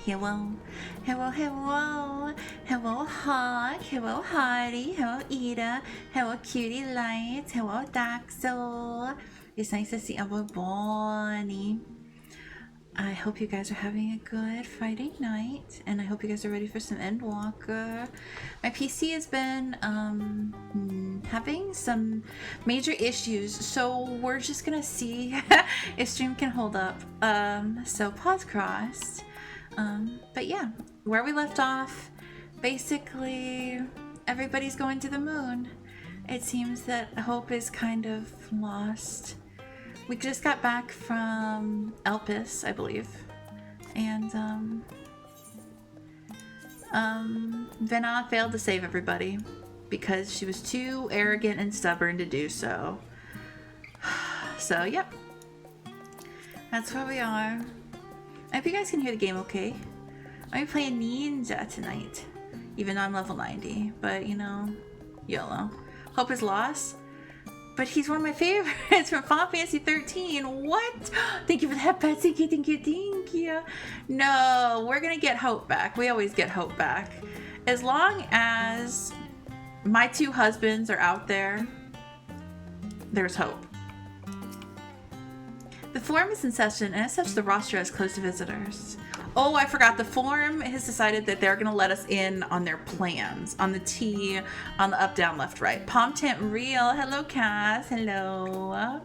Hello, hello, hello, hello Hawk, hello Hardy, hello Ida, hello Cutie Light, hello Dark Soul. It's nice to see everybody. I hope you guys are having a good Friday night, and I hope you guys are ready for some Endwalker. My PC has been having some major issues, so we're just gonna see if stream can hold up. So pause crossed. But yeah, where we left off, basically everybody's going to the moon. It seems that hope is kind of lost. We just got back from Elpis, I believe, and Venat failed to save everybody because she was too arrogant and stubborn to do so. So, yep, that's where we are. I hope you guys can hear the game okay. I'm playing Ninja tonight, even though I'm level 90, but you know, YOLO. Hope is lost. But he's one of my favorites from Final Fantasy 13. What? Thank you for that, Betsy. Thank you. No, we're gonna get Hope back. We always get Hope back. As long as my two husbands are out there, there's hope. The forum is in session, and as such, the roster has closed to visitors. Oh, I forgot. The forum has decided that they're going to let us in on their plans. On the T, on the up, down, left, right. Palm Tint Real. Hello, Cass. Hello.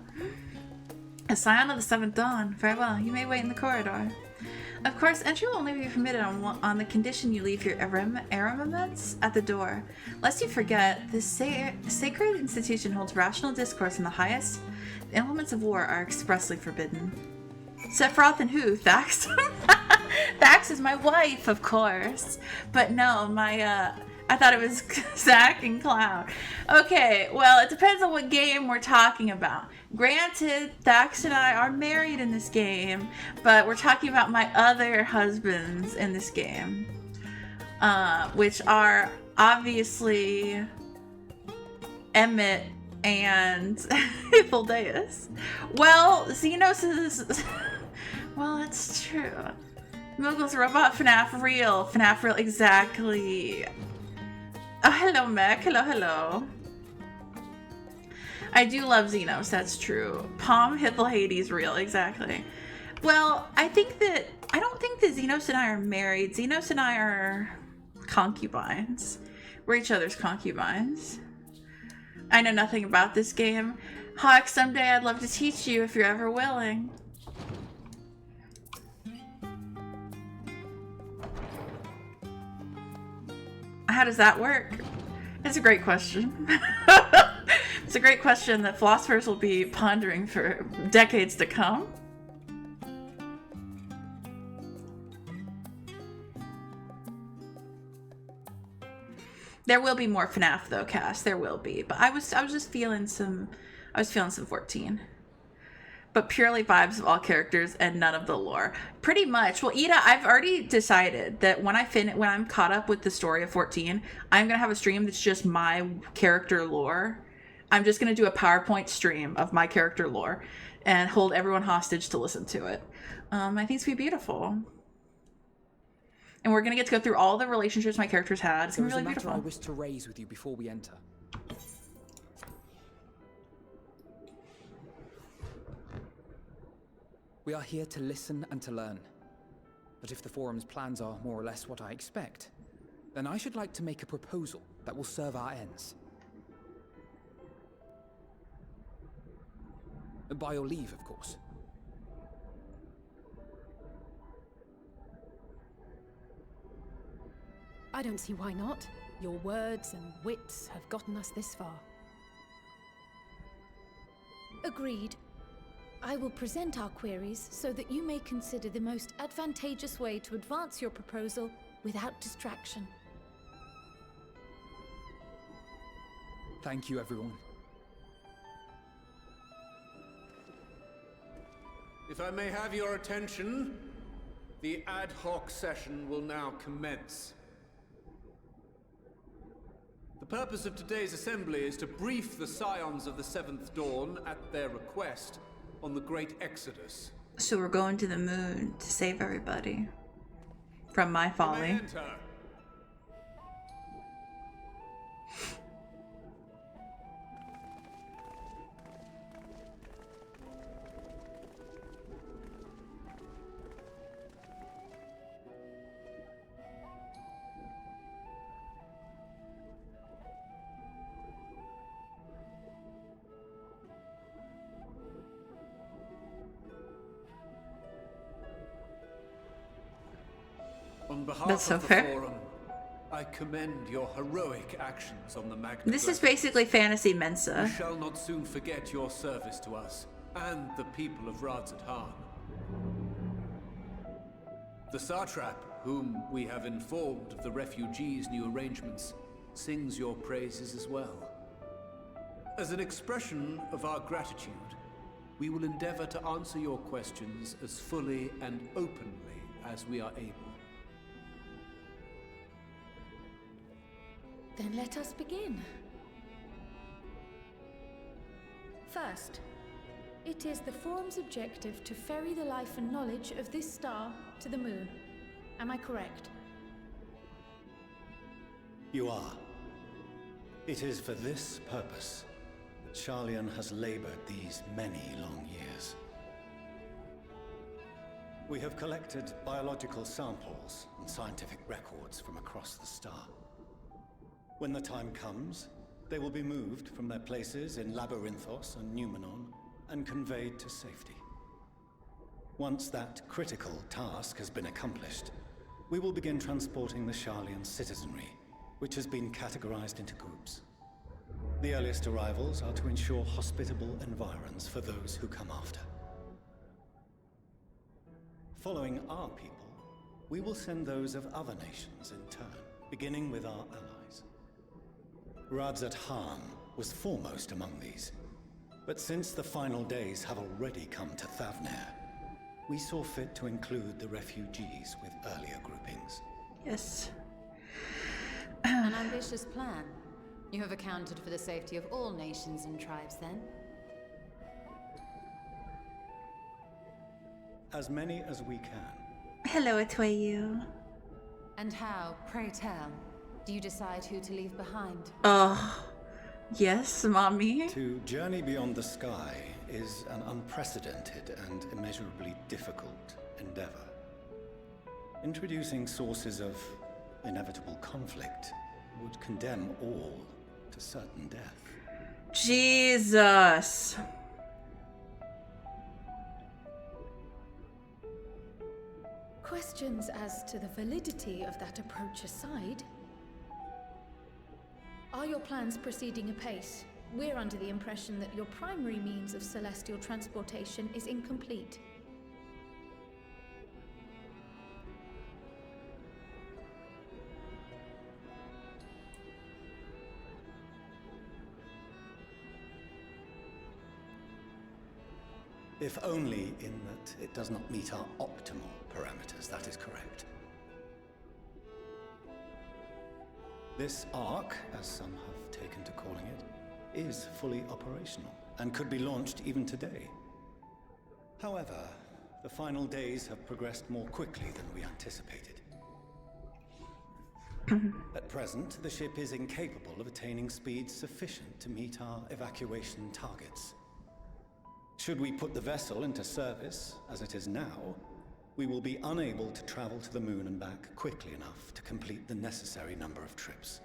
A Scion of the Seventh Dawn. Very well. You may wait in the corridor. Of course, entry will only be permitted on the condition you leave your armaments at the door. Lest you forget, this sacred institution holds rational discourse in the highest. The implements of war are expressly forbidden. Sephiroth and who? Thax? Thax is my wife, of course. But no, I thought it was Zack and Cloud. Okay, well, it depends on what game we're talking about. Granted, Thax and I are married in this game, but we're talking about my other husbands in this game. Which are obviously Emmett and Hydaelyn. Well, Xenos is... Well, it's true. Moogle's Robot, FNAF Real, exactly. Oh, hello, Mech. Hello. I do love Xenos, that's true. Palm, Hades Real, exactly. Well, I don't think that Xenos and I are married. Xenos and I are concubines. We're each other's concubines. I know nothing about this game. Hawk, someday I'd love to teach you if you're ever willing. How does that work? It's a great question. It's a great question that philosophers will be pondering for decades to come. There will be more FNAF though, Cass. There will be. But I was just feeling some 14. But purely vibes of all characters and none of the lore. Pretty much. Well, Ida, I've already decided that when I'm caught up with the story of 14, I'm gonna have a stream that's just my character lore. I'm just gonna do a PowerPoint stream of my character lore and hold everyone hostage to listen to it. I think it's gonna be beautiful. And we're gonna get to go through all the relationships my characters had. It's gonna be really beautiful. I wish to raise with you before we enter. We are here to listen and to learn. But if the forum's plans are more or less what I expect, then I should like to make a proposal that will serve our ends. By your leave, of course. I don't see why not. Your words and wits have gotten us this far. Agreed. I will present our queries so that you may consider the most advantageous way to advance your proposal without distraction. Thank you, everyone. If I may have your attention, the ad hoc session will now commence. The purpose of today's assembly is to brief the Scions of the Seventh Dawn at their request on the Great Exodus. So we're going to the moon to save everybody from my folly. You may enter. On behalf That's so of the fair. Forum, I commend your heroic actions on the Magna This is Graecia. basically fantasy We Mensa. shall not soon forget your service to us and the people of Radzat-Han. The Satrap, whom we have informed of the refugees' new arrangements, sings your praises as well. As an expression of our gratitude, we will endeavor to answer your questions as fully and openly as we are able. Then let us begin. First, it is the Forum's objective to ferry the life and knowledge of this star to the moon. Am I correct? You are. It is for this purpose that Sharlayan has labored these many long years. We have collected biological samples and scientific records from across the star. When the time comes, they will be moved from their places in Labyrinthos and Numenon and conveyed to safety. Once that critical task has been accomplished, we will begin transporting the Sharlayan citizenry, which has been categorized into groups. The earliest arrivals are to ensure hospitable environs for those who come after. Following our people, we will send those of other nations in turn, beginning with our allies. Radzat-Han was foremost among these, but since the final days have already come to Thavnair, we saw fit to include the refugees with earlier groupings. Yes. An ambitious plan. You have accounted for the safety of all nations and tribes, then? As many as we can. Hello, Atwayu. And how, pray tell, do you decide who to leave behind? Oh, yes, mommy. To journey beyond the sky is an unprecedented and immeasurably difficult endeavor. Introducing sources of inevitable conflict would condemn all to certain death. Jesus. Questions as to the validity of that approach aside, are your plans proceeding apace? We're under the impression that your primary means of celestial transportation is incomplete. If only in that it does not meet our optimal parameters, that is correct. This Ark, as some have taken to calling it, is fully operational and could be launched even today. However, the final days have progressed more quickly than we anticipated. At present, the ship is incapable of attaining speeds sufficient to meet our evacuation targets. Should we put the vessel into service, as it is now, we will be unable to travel to the moon and back quickly enough to complete the necessary number of trips.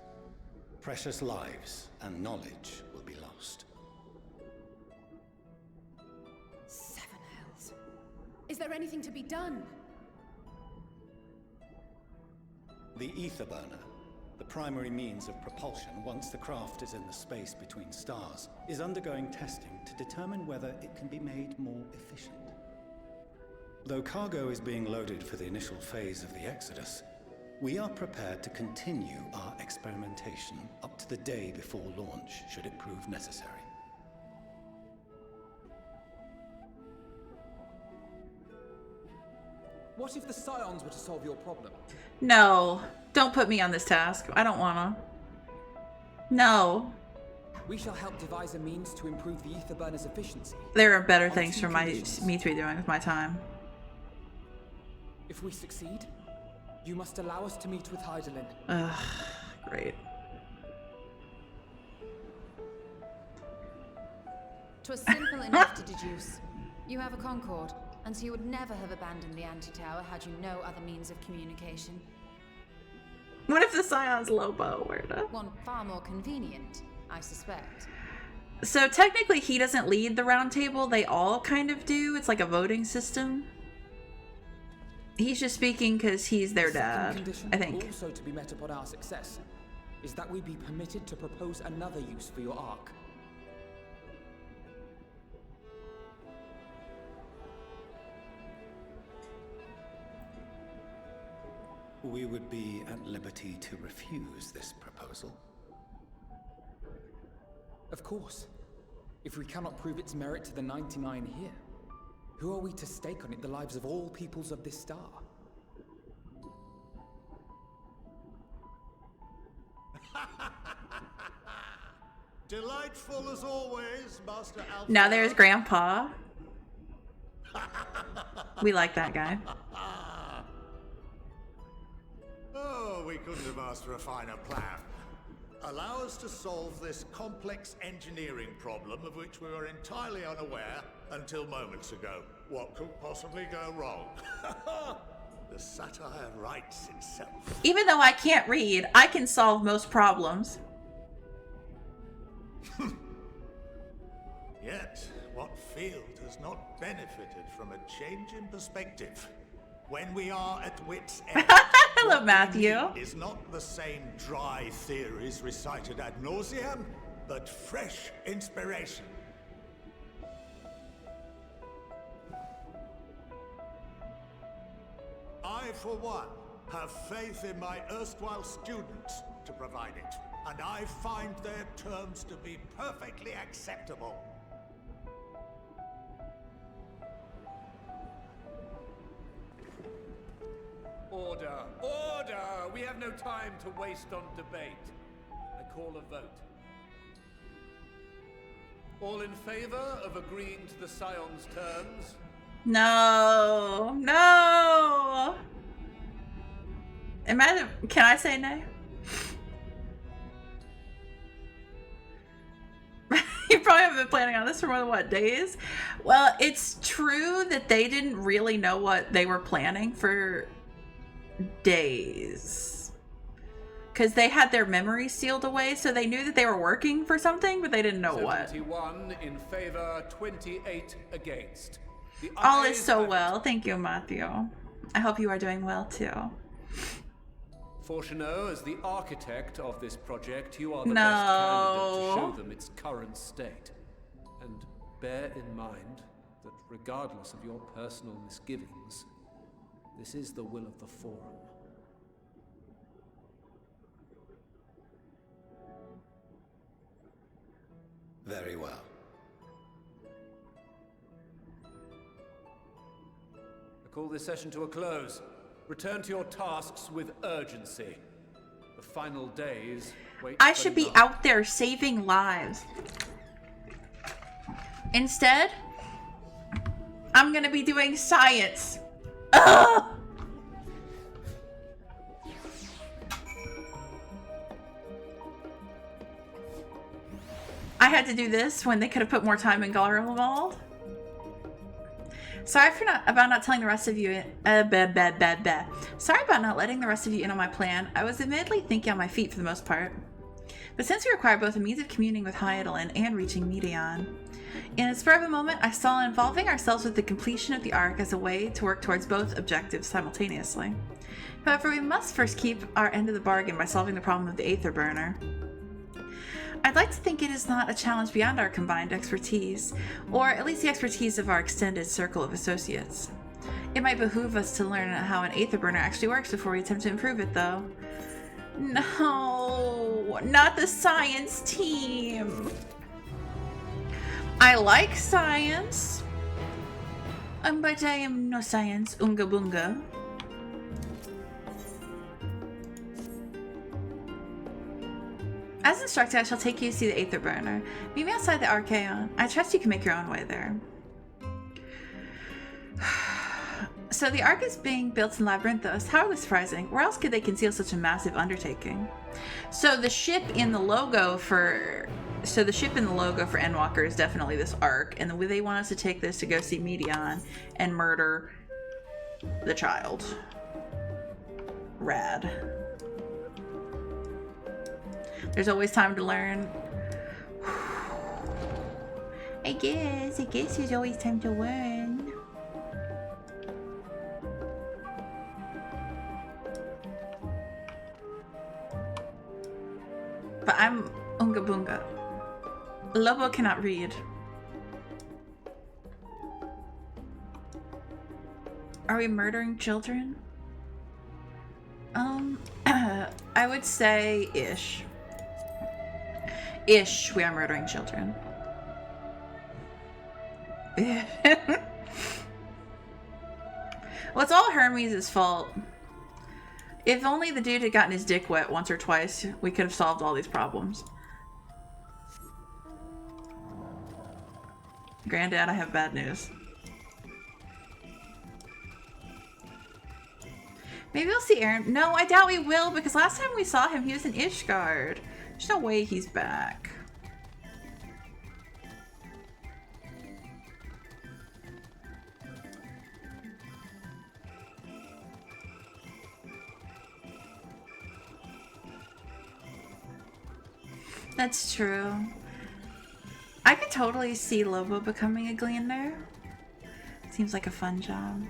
Precious lives and knowledge will be lost. Seven hells. Is there anything to be done? The ether burner, the primary means of propulsion once the craft is in the space between stars, is undergoing testing to determine whether it can be made more efficient. Though cargo is being loaded for the initial phase of the Exodus, we are prepared to continue our experimentation up to the day before launch, should it prove necessary. What if the Scions were to solve your problem? No, don't put me on this task. I don't wanna. No. We shall help devise a means to improve the ether burner's efficiency. There are better On things two for conditions. me to be doing with my time. If we succeed, you must allow us to meet with Hydaelyn. Ugh, great. 'Twas simple enough to deduce. You have a Concord, and so you would never have abandoned the anti-tower had you no other means of communication. What if the Scion's Lobo were to... One far more convenient, I suspect. So technically he doesn't lead the round table. They all kind of do. It's like a voting system. He's just speaking because he's their dad, Condition I think. also to be met upon our success is that we be permitted to propose another use for your ark. We would be at liberty to refuse this proposal. Of course. If we cannot prove its merit to the 99 here, who are we to stake on it the lives of all peoples of this star? Delightful as always, Master Alpha. Now there's Grandpa. We like that guy. Oh, we couldn't have asked for a finer plan. Allow us to solve this complex engineering problem of which we were entirely unaware until moments ago. What could possibly go wrong? The satire writes itself. Even though I can't read, I can solve most problems. Yet, what field has not benefited from a change in perspective? When we are at wit's end, Hello, Matthew. what we need is not the same dry theories recited ad nauseam, but fresh inspiration. I, for one, have faith in my erstwhile students to provide it, and I find their terms to be perfectly acceptable. Order! Order! We have no time to waste on debate. I call a vote. All in favor of agreeing to the Scion's terms? No. No. Imagine, can I say no? You probably haven't been planning on this for more than, what, days? Well, it's true that they didn't really know what they were planning for days. Because they had their memories sealed away, so they knew that they were working for something, but they didn't know what. 71 in favor, 28 against. The All is ayes so have it. well. Thank you, Matthew. I hope you are doing well, too. Fortuneau, as the architect of this project, you are the No. best candidate to show them its current state. And bear in mind that regardless of your personal misgivings, this is the will of the Forum. Very well. I call this session to a close. Return to your tasks with urgency. The final days wait. I for should be none. out there saving lives. Instead, I'm gonna be doing science. Ugh! I had to do this when they could have put more time in Garlemald. Sorry about not telling the rest of you. Sorry about not letting the rest of you in on my plan. I was admittedly thinking on my feet for the most part. But since we require both a means of communing with Hydaelyn and reaching Meteion, in a spur of a moment, I saw involving ourselves with the completion of the Ark as a way to work towards both objectives simultaneously. However, we must first keep our end of the bargain by solving the problem of the Aether Burner. I'd like to think it is not a challenge beyond our combined expertise, or at least the expertise of our extended circle of associates. It might behoove us to learn how an Aether Burner actually works before we attempt to improve it, though. No, not the science team. I like science, but I am no science unga bunga. As instructed, I shall take you to see the Aether Burner. Meet me outside the Archaeon. I trust you can make your own way there. So the Ark is being built in Labyrinthos. How surprising. Where else could they conceal such a massive undertaking? So the ship in the logo for Endwalker is definitely this Ark, and they want us to take this to go see Meteion and murder the child. Rad. There's always time to learn. I guess there's always time to learn. I'm Unga Bunga. Lobo cannot read. Are we murdering children? I would say ish. Ish, we are murdering children. Well, it's all Hermes' fault. If only the dude had gotten his dick wet once or twice, we could have solved all these problems. Granddad, I have bad news. Maybe we'll see Aaron. No, I doubt we will, because last time we saw him, he was in Ishgard. There's no way he's back. That's true. I could totally see Lobo becoming a gleaner. Seems like a fun job.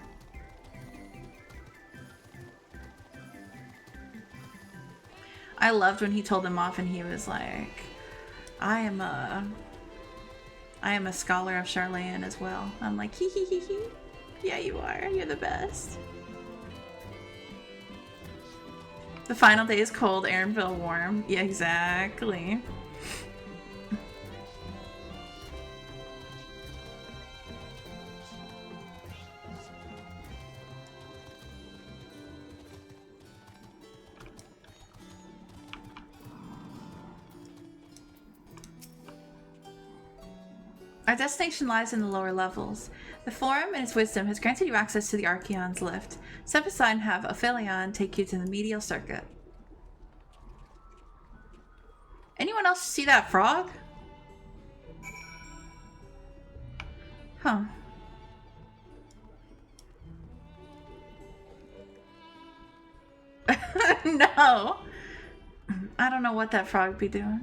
I loved when he told them off and he was like, I am a scholar of Charlayan as well. I'm like, hee hee hee hee. Yeah, you are. You're the best. The final day is cold, Aaronville warm. Yeah, exactly. Our destination lies in the lower levels. The Forum, in its wisdom, has granted you access to the Archaeon's lift. Step aside and have Ophileon take you to the medial circuit. Anyone else see that frog? Huh. No. I don't know what that frog be doing.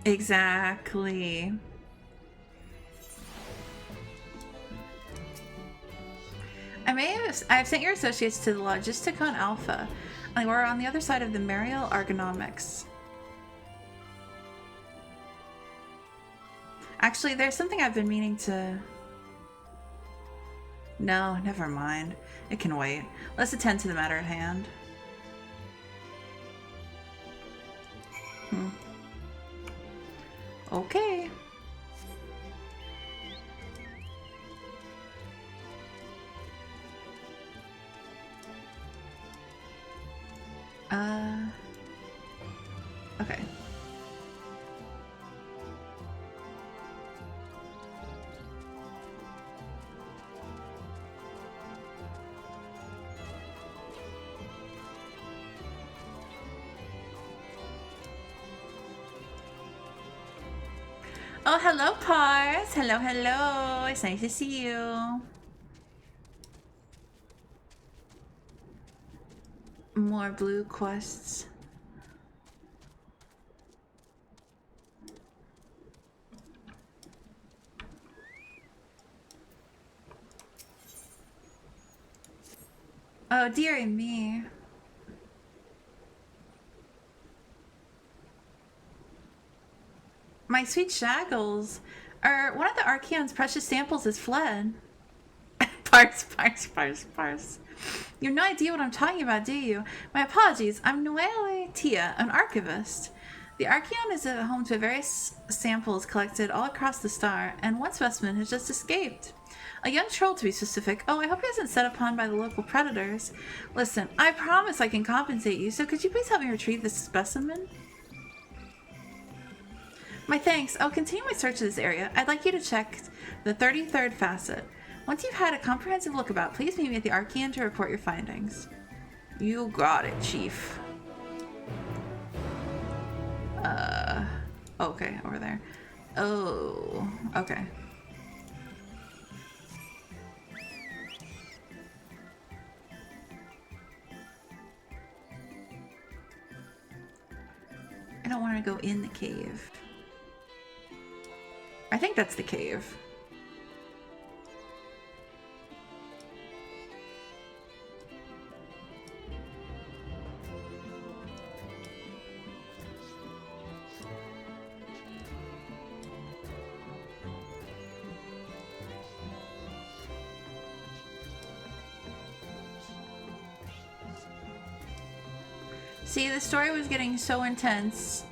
Exactly. I've sent your associates to the Logisticon Alpha. We're on the other side of the Mariel Ergonomics. Actually, there's something I've been meaning to... No, never mind. It can wait. Let's attend to the matter at hand. Okay. Okay. Oh, hello, Pars. Hello, hello. It's nice to see you. More blue quests. Oh, dearie me. My sweet Shaggles. One of the Archaeon's precious samples has fled. Parse. You have no idea what I'm talking about, do you? My apologies. I'm Noelle Tia, an archivist. The Archaeon is a home to various samples collected all across the star, and one specimen has just escaped. A young troll, to be specific. Oh, I hope he isn't set upon by the local predators. Listen, I promise I can compensate you, so could you please help me retrieve this specimen? My thanks. I'll continue my search of this area. I'd like you to check the 33rd facet. Once you've had a comprehensive look about, please meet me at the Archaeon to report your findings. You got it, Chief. Okay, over there. Oh, okay. I don't want to go in the cave. I think that's the cave. See, the story was getting so intense,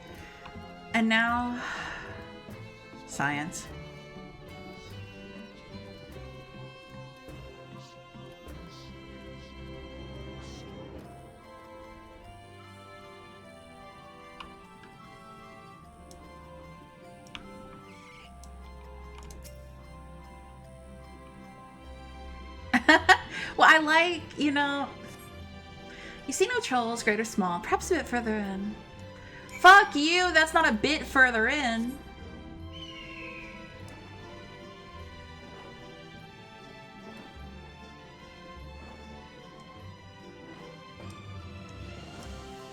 and now science. Well, I like, you know, you see no trolls, great or small, perhaps a bit further in. Fuck you, that's not a bit further in.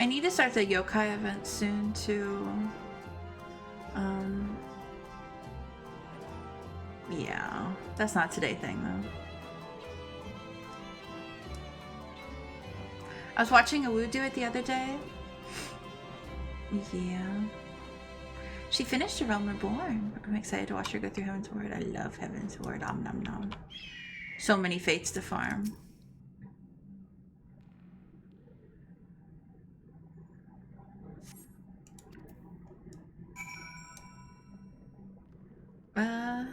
I need to start the yokai event soon too. Yeah, that's not today thing though. I was watching a Woo do it the other day. Yeah. She finished A Realm Reborn. I'm excited to watch her go through Heaven's Ward. I love Heaven's Ward. Om nom nom. So many fates to farm. Oh.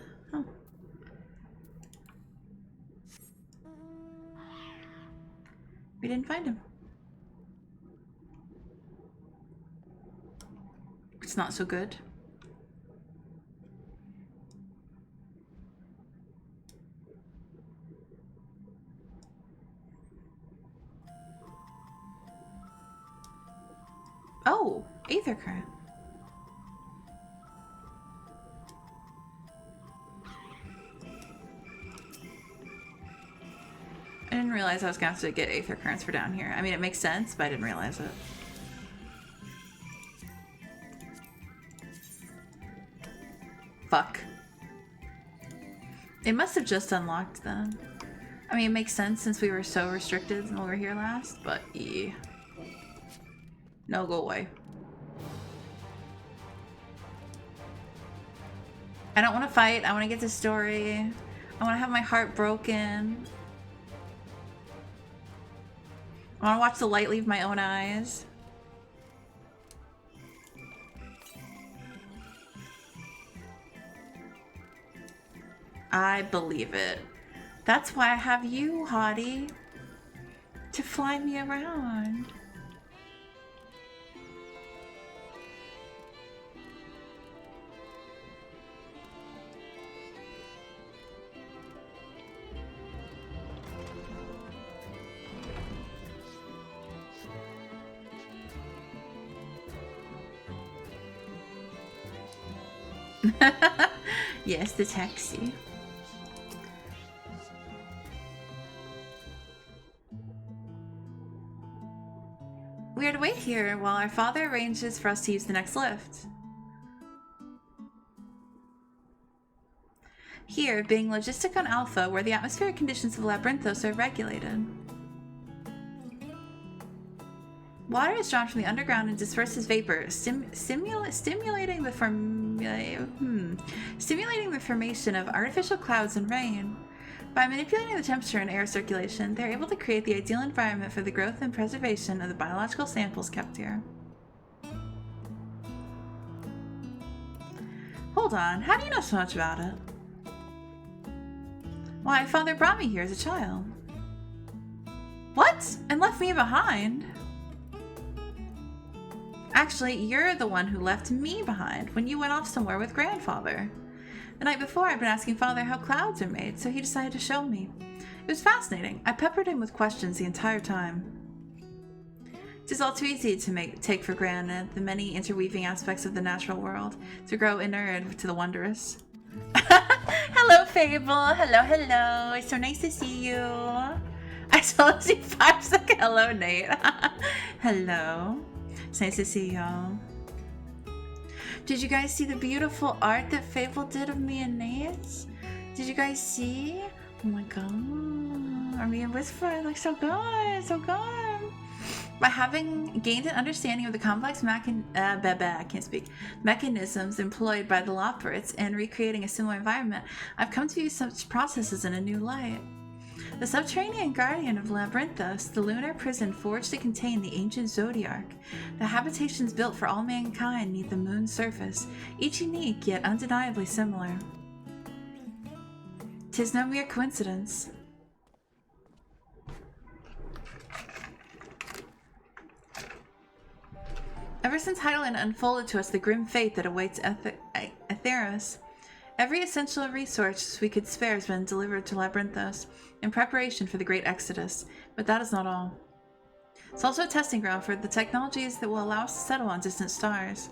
We didn't find him. It's not so good. Oh, Aether Current. I didn't realize I was going to have to get Aether Currents for down here. I mean, it makes sense, but I didn't realize it. Fuck. It must have just unlocked then. I mean, it makes sense since we were so restricted when we were here last, but yeah. No, go away. I don't want to fight. I want to get the story. I want to have my heart broken. I want to watch the light leave my own eyes. I believe it. That's why I have you, Hottie, to fly me around. Yes, the taxi. We are to wait here while our father arranges for us to use the next lift. Here, being Logisticon Alpha, where the atmospheric conditions of Labyrinthos are regulated. Water is drawn from the underground and disperses vapor, stimulating the formation of artificial clouds and rain. By manipulating the temperature and air circulation, they're able to create the ideal environment for the growth and preservation of the biological samples kept here. Hold on, how do you know so much about it? Why, father brought me here as a child. What? And left me behind? Actually, you're the one who left me behind when you went off somewhere with grandfather. The night before, I'd been asking father how clouds are made, so he decided to show me. It was fascinating. I peppered him with questions the entire time. It is all too easy to take for granted the many interweaving aspects of the natural world, to grow inured to the wondrous. Hello, Fable. Hello, hello. It's so nice to see you. I told you 5 seconds. Hello, Nate. Hello. It's nice to see y'all. Did you guys see the beautiful art that Fable did of me and Nate? Did you guys see? Oh my god. Me and Whisper look so good, so good. By having gained an understanding of the complex mechanisms employed by the Loporits and recreating a similar environment, I've come to view such processes in a new light. The subterranean guardian of Labyrinthos, the lunar prison forged to contain the ancient Zodiac. The habitations built for all mankind neath the moon's surface, each unique yet undeniably similar. 'Tis no mere coincidence. Ever since Hydaelyn unfolded to us the grim fate that awaits Aetheros, every essential resource we could spare has been delivered to Labyrinthos in preparation for the Great Exodus, but that is not all. It's also a testing ground for the technologies that will allow us to settle on distant stars.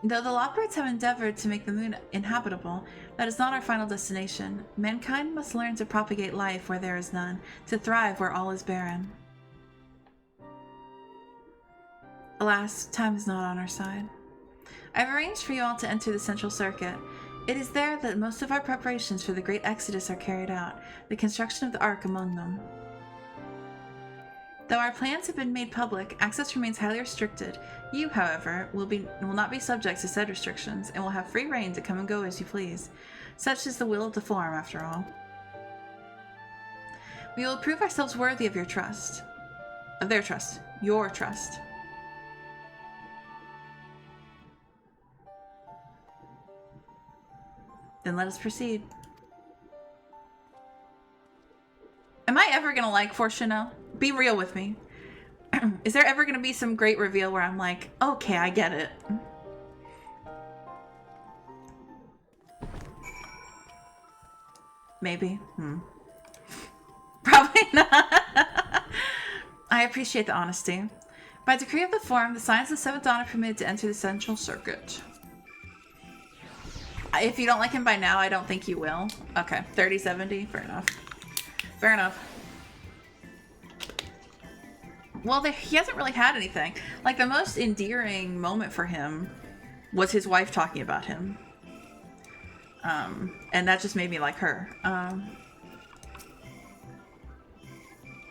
Though the Lockbirds have endeavored to make the moon inhabitable, that is not our final destination. Mankind must learn to propagate life where there is none, to thrive where all is barren. Alas, time is not on our side. I've arranged for you all to enter the Central Circuit. It is there that most of our preparations for the Great Exodus are carried out, the construction of the Ark among them. Though our plans have been made public, access remains highly restricted. You, however, will not be subject to said restrictions, and will have free reign to come and go as you please. Such is the will of the Forum, after all. We will prove ourselves worthy of your trust. Of their trust. Your trust. Then let us proceed. Am I ever gonna like Fortuno? Be real with me. Is there ever gonna be some great reveal where I'm like, okay, I get it? Maybe. Probably not. I appreciate the honesty. By decree of the Forum, the Signs of the 7th Dawn are permitted to enter the Central Circuit. If you don't like him by now, I don't think you will. Okay, 3070. Fair enough. Fair enough. Well, he hasn't really had anything. Like, the most endearing moment for him was his wife talking about him. And that just made me like her.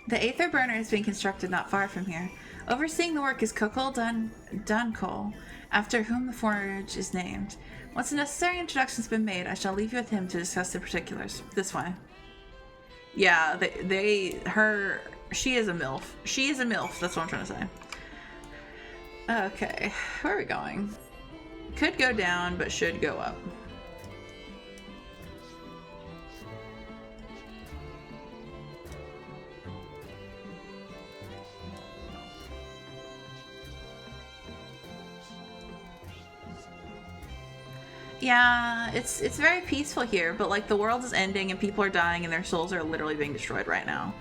The Aether Burner is being constructed not far from here. Overseeing the work is Kokol Dunkol, after whom the forge is named. Once the necessary introduction's been made, I shall leave you with him to discuss the particulars. This way. Yeah, she is a MILF. She is a MILF, that's what I'm trying to say. Okay, where are we going? Could go down, but should go up. Yeah, it's very peaceful here, but like the world is ending and people are dying and their souls are literally being destroyed right now.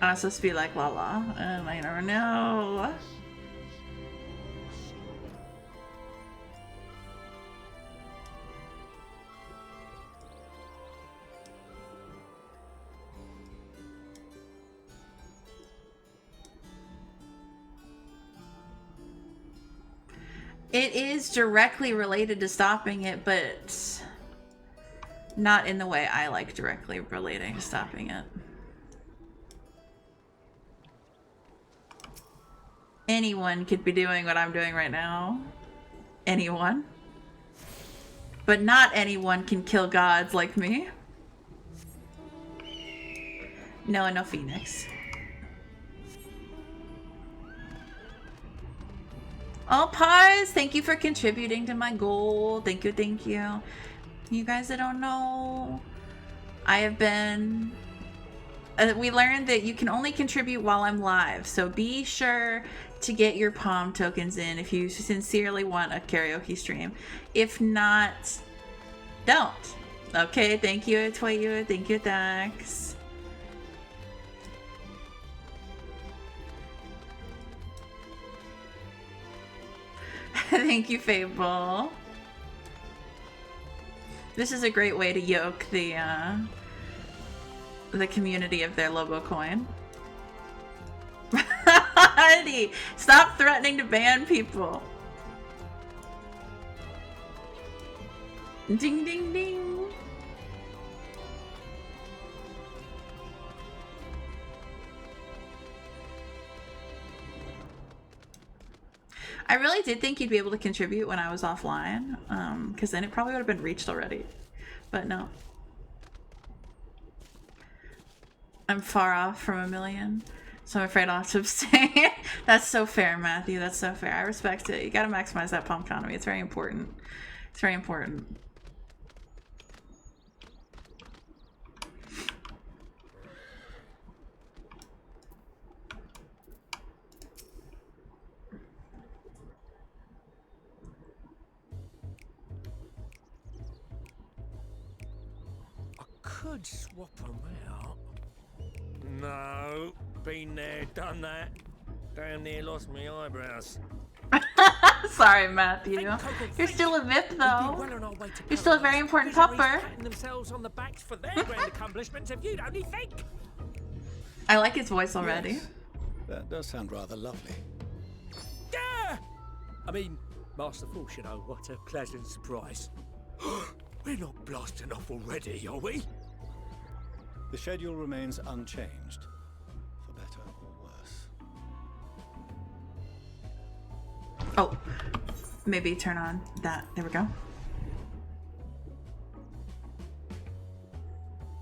I'm supposed to be like la la, and I never know. It is directly related to stopping it, but not in the way I like directly relating to stopping it. Anyone could be doing what I'm doing right now. Anyone. But not anyone can kill gods like me. No, no Phoenix. Oh, Paz, thank you for contributing to my goal. Thank you, thank you. You guys that don't know, I have been... we learned that you can only contribute while I'm live, so be sure to get your Palm tokens in if you sincerely want a karaoke stream. If not, don't. Okay, thank you, Toyu. Thank you, Dax. Thank you, Fable. This is a great way to yoke the community of their Lobo coin. Andy, stop threatening to ban people. Ding, ding, ding. I really did think you'd be able to contribute when I was offline, because then it probably would have been reached already. But no. I'm far off from a million, so I'm afraid I'll have to abstain. That's so fair, Matthew. That's so fair. I respect it. You gotta maximize that palm economy. It's very important. It's very important. Could swap them out. No, been there, done that. Damn near lost my eyebrows. Sorry, Matthew. You're still a VIP, though. You're still a very important pupper. Themselves on the backs for their grand accomplishments, if you'd only think. I like his voice already. Yes, that does sound rather lovely. Yeah! I mean, masterful, you know, what a pleasant surprise. We're not blasting off already, are we? The schedule remains unchanged, for better or worse. Oh, maybe turn on that. There we go.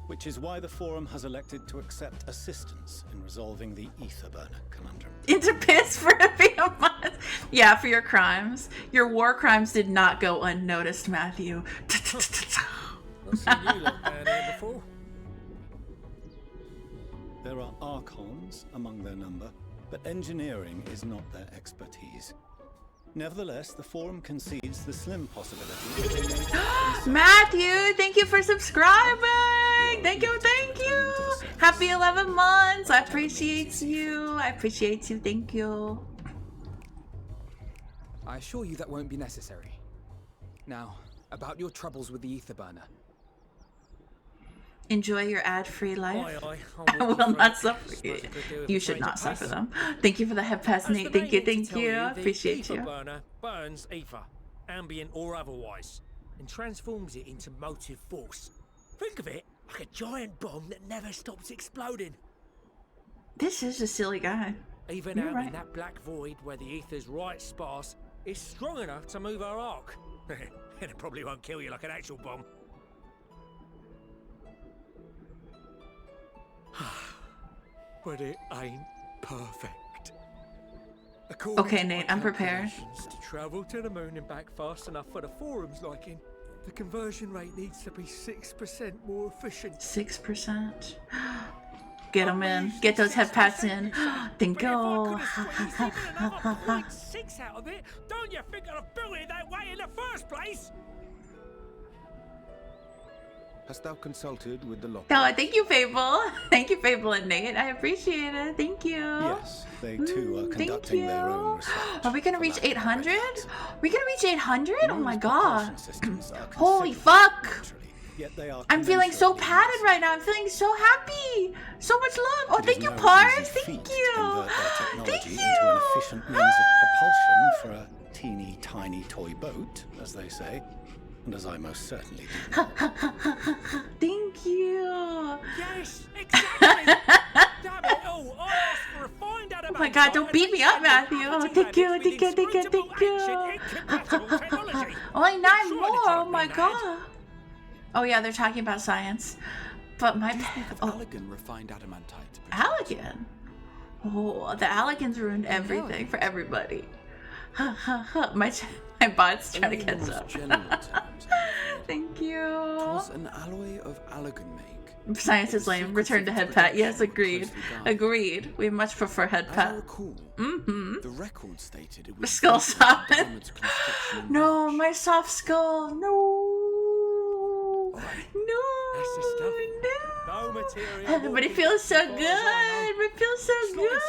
Which is why the Forum has elected to accept assistance in resolving the Etherburner conundrum. Into piss for a few months. Yeah, for your crimes. Your war crimes did not go unnoticed, Matthew. I've seen you lot down here before. There are Archons among their number, but engineering is not their expertise. Nevertheless, the Forum concedes the slim possibility that they may Matthew, thank you for subscribing. Thank you, thank you. Happy 11 months. I appreciate you. I appreciate you. Thank you. I assure you that won't be necessary. Now, about your troubles with the Etherburner. Enjoy your ad-free life. Aye, I will not suffer. You should not suffer them. Thank you for the head pass, Nate. Thank you, thank you. Appreciate you. The burner burns ether, ambient or otherwise, and transforms it into motive force. Think of it like a giant bomb that never stops exploding. This is a silly guy. Even You're out right. in that black void where the ether's right sparse, it's strong enough to move our arc. And it probably won't kill you like an actual bomb. But it ain't perfect. Okay, Nate, I'm prepared. To travel to the moon and back fast enough for the Forum's liking, the conversion rate needs to be 6% more efficient. 6%. Get them in. Get those head pats in. Thank you. 0.6 out of it, don't you think I'd have built it that way in the first place? Hast thou consulted with the lock? Oh, thank you, Fable. Thank you, Fable and Nate. I appreciate it. Thank you. Yes, they too are conducting their own research. Are we gonna reach 800? Are we gonna reach 800? Oh my god. Systems are Holy considered fuck. naturally, yet they are I'm feeling so commensurately padded right now. I'm feeling so happy. So much love. Oh, thank you, Pars. Thank you. Thank into an you. efficient means of propulsion for a teeny tiny toy boat, as they say. And as I most certainly do. Thank you. Yes, exactly. Damn it all. I asked for a find out Oh about my god, don't beat me up, Matthew. Oh, thank you, thank you, thank you, thank you. Only 9 more. Oh my god. Oh yeah, they're talking about science. But my Allegan refined adamantite. Allegan? Oh, the Allegans ruined everything for everybody. My bot's trying to catch up. Thank you. Was an alloy of Allegan make. Science is lame. Return to head pat. Yes, agreed. Agreed. We much prefer head pat. The record stated it was Skull soft. No, my soft skull. No. No. That's the stuff. No material. But it feels so good. It feels so good.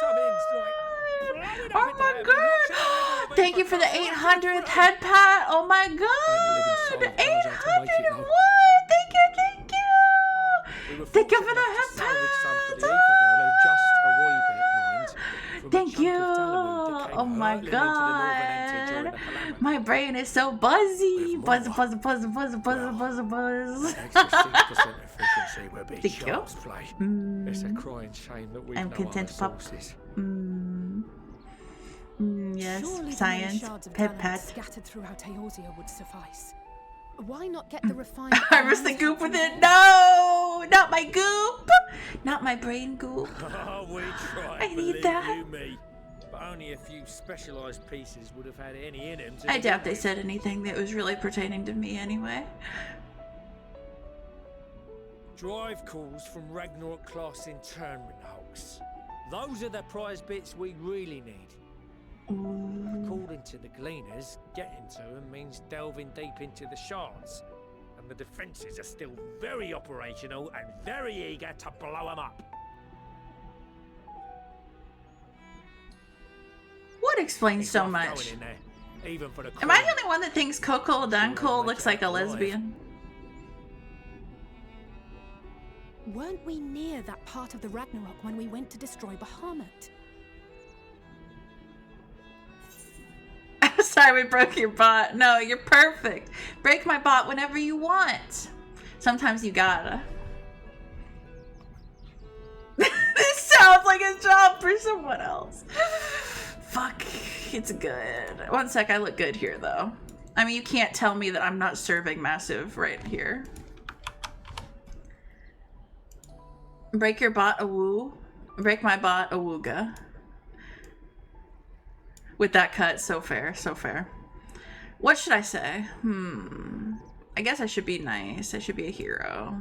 Oh my god. Thank you for the 800th head pat. Oh my god. 801. Thank you, thank you. Thank you for the head pat. Thank you. Oh my god. My brain is so buzzy. Buzz, buzz, buzz, buzz, buzz, buzz, buzz. Efficiency will be Thank you. child's play. It's a crying shame that we I'm know content, other pup. sources. Yes, Surely the science, shards of pet talent pat. scattered throughout Eorzea would suffice. Why not get the refined Harvest the goop with it. No! No, not my goop. Not my brain goop. Oh, we tried. I need that. You me. But only a few specialized pieces would have had any in them. I doubt they said anything that was really pertaining to me anyway. Drive calls from Ragnarok class internment hulks. Those are the prize bits we really need. According to the gleaners, getting to them means delving deep into the shards. And the defences are still very operational and very eager to blow them up. What explains so much? In there, even for the Am I the only one that thinks Coco Duncool looks like a lesbian? Weren't we near that part of the Ragnarok when we went to destroy Bahamut? I'm sorry we broke your bot. No, you're perfect. Break my bot whenever you want. Sometimes you gotta. This sounds like a job for someone else. Fuck, it's good. One sec, I look good here though. I mean, you can't tell me that I'm not serving massive right here. Break your bot a woo. Break my bot a wooga. With that cut, so fair, so fair. What should I say? I guess I should be nice. I should be a hero.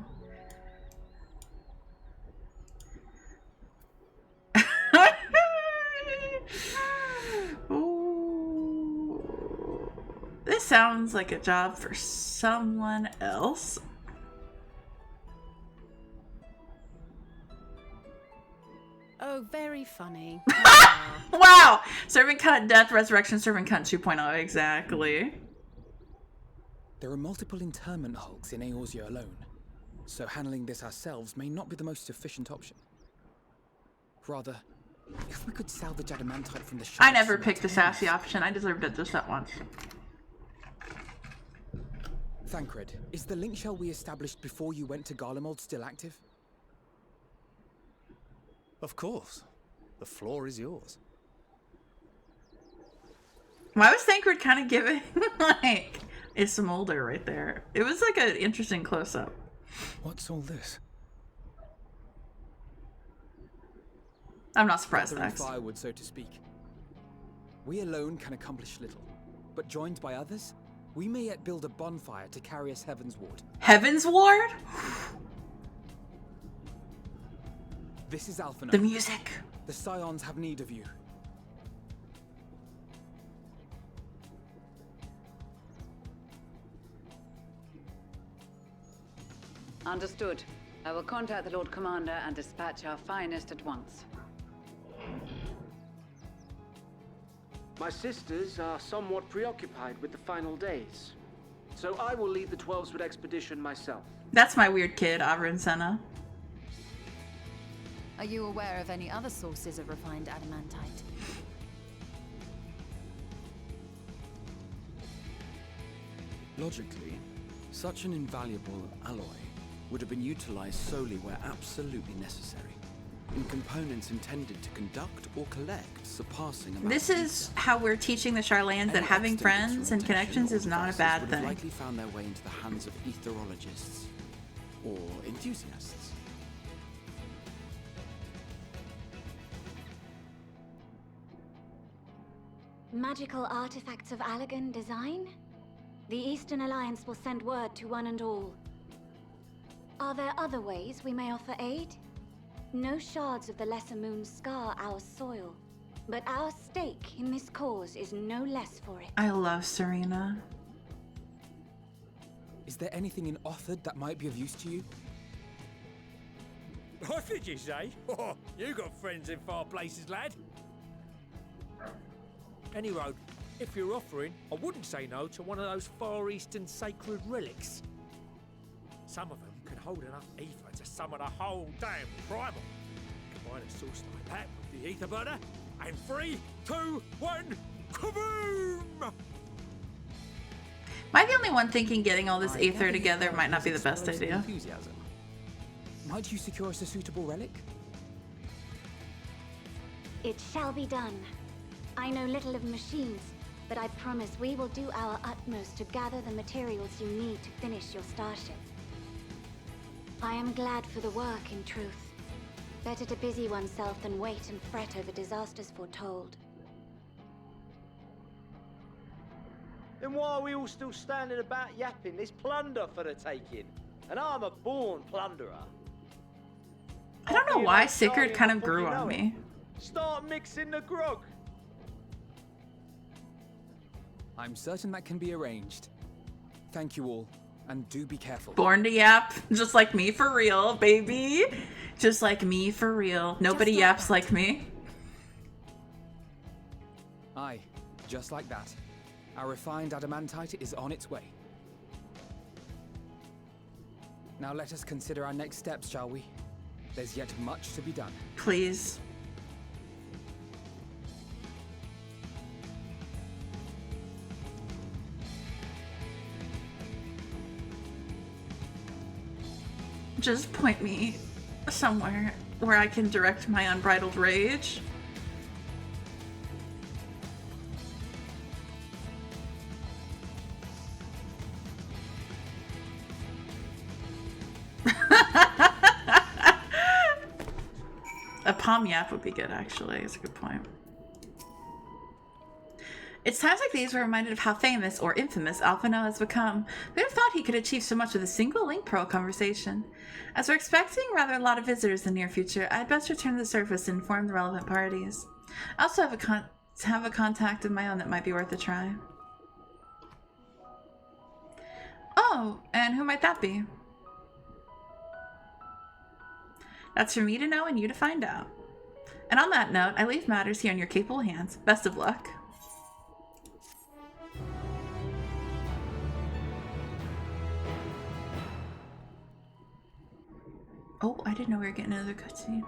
Ooh. This sounds like a job for someone else. Oh, very funny. Wow! Servant Cunt, Death, Resurrection, Servant Cunt 2.0. Exactly. There are multiple internment hulks in Eorzea alone, so handling this ourselves may not be the most efficient option. Rather, if we could salvage adamantite from the shards. I never picked the sassy option. I deserved it just that once. Thancred, is the link shell we established before you went to Garlemald still active? Of course. The floor is yours. Why was Thancred kind of giving like a smolder right there? It was like an interesting close-up. What's all this? I'm not surprised, Gathering Max. firewood, so to speak. We alone can accomplish little, but joined by others, we may yet build a bonfire to carry us Heavensward. Heavensward? This is Alphinaud. The music. The Scions have need of you. Understood. I will contact the Lord Commander and dispatch our finest at once. My sisters are somewhat preoccupied with the final days, so I will lead the 12-Sword expedition myself. That's my weird kid, Avrin Senna. Are you aware of any other sources of refined adamantite? Logically, such an invaluable alloy would have been utilized solely where absolutely necessary, in components intended to conduct or collect surpassing amounts. This is how we're teaching the Charlans that having friends and connections is not a bad thing. Likely found their way into the hands of etherologists or enthusiasts. Magical artifacts of Allagan design? The Eastern Alliance will send word to one and all. Are there other ways we may offer aid? No shards of the Lesser Moon scar our soil, but our stake in this cause is no less for it. I love Serena. Is there anything in Othard that might be of use to you? What did you say? Oh, you got friends in far places, lad. Any road, if you're offering, I wouldn't say no to one of those Far Eastern sacred relics. Some of them can hold enough ether to summon a whole damn primal. Combine a source like that with the ether burner, and 3, 2, 1, kaboom! Am I the only one thinking getting all this aether together might not be the best idea? Enthusiasm. Might you secure us a suitable relic? It shall be done. I know little of machines, but I promise we will do our utmost to gather the materials you need to finish your starship. I am glad for the work, in truth. Better to busy oneself than wait and fret over disasters foretold. Then why are we all still standing about yapping? There's plunder for the taking. And I'm a born plunderer. I don't know why Sigurd kind of grew on me. Start mixing the grog. I'm certain that can be arranged. Thank you all, and do be careful. Born to yap, just like me for real, baby. Just like me for real. Nobody yaps like me. Aye, just like that. Our refined adamantite is on its way. Now let us consider our next steps, shall we? There's yet much to be done. Please. Just point me somewhere where I can direct my unbridled rage. A palm yap would be good, actually. It's a good point. It's times like these we're reminded of how famous or infamous Alphino has become. Who'd have thought he could achieve so much with a single link pearl conversation? As we're expecting rather a lot of visitors in the near future, I'd best return to the surface and inform the relevant parties. I also have a contact of my own that might be worth a try. Oh, and who might that be? That's for me to know and you to find out. And on that note, I leave matters here in your capable hands. Best of luck. Oh, I didn't know we were getting another cutscene.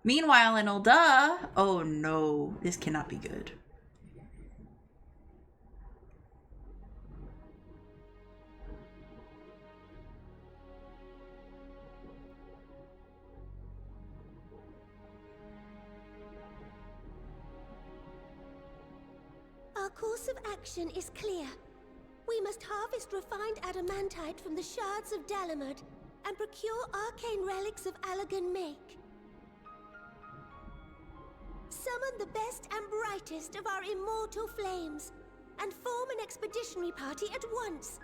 Meanwhile, in Ulda, oh no, this cannot be good. Our course of action is clear. We must harvest refined adamantite from the shards of Dalamud and procure arcane relics of Allegan make. Summon the best and brightest of our immortal flames and form an expeditionary party at once.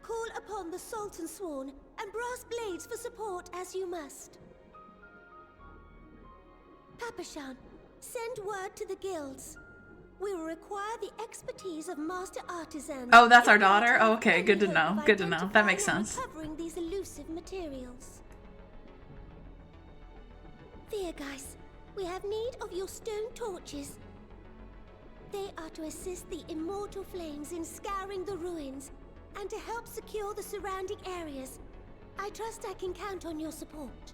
Call upon the Sultan Sworn and Brass Blades for support as you must. Papashan, send word to the guilds. We will require the expertise of master artisans. Oh, that's our daughter? Oh, okay, good to know. Good to know. That makes sense. Recovering these elusive materials. There, guys. We have need of your stone torches. They are to assist the immortal flames in scouring the ruins and to help secure the surrounding areas. I trust I can count on your support.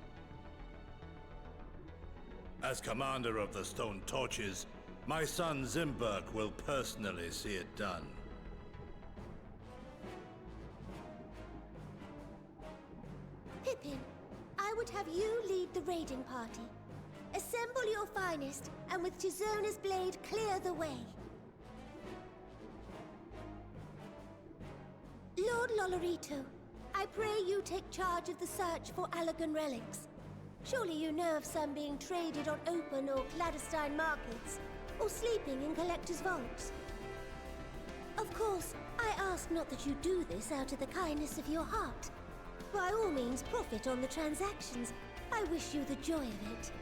As commander of the stone torches, my son Zimberk will personally see it done. Pippin, I would have you lead the raiding party. Assemble your finest, and with Tizona's blade, clear the way. Lord Lolorito, I pray you take charge of the search for Allegan relics. Surely you know of some being traded on open or clandestine markets, or sleeping in collectors' vaults. Of course, I ask not that you do this out of the kindness of your heart. By all means, profit on the transactions. I wish you the joy of it.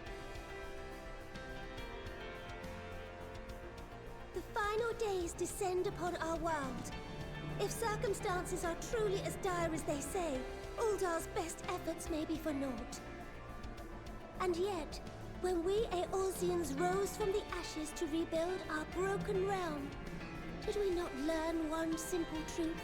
The final days descend upon our world. If circumstances are truly as dire as they say, Uldar's best efforts may be for naught. And yet, when we Eorzeans rose from the ashes to rebuild our broken realm, did we not learn one simple truth?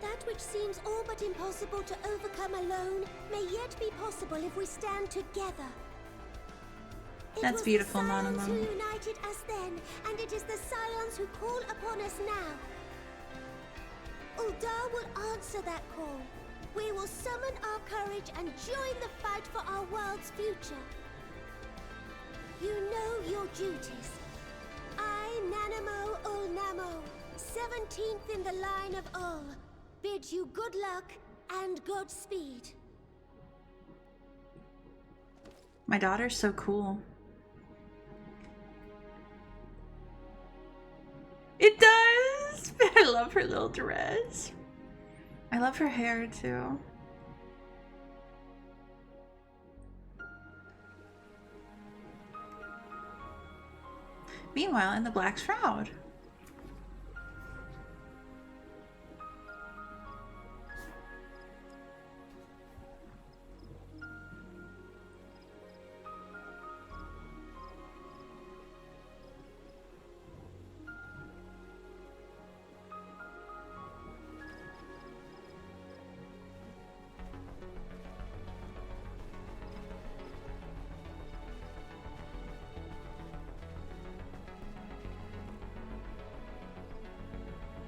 That which seems all but impossible to overcome alone may yet be possible if we stand together. That's beautiful, Nanamo. It was the Scions who united us then, and it is the Scions who call upon us now. Uldar will answer that call. We will summon our courage and join the fight for our world's future. You know your duties. Nanamo Ulnamo, 17th in the line of Ul, bids you good luck and good speed. My daughter's so cool. It does! I love her little dress. I love her hair too. Meanwhile, in the Black Shroud.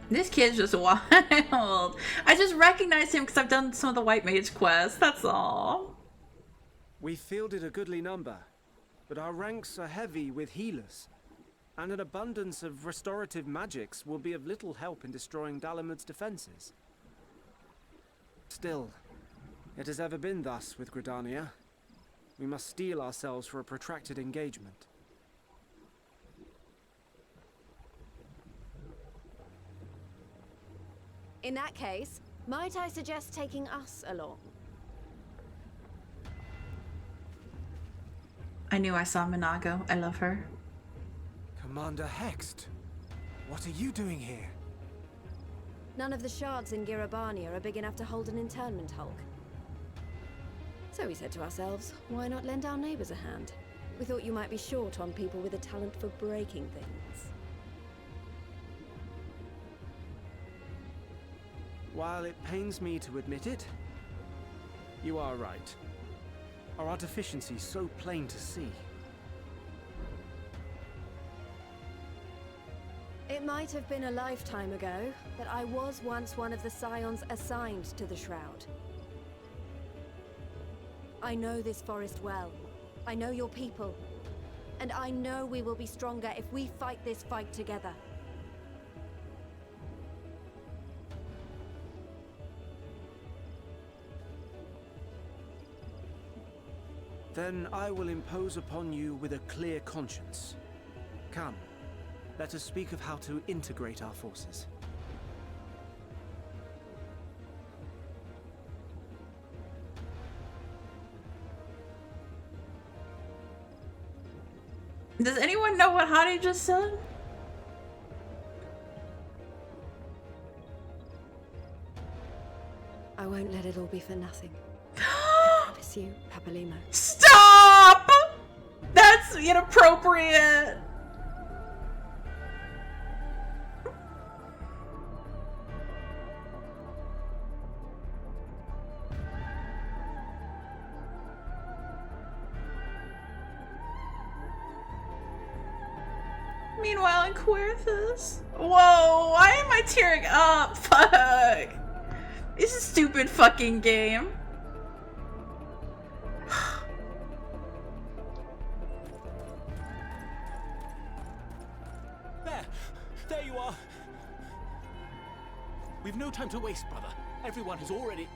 This kid's just wild. I just recognize him because I've done some of the White Mage quests, that's all. We fielded a goodly number, but our ranks are heavy with healers, and an abundance of restorative magics will be of little help in destroying Dalamud's defenses. Still, it has ever been thus with Gridania. We must steel ourselves for a protracted engagement. In that case, might I suggest taking us along? I knew I saw Minago. I love her. Commander Hext, what are you doing here? None of the shards in Girabania are big enough to hold an internment hulk. So we said to ourselves, why not lend our neighbors a hand? We thought you might be short on people with a talent for breaking things. While it pains me to admit it, you are right. Our deficiency so plain to see. It might have been a lifetime ago, but I was once one of the scions assigned to the Shroud. I know this forest well. I know your people. And I know we will be stronger if we fight this fight together. Then I will impose upon you with a clear conscience. Come, let us speak of how to integrate our forces. Does anyone know what Hadi just said? I won't let it all be for nothing. I promise you, Papalimo. Stop! That's inappropriate. Meanwhile, in Querthus. Whoa, why am I tearing up? Fuck. This is a stupid fucking game. There you are. We've no time to waste, brother. Everyone has already...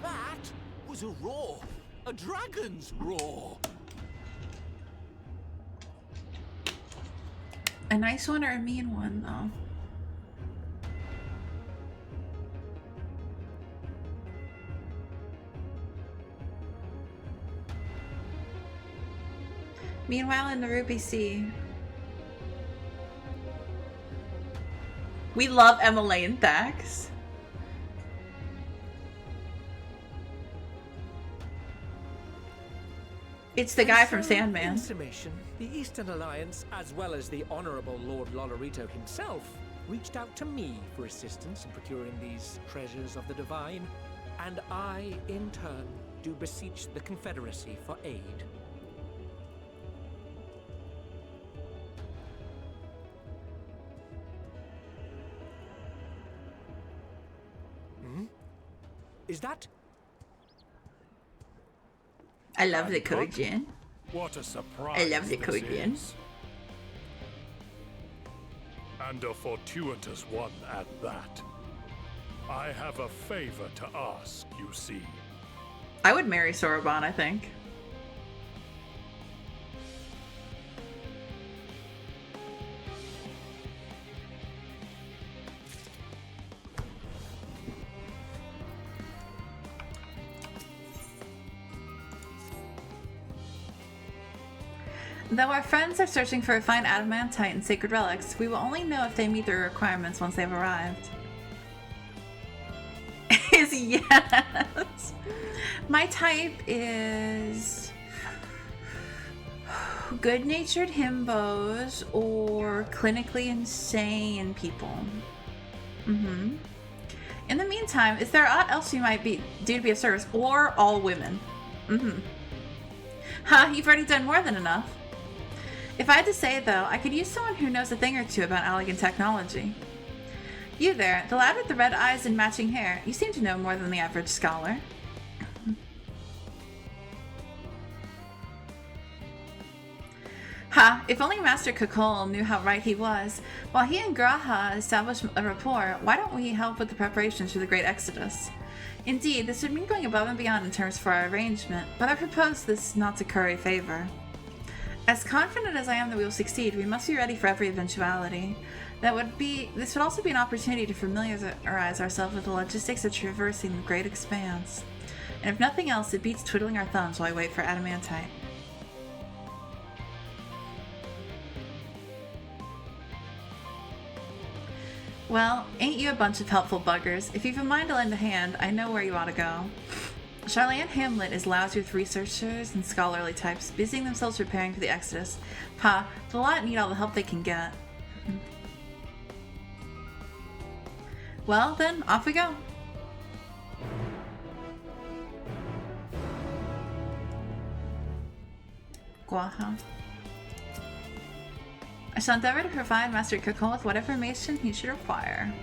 That was a roar. A dragon's roar. A nice one or a mean one, though? Meanwhile, in the Ruby Sea, we love Emmeline Thax. It's the guy from So, Sandman. In summation, the Eastern Alliance, as well as the Honorable Lord Lolorito himself, reached out to me for assistance in procuring these treasures of the divine, and I, in turn, do beseech the Confederacy for aid. Hmm? Is that? I love the Korean. What a surprise! I love the this Korean. is. And a fortuitous one at that. I have a favor to ask, you see. I would marry Soroban, I think. Though our friends are searching for refined adamantite and sacred relics, we will only know if they meet their requirements once they've arrived. Is yes. My type is good-natured himbos or clinically insane people. In the meantime, is there aught else you might do to be of service, or all women? Ha, you've already done more than enough. If I had to say, though, I could use someone who knows a thing or two about elegant technology. You there, the lad with the red eyes and matching hair, you seem to know more than the average scholar. Ha! If only Master Kakol knew how right he was. While he and Graha established a rapport, why don't we help with the preparations for the Great Exodus? Indeed, this would mean going above and beyond in terms for our arrangement, but I propose this not to curry favor. As confident as I am that we will succeed, we must be ready for every eventuality. This would also be an opportunity to familiarize ourselves with the logistics of traversing the great expanse. And if nothing else, it beats twiddling our thumbs while I wait for adamantite. Well, ain't you a bunch of helpful buggers? If you've a mind to lend a hand, I know where you ought to go. Charlene Hamlet is lousy with researchers and scholarly types, busying themselves preparing for the Exodus. Ha, the lot need all the help they can get. Well, then, off we go. Guaha. I shall endeavor to provide Master Kakol with whatever information he should require.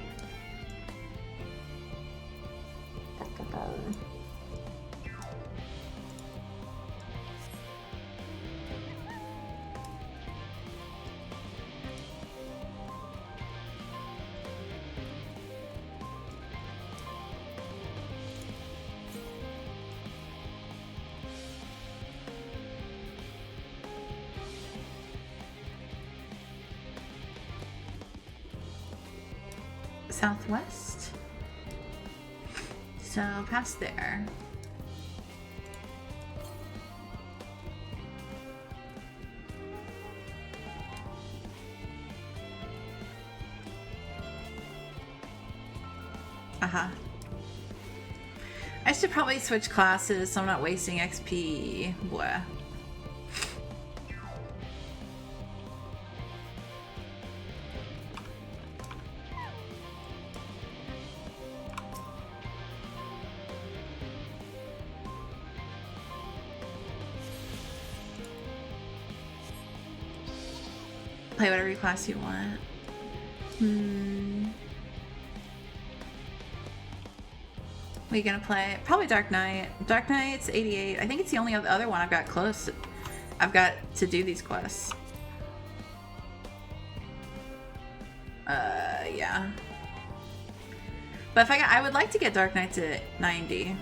Southwest. So past there. I should probably switch classes so I'm not wasting XP. Blah. Play whatever class you want. What are you gonna play? Probably Dark Knight. Dark Knight's 88. I think it's the only other one I've got close. I've got to do these quests. Yeah. But if I would like to get Dark Knight to 90.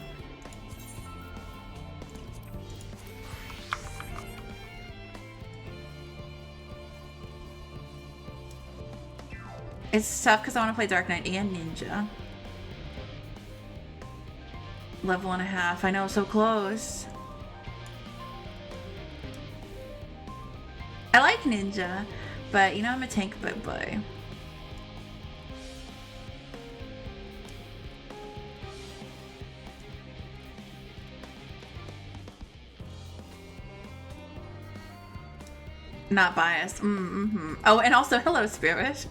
It's tough because I want to play Dark Knight and Ninja. Level and a half. I know, so close. I like Ninja, but you know I'm a tank boy. Not biased. Oh, and also hello, Spirit.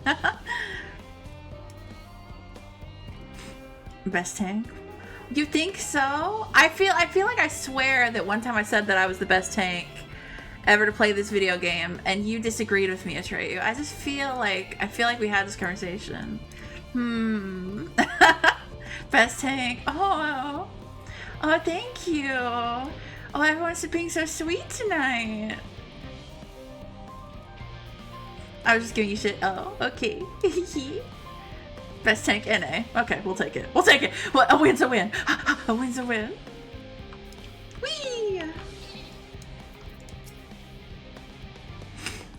Best tank. You think so? I feel like I swear that one time I said that I was the best tank ever to play this video game, and you disagreed with me, Atreyu. I just feel like we had this conversation. Best tank. Oh, thank you. Oh, everyone's being so sweet tonight. I was just giving you shit. Oh, okay. Best tank NA. Okay, we'll take it. We'll take it. Well, a win's a win. A win's a win. Whee!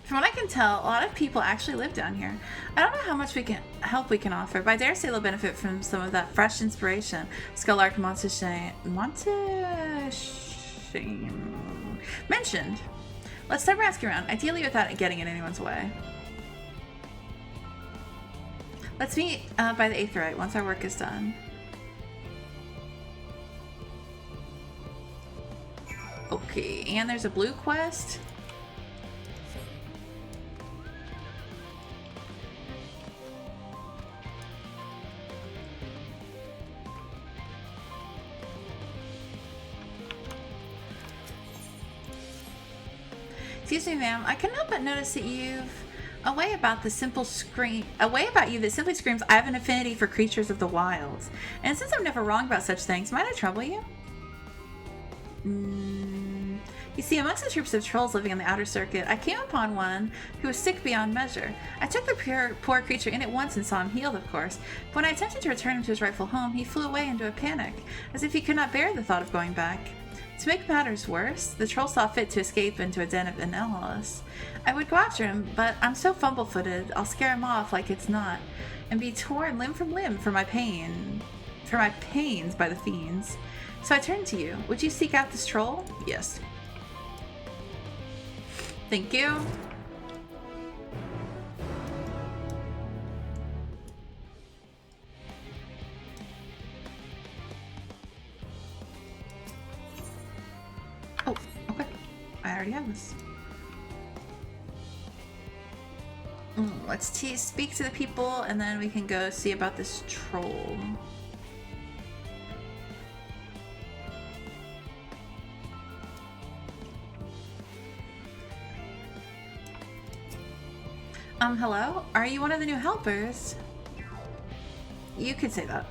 From what I can tell, a lot of people actually live down here. I don't know how much help we can offer, but I dare say they'll benefit from some of that fresh inspiration Skylark Monteshane mentioned. Let's start asking around, ideally without getting in anyone's way. Let's meet by the Aetheryte once our work is done. Okay, and there's a blue quest. Excuse me, ma'am. I couldn't help but notice that you've a way about you that simply screams, I have an affinity for creatures of the wilds. And since I'm never wrong about such things, might I trouble you? You see, amongst the troops of trolls living on the outer circuit, I came upon one who was sick beyond measure. I took the poor creature in at once and saw him healed, of course. But when I attempted to return him to his rightful home, he flew away into a panic, as if he could not bear the thought of going back. To make matters worse, the troll saw fit to escape into a den of nihlism. I would go after him, but I'm so fumble-footed, I'll scare him off like it's not, and be torn limb from limb for my pains by the fiends. So I turn to you. Would you seek out this troll? Yes. Thank you. Oh, okay. I already have this. Let's speak to the people, and then we can go see about this troll. Hello? Are you one of the new helpers? You could say that.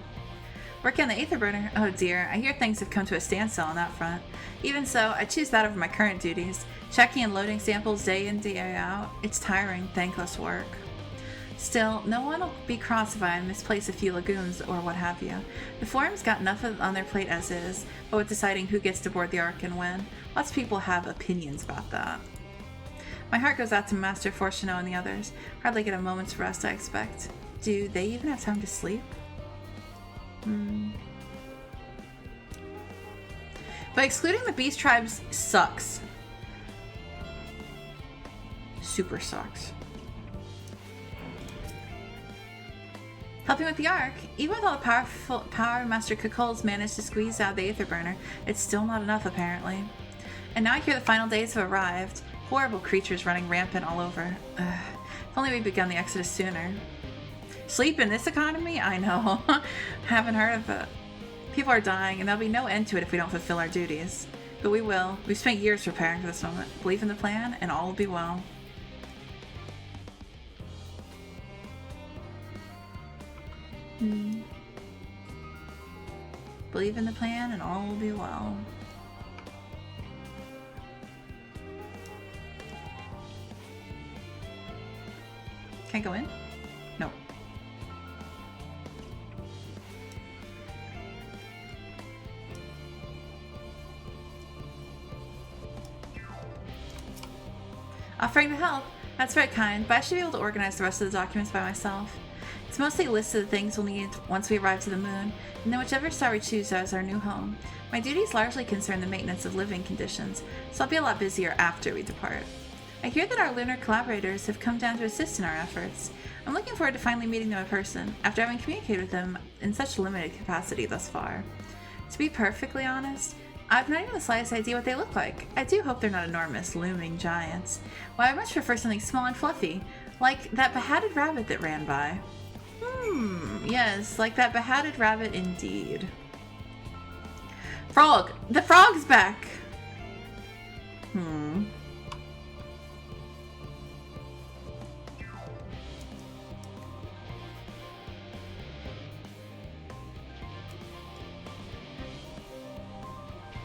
Working on the Aetherburner? Oh dear, I hear things have come to a standstill on that front. Even so, I choose that over my current duties. Checking and loading samples day in, day out. It's tiring, thankless work. Still, no one will be cross if I misplace a few lagoons or what have you. The forum's got enough on their plate as is, but with deciding who gets to board the Ark and when, lots of people have opinions about that. My heart goes out to Master Fortuno and the others. Hardly get a moment's rest, I expect. Do they even have time to sleep? But excluding the beast tribes sucks. Super sucks. Helping with the Ark, even with all the power Master Kukul's managed to squeeze out of the Aetherburner, it's still not enough apparently. And now I hear the final days have arrived. Horrible creatures running rampant all over. If only we'd begun the exodus sooner. Sleep in this economy? I know. Haven't heard of it. People are dying, and there'll be no end to it if we don't fulfill our duties. But we will. We've spent years preparing for this moment. Believe in the plan, and all will be well. Believe in the plan, and all will be well. Can't go in? No. Offering to help? That's very kind, but I should be able to organize the rest of the documents by myself. It's mostly a list of the things we'll need once we arrive to the moon, and then whichever star we choose as our new home. My duties largely concern the maintenance of living conditions, so I'll be a lot busier after we depart. I hear that our lunar collaborators have come down to assist in our efforts. I'm looking forward to finally meeting them in person, after having communicated with them in such limited capacity thus far. To be perfectly honest, I've not even the slightest idea what they look like. I do hope they're not enormous, looming giants. Why, I much prefer something small and fluffy, like that behatted rabbit that ran by. Yes, like that behatted rabbit indeed. Frog! The frog's back!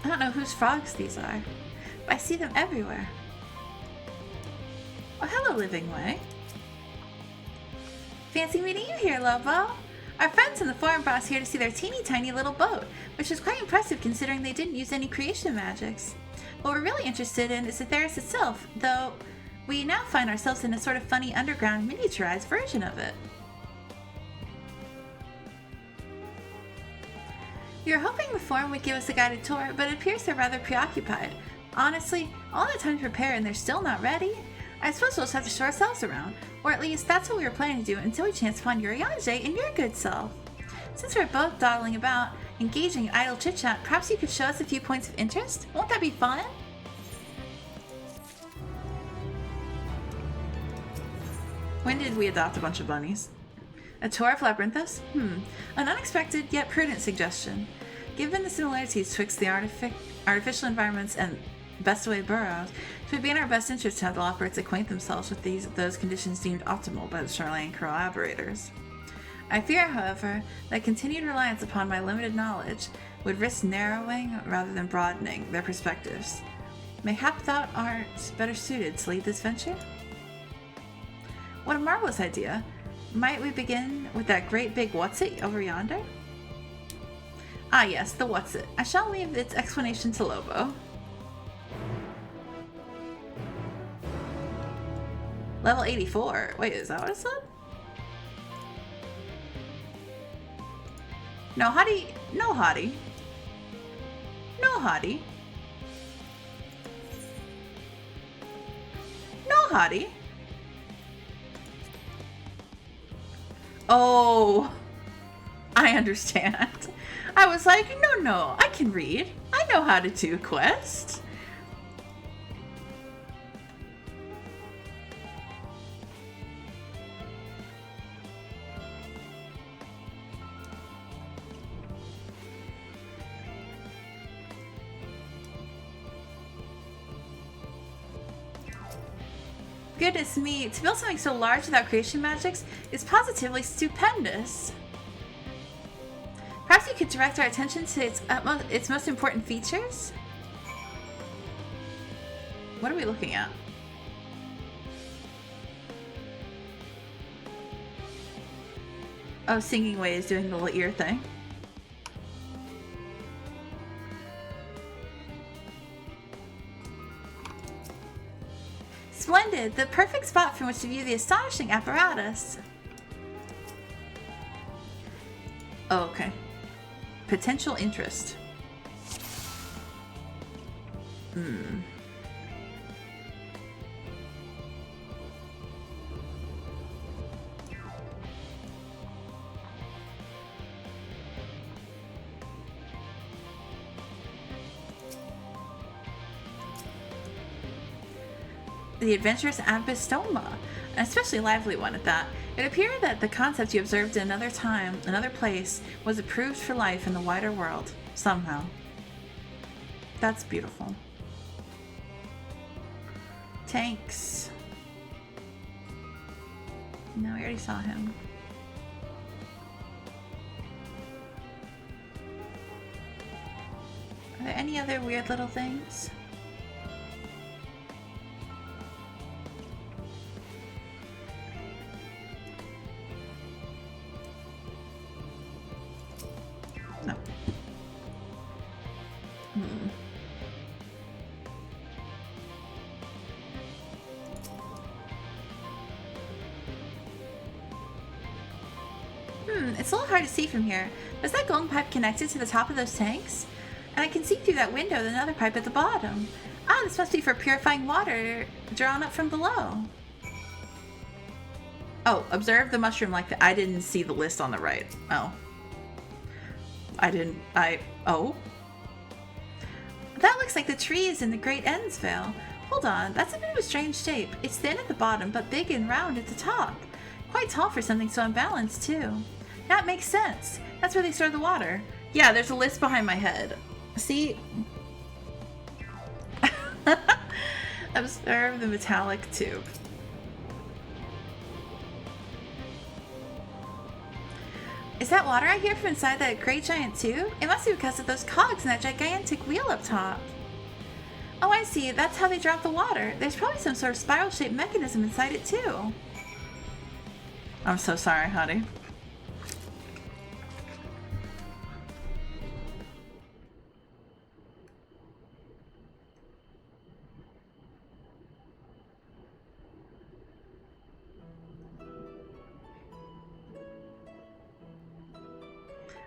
I don't know whose frogs these are, but I see them everywhere. Oh, hello, Living Way. Fancy meeting you here, Lobo. Our friends in the forum brought us here to see their teeny tiny little boat, which is quite impressive considering they didn't use any creation magics. What we're really interested in is Aetheris itself, though we now find ourselves in a sort of funny underground miniaturized version of it. We were hoping the forum would give us a guided tour, but it appears they're rather preoccupied. Honestly, all that time to prepare and they're still not ready? I suppose we'll just have to show ourselves around, or at least that's what we were planning to do until we chanced upon Urianger and your good self. Since we're both dawdling about, engaging in idle chit-chat, perhaps you could show us a few points of interest? Won't that be fun? When did we adopt a bunch of bunnies? A tour of Labyrinthus? An unexpected yet prudent suggestion. Given the similarities twixt the artificial environments and Bestaway burrows, it would be in our best interest to have the operators acquaint themselves with those conditions deemed optimal by the Charlane collaborators. I fear, however, that continued reliance upon my limited knowledge would risk narrowing rather than broadening their perspectives. Mayhap thou art better suited to lead this venture? What a marvelous idea! Might we begin with that great big what's-it over yonder? Ah yes, the what's-it. I shall leave its explanation to Lobo. Level 84. Wait, is that what it said? No hottie. No hottie. No hottie. No hottie. Oh, I understand. I was like, no, I can read. I know how to do quests. Goodness me, to build something so large without creation magics is positively stupendous. Perhaps you could direct our attention to its most important features? What are we looking at? Oh, Singing Way is doing the little ear thing. Splendid! The perfect spot from which to view the astonishing apparatus. Oh, okay. Potential interest. The adventurous Ambistoma, an especially lively one at that. It appeared that the concept you observed in another time, another place, was approved for life in the wider world, somehow. That's beautiful. Tanks. No, we already saw him. Are there any other weird little things? No. It's a little hard to see from here. Is that golden pipe connected to the top of those tanks? And I can see through that window another pipe at the bottom. Ah, this must be for purifying water drawn up from below. Oh, observe the mushroom like that. I didn't see the list on the right. Oh. Oh. That looks like the trees in the Great Ensvale. Hold on, that's a bit of a strange shape. It's thin at the bottom, but big and round at the top. Quite tall for something so unbalanced, too. That makes sense. That's where they store the water. Yeah, there's a list behind my head. See? Observe the metallic tube. Is that water I hear from inside that great giant tube? It must be because of those cogs and that gigantic wheel up top. Oh, I see. That's how they drop the water. There's probably some sort of spiral-shaped mechanism inside it, too. I'm so sorry, honey.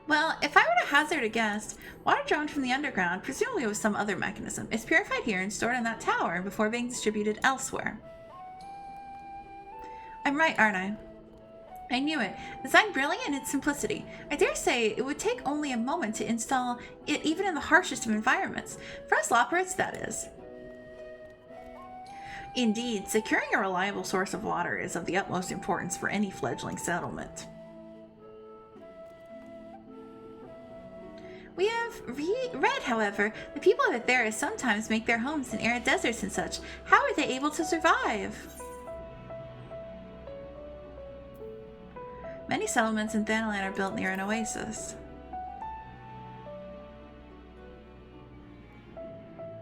Well, if I were to hazard a guess, water drawn from the underground, presumably with some other mechanism, is purified here and stored in that tower before being distributed elsewhere. I'm right, aren't I? I knew it. Designed brilliant in its simplicity. I dare say it would take only a moment to install it even in the harshest of environments. For us Loperites, that is. Indeed, securing a reliable source of water is of the utmost importance for any fledgling settlement. We have read, however, the people of Aethera sometimes make their homes in arid deserts and such. How are they able to survive? Many settlements in Hydaelyn are built near an oasis.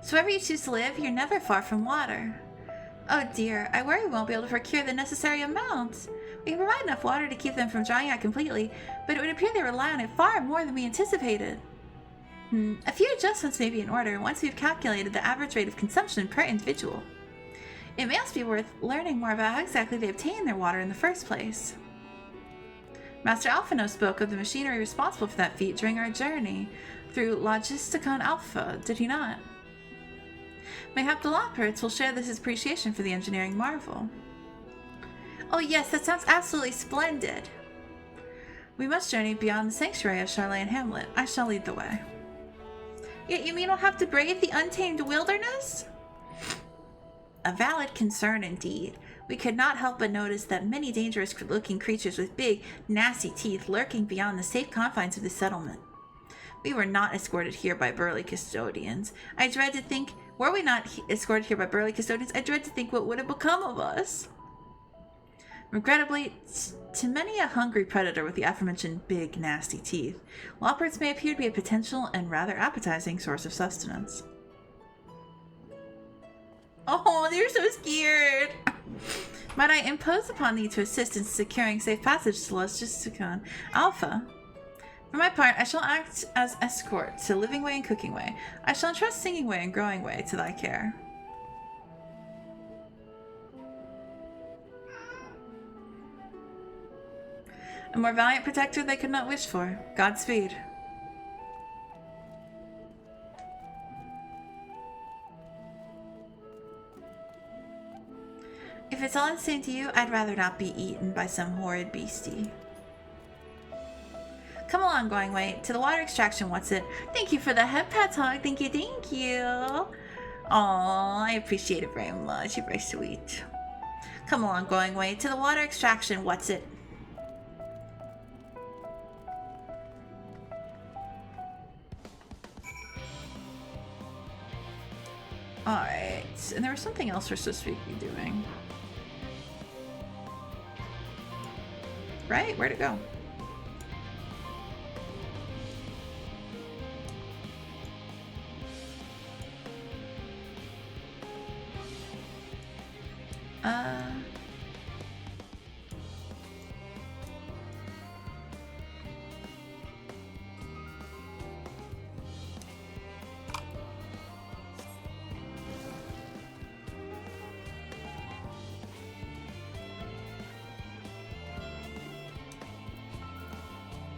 So wherever you choose to live, you're never far from water. Oh dear, I worry we won't be able to procure the necessary amounts. We can provide enough water to keep them from drying out completely, but it would appear they rely on it far more than we anticipated. A few adjustments may be in order once we've calculated the average rate of consumption per individual. It may also be worth learning more about how exactly they obtain their water in the first place. Master Alphino spoke of the machinery responsible for that feat during our journey through Logisticon Alpha, did he not? Mayhap the Loperites will share this appreciation for the engineering marvel. Oh yes, that sounds absolutely splendid. We must journey beyond the sanctuary of Charlayan Hamlet. I shall lead the way. You mean we'll have to brave the untamed wilderness? A valid concern indeed. We could not help but notice that many dangerous-looking creatures with big, nasty teeth lurking beyond the safe confines of the settlement. We were not escorted here by burly custodians. I dread to think, were we not escorted here by burly custodians, I dread to think what would have become of us. Regrettably, to many a hungry predator with the aforementioned big, nasty teeth, Loperites may appear to be a potential and rather appetizing source of sustenance. Oh, they're so scared! Might I impose upon thee to assist in securing safe passage to Logisticon Alpha? For my part, I shall act as escort to Living Way and Cooking Way. I shall entrust Singing Way and Growing Way to thy care. A more valiant protector they could not wish for. Godspeed. If it's all the same to you, I'd rather not be eaten by some horrid beastie. Come along, Going Way. To the water extraction, what's it? Thank you for the head pat hug. Thank you, thank you. Aw, I appreciate it very much. You're very sweet. Come along, Going Way. To the water extraction, what's it? Alright, and there was something else we're supposed to be doing. Right? Where'd it go?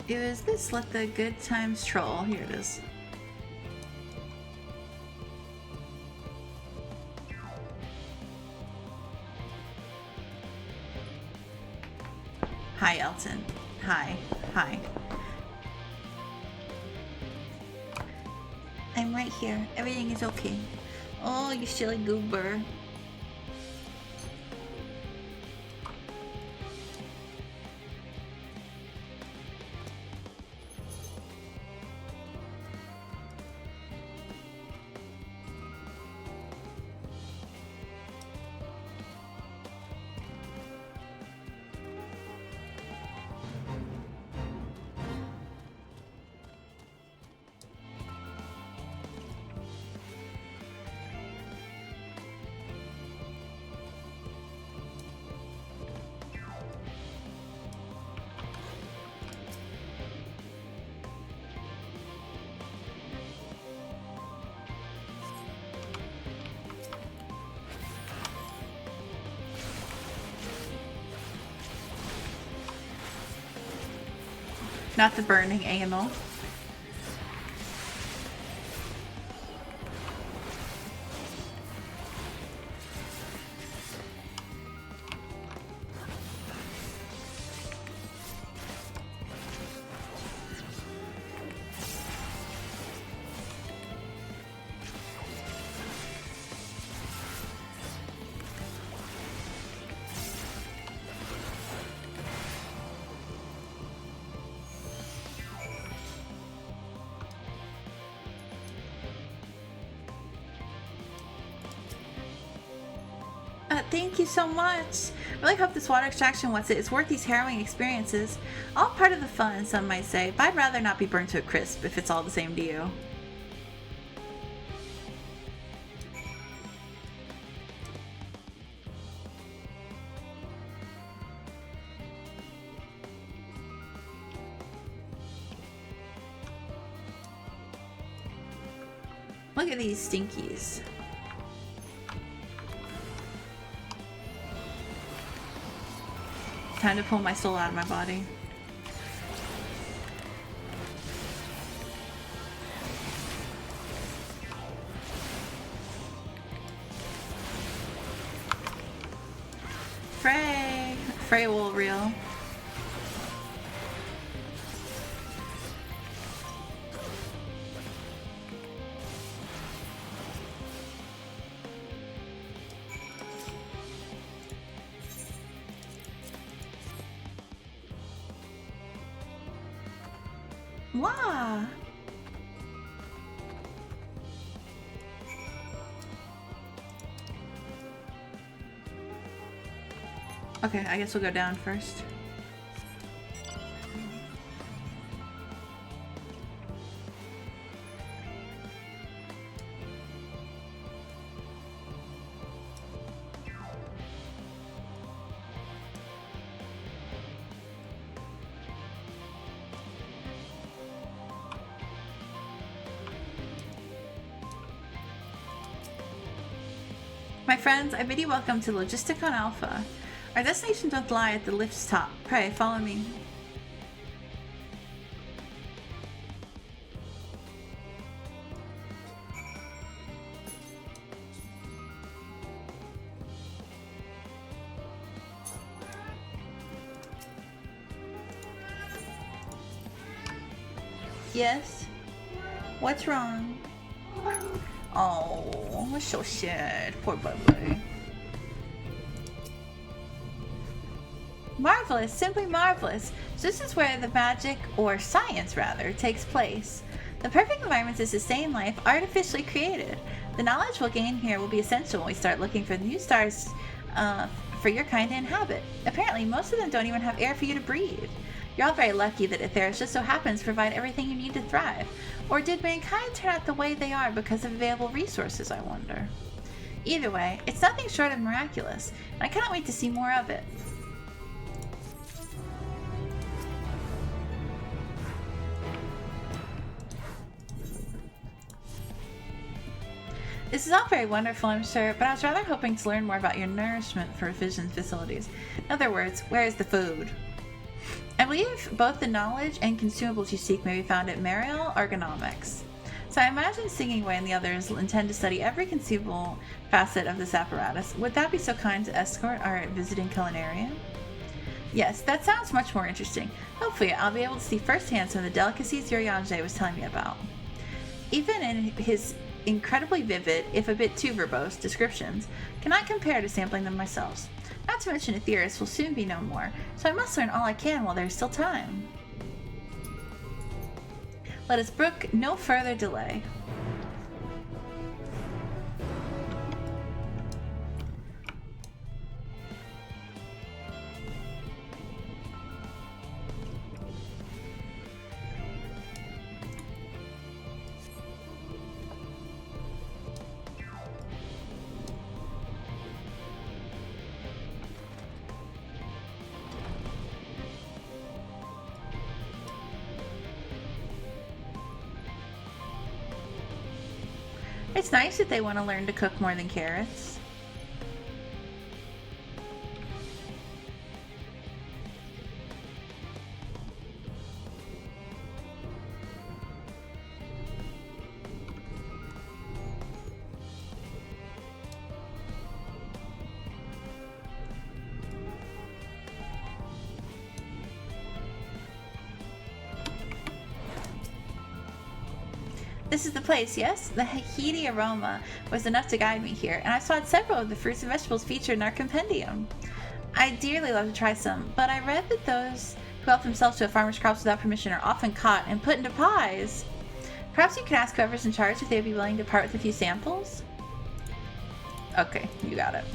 It was this, let the good times troll. Here it is. Hi, Elton. Hi. Hi. I'm right here. Everything is okay. Oh, you silly goober. Not the burning anal. Thank you so much. I really hope this water extraction it's worth these harrowing experiences. All part of the fun, some might say, but I'd rather not be burnt to a crisp if it's all the same to you. Look at these stinkies. Time to pull my soul out of my body. Frey will reel. Wow. Okay, I guess we'll go down first. My friends, I bid you welcome to Logisticon Alpha. Our destination doth lie at the lift's top. Pray, follow me. Yes? What's wrong? Oh, it's so sad. Poor Bubbly. Marvelous, simply marvelous. So this is where the magic, or science rather, takes place. The perfect environment to sustain life, artificially created. The knowledge we'll gain here will be essential when we start looking for new stars for your kind to inhabit. Apparently, most of them don't even have air for you to breathe. You're all very lucky that Aetheris just so happens to provide everything you need to thrive. Or did mankind turn out the way they are because of available resources, I wonder? Either way, it's nothing short of miraculous, and I cannot wait to see more of it. This is all very wonderful, I'm sure, but I was rather hoping to learn more about your nourishment for fission facilities. In other words, where is the food? I believe both the knowledge and consumables you seek may be found at Mariel Ergonomics. So I imagine Singing Way and the others intend to study every conceivable facet of this apparatus. Would that be so kind to escort our visiting culinarian? Yes, that sounds much more interesting. Hopefully, I'll be able to see firsthand some of the delicacies Urianger was telling me about. even in his incredibly vivid, if a bit too verbose, descriptions, cannot compare to sampling them myself. Not to mention Aetherius will soon be no more, so I must learn all I can while there is still time. Let us brook no further delay. It's nice that they want to learn to cook more than carrots. This is the place, yes? The heady aroma was enough to guide me here, and I saw several of the fruits and vegetables featured in our compendium. I dearly love to try some, but I read that those who help themselves to a farmer's crops without permission are often caught and put into pies. Perhaps you could ask whoever's in charge if they'd be willing to part with a few samples? Okay, you got it.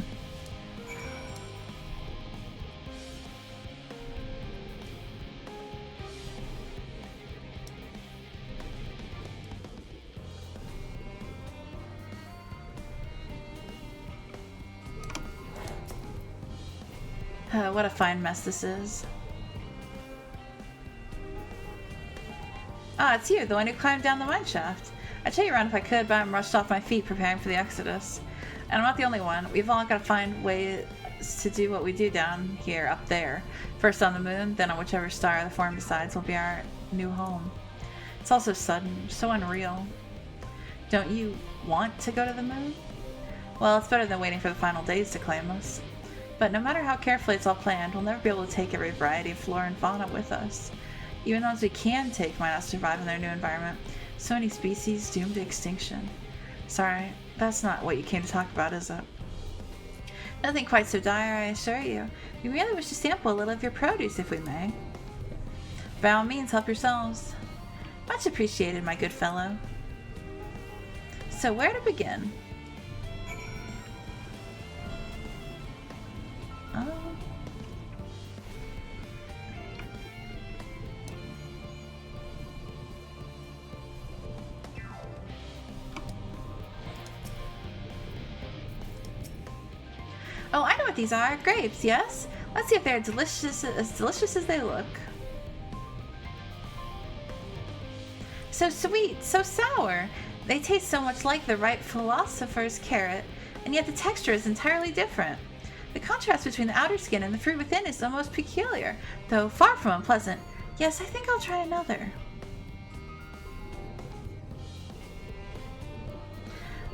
What a fine mess this is. Ah, it's you, the one who climbed down the mine shaft. I'd show you around if I could, but I'm rushed off my feet preparing for the exodus. And I'm not the only one. We've all got to find ways to do what we do down here, up there. First on the moon, then on whichever star the Forum decides will be our new home. It's all so sudden, so unreal. Don't you want to go to the moon? Well, it's better than waiting for the final days to claim us. But no matter how carefully it's all planned, we'll never be able to take every variety of flora and fauna with us. Even those we can take might not survive in their new environment. So many species doomed to extinction. Sorry, that's not what you came to talk about, is it? Nothing quite so dire, I assure you. We merely wish to sample a little of your produce, if we may. By all means, help yourselves. Much appreciated, my good fellow. So where to begin? Oh, I know what these are. Grapes, yes? Let's see if they're delicious as they look. So sweet, so sour. They taste so much like the ripe philosopher's carrot, and yet the texture is entirely different. The contrast between the outer skin and the fruit within is the most peculiar, though far from unpleasant. Yes, I think I'll try another.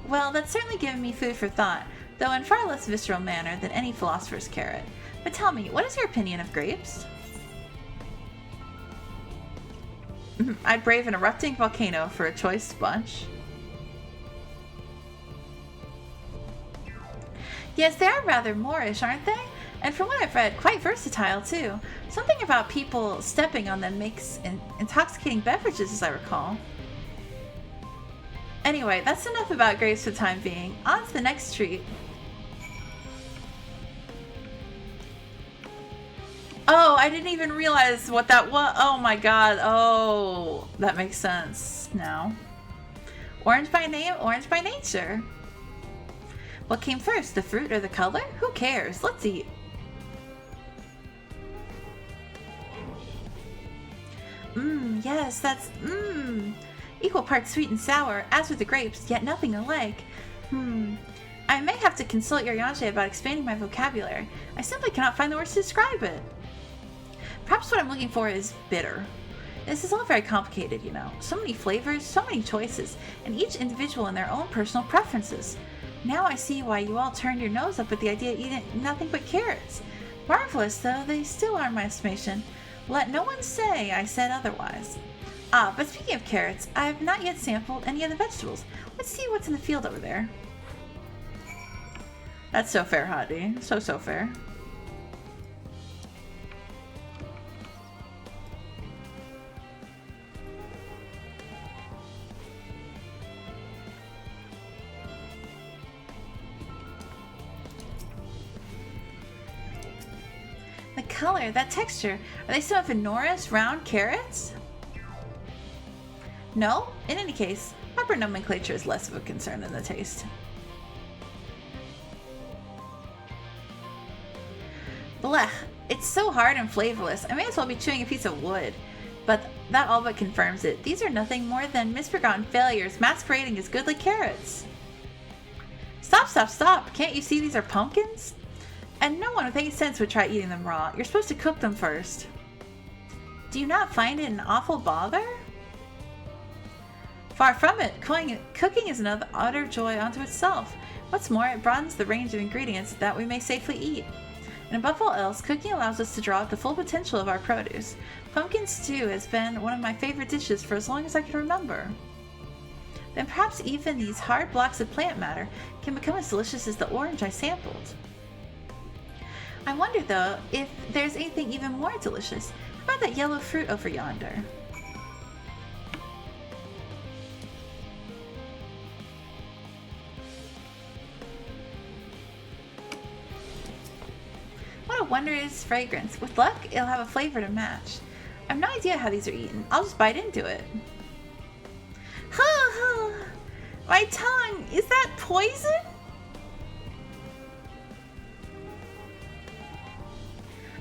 Well, that's certainly given me food for thought, though in far less visceral manner than any philosopher's carrot. But tell me, what is your opinion of grapes? I'd brave an erupting volcano for a choice bunch. Yes, they are rather Moorish, aren't they? And from what I've read, quite versatile too. Something about people stepping on them makes intoxicating beverages, as I recall. Anyway, that's enough about grapes for the time being. On to the next treat. Oh, I didn't even realize what that was. Oh my god. Oh, that makes sense now. Orange by name, orange by nature. What came first, the fruit or the color? Who cares? Let's eat. Yes, that's equal parts sweet and sour, as with the grapes, yet nothing alike. I may have to consult your Yanje about expanding my vocabulary. I simply cannot find the words to describe it. Perhaps what I'm looking for is bitter. This is all very complicated, you know. So many flavors, so many choices, and each individual in their own personal preferences. Now I see why you all turned your nose up at the idea of eating nothing but carrots. Marvelous, though they still are in my estimation. Let no one say I said otherwise. Ah, but speaking of carrots, I have not yet sampled any of the vegetables. Let's see what's in the field over there. That's so fair, Hottie. So fair. The color, that texture. Are they some enormous round carrots? No? In any case, proper nomenclature is less of a concern than the taste. Blech. It's so hard and flavorless. I may as well be chewing a piece of wood. But that all but confirms it. These are nothing more than misbegotten failures masquerading as goodly carrots. Stop. Can't you see these are pumpkins? And no one with any sense would try eating them raw. You're supposed to cook them first. Do you not find it an awful bother? Far from it. Cooking is another utter joy unto itself. What's more, it broadens the range of ingredients that we may safely eat. And above all else, cooking allows us to draw out the full potential of our produce. Pumpkin stew has been one of my favorite dishes for as long as I can remember. Then perhaps even these hard blocks of plant matter can become as delicious as the orange I sampled. I wonder, though, if there's anything even more delicious. How about that yellow fruit over yonder? What a wondrous fragrance. With luck, it'll have a flavor to match. I have no idea how these are eaten. I'll just bite into it. My tongue! Is that poison?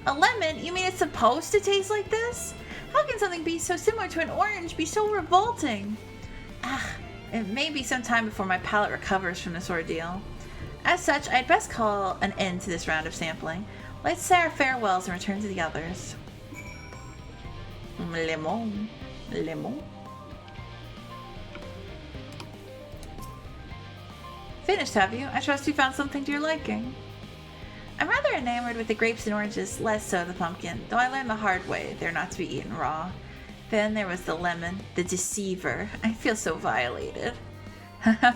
A lemon? You mean it's supposed to taste like this? How can something be so similar to an orange be so revolting? It may be some time before my palate recovers from this ordeal. As such, I'd best call an end to this round of sampling. Let's say our farewells and return to the others. Lemon. Finished, have you? I trust you found something to your liking. I'm rather enamored with the grapes and oranges, less so the pumpkin, though I learned the hard way they're not to be eaten raw. Then there was the lemon, the deceiver. I feel so violated.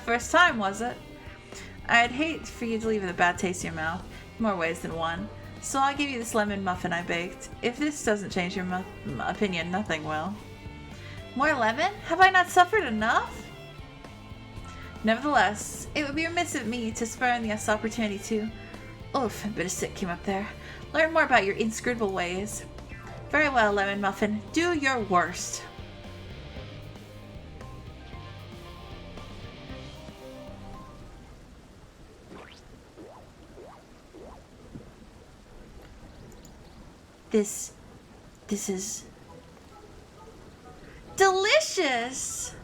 First time, was it? I'd hate for you to leave with a bad taste in your mouth, more ways than one. So I'll give you this lemon muffin I baked. If this doesn't change your opinion, nothing will. More lemon? Have I not suffered enough? Nevertheless, it would be remiss of me to spurn this opportunity to... Oof, a bit of sick came up there. Learn more about your inscrutable ways. Very well, Lemon Muffin. Do your worst. This is... delicious!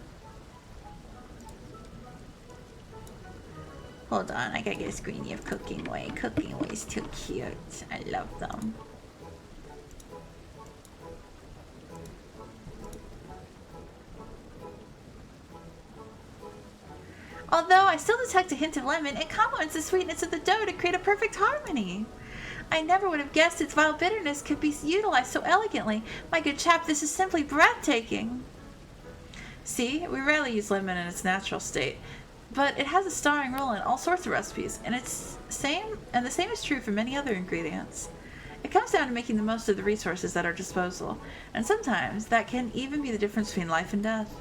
Hold on, I gotta get a screeny of Cooking Way. Cooking Way is too cute. I love them. Although I still detect a hint of lemon, it complements the sweetness of the dough to create a perfect harmony. I never would have guessed its vile bitterness could be utilized so elegantly. My good chap, this is simply breathtaking. See, we rarely use lemon in its natural state, but it has a starring role in all sorts of recipes, and the same is true for many other ingredients. It comes down to making the most of the resources at our disposal, and sometimes that can even be the difference between life and death.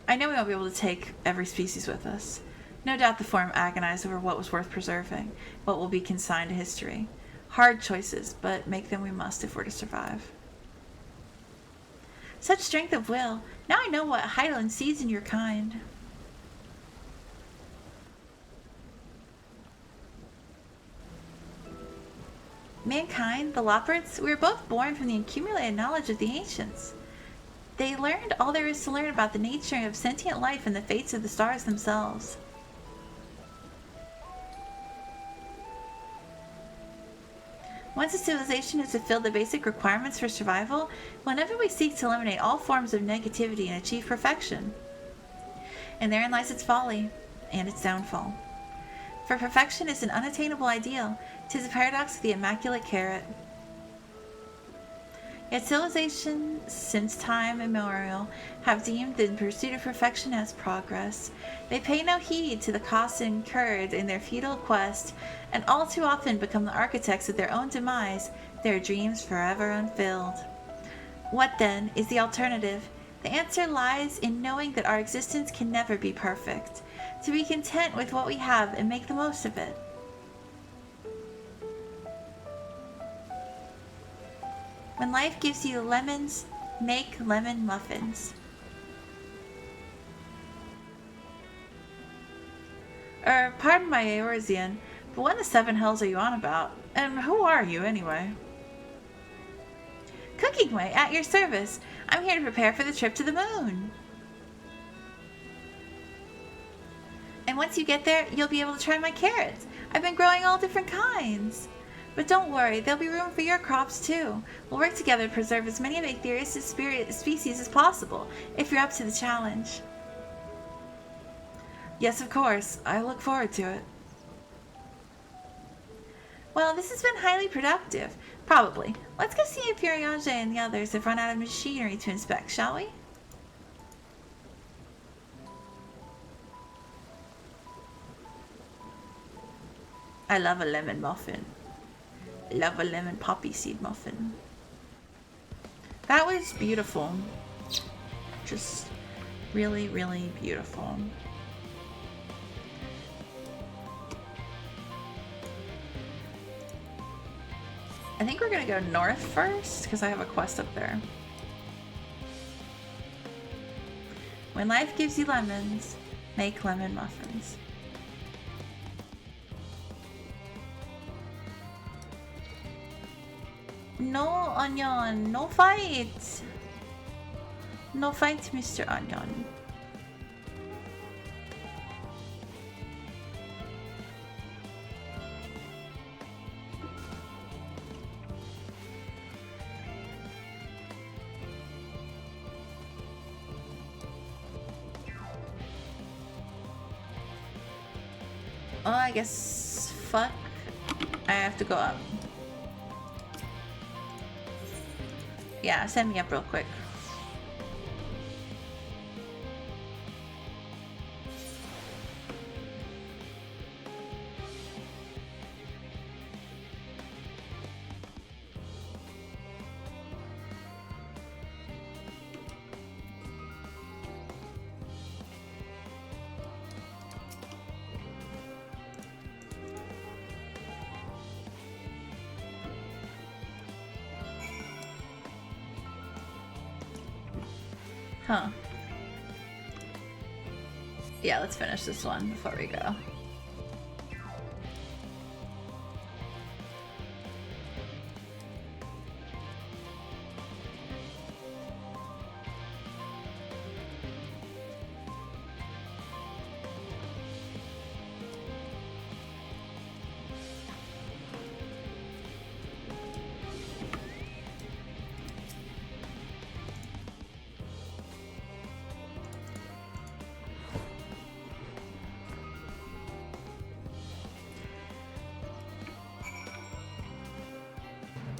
I know we won't be able to take every species with us. No doubt the Forum agonized over what was worth preserving, what will be consigned to history. Hard choices, but make them we must if we're to survive. Such strength of will. Now I know what Hydaelyn sees in your kind. Mankind, the Loports, we were both born from the accumulated knowledge of the ancients. They learned all there is to learn about the nature of sentient life and the fates of the stars themselves. Once a civilization has fulfilled the basic requirements for survival, whenever we seek to eliminate all forms of negativity and achieve perfection. And therein lies its folly and its downfall. For perfection is an unattainable ideal. 'Tis a paradox of the immaculate carrot. Yet civilization, since time immemorial, have deemed the pursuit of perfection as progress. They pay no heed to the costs incurred in their futile quest, and all too often become the architects of their own demise, their dreams forever unfilled. What then is the alternative? The answer lies in knowing that our existence can never be perfect, to be content with what we have and make the most of it. When life gives you lemons, make lemon muffins. Pardon my Eorzean, but what in the seven hells are you on about? And who are you, anyway? Cooking Way, at your service. I'm here to prepare for the trip to the moon. And once you get there, you'll be able to try my carrots. I've been growing all different kinds. But don't worry, there'll be room for your crops too. We'll work together to preserve as many of Aetherius' species as possible, if you're up to the challenge. Yes, of course. I look forward to it. Well, this has been highly productive. Probably. Let's go see if Urianger and the others have run out of machinery to inspect, shall we? I love a lemon muffin. Love a lemon poppy seed muffin. That was beautiful. Just really, really beautiful. I think we're gonna go north first because I have a quest up there. When life gives you lemons, make lemon muffins. No, Onion, no fight! No fight, Mr. Onion. Oh, I guess, fuck, I have to go up. Yeah, send me up real quick. Huh. Yeah, let's finish this one before we go.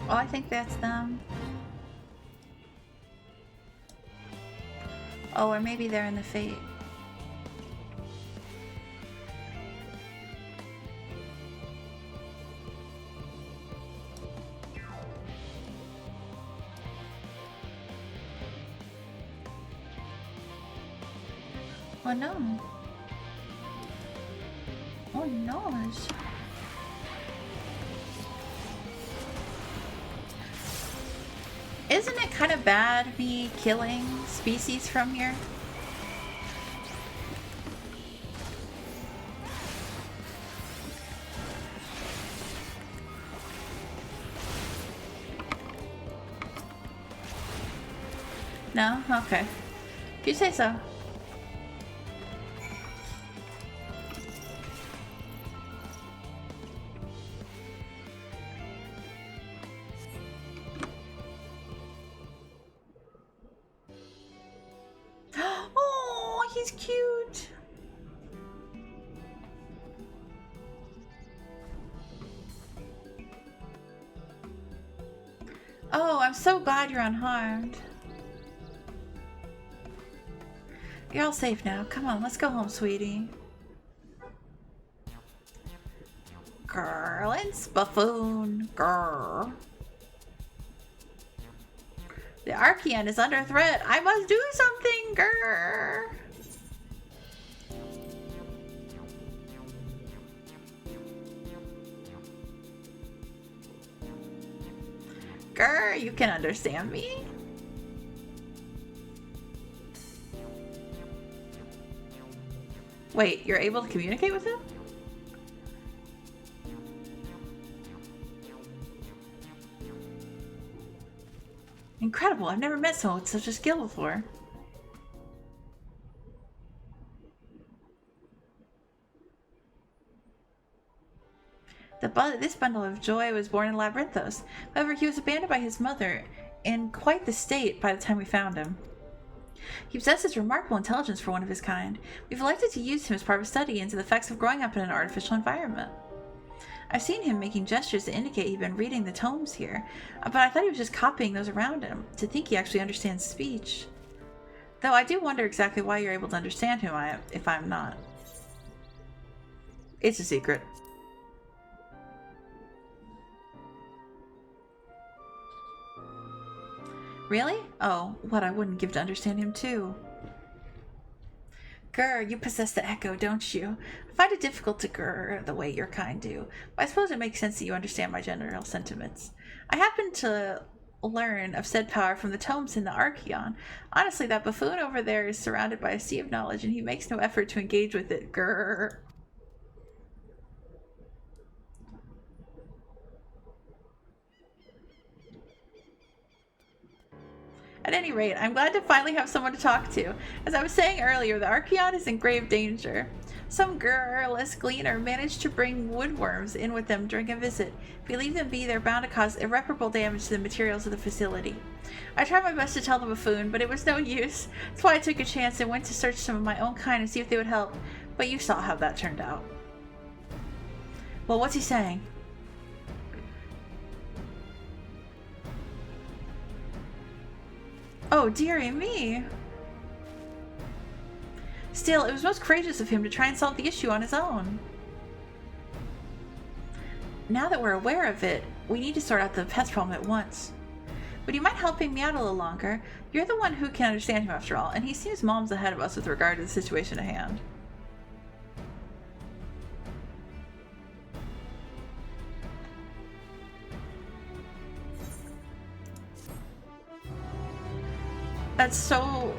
Oh, I think that's them. Oh, or maybe they're in the Fate. Oh no. Oh no. Isn't it kind of bad me killing species from here? No? Okay. If you say so. Oh, he's cute. Oh, I'm so glad you're unharmed. You're all safe now. Come on, let's go home, sweetie. Girl, it's buffoon. Girl. The Archeon is under threat. I must do something, grr. Grr, you can understand me? Wait, you're able to communicate with him? Incredible, I've never met someone with such a skill before. This bundle of joy was born in Labyrinthos. However, he was abandoned by his mother in quite the state by the time we found him. He possesses remarkable intelligence for one of his kind. We've elected to use him as part of a study into the effects of growing up in an artificial environment. I've seen him making gestures that indicate he'd been reading the tomes here, but I thought he was just copying those around him. To think he actually understands speech. Though I do wonder exactly why you're able to understand him if I'm not. It's a secret. Really? Oh, what I wouldn't give to understand him too. Grr, you possess the echo, don't you? I find it difficult to grr the way your kind do, but I suppose it makes sense that you understand my general sentiments. I happen to learn of said power from the tomes in the Archeon. Honestly, that buffoon over there is surrounded by a sea of knowledge, and he makes no effort to engage with it. Grr. At any rate, I'm glad to finally have someone to talk to. As I was saying earlier, the Archeon is in grave danger. Some girless gleaner managed to bring woodworms in with them during a visit. If we leave them be, they're bound to cause irreparable damage to the materials of the facility. I tried my best to tell the buffoon, but it was no use. That's why I took a chance and went to search some of my own kind and see if they would help. But you saw how that turned out. Well, what's he saying? Oh, dearie me. Still, it was most courageous of him to try and solve the issue on his own. Now that we're aware of it, we need to sort out the pest problem at once. Would you mind helping me out a little longer? You're the one who can understand him after all, and he seems mom's ahead of us with regard to the situation at hand. That's so...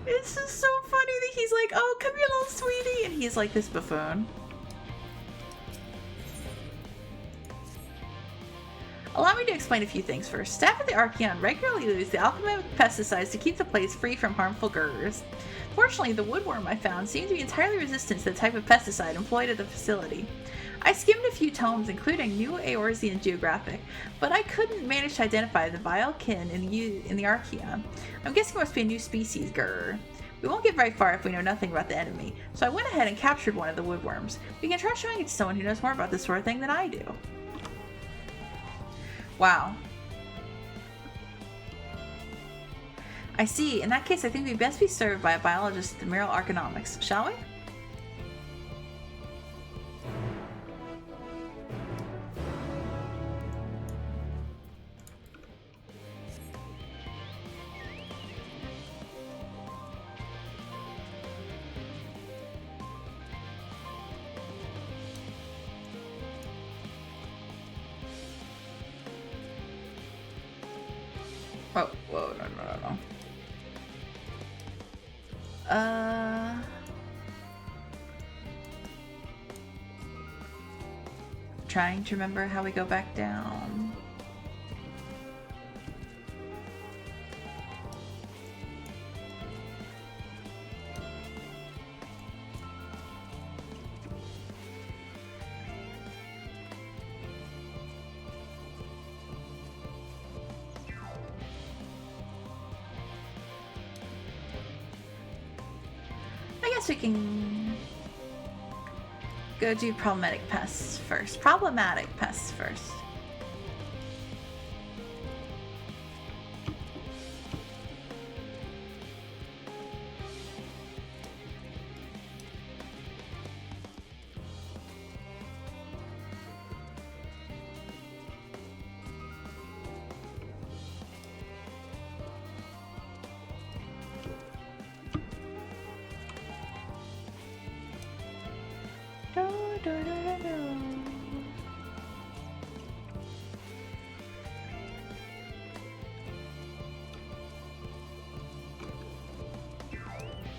It's just so funny that he's like, oh, come here, little sweetie, and he's like this buffoon. Allow me to explain a few things first. Staff at the Archeon regularly use the alchemical pesticides to keep the place free from harmful grrs. Fortunately, the woodworm I found seemed to be entirely resistant to the type of pesticide employed at the facility. I skimmed a few tomes, including New Eorzean Geographic, but I couldn't manage to identify the vile kin in the Archeon. I'm guessing it must be a new species, grr. We won't get very far if we know nothing about the enemy, so I went ahead and captured one of the woodworms. We can try showing it to someone who knows more about this sort of thing than I do. Wow. I see. In that case, I think we'd best be served by a biologist at the Miral Archaeonomics, shall we? Oh, whoa, no. Trying to remember how we go back down. I guess we can go do problematic pests first.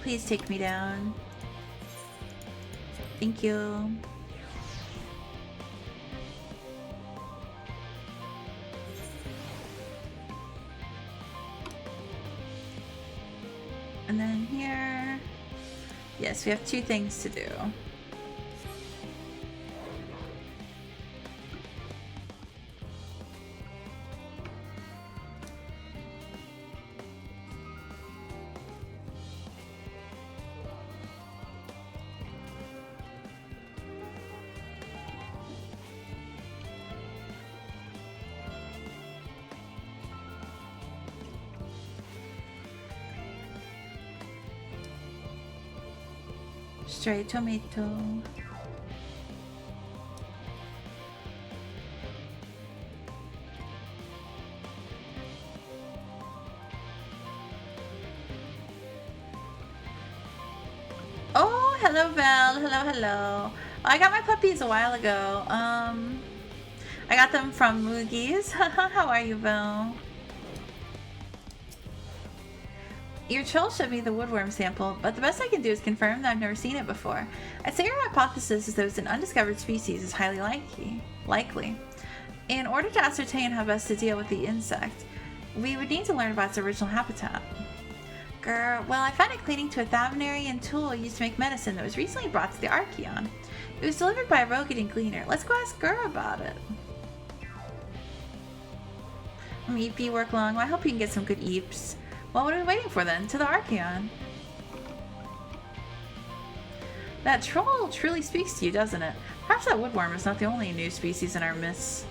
Please take me down. Thank you. And then here, yes, we have 2 things to do. Straight tomato. Oh, hello Val. Hello, hello. I got my puppies a while ago. I got them from Moogie's. How are you, Val? Your troll showed me the woodworm sample, but the best I can do is confirm that I've never seen it before. I'd say your hypothesis is that it's an undiscovered species is highly likely. In order to ascertain how best to deal with the insect, we would need to learn about its original habitat. Grr, well, I found it cleaning to a Thavenarian tool used to make medicine that was recently brought to the Archeon. It was delivered by a rogue-eating gleaner. Let's go ask Grr about it. Eepy work long. Well, I hope you can get some good eeps. Well, what are we waiting for then? To the Archeon. That troll truly speaks to you, doesn't it? Perhaps that woodworm is not the only new species in our midst.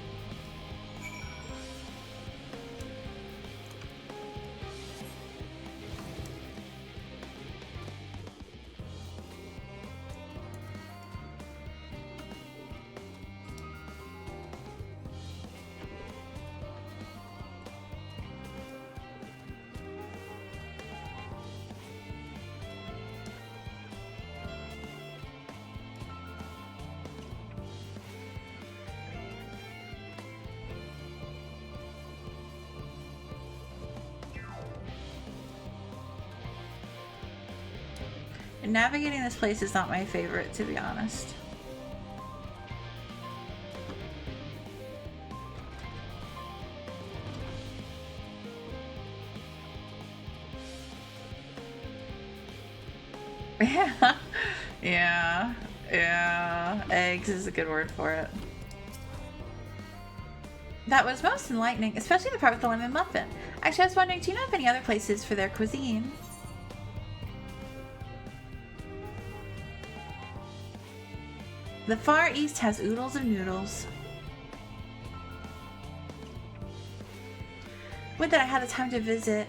Navigating this place is not my favorite, to be honest. Yeah. Eggs is a good word for it. That was most enlightening, especially the part with the lemon muffin. Actually, I was wondering, do you know of any other places for their cuisine? The Far East has oodles of noodles. Would that I had the time to visit.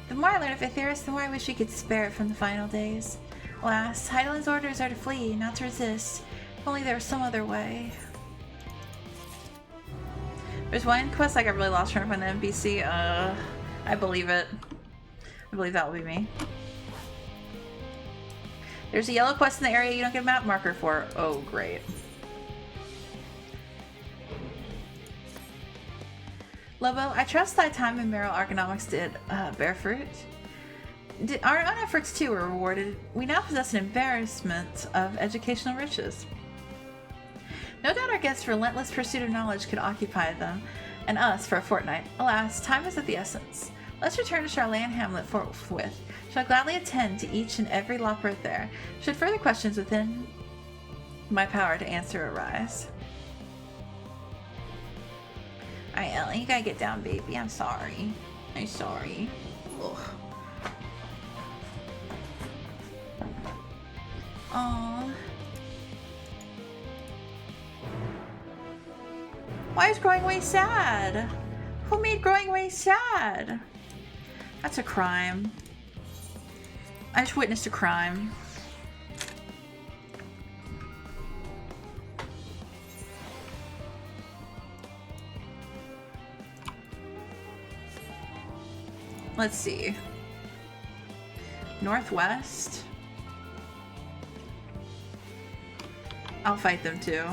The more I learn of Aetheris, the more I wish we could spare it from the final days. Alas, Hydaelyn's orders are to flee, not to resist. If only there was some other way. There's one quest I got really lost trying to find the NPC. I believe it. I believe that will be me. There's a yellow quest in the area you don't get a map marker for. Oh, great. Lobo, I trust thy time in Meryl Argonomics did bear fruit. Our own efforts too were rewarded. We now possess an embarrassment of educational riches. No doubt our guests' relentless pursuit of knowledge could occupy them, and us for a fortnight. Alas, time is of the essence. Let's return to Charlaine Hamlet forthwith. Shall gladly attend to each and every Loppert there, should further questions within my power to answer arise. Alright, Ellen, you gotta get down, baby. I'm sorry. I'm sorry. Ugh. Aww. Why is Growing Way sad? Who made Growing Way sad? That's a crime. I just witnessed a crime. Let's see. Northwest. I'll fight them too.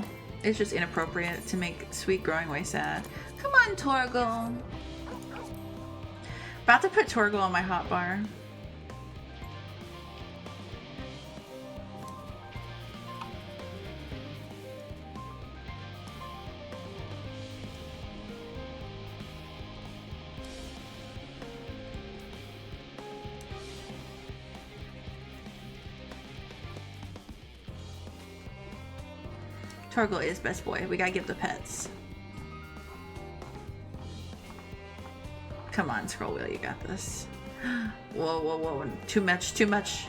It's just inappropriate to make sweet growing way sad. Come on, Torgal. About to put Torgal on my hotbar. Torgal is best boy. We gotta give the pets. Come on, Scroll Wheel, you got this. Whoa, whoa, whoa. Too much, too much.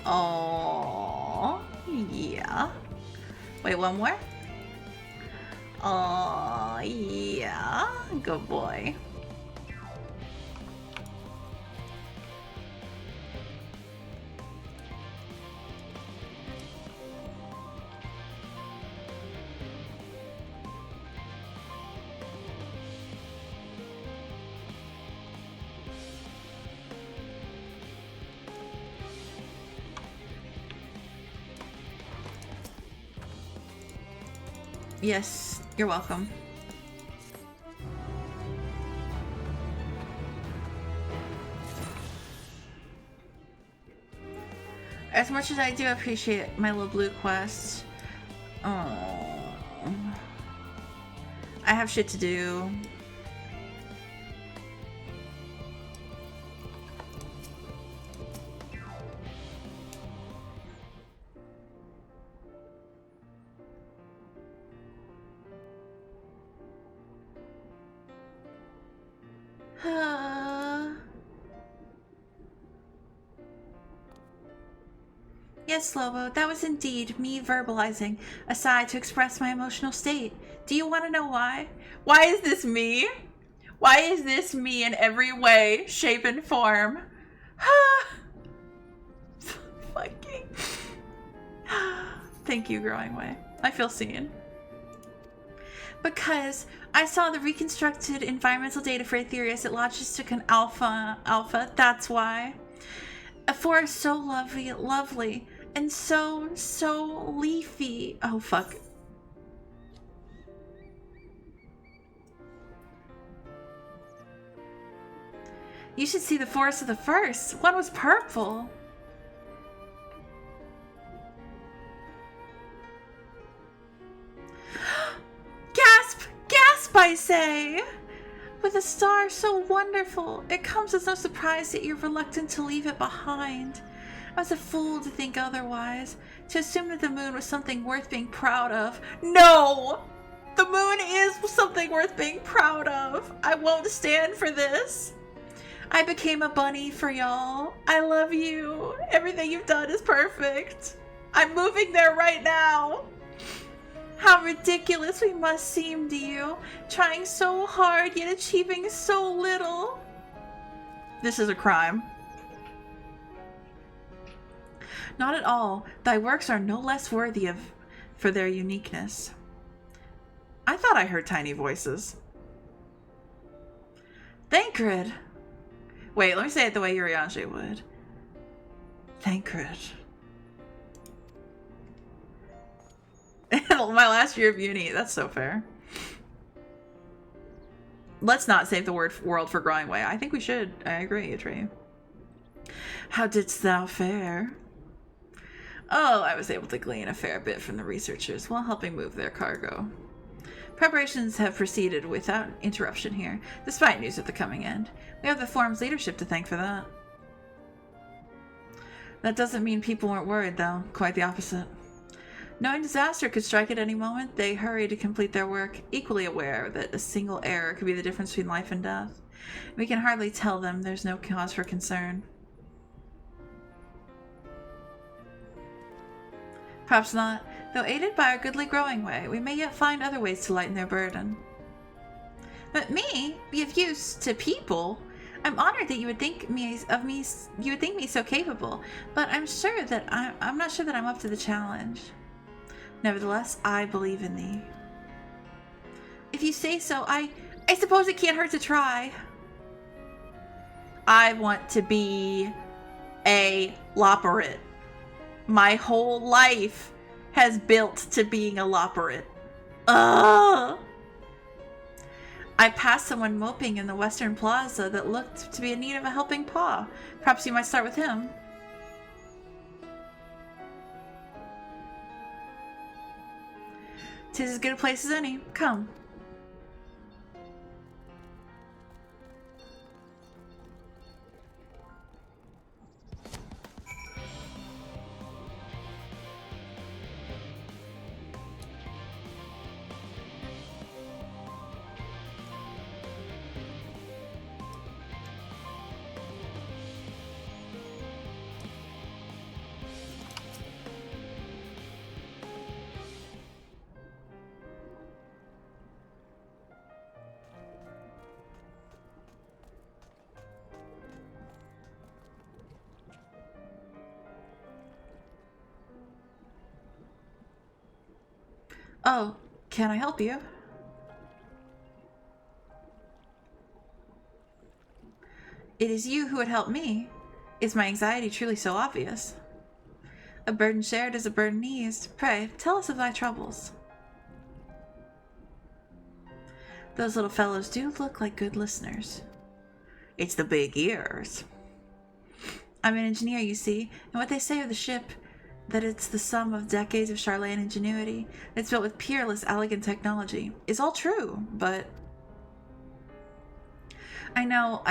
Oh, yeah. Wait, one more? Oh, yeah. Good boy. Yes, you're welcome. As much as I do appreciate my little blue quest, I have shit to do. Yes, Lobo, that was indeed me verbalizing a sigh to express my emotional state. Do you want to know why? Why is this me? Why is this me in every way, shape, and form? Fucking. Thank you, Growing Way. I feel seen. Because I saw the reconstructed environmental data for Aetherius. It Logistic an alpha. That's why. A forest so lovely, and so leafy. Oh, fuck. You should see the forest of the first. One was purple. Gasp, I say! With a star so wonderful, it comes as no surprise that you're reluctant to leave it behind. I was a fool to think otherwise, to assume that the moon was something worth being proud of. No! The moon is something worth being proud of. I won't stand for this. I became a bunny for y'all. I love you. Everything you've done is perfect. I'm moving there right now. How ridiculous we must seem to you, trying so hard yet achieving so little. This is a crime. Not at all. Thy works are no less worthy for their uniqueness. I thought I heard tiny voices. Thancred. Wait, let me say it the way Urianger would. Thancred. My last year of uni. That's so fair. Let's not save the world for Growing Way. I think we should. I agree, Atri. How didst thou fare? Oh, I was able to glean a fair bit from the researchers while helping move their cargo. Preparations have proceeded without interruption here, despite news of the coming end. We have the forum's leadership to thank for that. That doesn't mean people weren't worried, though. Quite the opposite. Knowing disaster could strike at any moment, they hurry to complete their work, equally aware that a single error could be the difference between life and death. We can hardly tell them there's no cause for concern. Perhaps not. Though aided by our goodly Growing Way, we may yet find other ways to lighten their burden. But me, be of use to people? I'm honored that you would think me so capable, but I'm sure that I'm not sure that I'm up to the challenge. Nevertheless, I believe in thee. If you say so, I suppose it can't hurt to try. I want to be a Loperit. My whole life has built to being a loperate. Ugh! I passed someone moping in the Western Plaza that looked to be in need of a helping paw. Perhaps you might start with him. "'Tis as good a place as any. Come." "Oh, can I help you?" "It is you who would help me. Is my anxiety truly so obvious?" "A burden shared is a burden eased. Pray, tell us of thy troubles." "Those little fellows do look like good listeners." "It's the big ears." "I'm an engineer, you see, and what they say of the ship, that it's the sum of decades of Charlatan ingenuity, it's built with peerless, elegant technology, is all true, but... I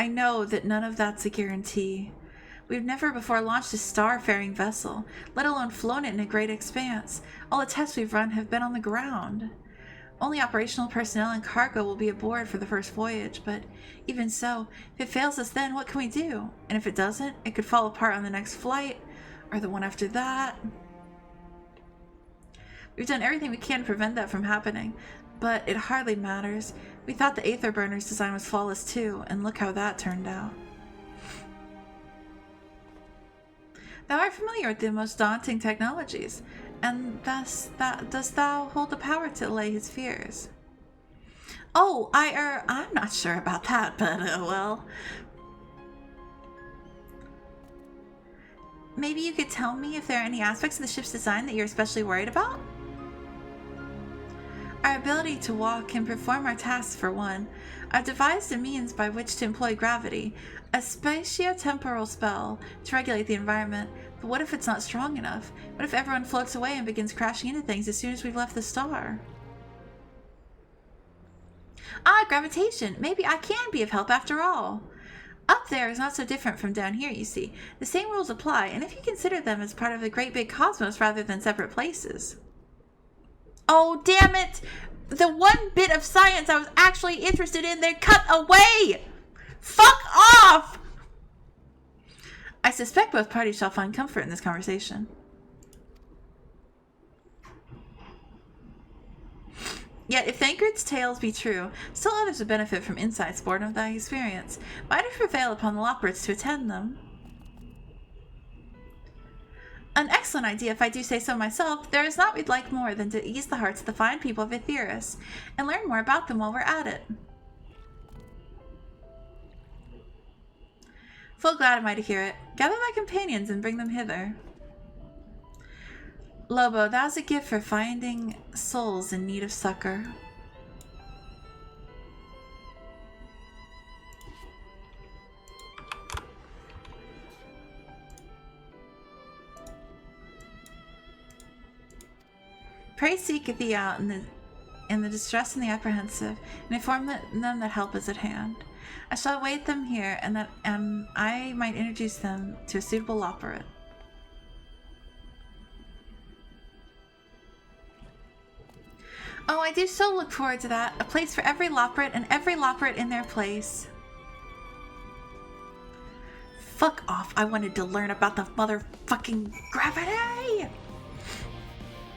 know that none of that's a guarantee. We've never before launched a star-faring vessel, let alone flown it in a great expanse. All the tests we've run have been on the ground. Only operational personnel and cargo will be aboard for the first voyage, but even so, if it fails us then, what can we do? And if it doesn't, it could fall apart on the next flight, or the one after that. We've done everything we can to prevent that from happening, but it hardly matters. We thought the Aether Burner's design was flawless too, and look how that turned out. Thou art familiar with the most daunting technologies, and thus dost thou hold the power to allay his fears. Oh, I'm not sure about that, but, well... Maybe you could tell me if there are any aspects of the ship's design that you're especially worried about? Our ability to walk and perform our tasks, for one. I've devised a means by which to employ gravity, a spatio-temporal spell to regulate the environment. But what if it's not strong enough? What if everyone floats away and begins crashing into things as soon as we've left the star? Ah, gravitation! Maybe I can be of help after all. Up there is not so different from down here, you see. The same rules apply, and if you consider them as part of the great big cosmos rather than separate places. Oh, damn it! The one bit of science I was actually interested in, they cut away! Fuck off! I suspect both parties shall find comfort in this conversation. Yet, if Thancred's tales be true, still others would benefit from insights born of thy experience. Might it prevail upon the Loperates to attend them? An excellent idea, if I do say so myself. There is naught we'd like more than to ease the hearts of the fine people of Aetheris, and learn more about them while we're at it. Full glad am I to hear it. Gather thy companions and bring them hither. Lobo, thou's a gift for finding souls in need of succor. Pray seeketh thee out in the distressed and the apprehensive, and inform them that help is at hand. I shall await them here, and that I might introduce them to a suitable operate. Oh, I do so look forward to that. A place for every Loperate and every Loperate in their place. Fuck off. I wanted to learn about the motherfucking gravity.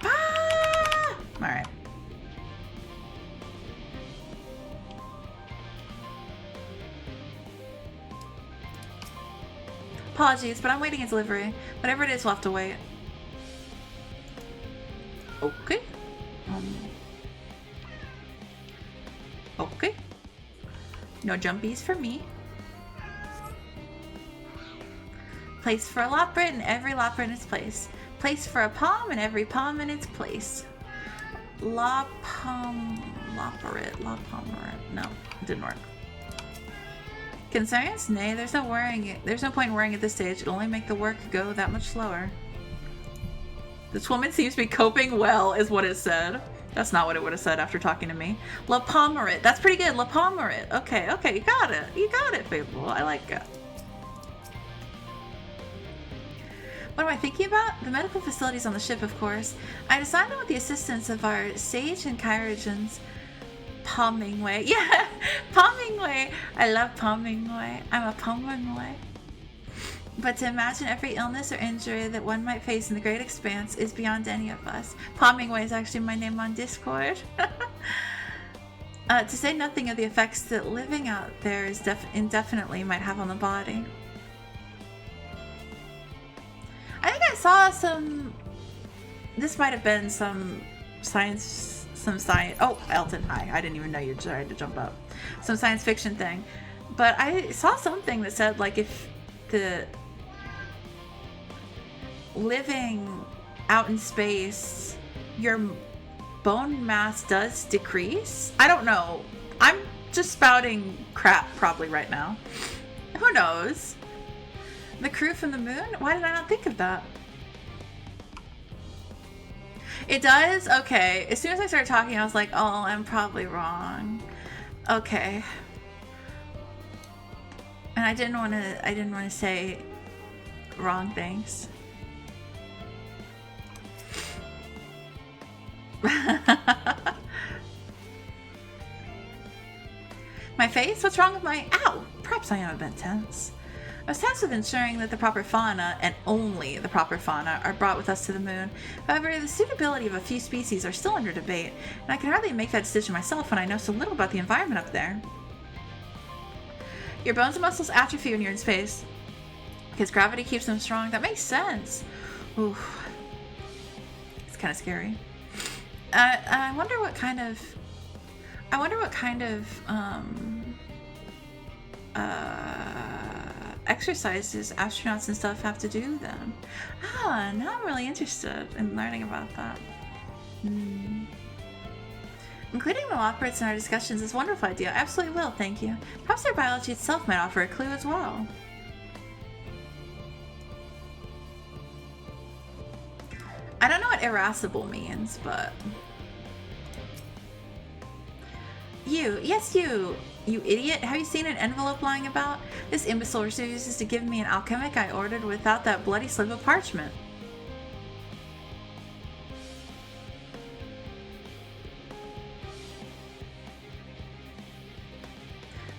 Ah! Alright. Apologies, but I'm waiting a delivery. Whatever it is, we'll have to wait. Okay. Okay. No jumpies for me. Place for a Loperate and every Loperate in its place. Place for a palm and every palm in its place. La Palmerit. No, it didn't work. Concerns? Nay, there's no point in worrying at this stage. It'll only make the work go that much slower. This woman seems to be coping well, is what it said. That's not what it would have said after talking to me. La Palmerit. That's pretty good. La Palmerit. Okay, you got it. You got it, Fable. I like it. What am I thinking about? The medical facilities on the ship, of course. I designed them with the assistance of our sage and Kyrogens. Palmingway. Yeah, Palmingway. I love Palmingway. I'm a Palmingway. But to imagine every illness or injury that one might face in the great expanse is beyond any of us. Palmingway is actually my name on Discord. To say nothing of the effects that living out there is indefinitely might have on the body. I think I saw some... This might have been some science... Oh, Elton, hi. I didn't even know you tried to jump up. Some science fiction thing. But I saw something that said, like, if the... living out in space, your bone mass does decrease? I don't know. I'm just spouting crap probably right now. Who knows? The crew from the moon? Why did I not think of that? It does? Okay. As soon as I started talking, I was like, oh, I'm probably wrong. Okay. And I didn't want to say wrong things. My face? What's wrong with my... Ow! Perhaps I am a bit tense. I was tasked with ensuring that the proper fauna, and only the proper fauna, are brought with us to the moon. However, the suitability of a few species are still under debate, and I can hardly make that decision myself when I know so little about the environment up there. Your bones and muscles atrophy when you're in space, because gravity keeps them strong. That makes sense. Ooh. It's kind of scary. I wonder what kind of exercises astronauts and stuff have to do then. Ah, now I'm really interested in learning about that. Including the operates in our discussions is a wonderful idea. I absolutely will, thank you. Perhaps their biology itself might offer a clue as well. I don't know what irascible means, but... You idiot! Have you seen an envelope lying about? This imbecile refuses to give me an alchemic I ordered without that bloody slip of parchment.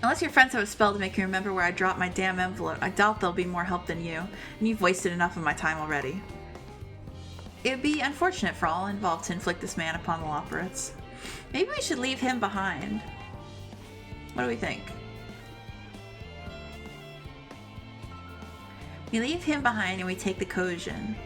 Unless your friends have a spell to make you remember where I dropped my damn envelope, I doubt they'll be more help than you, and you've wasted enough of my time already. It would be unfortunate for all involved to inflict this man upon the Loperates. Maybe we should leave him behind. What do we think? We leave him behind and we take the Kojin.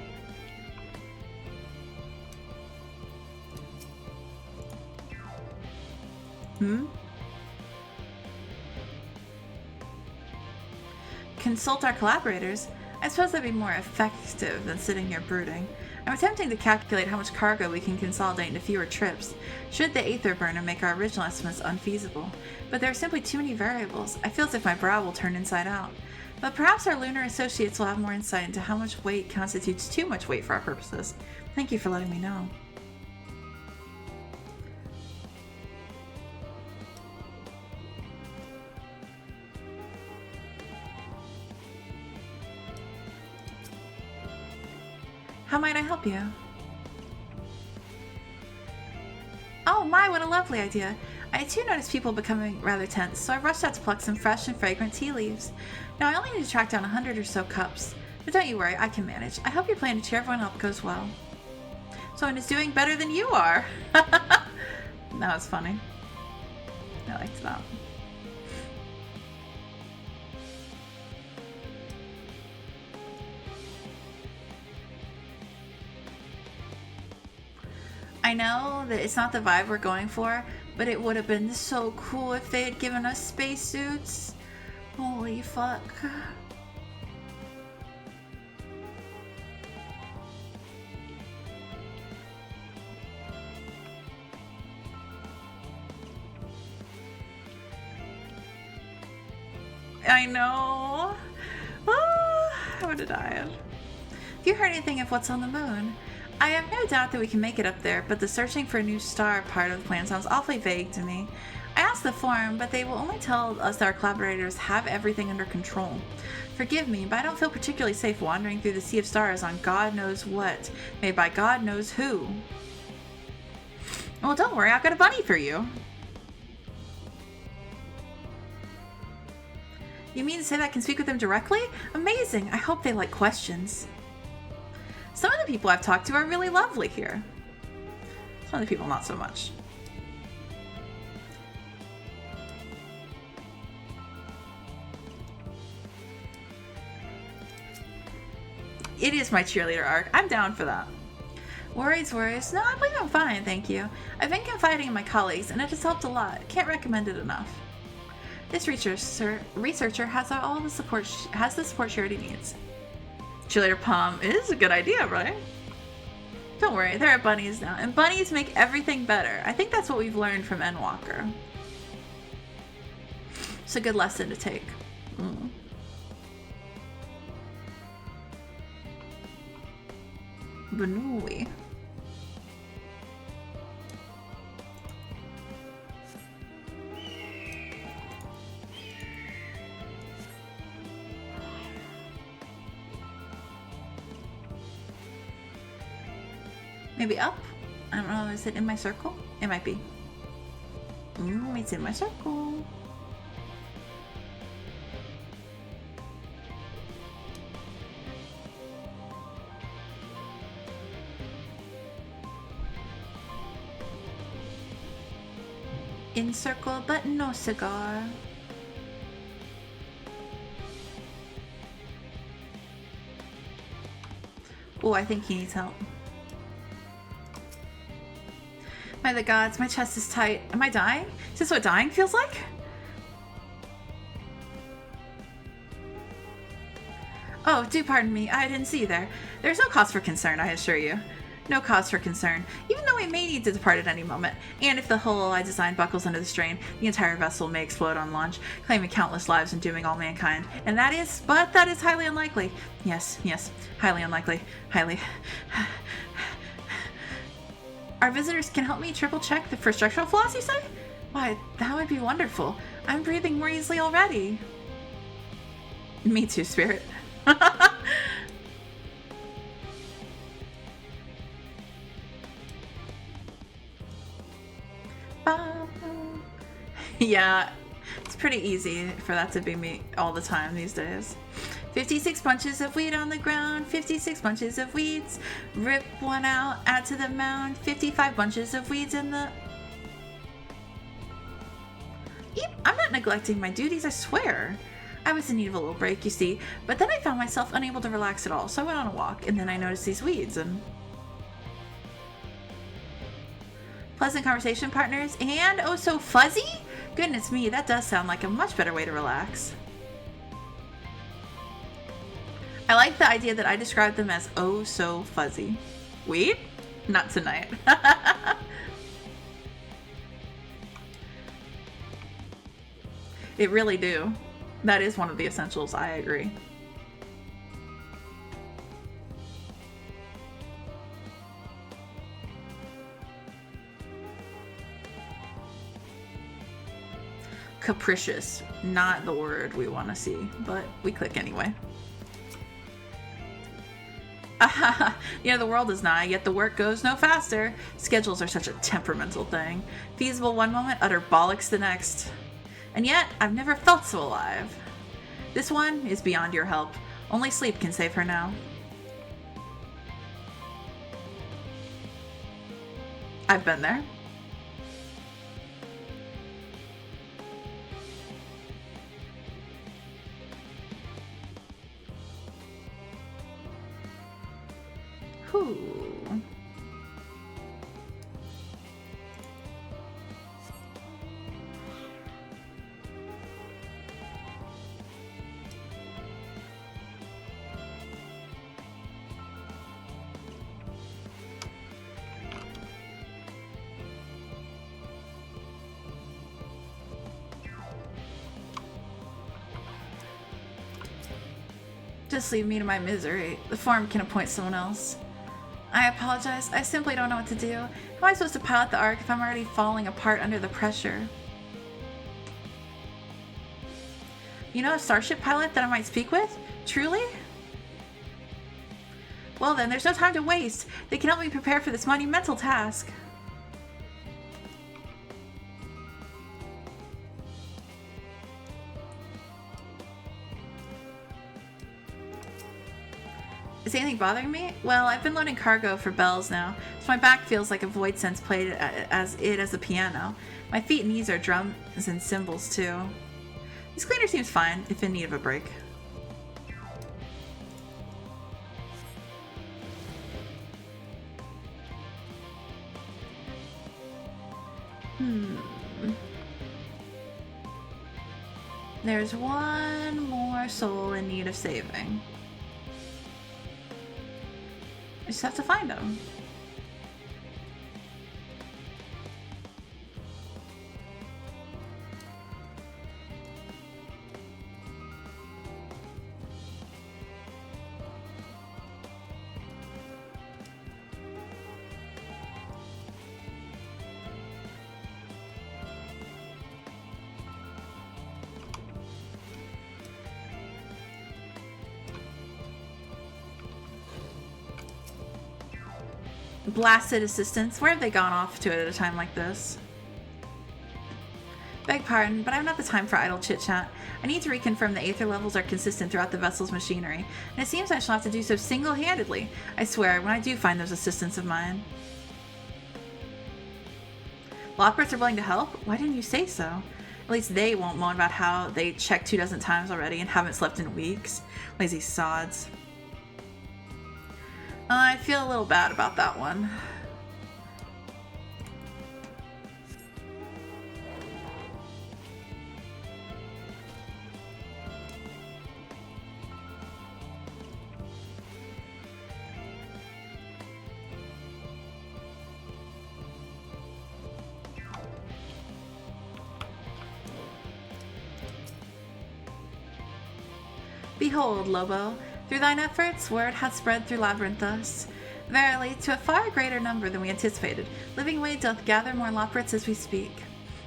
Consult our collaborators? I suppose that'd be more effective than sitting here brooding. I'm attempting to calculate how much cargo we can consolidate into fewer trips, should the Aether Burner make our original estimates unfeasible. But there are simply too many variables. I feel as if my brow will turn inside out. But perhaps our lunar associates will have more insight into how much weight constitutes too much weight for our purposes. Thank you for letting me know. How might I help you? Oh my, what a lovely idea. I too noticed people becoming rather tense, so I rushed out to pluck some fresh and fragrant tea leaves. Now I only need to track down 100 or so cups, but don't you worry, I can manage. I hope your plan to cheer everyone up goes well. Someone is doing better than you are. That was funny. I liked that. I know that it's not the vibe we're going for, but it would have been so cool if they had given us spacesuits. Holy fuck. I know. Ah, I would have died. Have you heard anything of what's on the moon? I have no doubt that we can make it up there, but the searching for a new star part of the plan sounds awfully vague to me. I asked the forum, but they will only tell us that our collaborators have everything under control. Forgive me, but I don't feel particularly safe wandering through the sea of stars on God knows what, made by God knows who. Well, don't worry, I've got a bunny for you. You mean to say that I can speak with them directly? Amazing! I hope they like questions. Some of the people I've talked to are really lovely here. Some of the people not so much. It is my cheerleader arc. I'm down for that. Worries. No, I believe I'm fine, thank you. I've been confiding in my colleagues, and it has helped a lot. Can't recommend it enough. This researcher has all the support she already needs. Cheerleader Palm is a good idea, right? Don't worry, there are bunnies now, and bunnies make everything better. I think that's what we've learned from Endwalker. It's a good lesson to take. Benui. Maybe up? I don't know, is it in my circle? It might be. It's in my circle. In circle, but no cigar. Oh, I think he needs help. By the gods, my chest is tight. Am I dying? Is this what dying feels like? Oh, do pardon me. I didn't see you there. There's no cause for concern, I assure you. No cause for concern, even though we may need to depart at any moment. And if the hull I designed buckles under the strain, the entire vessel may explode on launch, claiming countless lives and dooming all mankind. And that is highly unlikely. Yes, highly unlikely. Highly. Our visitors can help me triple check for structural flaws, you say? Why, that would be wonderful. I'm breathing more easily already. Me too, Spirit. Yeah, it's pretty easy for that to be me all the time these days. 56 bunches of weed on the ground, 56 bunches of weeds. Rip one out, add to the mound. 55 bunches of weeds in the... Yep, I'm not neglecting my duties, I swear. I was in need of a little break, you see, but then I found myself unable to relax at all, so I went on a walk, and then I noticed these weeds, and... Pleasant conversation partners, and oh so fuzzy? Goodness me, that does sound like a much better way to relax. I like the idea that I described them as oh so fuzzy. Weed? Not tonight. It really do. That is one of the essentials, I agree. Capricious, not the word we want to see, but we click anyway. The world is nigh, yet the work goes no faster. Schedules are such a temperamental thing. Feasible one moment, utter bollocks the next. And yet, I've never felt so alive. This one is beyond your help. Only sleep can save her now. I've been there. Whew. Just leave me to my misery. The forum can appoint someone else. I apologize. I simply don't know what to do. How am I supposed to pilot the Ark if I'm already falling apart under the pressure? You know a starship pilot that I might speak with? Truly? Well then, there's no time to waste. They can help me prepare for this monumental task. Is anything bothering me? Well, I've been loading cargo for bells now, so my back feels like a void sense played as a piano. My feet and knees are drums and cymbals too. This cleaner seems fine, if in need of a break. There's one more soul in need of saving. I just have to find him. Blasted assistants. Where have they gone off to at a time like this? Beg pardon, but I have not the time for idle chit-chat. I need to reconfirm the aether levels are consistent throughout the vessel's machinery, and it seems I shall have to do so single-handedly. I swear, when I do find those assistants of mine. Lockbirds are willing to help? Why didn't you say so? At least they won't moan about how they checked 24 times already and haven't slept in weeks. Lazy sods. I feel a little bad about that one. Behold, Lobo, through thine efforts, word hath spread through Labyrinthos. Verily, to a far greater number than we anticipated, Living Way doth gather more Loprits as we speak.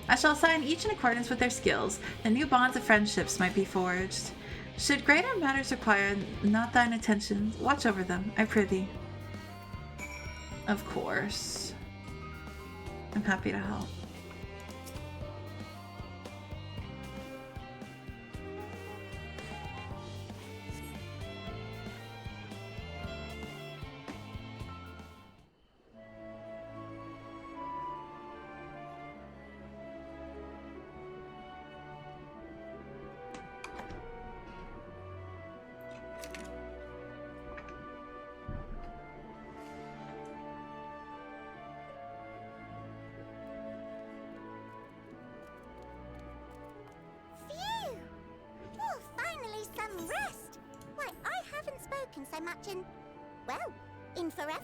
I shall assign each in accordance with their skills, that new bonds of friendships might be forged. Should greater matters require not thine attention, watch over them, I prithee. Of course. I'm happy to help. So much in, well, in forever.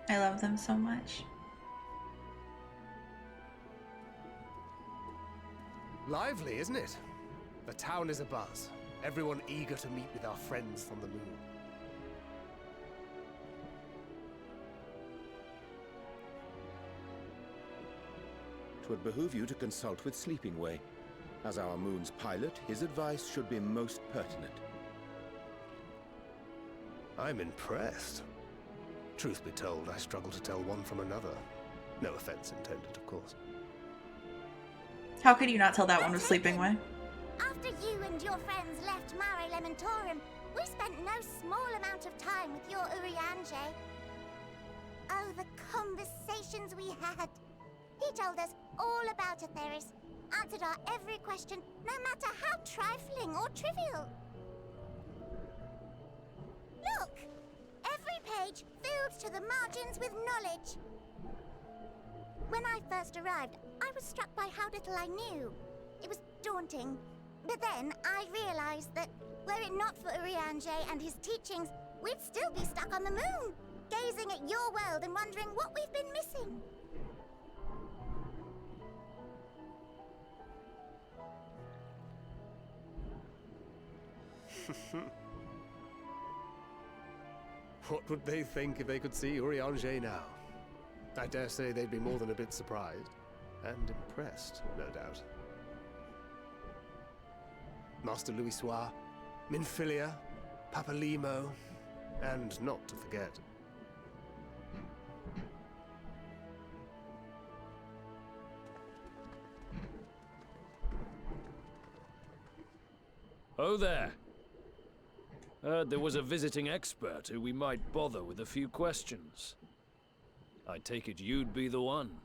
I love them so much. Lively, isn't it? The town is abuzz. Everyone eager to meet with our friends from the moon. Twould behoove you to consult with Sleeping Way. As our moon's pilot, his advice should be most pertinent. I'm impressed. Truth be told, I struggle to tell one from another. No offense intended, of course. How could you not tell that one was Sleeping Way? After you and your friends left Mare Elementorum, we spent no small amount of time with your Urianger. Oh, the conversations we had. He told us all about Atheris, answered our every question, no matter how trifling or trivial. Look! Every page filled to the margins with knowledge. When I first arrived, I was struck by how little I knew. It was daunting. But then I realized that, were it not for Urianger and his teachings, we'd still be stuck on the moon, gazing at your world and wondering what we've been missing. What would they think if they could see Urianger now? I dare say they'd be more than a bit surprised. And impressed, no doubt. Master Louisoix, Minfilia, Papalimo, and not to forget... Oh there. Heard there was a visiting expert who we might bother with a few questions. I take it you'd be the one.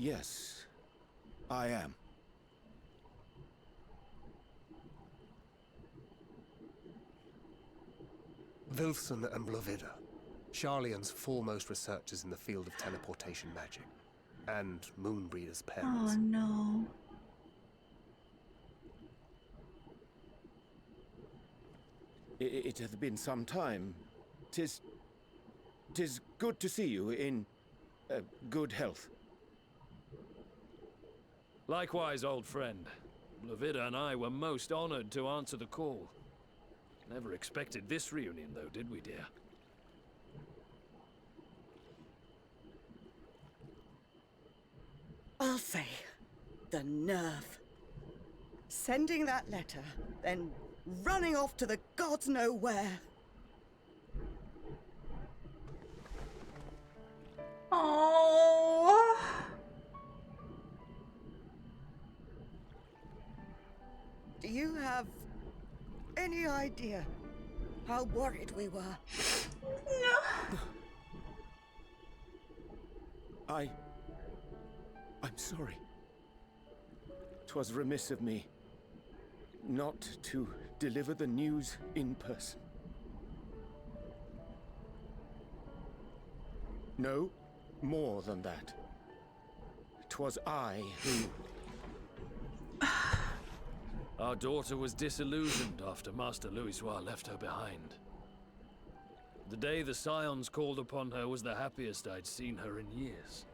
Yes, I am. Wilson and Blovida, Sharlayan's foremost researchers in the field of teleportation magic, and Moonbreeder's parents. Oh no. It hath been some time. Tis good to see you in good health. Likewise, old friend. Blovida and I were most honored to answer the call. Never expected this reunion, though, did we, dear? Alfei, the nerve. Sending that letter, then running off to the gods know where. Oh. Do you have any idea how worried we were? No. I'm sorry. 'Twas remiss of me not to deliver the news in person. No, more than that. 'Twas I who... Our daughter was disillusioned after Master Louisoix left her behind. The day the Scions called upon her was the happiest I'd seen her in years.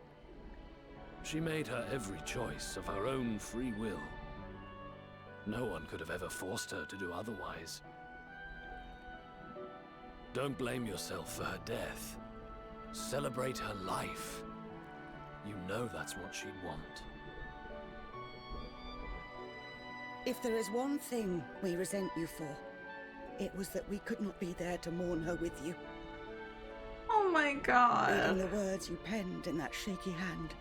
She made her every choice of her own free will. No one could have ever forced her to do otherwise. Don't blame yourself for her death. Celebrate her life. You know that's what she'd want. If there is one thing we resent you for, it was that we could not be there to mourn her with you. Oh my God. Reading the words you penned in that shaky hand,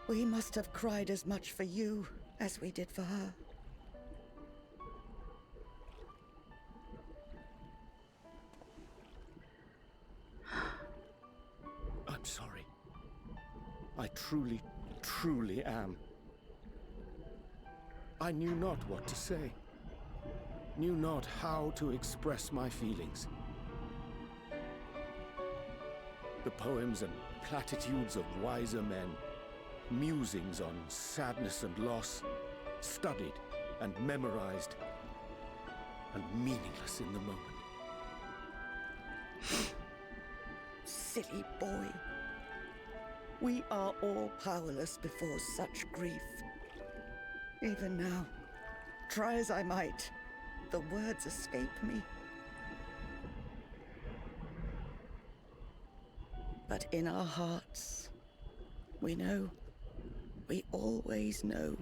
we must have cried as much for you as we did for her. I'm sorry. I truly, truly am. I knew not what to say. Knew not how to express my feelings. The poems and platitudes of wiser men, musings on sadness and loss, studied and memorized, and meaningless in the moment. Silly boy. We are all powerless before such grief. Even now, try as I might, the words escape me. But in our hearts, we know. We always know.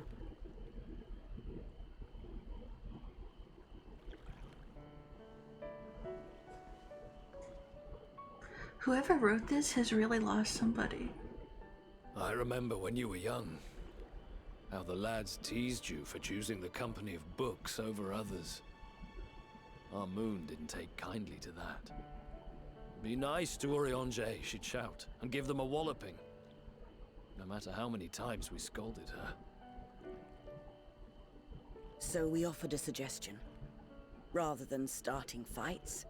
Whoever wrote this has really lost somebody. I remember when you were young, how the lads teased you for choosing the company of books over others. Our moon didn't take kindly to that. Be nice to Urianger, she'd shout, and give them a walloping. No matter how many times we scolded her. So we offered a suggestion. Rather than starting fights,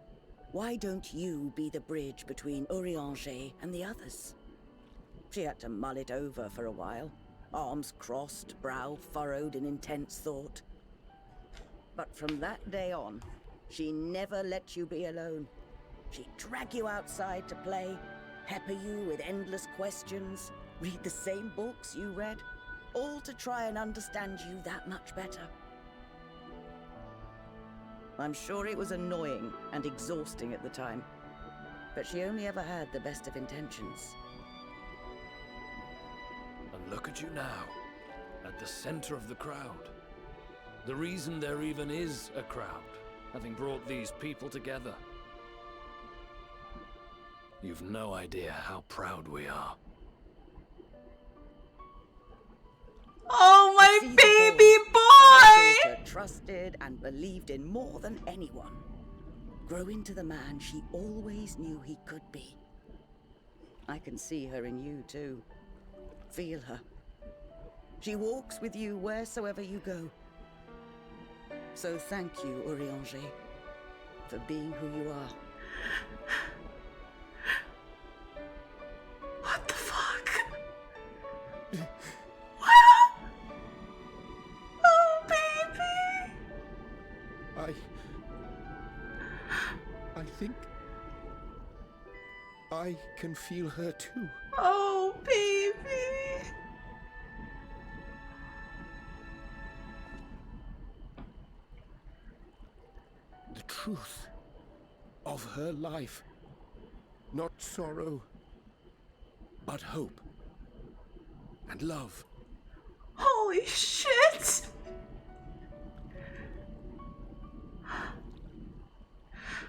why don't you be the bridge between Urianger and the others? She had to mull it over for a while. Arms crossed, brow furrowed in intense thought. But from that day on, she never let you be alone. She'd drag you outside to play, pepper you with endless questions, read the same books you read, all to try and understand you that much better. I'm sure it was annoying and exhausting at the time, but she only ever had the best of intentions. And look at you now, at the center of the crowd. The reason there even is a crowd, having brought these people together. You've no idea how proud we are. Oh, my baby boy! Our daughter trusted and believed in more than anyone. Grow into the man she always knew he could be. I can see her in you too. Feel her. She walks with you wheresoever you go. So thank you, Urianger, for being who you are. What the fuck? Oh, baby! I think I can feel her too. Oh, baby! The truth of her life. Not sorrow, but hope and love. Holy shit!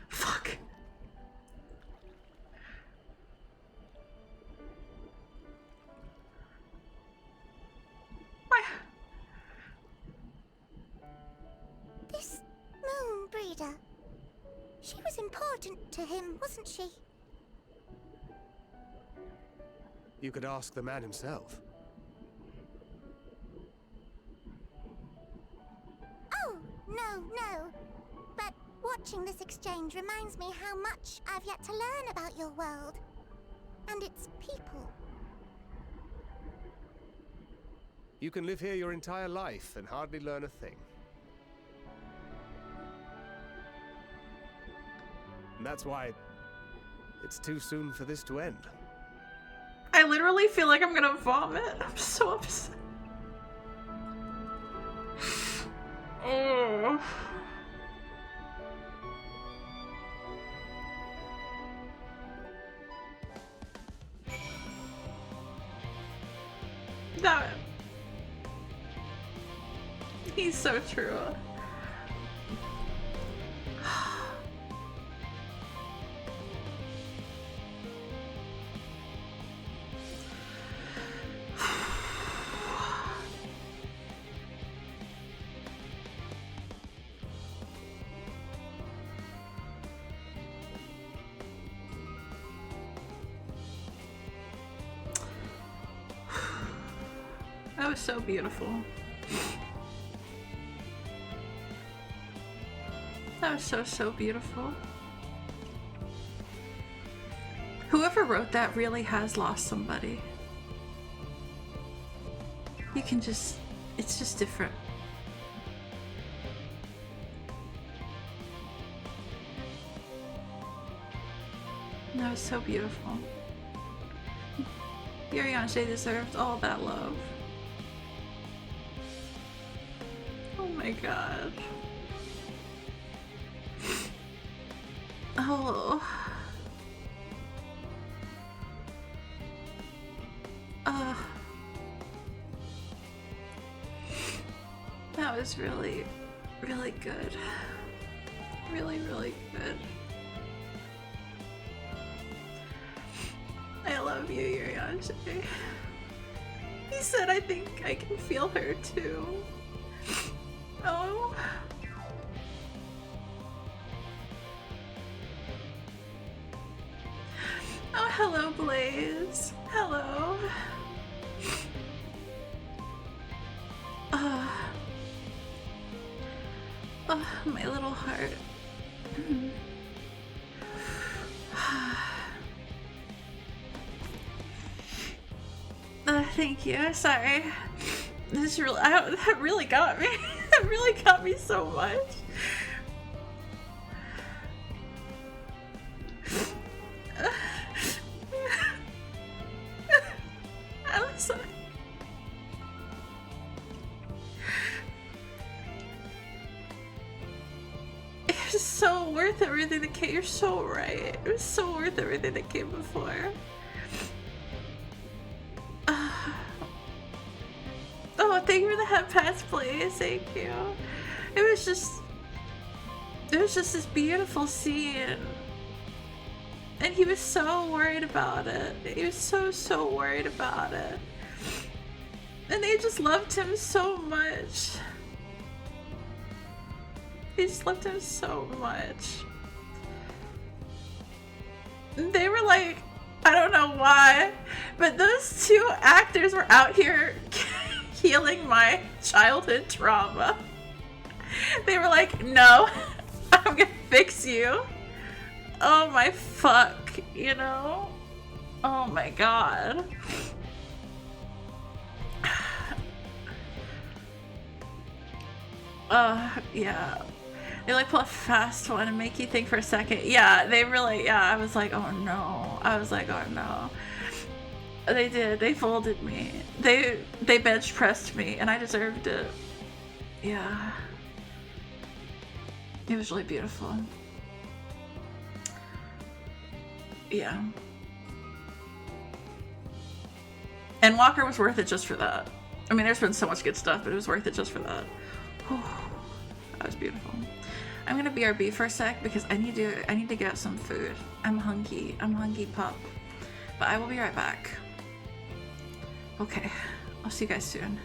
Fuck. This moon breeder. She was important to him, wasn't she? You could ask the man himself. Oh, no. But watching this exchange reminds me how much I've yet to learn about your world. And its people. You can live here your entire life and hardly learn a thing. And that's why it's too soon for this to end. I literally feel like I'm gonna vomit. I'm so upset. Oh. That. He's so true. That was so beautiful. That was so beautiful. Whoever wrote that really has lost somebody. You can just, it's just different. That was so beautiful. Urianger deserved all that love. Oh my god. Oh. That was really, really good. Really, really good. I love you, Urianger. He said, I think I can feel her too. Oh. Oh, hello, Blaze. Hello. Oh, my little heart. Thank you. Sorry. This really, that really got me. That really got me so much. so worth everything that came. You're so right. It was so worth everything that came before. Oh, thank you for the head pass, please. Thank you. It was just this beautiful scene. And he was so worried about it. He was so worried about it. And they just loved him so much. They just loved him so much. They were like, I don't know why, but those two actors were out here healing my childhood trauma. They were like, no, I'm gonna fix you. Oh my fuck, you know? Oh my god. Yeah. They like pull a fast one and make you think for a second. Yeah, they really, yeah, I was like, oh no. I was like, oh no. They did. They folded me. They bench pressed me and I deserved it. Yeah. It was really beautiful. Yeah. And Walker was worth it just for that. I mean, there's been so much good stuff, but it was worth it just for that. That was beautiful. I'm gonna BRB for a sec because I need to get some food. I'm hungry pup. But I will be right back. Okay, I'll see you guys soon.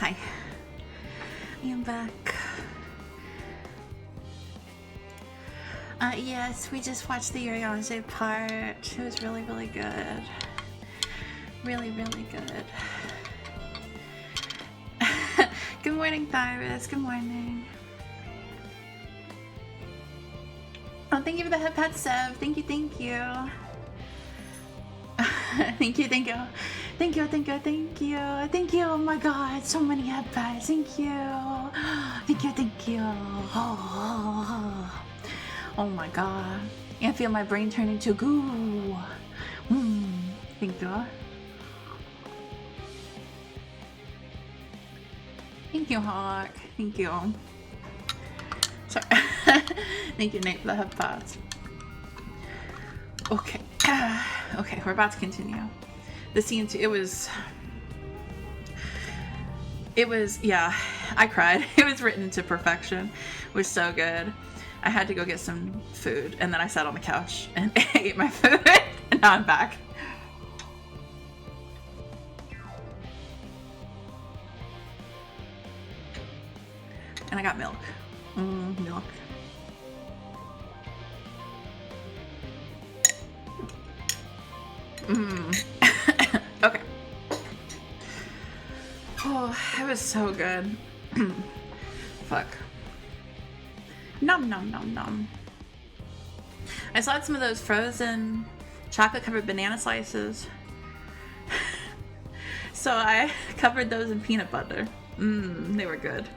Hi. I am back. Yes, we just watched the Urianger part. It was really, really good. Really, really good. Good morning, Thyris. Good morning. Oh, thank you for the head pat sub. Thank you, thank you. Thank you, thank you. Thank you, thank you, thank you. Thank you. Oh my god, so many head pats. Thank you. Thank you, thank you. Oh my god. I feel my brain turn into goo. Thank you. Thank you, Hawk. Thank you. Sorry. Thank you, Nate, for the head pads. Okay. Okay, we're about to continue. The scene, it was, yeah, I cried. It was written to perfection. It was so good. I had to go get some food, and then I sat on the couch and ate my food, and now I'm back. And I got milk. Milk. Okay. Oh, it was so good. Fuck. Nom nom nom nom. I still had some of those frozen chocolate covered banana slices. So I covered those in peanut butter. They were good.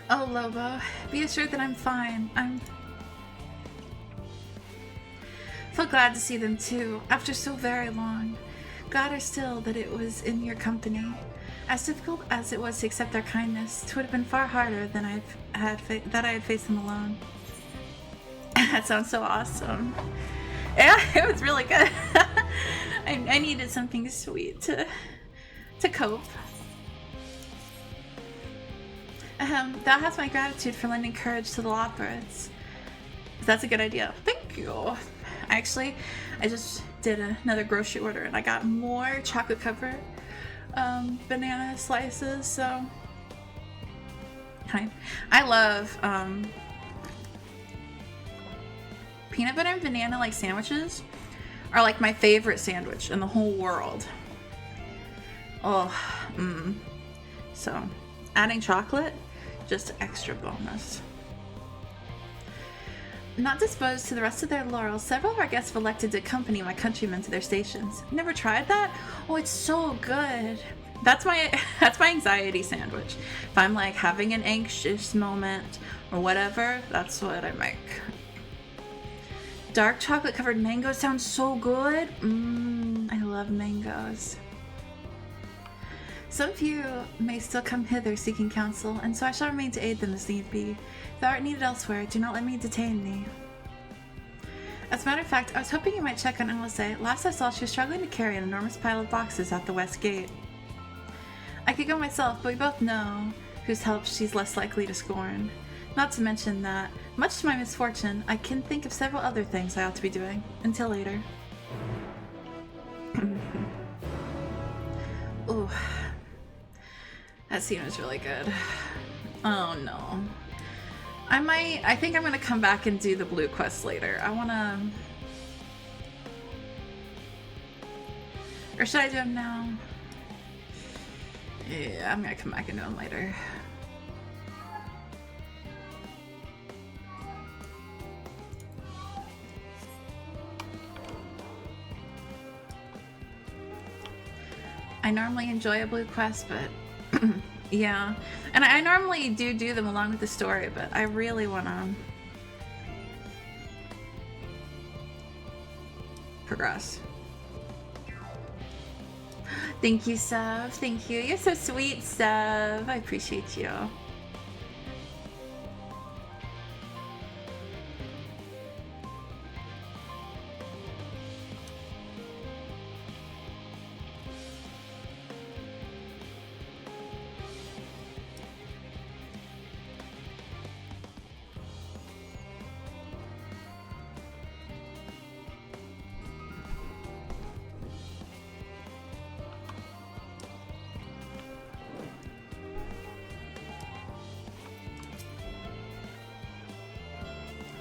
Oh, Lobo, be assured that I'm fine. I'm so glad to see them too, after so very long. Glad still that it was in your company. As difficult as it was to accept their kindness, it would have been far harder than I had faced them alone. That sounds so awesome. Yeah, it was really good. I needed something sweet to cope. Thou hast my gratitude for lending courage to the Lopperits. That's a good idea. Thank you. Actually, I just did another grocery order and I got more chocolate covered banana slices, so I love peanut butter and banana like sandwiches are like my favorite sandwich in the whole world. Oh, so adding chocolate, just extra bonus. Not disposed to the rest of their laurels, several of our guests have elected to accompany my countrymen to their stations. Never tried that? Oh, it's so good. That's my anxiety sandwich. If I'm like having an anxious moment or whatever, that's what I make. Dark chocolate covered mango sounds so good. I love mangoes. Some of you may still come hither seeking counsel, and so I shall remain to aid them as need be. If thou art needed elsewhere, do not let me detain thee. As a matter of fact, I was hoping you might check on Elisa. Last I saw, she was struggling to carry an enormous pile of boxes out the west gate. I could go myself, but we both know whose help she's less likely to scorn. Not to mention that, much to my misfortune, I can think of several other things I ought to be doing. Until later. Ooh. That scene was really good. Oh no. I think I'm gonna come back and do the blue quest later. Or should I do them now? Yeah, I'm gonna come back and do them later. I normally enjoy a blue quest, but yeah. And I normally do them along with the story, but I really want to progress. Thank you, Sev. Thank you. You're so sweet, Sev. I appreciate you.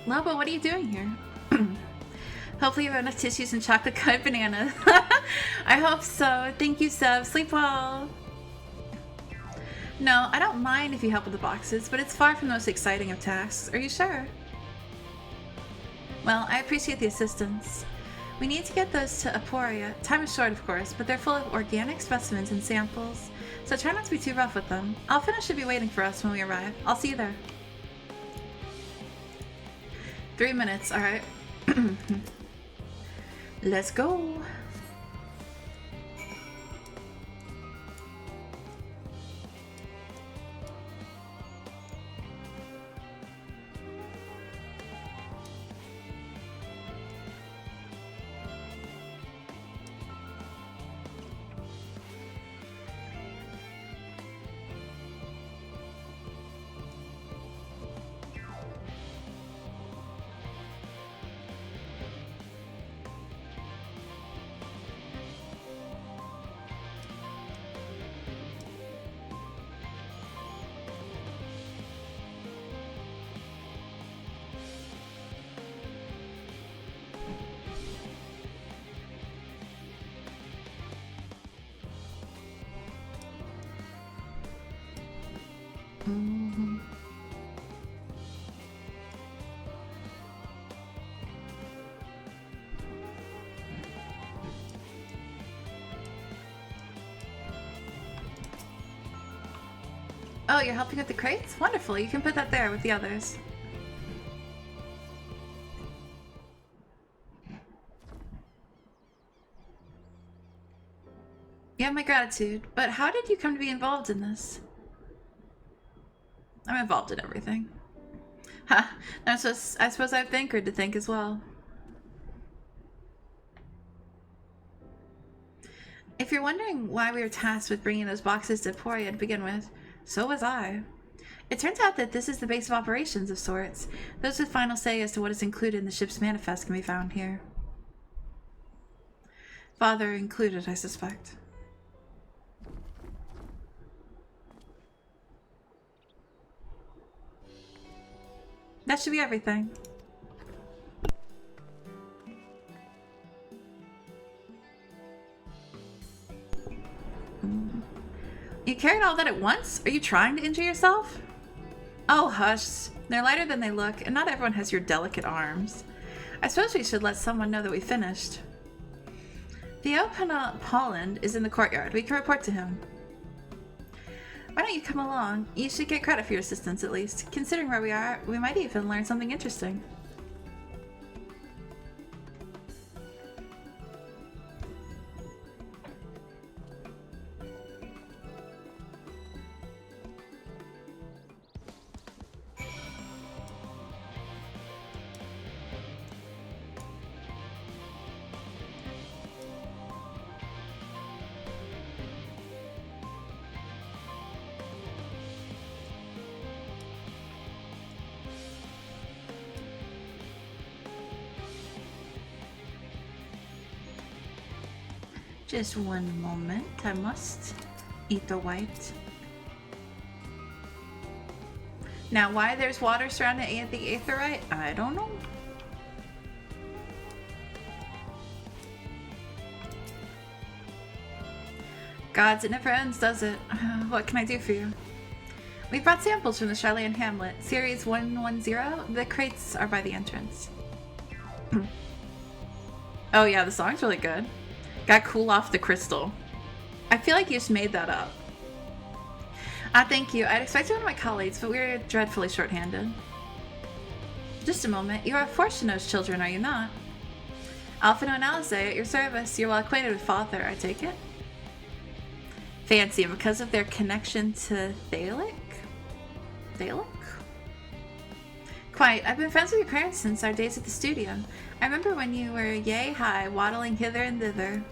Lobo, what are you doing here? Hopefully you have enough tissues and chocolate-covered bananas. I hope so. Thank you, Seb. Sleep well. No, I don't mind if you help with the boxes, but it's far from the most exciting of tasks. Are you sure? Well, I appreciate the assistance. We need to get those to Aporia. Time is short, of course, but they're full of organic specimens and samples, so try not to be too rough with them. Alphina should be waiting for us when we arrive. I'll see you there. 3 minutes, alright. Let's go. Oh, you're helping with the crates? Wonderful, you can put that there with the others. You have my gratitude, but how did you come to be involved in this? I'm involved in everything. Ha! I suppose I have Thancred to thank as well. If you're wondering why we were tasked with bringing those boxes to Aporia to begin with, so was I. It turns out that this is the base of operations of sorts. Those with final say as to what is included in the ship's manifest can be found here. Father included, I suspect. That should be everything. You carried all that at once? Are you trying to injure yourself? Oh, hush. They're lighter than they look, and not everyone has your delicate arms. I suppose we should let someone know that we finished. Theo Polland is in the courtyard. We can report to him. Why don't you come along? You should get credit for your assistance, at least. Considering where we are, we might even learn something interesting. Just one moment, I must eat the white. Now, why there's water surrounding the aetheryte, I don't know. Gods, it never ends, does it? What can I do for you? We brought samples from the Charlayan Hamlet, Series 110. The crates are by the entrance. Oh yeah, the song's really good. Got cool off the crystal. I feel like you just made that up. Thank you. I'd expected one of my colleagues, but we were dreadfully short-handed. Just a moment. You are Fortuna's children, are you not? Alphino and Alice, at your service. You're well acquainted with Father, I take it? Fancy, and because of their connection to Thalic? Thalic? Quite. I've been friends with your parents since our days at the studio. I remember when you were yay high, waddling hither and thither.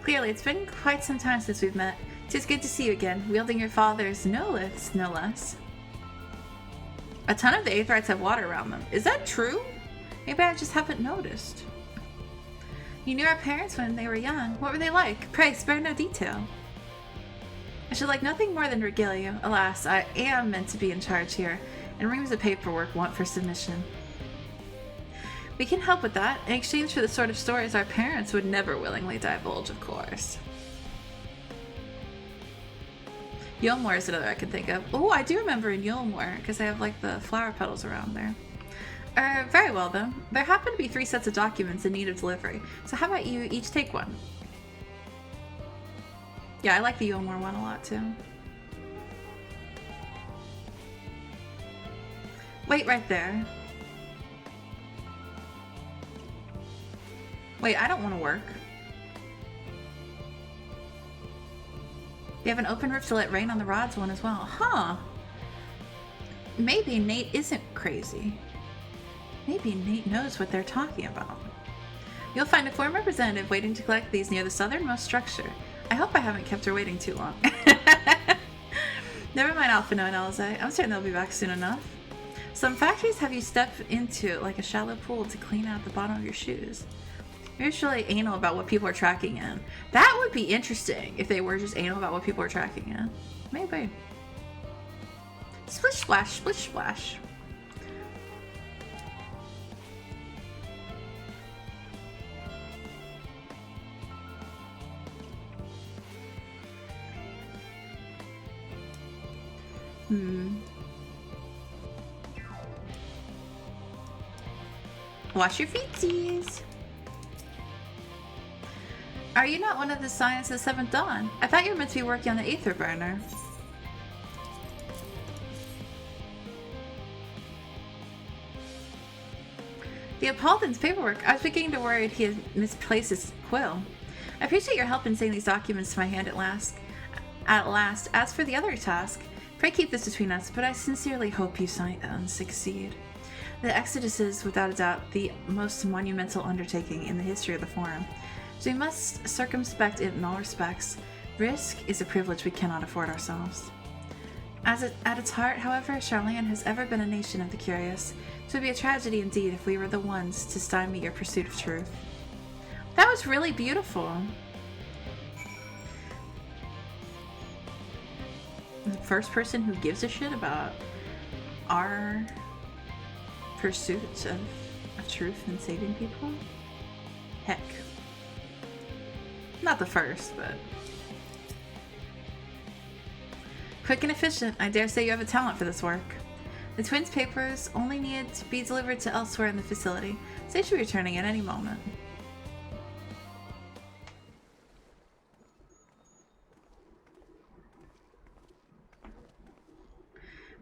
Clearly, it's been quite some time since we've met. 'Tis good to see you again, wielding your father's noliths, no less. A ton of the aetherites have water around them. Is that true? Maybe I just haven't noticed. You knew our parents when they were young. What were they like? Pray, spare no detail. I should like nothing more than regale you. Alas, I am meant to be in charge here, and reams of paperwork want for submission. We can help with that, in exchange for the sort of stories our parents would never willingly divulge, of course. Yulmore is another I can think of. Oh, I do remember in Yulmore, because they have like the flower petals around there. Very well then. There happen to be 3 sets of documents in need of delivery, so how about you each take one? Yeah, I like the Yulmore one a lot too. Wait right there. Wait, I don't want to work. They have an open roof to let rain on the rods one as well. Huh. Maybe Nate isn't crazy. Maybe Nate knows what they're talking about. You'll find a foreign representative waiting to collect these near the southernmost structure. I hope I haven't kept her waiting too long. Never mind Alphino and Elzay. I'm certain they'll be back soon enough. Some factories have you step into it like a shallow pool to clean out the bottom of your shoes. You're just really anal about what people are tracking in. That would be interesting if they were just anal about what people are tracking in. Maybe. Splish splash, splish splash. Wash your feetsies. Are you not one of the Science of the Seventh Dawn? I thought you were meant to be working on the Aether Burner. The Apolden's paperwork. I was beginning to worry he had misplaced his quill. I appreciate your help in getting these documents to my hand at last. As for the other task, pray keep this between us, but I sincerely hope you succeed. The Exodus is, without a doubt, the most monumental undertaking in the history of the Forum, so we must circumspect it in all respects. Risk is a privilege we cannot afford ourselves. At its heart, however, Charlayan has ever been a nation of the curious, so it would be a tragedy indeed if we were the ones to stymie your pursuit of truth. That was really beautiful. The first person who gives a shit about our pursuit of truth and saving people? Heck. Not the first, but... Quick and efficient. I dare say you have a talent for this work. The twins' papers only need to be delivered to elsewhere in the facility, so they should be returning at any moment.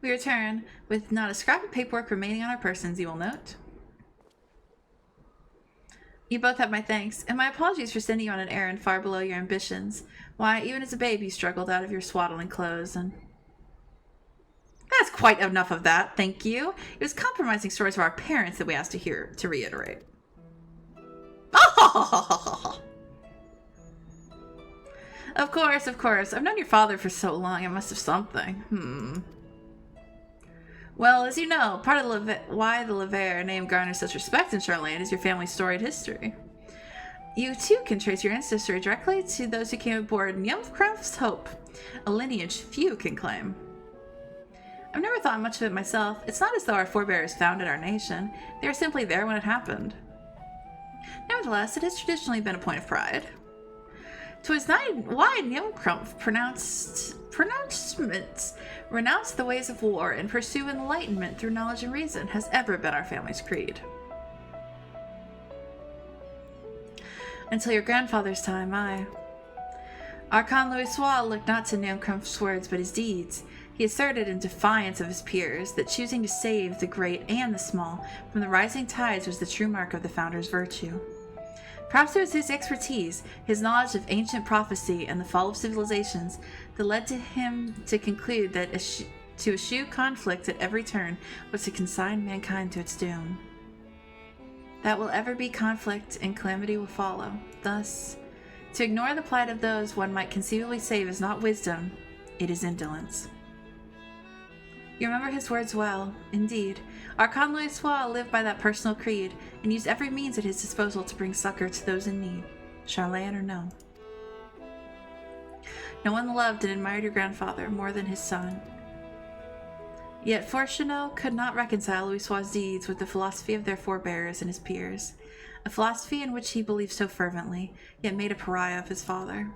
We return with not a scrap of paperwork remaining on our persons, you will note. You both have my thanks, and my apologies for sending you on an errand far below your ambitions. Why, even as a babe, you struggled out of your swaddling clothes, and... That's quite enough of that, thank you. It was compromising stories of our parents that we asked to hear, to reiterate. Of course, of course. I've known your father for so long, I must have something. Well, as you know, part of why the Lever name garners such respect in Charlayan is your family's storied history. You, too, can trace your ancestry directly to those who came aboard Nyumcraft's Hope, a lineage few can claim. I've never thought much of it myself. It's not as though our forebears founded our nation. They were simply there when it happened. Nevertheless, it has traditionally been a point of pride. 'Twas why Nyumcraft pronouncements renounce the ways of war and pursue enlightenment through knowledge and reason has ever been our family's creed. Until your grandfather's time, Archon Louisoix looked not to Nyumcraft's words but his deeds. He asserted in defiance of his peers that choosing to save the great and the small from the rising tides was the true mark of the founder's virtue. Perhaps it was his expertise, his knowledge of ancient prophecy and the fall of civilizations, that led to him to conclude that to eschew conflict at every turn was to consign mankind to its doom. That will ever be conflict and calamity will follow. Thus, to ignore the plight of those one might conceivably save is not wisdom, it is indolence. You remember his words well. Indeed, Archon Louisoix lived by that personal creed and used every means at his disposal to bring succor to those in need, Charlayan or no. No one loved and admired your grandfather more than his son. Yet Fortunato could not reconcile Louisoix's deeds with the philosophy of their forebears and his peers, a philosophy in which he believed so fervently, yet made a pariah of his father.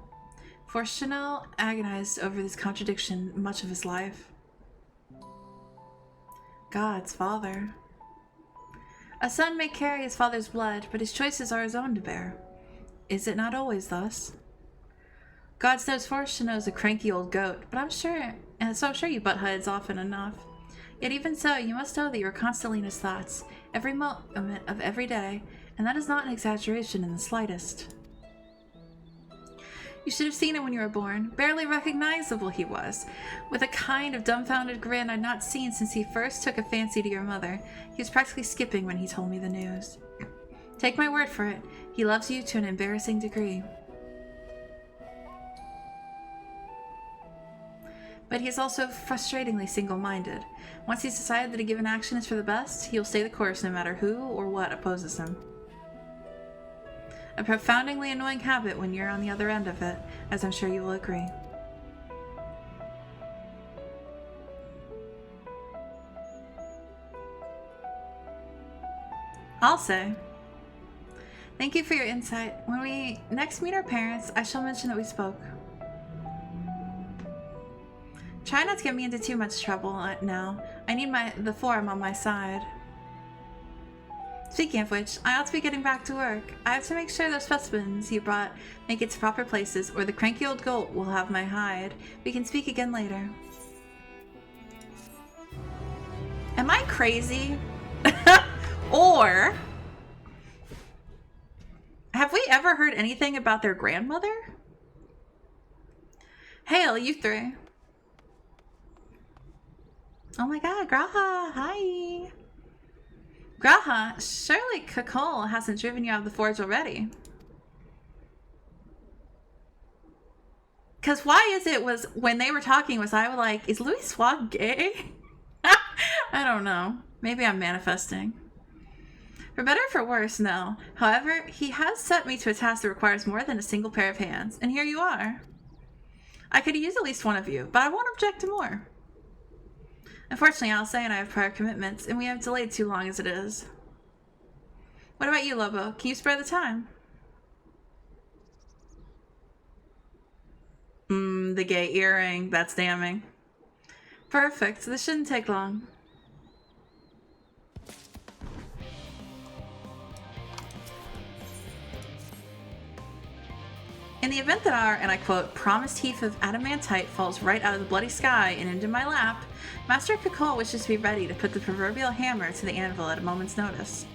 Fortunato agonized over this contradiction much of his life. God's father. A son may carry his father's blood, but his choices are his own to bear. Is it not always thus? God knows Fortunato's a cranky old goat, but I'm sure you butt heads often enough. Yet even so, you must know that you are constantly in his thoughts, every moment of every day, and that is not an exaggeration in the slightest. You should have seen him when you were born. Barely recognizable he was, with a kind of dumbfounded grin I'd not seen since he first took a fancy to your mother. He was practically skipping when he told me the news. Take my word for it, he loves you to an embarrassing degree. But he is also frustratingly single-minded. Once he's decided that a given action is for the best, he will stay the course no matter who or what opposes him. A profoundingly annoying habit when you're on the other end of it, as I'm sure you will agree. I'll say. Thank you for your insight. When we next meet our parents, I shall mention that we spoke. Try not to get me into too much trouble now. I need the forum on my side. Speaking of which, I ought to be getting back to work. I have to make sure those specimens you brought make it to proper places, or the cranky old goat will have my hide. We can speak again later. Am I crazy? Or have we ever heard anything about their grandmother? Hail, you three. Oh my god, Graha, hi. Graha, surely Kakol hasn't driven you out of the forge already. Because why is it was when they were talking was I was like, is Louisoix gay? I don't know. Maybe I'm manifesting. For better or for worse, no. However, he has set me to a task that requires more than a single pair of hands, and here you are. I could use at least one of you, but I won't object to more. Unfortunately, Alcé and I have prior commitments, and we have delayed too long as it is. What about you, Lobo? Can you spare the time? The gay earring. That's damning. Perfect. This shouldn't take long. In the event that our, and I quote, promised heap of adamantite falls right out of the bloody sky and into my lap, Master Kakol wishes to be ready to put the proverbial hammer to the anvil at a moment's notice.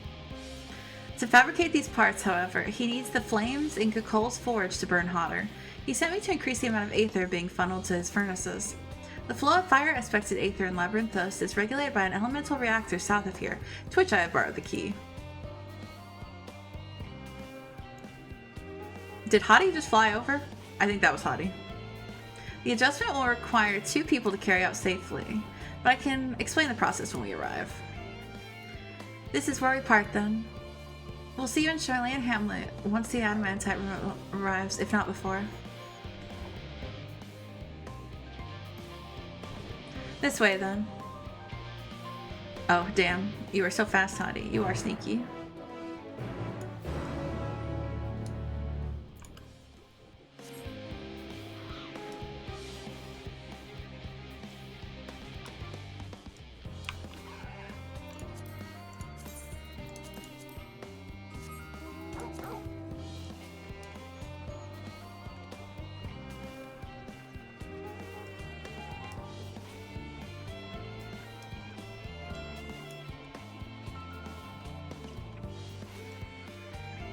To fabricate these parts, however, he needs the flames in Kakol's forge to burn hotter. He sent me to increase the amount of aether being funneled to his furnaces. The flow of fire-aspected aether in Labyrinthos is regulated by an elemental reactor south of here, to which I have borrowed the key. Did Hadi just fly over? I think that was Hadi. The adjustment will require 2 people to carry out safely, but I can explain the process when we arrive. This is where we part then. We'll see you in Charlene Hamlet once the adamantite arrives, if not before. This way then. Oh, damn. You are so fast, Hadi. You are sneaky.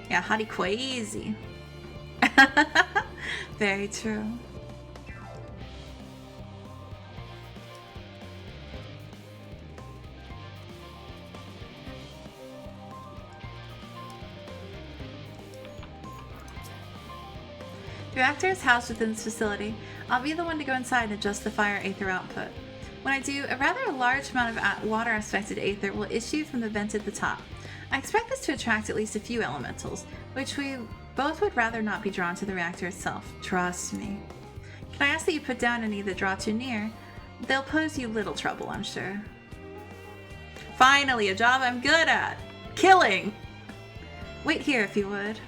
Yeah, Hadi crazy. Very true. The reactor is housed within this facility. I'll be the one to go inside and adjust the fire aether output. When I do, a rather large amount of water-aspected aether will issue from the vent at the top. I expect this to attract at least a few elementals, which we both would rather not be drawn to the reactor itself. Trust me. Can I ask that you put down any that draw too near? They'll pose you little trouble, I'm sure. Finally, a job I'm good at. Killing. Wait here if you would.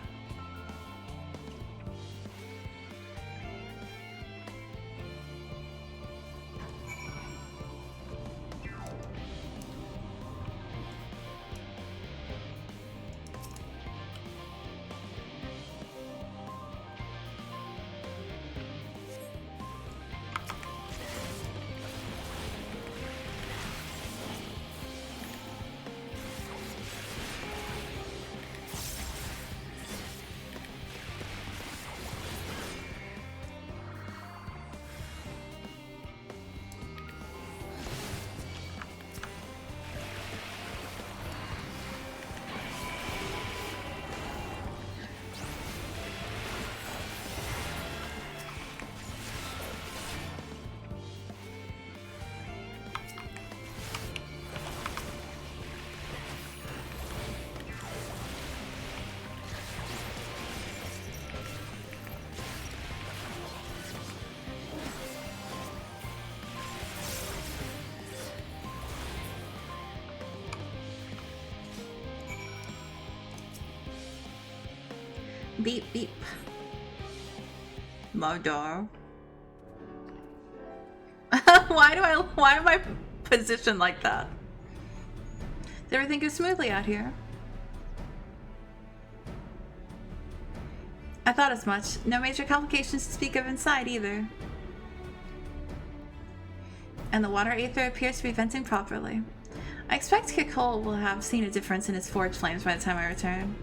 Beep beep. Modar. Why am I positioned like that? Does everything go smoothly out here? I thought as much. No major complications to speak of inside either. And the water aether appears to be venting properly. I expect Kikol will have seen a difference in his forge flames by the time I return.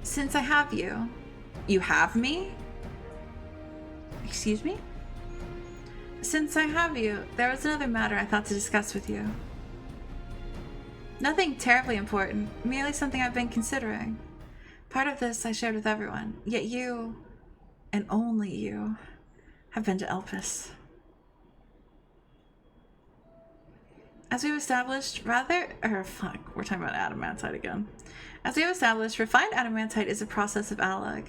Since I have you. You have me? Excuse me? Since I have you, there was another matter I thought to discuss with you. Nothing terribly important, merely something I've been considering. Part of this I shared with everyone, yet you, and only you, have been to Elpis. As we've established, we're talking about adamantite again. As we have established, refined adamantite is a process of alloy,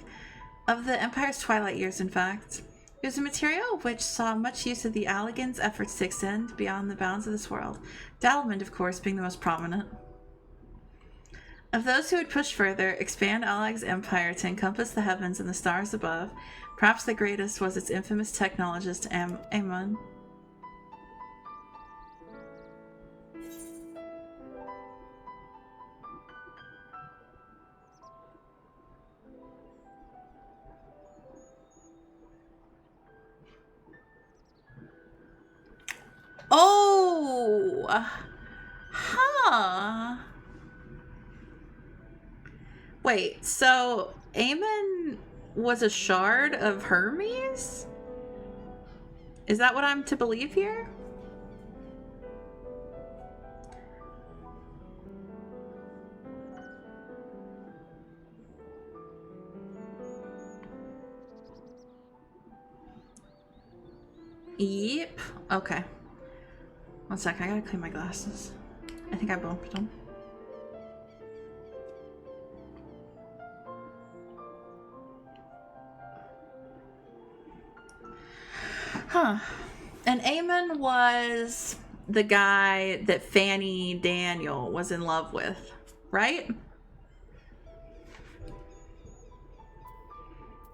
of the Empire's twilight years, in fact. It was a material which saw much use of the Allagans' efforts to extend beyond the bounds of this world, Dalmond, of course, being the most prominent. Of those who would push further, expand Alag's empire to encompass the heavens and the stars above, perhaps the greatest was its infamous technologist, Amon. Oh! Huh. Wait, so Amon was a shard of Hermes? Is that what I'm to believe here? Yep. Okay. One sec, I gotta clean my glasses. I think I bumped them. Huh. And Amon was the guy that Fanny Daniel was in love with, right?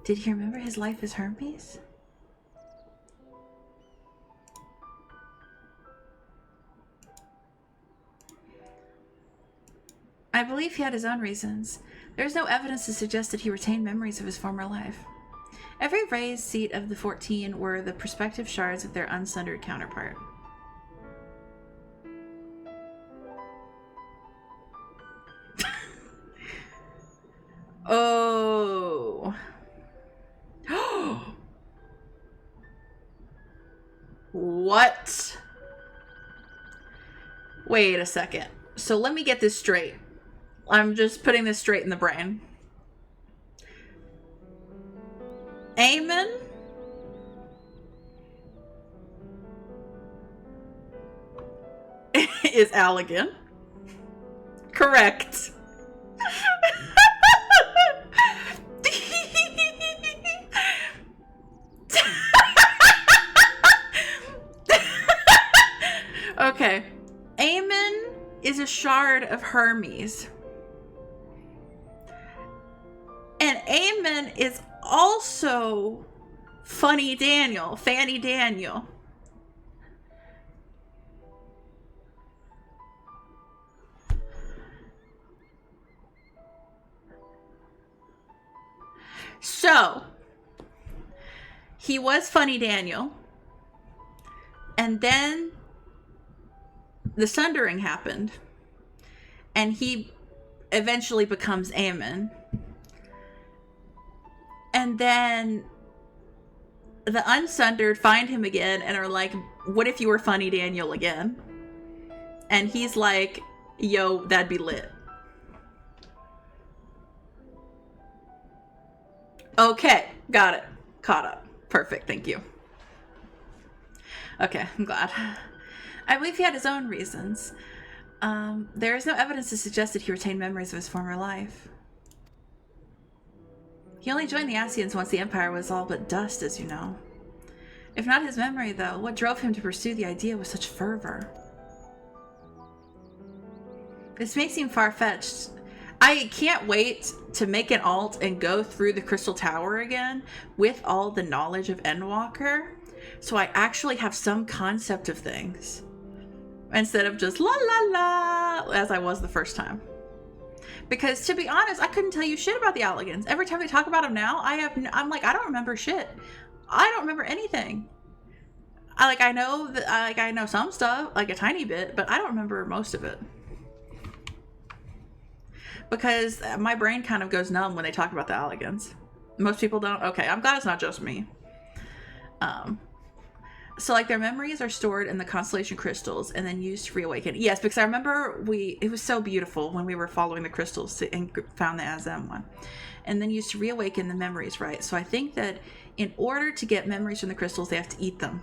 Did he remember his life as Hermes? I believe he had his own reasons. There is no evidence to suggest that he retained memories of his former life. Every raised seat of the 14 were the prospective shards of their unsundered counterpart. Oh. What? Wait a second. So let me get this straight. I'm just putting this straight in the brain. Amon is Allagan. Correct. Okay. Aemon is a shard of Hermes. And Aemon is also Fanny Daniel. So, he was Funny Daniel. And then the Sundering happened. And he eventually becomes Aemon. And then the Unsundered find him again and are like, what if you were Funny Daniel again? And he's like, yo, that'd be lit. Okay, got it. Caught up. Perfect, thank you. Okay, I'm glad. I believe he had his own reasons. There is no evidence to suggest that he retained memories of his former life. He only joined the Asians once the Empire was all but dust, as you know. If not his memory, though, what drove him to pursue the idea with such fervor? This may seem far-fetched. I can't wait to make an alt and go through the Crystal Tower again with all the knowledge of Endwalker, so I actually have some concept of things instead of just la la la as I was the first time. Because to be honest, I couldn't tell you shit about the Alligans. Every time they talk about them now, I'm like, I don't remember shit. I don't remember anything. I know some stuff, like a tiny bit, but I don't remember most of it. Because my brain kind of goes numb when they talk about the Alligans. Most people don't. Okay, I'm glad it's not just me. So like their memories are stored in the constellation crystals and then used to reawaken. Yes, because I remember it was so beautiful when we were following the crystals and found the Azem one. And then used to reawaken the memories, right? So I think that in order to get memories from the crystals, they have to eat them.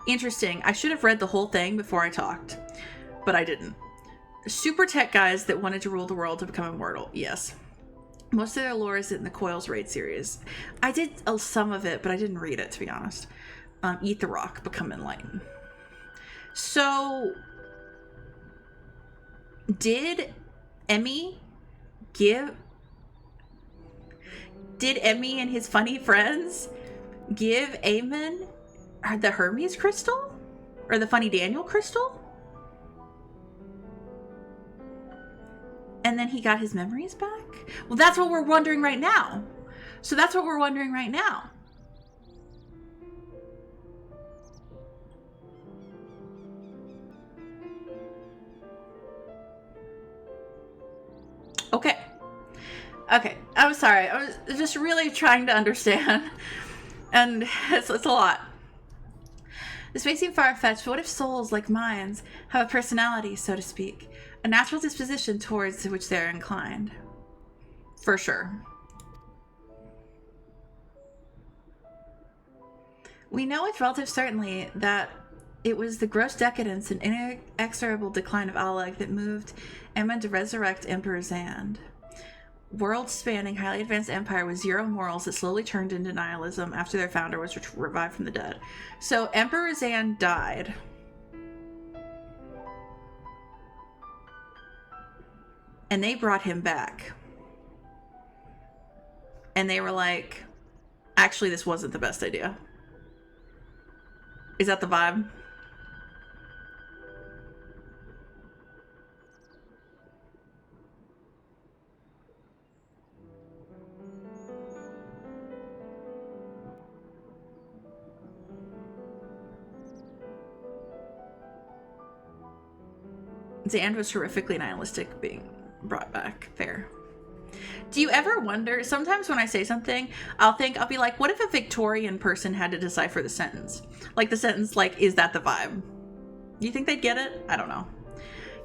Interesting. I should have read the whole thing before I talked, but I didn't. Super tech guys that wanted to rule the world to become immortal. Yes. Most of their lore is in the Coils Raid series. I did some of it, but I didn't read it, to be honest. Eat the rock, become enlightened. So, did Emmy and his funny friends give Aemon the Hermes crystal? Or the Funny Daniel crystal? And then he got his memories back? Well, that's what we're wondering right now. So that's what we're wondering right now. Okay. Okay. I'm sorry. I was just really trying to understand. And it's a lot. This may seem far-fetched, but what if souls, like minds, have a personality, so to speak? A natural disposition towards which they're inclined. For sure. We know with relative certainty that it was the gross decadence and inexorable decline of Alag that moved Aemon to resurrect Emperor Zand. World-spanning, highly advanced empire with zero morals that slowly turned into nihilism after their founder was revived from the dead. So Emperor Zand died. And they brought him back. And they were like, actually, this wasn't the best idea. Is that the vibe? Zand was horrifically nihilistic being brought back. Fair. Do you ever wonder, sometimes when I say something, I'll be like, what if a Victorian person had to decipher the sentence? Like the sentence, like, is that the vibe? Do you think they'd get it? I don't know.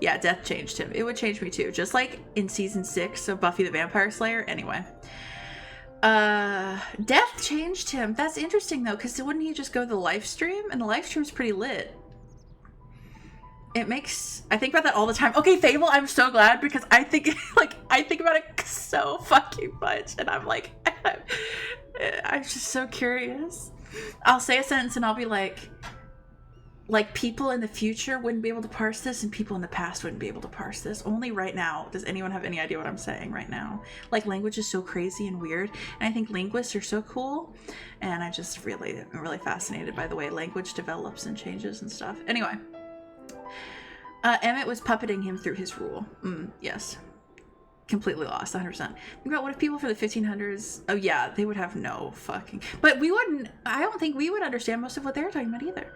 Yeah, death changed him. It would change me too. Just like in season 6 of Buffy the Vampire Slayer. Anyway. Death changed him. That's interesting though, because wouldn't he just go to the live stream? And the live stream's pretty lit. I think about that all the time. Okay, Fable, I'm so glad because I think about it so fucking much. And I'm like, I'm just so curious. I'll say a sentence and I'll be like, like people in the future wouldn't be able to parse this and people in the past wouldn't be able to parse this. Only right now does anyone have any idea what I'm saying right now. Like, language is so crazy and weird, and I think linguists are so cool, and I just am really fascinated by the way language develops and changes and stuff. Anyway, Emmett was puppeting him through his rule. Yes. Completely lost, 100%. Think about what if people for the 1500s, oh yeah, they would have no fucking, but we wouldn't, I don't think we would understand most of what they were talking about either.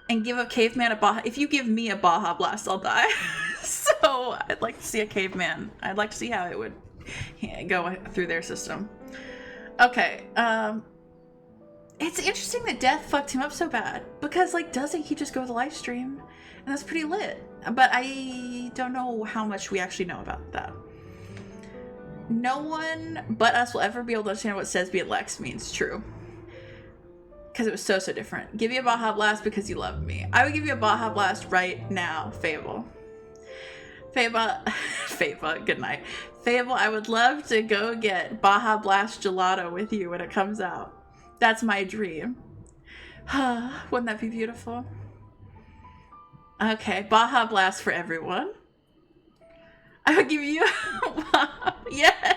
And give a caveman a Baja, if you give me a Baja Blast, I'll die. So I'd like to see a caveman. I'd like to see how it would go through their system. Okay, it's interesting that death fucked him up so bad, because like, doesn't he just go with the live stream? And that's pretty lit. But I don't know how much we actually know about that. No one but us will ever be able to understand what Sesbi Lex means. True. Because it was so different. Give me a Baja Blast because you love me. I would give you a Baja Blast right now, Fable. Faba, good night. Fable, I would love to go get Baja Blast Gelato with you when it comes out. That's my dream. Wouldn't that be beautiful? Okay, Baja Blast for everyone. I would give you yeah.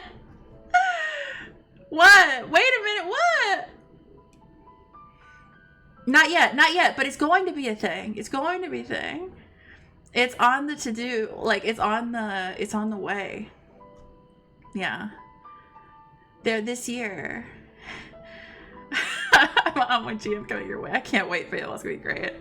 What? Wait a minute, what? Not yet, but it's going to be a thing. It's going to be a thing. It's on the to-do, like it's on the way. Yeah. There this year. I'm with GM coming your way. I can't wait for it. It's gonna be great.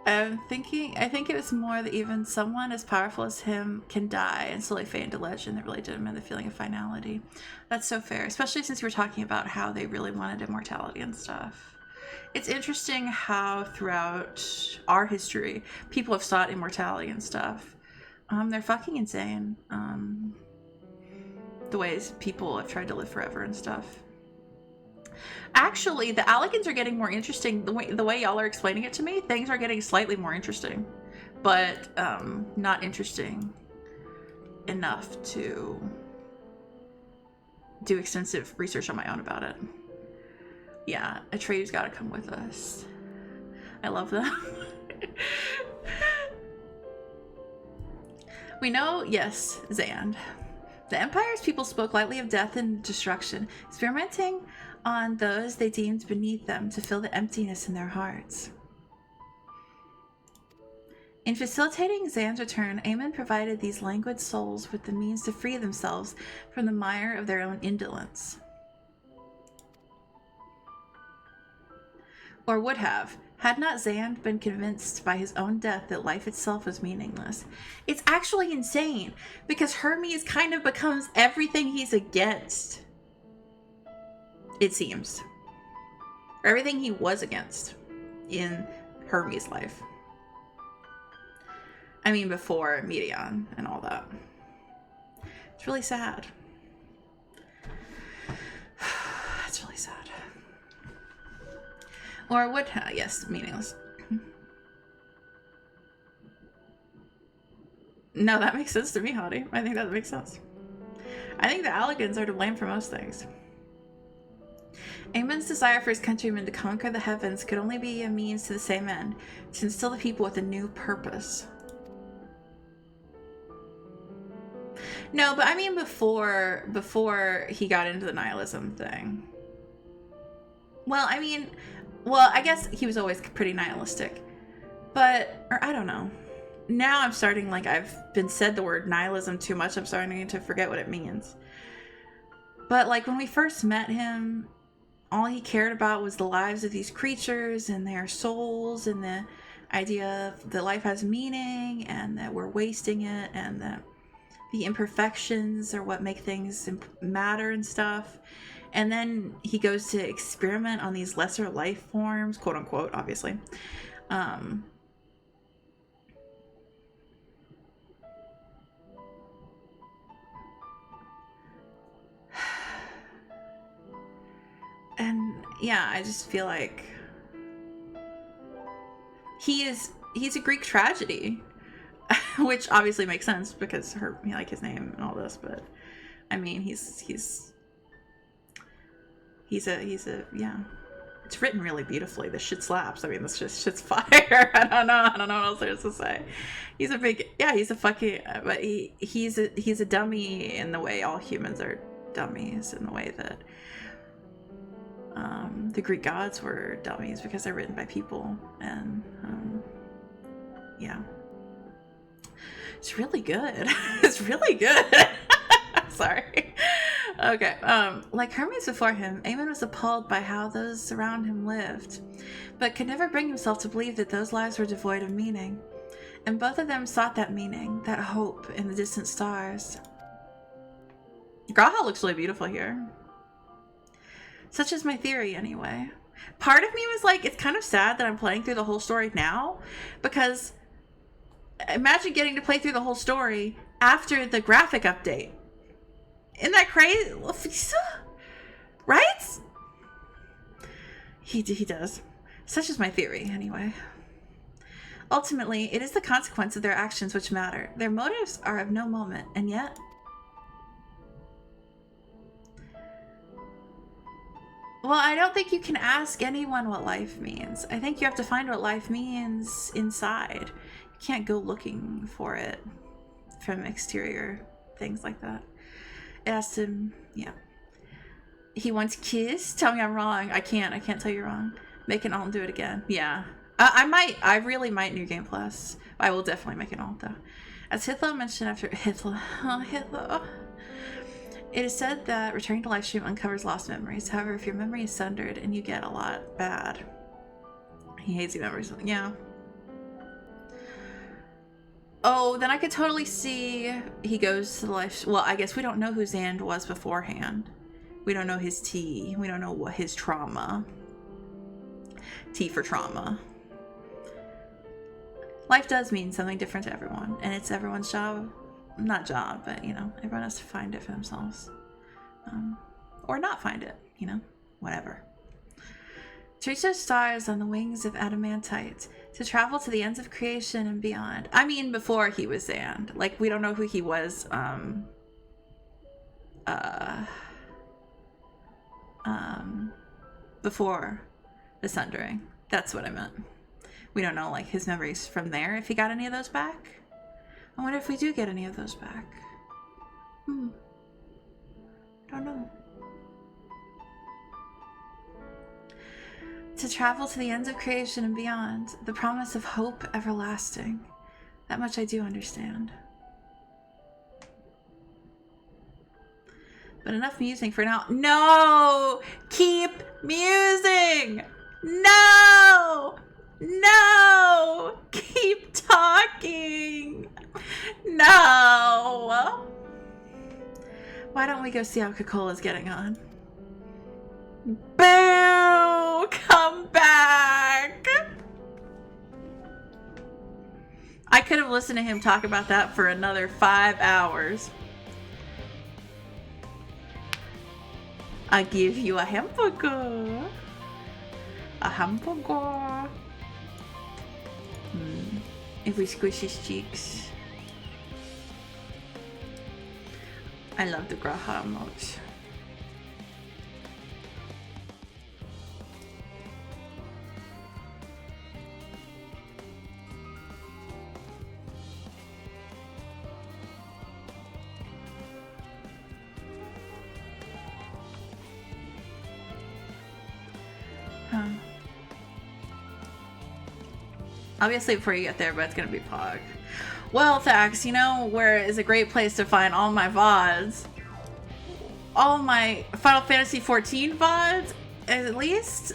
I think it was more that even someone as powerful as him can die and slowly fade into legend that really did him in the feeling of finality. That's so fair, especially since you were talking about how they really wanted immortality and stuff. It's interesting how throughout our history, people have sought immortality and stuff. They're fucking insane. The ways people have tried to live forever and stuff. Actually, the Alligans are getting more interesting. The way y'all are explaining it to me, things are getting slightly more interesting. But not interesting enough to do extensive research on my own about it. Yeah, Atreyu's gotta come with us. I love them. We know, yes, Zand. The Empire's people spoke lightly of death and destruction, experimenting on those they deemed beneath them to fill the emptiness in their hearts. In facilitating Zand's return, Aemon provided these languid souls with the means to free themselves from the mire of their own indolence. Or would have, had not Zand been convinced by his own death that life itself was meaningless. It's actually insane, because Hermes kind of becomes everything he's against. It seems. Or everything he was against in Hermes' life. I mean, before Meteion and all that. It's really sad. It's really sad. Or would have, yes, meaningless. No, that makes sense to me, Hottie. I think that makes sense. I think the Alligans are to blame for most things. Aemon's desire for his countrymen to conquer the heavens could only be a means to the same end, to instill the people with a new purpose. No, but I mean before he got into the nihilism thing. Well, I mean, I guess he was always pretty nihilistic. But, or I don't know. Now I'm starting, like, I've been said the word nihilism too much, I'm starting to forget what it means. But, like, when we first met him, all he cared about was the lives of these creatures and their souls and the idea that life has meaning and that we're wasting it and that the imperfections are what make things matter and stuff. And then he goes to experiment on these lesser life forms, quote unquote, obviously. And yeah, I just feel like he's a Greek tragedy, which obviously makes sense because like his name and all this. But I mean, he's a yeah. It's written really beautifully. This shit slaps. I mean, this shit's fire. I don't know what else there's to say. He's a big, yeah, he's a fucking, but he's a dummy in the way all humans are dummies, in the way that the Greek gods were dummies because they're written by people, and yeah, it's really good. It's really good. Sorry. Okay. Like Hermes before him, Aemon was appalled by how those around him lived, but could never bring himself to believe that those lives were devoid of meaning. And both of them sought that meaning, that hope in the distant stars. Graha looks really beautiful here. Such is my theory, anyway. Part of me was like, it's kind of sad that I'm playing through the whole story now, because imagine getting to play through the whole story after the graphic update. Isn't that crazy? Right? He does. Such is my theory, anyway. Ultimately, it is the consequence of their actions which matter. Their motives are of no moment, and yet... Well, I don't think you can ask anyone what life means. I think you have to find what life means inside. You can't go looking for it from exterior things like that. It has to, yeah. He wants kiss? Tell me I'm wrong. I can't tell you wrong. Make an alt and do it again. Yeah. I really might New Game Plus. I will definitely make an alt though. As Hydaelyn mentioned after Hydaelyn. It is said that returning to live stream uncovers lost memories. However, if your memory is sundered and you get a lot bad. He hates the memories. Yeah. Oh, then I could totally see he goes to the life. Well, I guess we don't know who Zand was beforehand. We don't know his T. We don't know what his trauma. T for trauma. Life does mean something different to everyone, and it's everyone's job. Not job, but you know, everyone has to find it for themselves. Or not find it, you know, whatever. To reach those stars on the wings of adamantite, to travel to the ends of creation and beyond. I mean, before he was Zand. Like, we don't know who he was, before the Sundering. That's what I meant. We don't know, like, his memories from there, if he got any of those back. I wonder if we do get any of those back. Don't know. To travel to the ends of creation and beyond, the promise of hope everlasting. That much I do understand. But enough musing for now. No! Keep musing! No! No! Keep talking! No! Why don't we go see how Cocola's getting on? Boo! Come back! I could have listened to him talk about that for another 5 hours. I give you a hamburger. A hamburger. If we squish his cheeks. I love the Graha emotes. Obviously before you get there, but it's gonna be Pog. Well, Thax, you know where is a great place to find all my VODs? All my Final Fantasy XIV VODs, at least?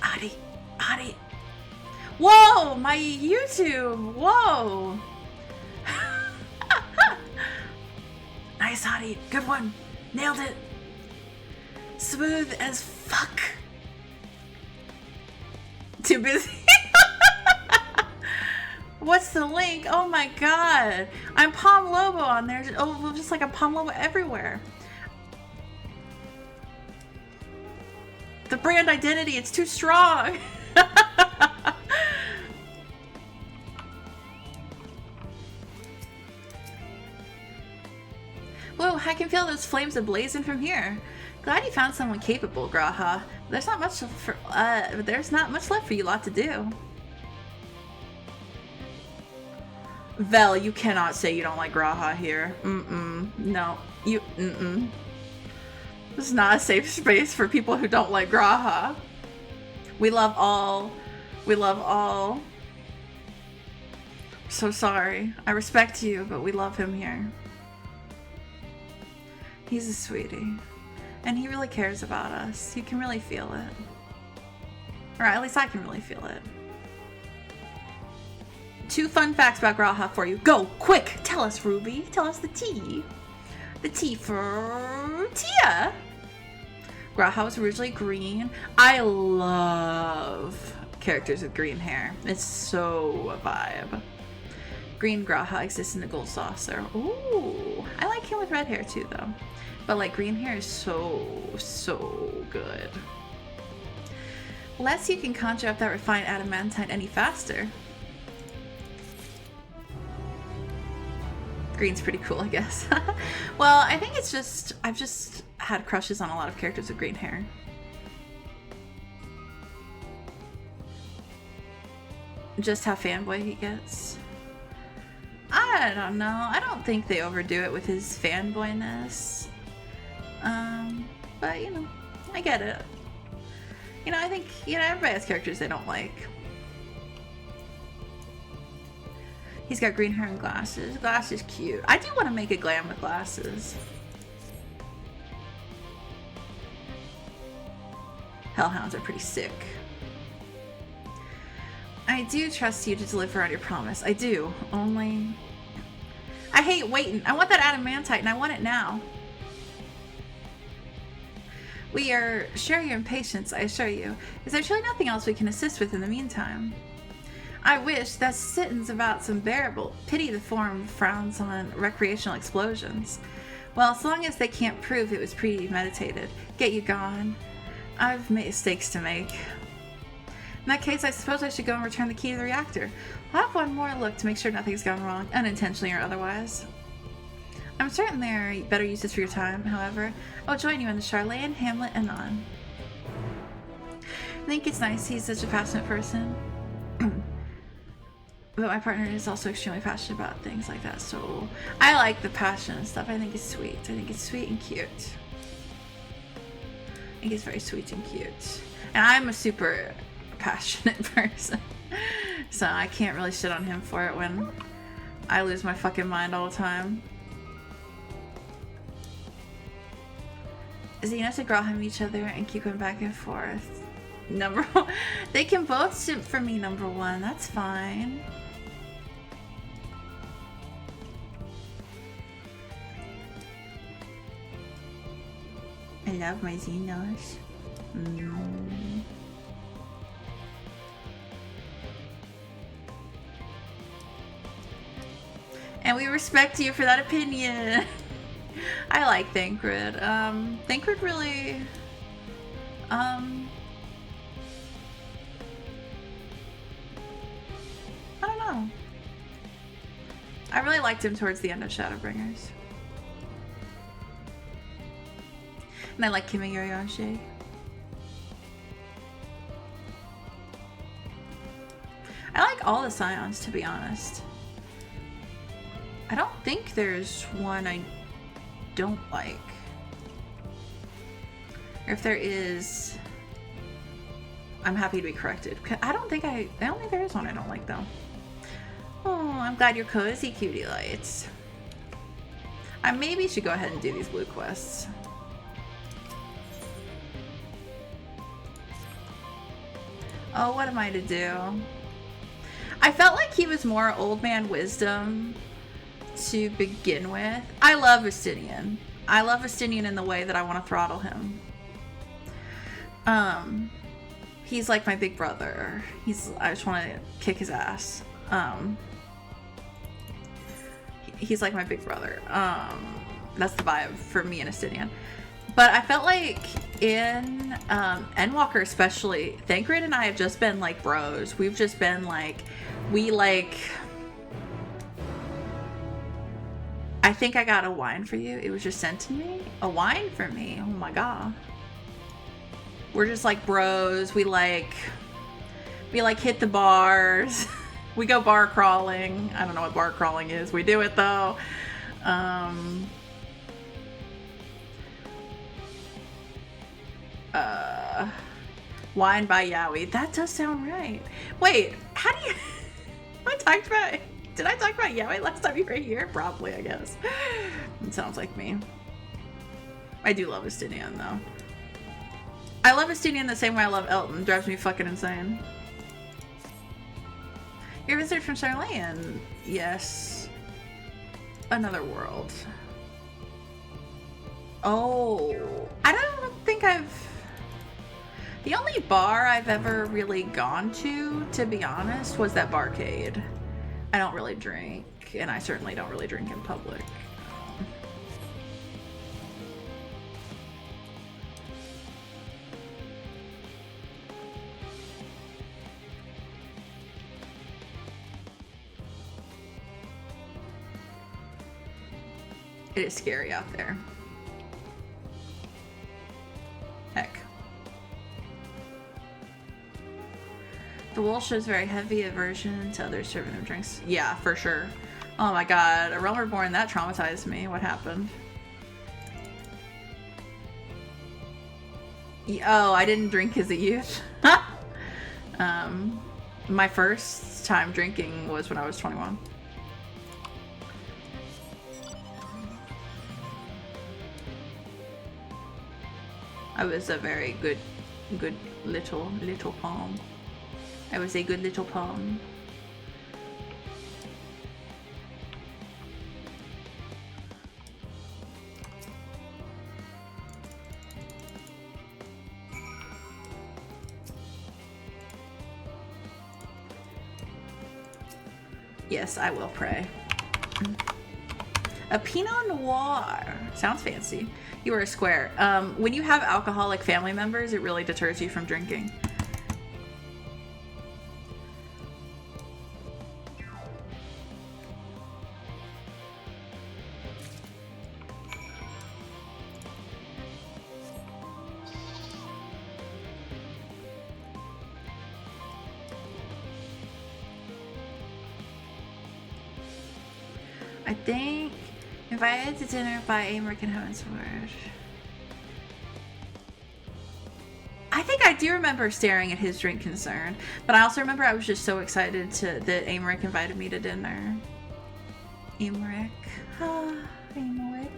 Adi. Whoa, my YouTube, whoa. Nice, Adi, good one. Nailed it. Smooth as fuck. Too busy. What's the link? Oh my god. I'm Palm Lobo on there. Oh, just like a Palm Lobo everywhere. The brand identity, it's too strong. Whoa, I can feel those flames ablazing from here. Glad you found someone capable, Graha. There's not much left for you lot to do. Vel, you cannot say you don't like G'raha here. No. This is not a safe space for people who don't like G'raha. We love all. We love all. So sorry. I respect you, but we love him here. He's a sweetie. And he really cares about us. You can really feel it. Or at least I can really feel it. 2 fun facts about G'raha for you. Go! Quick! Tell us, Ruby. Tell us the tea. The tea for Tia. G'raha was originally green. I love characters with green hair. It's so a vibe. Green G'raha exists in the gold saucer. Ooh. I like him with red hair too, though. But like green hair is so good. Less you can conjure up that refined adamantine any faster. Green's pretty cool, I guess. Well, I think it's just, I've just had crushes on a lot of characters with green hair. Just how fanboy he gets. I don't know. I don't think they overdo it with his fanboyness. But, you know, I get it. You know, I think, you know, everybody has characters they don't like. He's got green hair and glasses. Glasses cute. I do want to make a glam with glasses. Hellhounds are pretty sick. I do trust you to deliver on your promise. I do. Only... I hate waiting. I want that adamantite and I want it now. We are sharing your impatience, I assure you. Is there truly nothing else we can assist with in the meantime? I wish that sitting's about some bearable. Pity the form frowns on recreational explosions. Well, as long as they can't prove it was premeditated. Get you gone. I've mistakes to make. In that case, I suppose I should go and return the key to the reactor. I'll have one more look to make sure nothing's gone wrong, unintentionally or otherwise. I'm certain there are better uses for your time, however. I'll join you in the Charlene, Hamlet, and on. I think it's nice he's such a passionate person. But my partner is also extremely passionate about things like that, so I like the passion and stuff. I think it's sweet. I think it's sweet and cute. I think it's very sweet and cute. And I'm a super passionate person, so I can't really shit on him for it when I lose my fucking mind all the time. Xenos and Graham each other and keep going back and forth. Number one. They can both simp for me, number one. That's fine. I love my Xenos. And we respect you for that opinion. I like Thancred. Thancred really... I don't know. I really liked him towards the end of Shadowbringers. And I like Kim and Yorianshi. I like all the Scions, to be honest. I don't think there's one I don't like. Or if there is, I'm happy to be corrected. I don't think there is one I don't like though. Oh, I'm glad you're cozy, cutie lights. I maybe should go ahead and do these blue quests. Oh, what am I to do? I felt like he was more old man wisdom to begin with. I love Justinian. I love Justinian in the way that I want to throttle him. He's like my big brother. I just want to kick his ass. He's like my big brother. That's the vibe for me and Justinian. But I felt like in Endwalker especially, Thancred and I have just been like bros. We've just been like, I think I got a wine for you. It was just sent to me. A wine for me. Oh my god. We're just like bros. We like hit the bars. We go bar crawling. I don't know what bar crawling is. We do it though. Wine by Yowie. That does sound right. Wait, how do you... Did I talk about Yowie last time you were here? Probably, I guess. It sounds like me. I do love Estinian, though. I love Estinian the same way I love Elton. Drives me fucking insane. You're a visitor from Starland. Yes. Another world. Oh. I don't think I've... The only bar I've ever really gone to be honest, was that barcade. I don't really drink, and I certainly don't really drink in public. It is scary out there. Heck. The Walsh is very heavy aversion to others serving them drinks. Yeah, for sure. Oh my god, a Realm Reborn, that traumatized me. What happened? Oh, I didn't drink as a youth. My first time drinking was when I was 21. I was a very good little palm. I was a good little palm. Yes, I will pray. A Pinot Noir. Sounds fancy. You are a square. When you have alcoholic family members, it really deters you from drinking. I think invited to dinner by Amric and Heavensward. I think I do remember staring at his drink concerned, but I also remember I was just so excited that Amric invited me to dinner. Amric. Ah, Amric.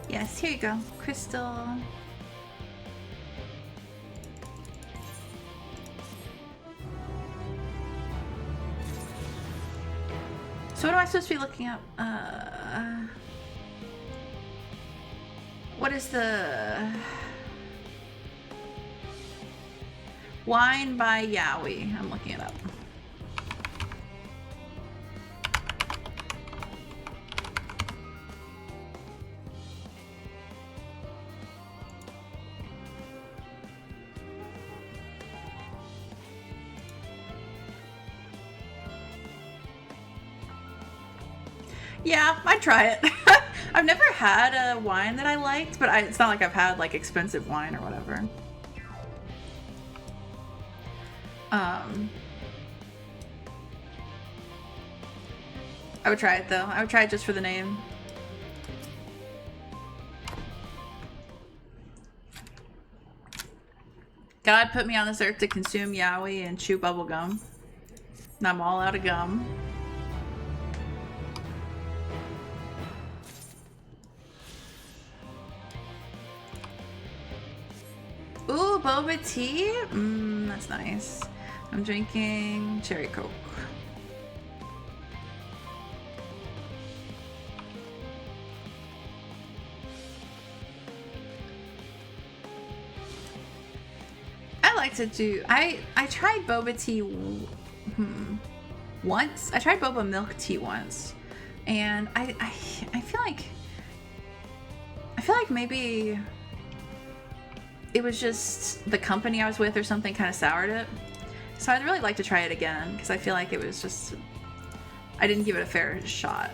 Yes, here you go. Crystal. So what am I supposed to be looking up? What is the... Wine by Yowie. I'm looking it up. Yeah, I'd try it. I've never had a wine that I liked, but it's not like I've had like expensive wine or whatever. I would try it though. I would try it just for the name. God put me on this earth to consume yaoi and chew bubble gum. And I'm all out of gum. Ooh, boba tea? That's nice. I'm drinking cherry coke. I like to do... I tried boba tea once. I tried boba milk tea once. And I feel like... maybe... it was just the company I was with or something kind of soured it. So I'd really like to try it again because I feel like it was just, I didn't give it a fair shot.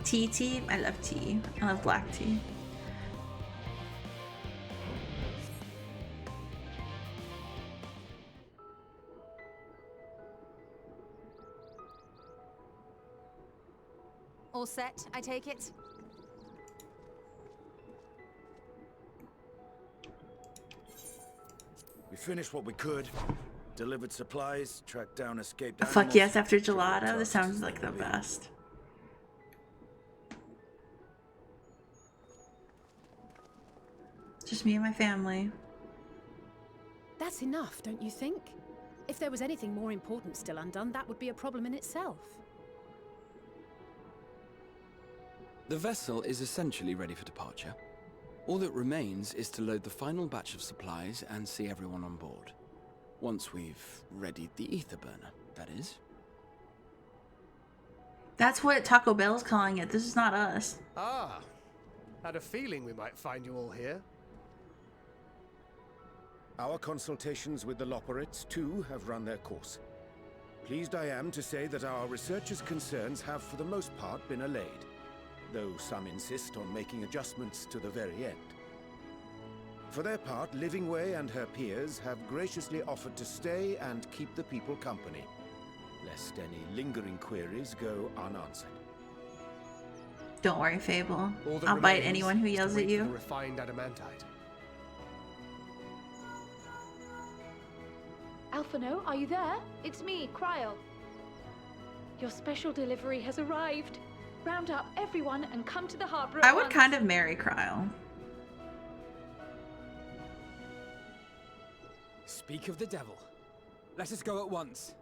Tea. I love tea. I love black tea. All set, I take it? We finished what we could. Delivered supplies, tracked down escaped animals. Fuck yes, after gelato. This sounds like the best. Just me and my family. That's enough, don't you think? If there was anything more important still undone, that would be a problem in itself. The vessel is essentially ready for departure. All that remains is to load the final batch of supplies and see everyone on board. Once we've readied the ether burner, that is. That's what Taco Bell's calling it. This is not us. Ah, had a feeling we might find you all here. Our consultations with the Loperites, too, have run their course. Pleased I am to say that our researchers' concerns have, for the most part, been allayed, though some insist on making adjustments to the very end. For their part, Livingway and her peers have graciously offered to stay and keep the people company, lest any lingering queries go unanswered. Don't worry, Fable. All that I'll bite remains anyone who is to yells wait at for you. the refined adamantite. Alphino, are you there? It's me, Cryo. Your special delivery has arrived. Round up everyone and come to the harbor at I would once. kind of marry Cryo. Speak of the devil. Let us go at once.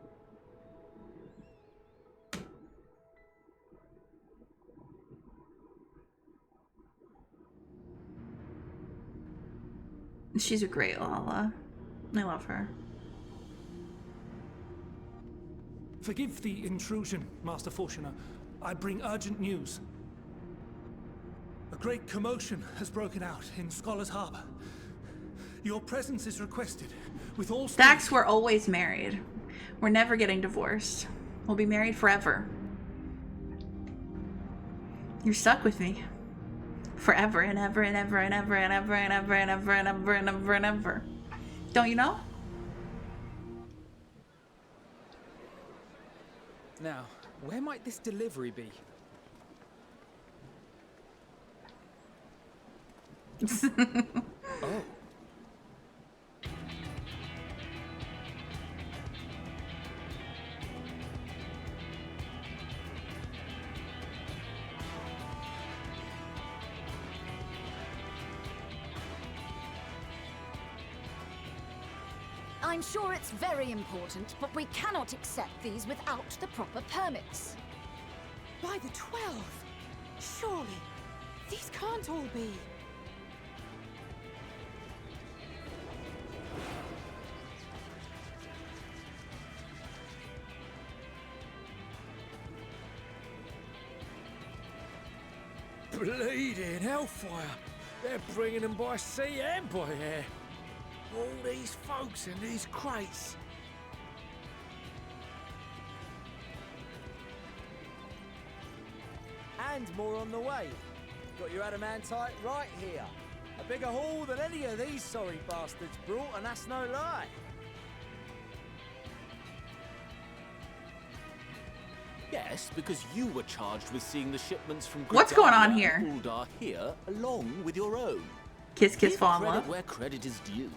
She's a great Lala. I love her. Forgive the intrusion, Master Fortuner. I bring urgent news. A great commotion has broken out in Scholar's Harbor. Your presence is requested with all... Dax, we're always married. We're never getting divorced. We'll be married forever. You're stuck with me. Forever and ever and ever and ever and ever and ever and ever and ever and ever and ever. Don't you know? Now, where might this delivery be? Oh. I'm sure it's very important, but we cannot accept these without the proper permits. By the 12! Surely, these can't all be. Bleeding hellfire! They're bringing them by sea and by air. All these folks in these crates. And more on the way. Got your adamantite right here. A bigger haul than any of these sorry bastards brought, and that's no lie. Yes, because you were charged with seeing the shipments from What's going on here? Uldar here, along with your own. Kiss, kiss, Give fall in credit love. where credit is due.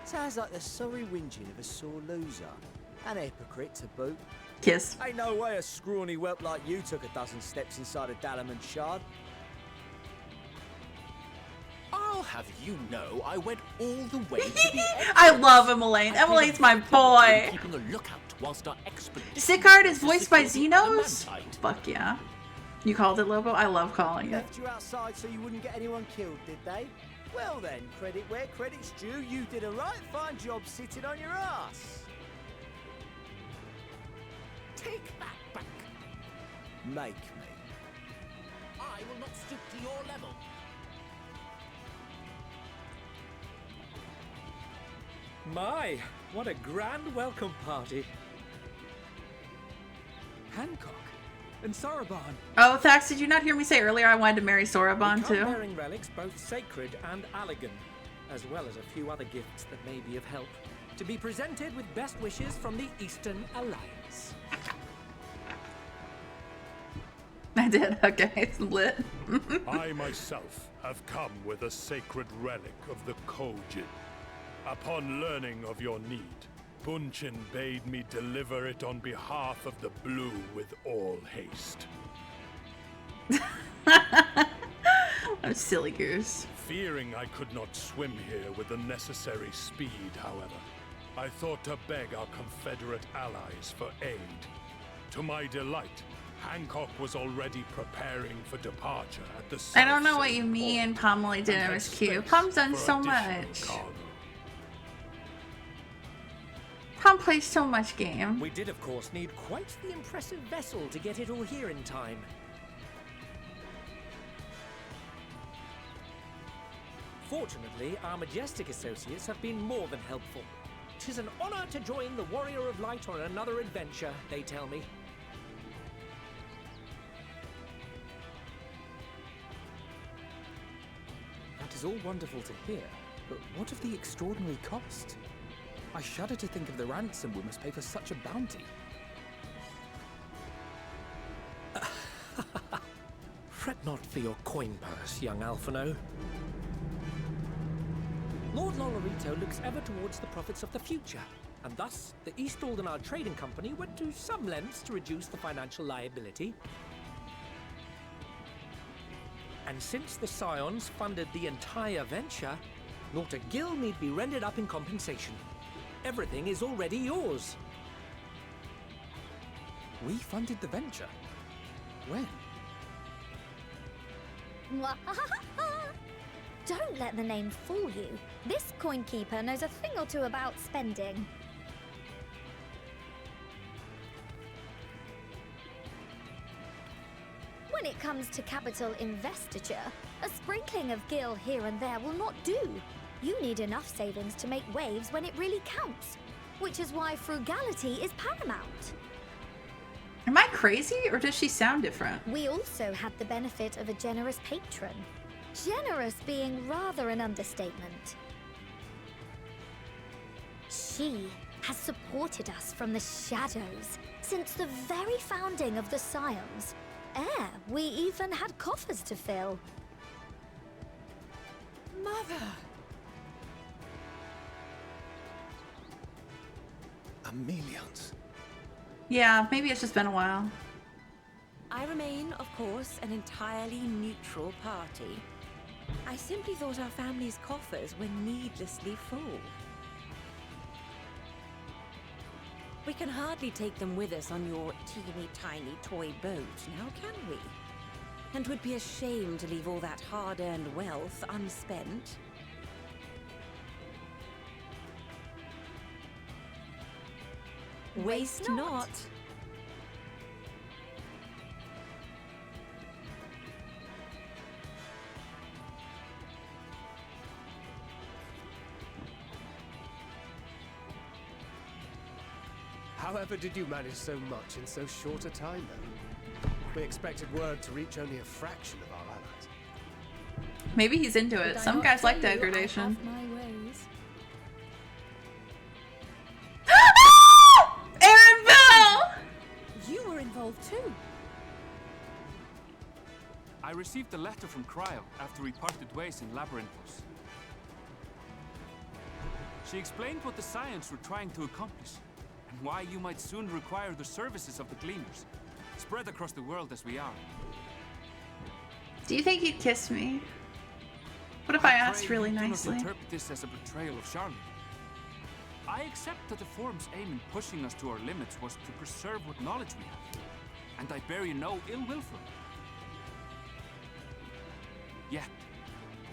Sounds like the sorry whinging of a sore loser. An hypocrite to boot. Kiss. Ain't no way a scrawny whelp like you took a dozen steps inside a Dalamant shard. I'll have you know I went all the way to the end. I love Emmeline. Emmeline's my boy. Keeping a lookout whilst our expedition... Sicard is voiced by Xenos? Fuck yeah. You called it, Lobo? I love calling it. Left you outside so you wouldn't get anyone killed, did they? Well then, credit where credit's due, you did a right fine job sitting on your ass. Take that back. Make me. I will not stoop to your level. My, what a grand welcome party. Hancock and Soroban. Oh, Thax, did you not hear me say earlier I wanted to marry Soroban too? Bearing relics, both sacred and elegant, as well as a few other gifts that may be of help, to be presented with best wishes from the Eastern Alliance. I did. Okay, it's lit. I myself have come with a sacred relic of the Kojin. Upon learning of your need, Bunchin bade me deliver it on behalf of the Blue with all haste. I'm silly goose. Fearing I could not swim here with the necessary speed, however, I thought to beg our Confederate allies for aid. To my delight, Hancock was already preparing for departure at the I don't know what you mean, Pomely did MSQ. Pom's done so much. Pom plays so much game. We did, of course, need quite the impressive vessel to get it all here in time. Fortunately, our majestic associates have been more than helpful. 'Tis an honor to join the Warrior of Light on another adventure, they tell me. That is all wonderful to hear, but what of the extraordinary cost? I shudder to think of the ransom we must pay for such a bounty. Fret not for your coin purse, young Alphino. Lord Lolorito looks ever towards the profits of the future, and thus the East Aldenard Trading Company went to some lengths to reduce the financial liability. And since the Scions funded the entire venture, not a gill need be rendered up in compensation. Everything is already yours. We funded the venture? When? Don't let the name fool you. This coin keeper knows a thing or two about spending. When it comes to capital investiture, a sprinkling of gil here and there will not do. You need enough savings to make waves when it really counts, which is why frugality is paramount. Am I crazy, or does she sound different? We also had the benefit of a generous patron. Generous being rather an understatement. She has supported us from the shadows since the very founding of the Scions. We even had coffers to fill. Mother! Amelians. Yeah, maybe it's just been a while. I remain, of course, an entirely neutral party. I simply thought our family's coffers were needlessly full. We can hardly take them with us on your teeny-tiny toy boat, now can we? And 'twould be a shame to leave all that hard-earned wealth unspent. Waste not. However did you manage so much in so short a time, then? We expected word to reach only a fraction of our allies. Maybe he's into it. Some guys like degradation. My ways. Aaron Bell! You were involved too. I received a letter from Cryo after we parted ways in Labyrinthos. She explained what the Scions were trying to accomplish, and why you might soon require the services of the Gleaners, spread across the world as we are. Do you think he'd kiss me? What if I asked really nicely? Do not interpret this as a betrayal of Charlotte. I accept that the Forum's aim in pushing us to our limits was to preserve what knowledge we have, and I bear you no ill will for it. Yet,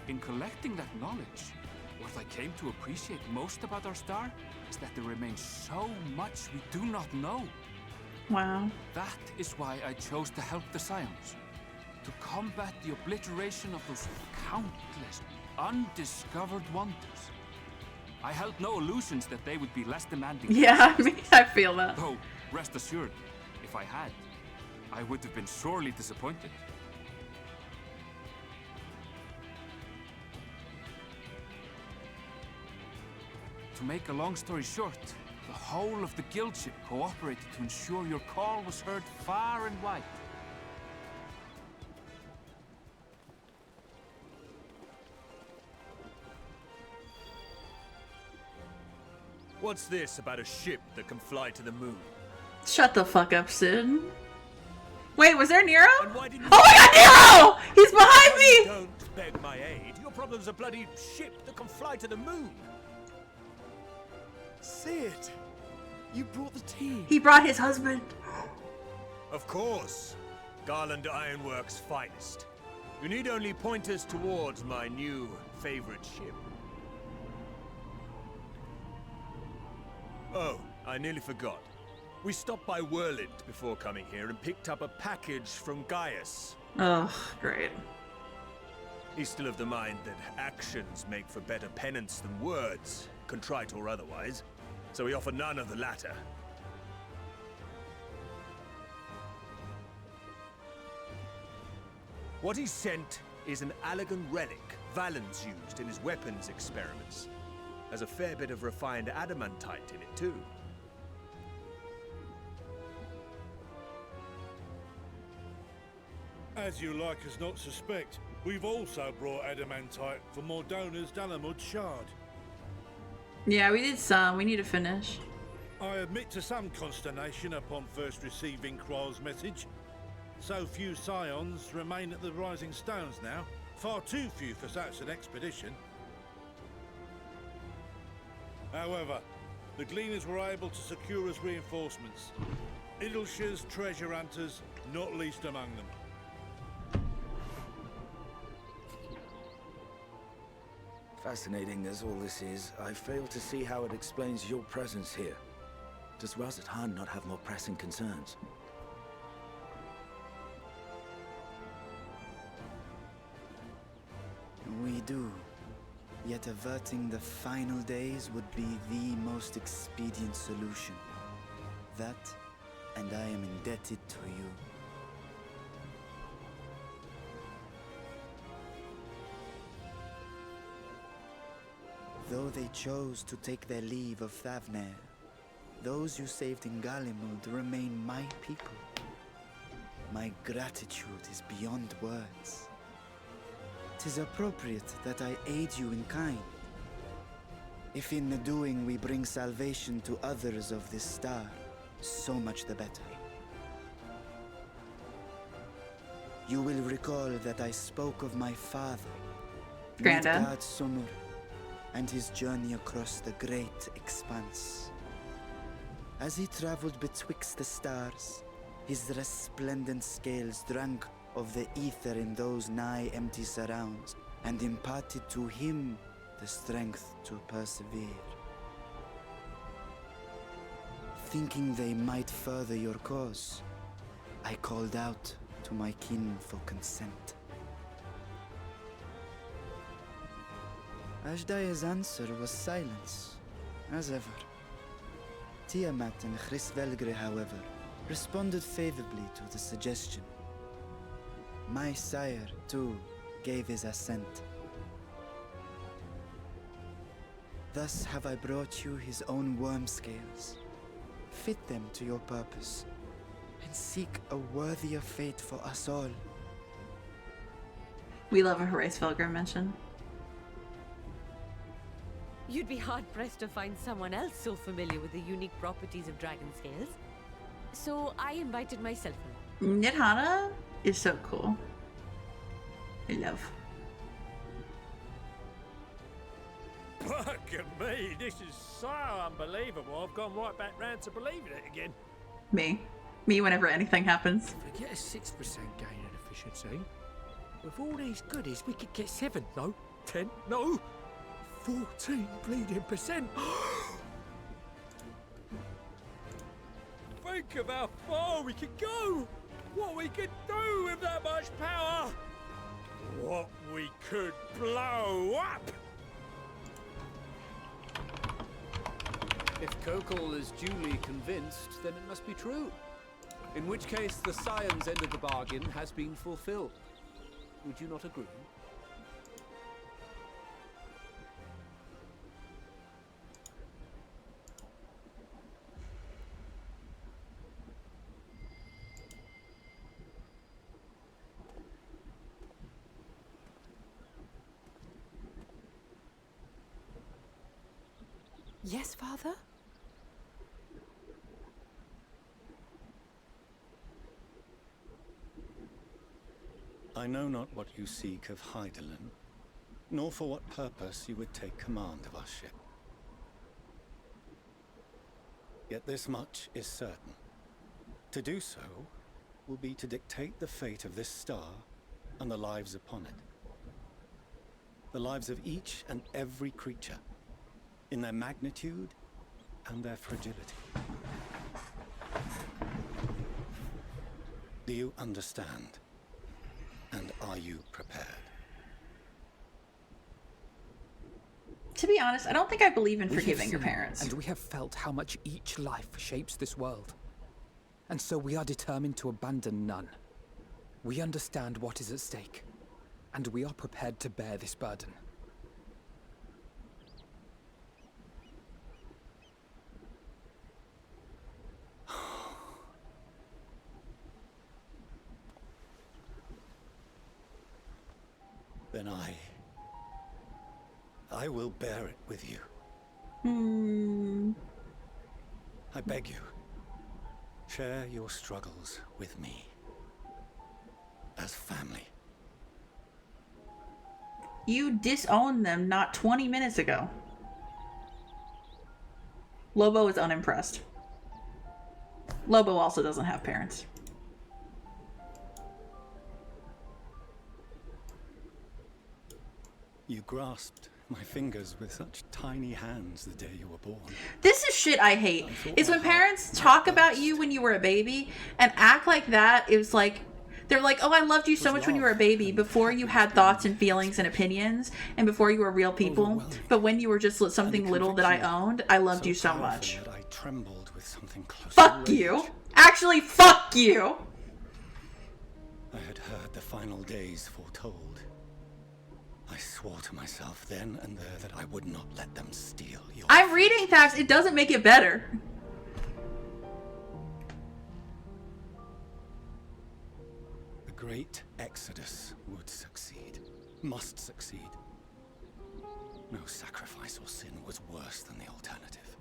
in collecting that knowledge, what I came to appreciate most about our star is that there remains so much we do not know. Wow. That is why I chose to help the Scions. to combat the obliteration of those countless undiscovered wonders. I held no illusions that they would be less demanding. Yeah, I feel that. Though, rest assured, if I had, I would have been sorely disappointed. To make a long story short, the whole of the guildship cooperated to ensure your call was heard far and wide. What's this about a ship that can fly to the moon? Shut the fuck up, Sid. Wait, was there Nero? Oh my god, Nero! He's behind me! Don't beg my aid. Your problem's a bloody ship that can fly to the moon. Sid, you brought the tea. He brought his husband. Of course. Garland Ironworks' finest. You need only point us towards my new favorite ship. Oh, I nearly forgot. We stopped by Whirlwind before coming here and picked up a package from Gaius. Oh, great. He's still of the mind that actions make for better penance than words, contrite or otherwise, so we offer none of the latter. What he sent is an Allegan relic Valens used in his weapons experiments. Has a fair bit of refined adamantite in it too. As you like us not suspect, we've also brought adamantite for Mordona's Dalamud shard. Yeah, we did some. We need to finish. I admit to some consternation upon first receiving Kryl's message. So few scions remain at the Rising Stones now. Far too few for such an expedition. However, the Gleaners were able to secure us reinforcements. Idleshire's treasure hunters, not least among them. Fascinating as all this is, I fail to see how it explains your presence here. Does Razat Han not have more pressing concerns? We do. Yet averting the final days would be the most expedient solution. That, and I am indebted to you. Though they chose to take their leave of Thavnair, those you saved in Galimud remain my people. My gratitude is beyond words. 'Tis appropriate that I aid you in kind. If in the doing we bring salvation to others of this star, so much the better. You will recall that I spoke of my father, Granddad. Midgard Sonur, and his journey across the great expanse. As he traveled betwixt the stars, his resplendent scales drank of the ether in those nigh empty surrounds, and imparted to him the strength to persevere. Thinking they might further your cause, I called out to my kin for consent. Hydaelyn's answer was silence, as ever. Tiamat and Hrisvelgre, however, responded favorably to the suggestion. My sire, too, gave his assent. Thus have I brought you his own worm scales. Fit them to your purpose, and seek a worthier fate for us all. We love a Hrisvelgre mention. You'd be hard-pressed to find someone else so familiar with the unique properties of dragon scales. So I invited myself along. Nidhana is so cool. I love. Look at me, this is so unbelievable. I've gone right back round to believing it again. Me whenever anything happens. If we get a 6% gain in efficiency, with all these goodies, we could get 7, no, 10, no, 14 bleeding percent. Think of how far we could go. what we could do with that much power! What we could blow up! If Kokol is duly convinced, then it must be true. In which case, the science end of the bargain has been fulfilled. Would you not agree? Yes, Father? I know not what you seek of Hydaelyn, nor for what purpose you would take command of our ship. Yet this much is certain. To do so will be to dictate the fate of this star and the lives upon it. The lives of each and every creature, in their magnitude and their fragility. Do you understand? And are you prepared? To be honest, I don't think I believe in We have forgiving your seen parents. And we have felt how much each life shapes this world. And so we are determined to abandon none. We understand what is at stake, and we are prepared to bear this burden. Then I will bear it with you. I beg you, share your struggles with me. As family. You disowned them not 20 minutes ago. Lobo is unimpressed. Lobo also doesn't have parents. You grasped my fingers with such tiny hands the day you were born. This is shit I hate. Is when parents talk about you when you were a baby and act like that. It was like, they're like, oh, I loved you so much when you were a baby, before you had thoughts and feelings and opinions, and before you were real people. But when you were just something little that I owned, I loved you so much. I trembled with something close. Fuck you. Actually, fuck you. I had heard the final days foretold. I swore to myself then and there that I would not let them steal your... I'm reading facts. It doesn't make it better. The great exodus would succeed. Must succeed. No sacrifice or sin was worse than the alternative.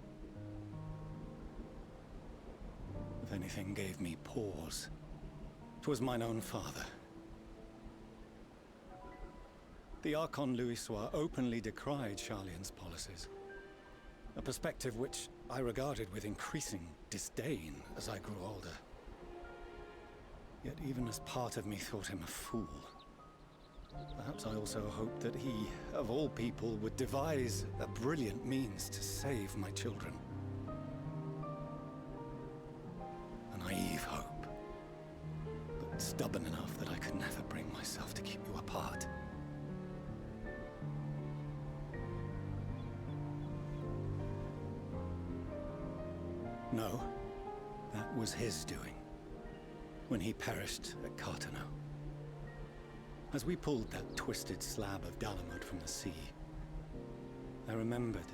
If anything gave me pause, 'twas mine own father. The Archon Louisoix openly decried Charlian's policies, a perspective which I regarded with increasing disdain as I grew older. Yet even as part of me thought him a fool, perhaps I also hoped that he, of all people, would devise a brilliant means to save my children. A naive hope, but stubborn enough that I could never bring myself to keep you apart. No, that was his doing, when he perished at Cartano. As we pulled that twisted slab of Dalamud from the sea, I remembered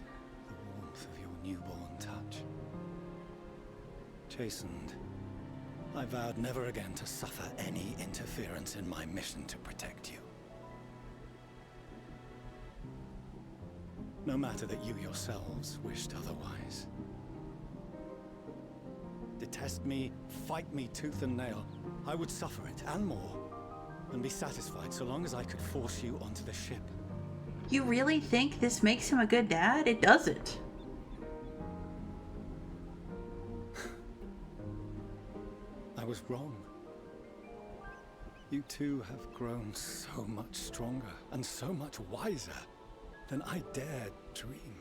the warmth of your newborn touch. Chastened, I vowed never again to suffer any interference in my mission to protect you. No matter that you yourselves wished otherwise. Detest me, fight me tooth and nail, I would suffer it, and more, and be satisfied so long as I could force you onto the ship. You really think this makes him a good dad? It doesn't. I was wrong. You two have grown so much stronger and so much wiser than I dared dream.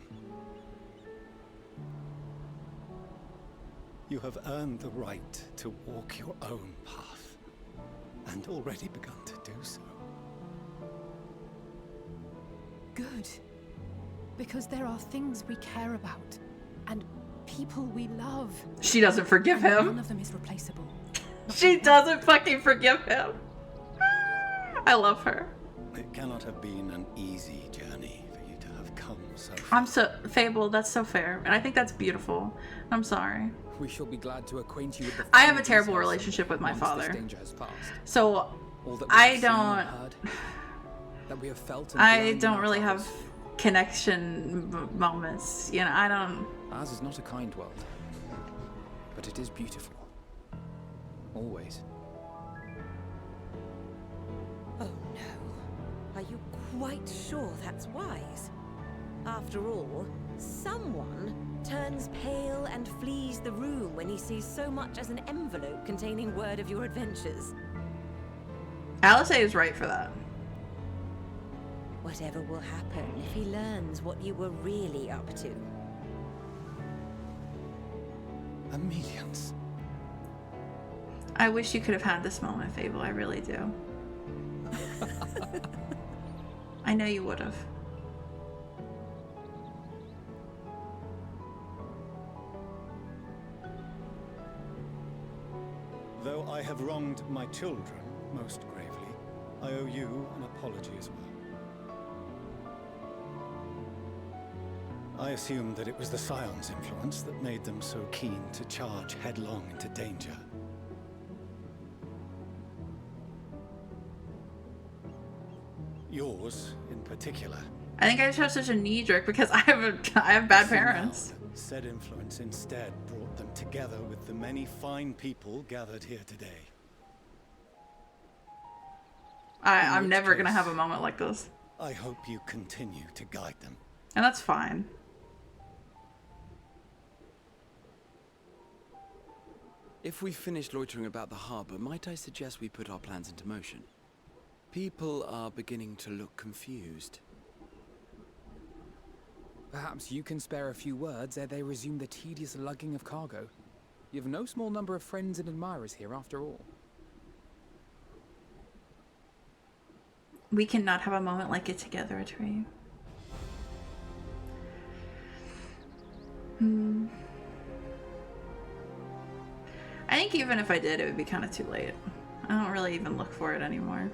You have earned the right to walk your own path. and already begun to do so. Good. Because there are things we care about, and people we love. She doesn't forgive him. None of them is replaceable. She doesn't fucking forgive him. I love her. It cannot have been an easy journey for you to have come so far. I'm so Fable, that's so fair. And I think that's beautiful. I'm sorry. We shall be glad to acquaint you with the I have a terrible relationship with my father. So I don't really have connection moments. You know, I don't. Ours is not a kind world, but it is beautiful. Always. Oh no. Are you quite sure that's wise? After all, someone turns pale and flees the room when he sees so much as an envelope containing word of your adventures. Alice is right for that. Whatever will happen if he learns what you were really up to. Millions. I wish you could have had this moment, Fable. I really do. I know you would have. Though I have wronged my children most gravely, I owe you an apology as well. I assumed that it was the Scion's influence that made them so keen to charge headlong into danger. Yours, in particular. I think I just have such a knee jerk because I have bad parents. Said influence instead brought them together with the many fine people gathered here today. I'm never gonna have a moment like this. I hope you continue to guide them. And that's fine. If we've finished loitering about the harbor, might I suggest we put our plans into motion? People are beginning to look confused. Perhaps you can spare a few words ere they resume the tedious lugging of cargo. You have no small number of friends and admirers here after all. We cannot have a moment like it together, Atreyu. I think even if I did, it would be kind of too late. I don't really even look for it anymore.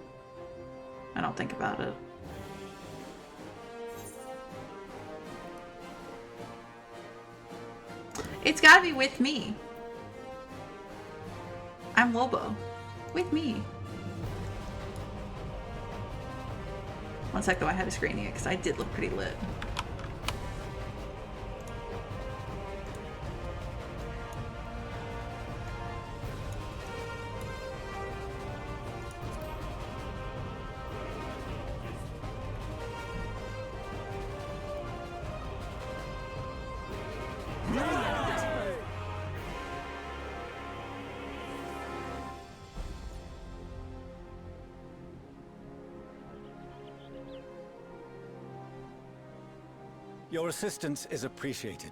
I don't think about it. It's gotta be with me. I'm Lobo. With me. One sec though, I had to screen it because I did look pretty lit. Your assistance is appreciated.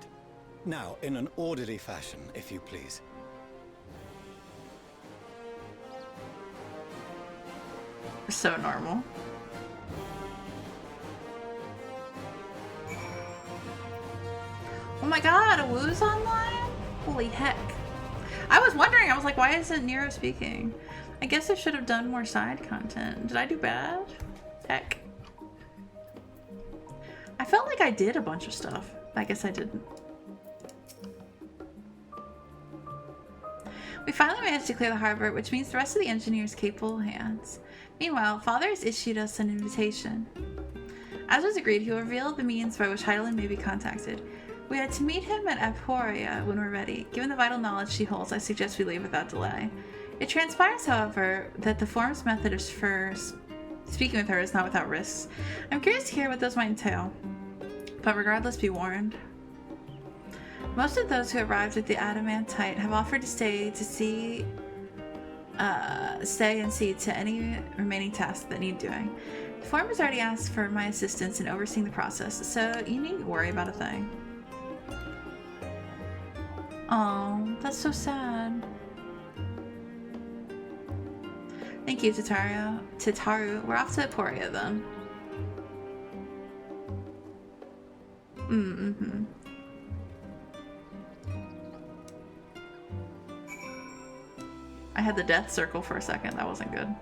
Now, in an orderly fashion, if you please. So normal. Oh my god, a Woo's online? Holy heck. I was wondering, I was like, why isn't Nero speaking? I guess I should have done more side content. Did I do bad? Heck. I felt like I did a bunch of stuff. I guess I didn't. We finally managed to clear the harbor, which means the rest of the engineers capable hands. Meanwhile, Father has issued us an invitation. As was agreed, he will reveal the means by which Hydaelyn may be contacted. We had to meet him at Aporia when we're ready. Given the vital knowledge she holds, I suggest we leave without delay. It transpires, however, that the form's method is first. Speaking with her is not without risks. I'm curious to hear what those might entail. But regardless, be warned. Most of those who arrived at the Adamantite have offered to stay and see to any remaining tasks that need doing. The form has already asked for my assistance in overseeing the process, so you needn't worry about a thing. Oh, that's so sad. Thank Thank you, Tataru. We're off to Emporia then. Mm-hmm. I had the death circle for a second. That wasn't good.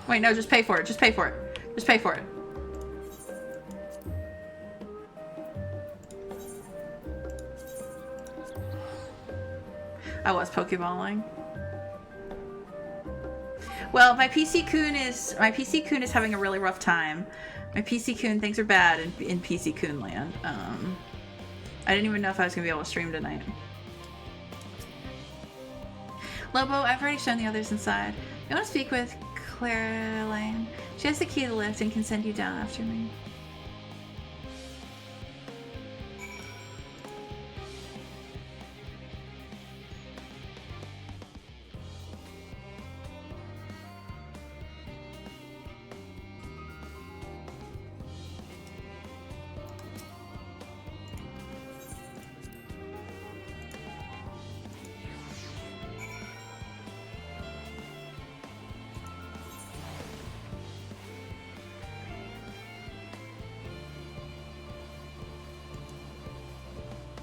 Wait, no, just pay for it. Just pay for it. Just pay for it. I was Pokeballing. Well, my PC Coon is having a really rough time. My PC Coon, things are bad in PC Coon land. I didn't even know if I was gonna be able to stream tonight. Lobo, I've already shown the others inside. You want to speak with Hydaelyn? She has the key to the lift and can send you down after me.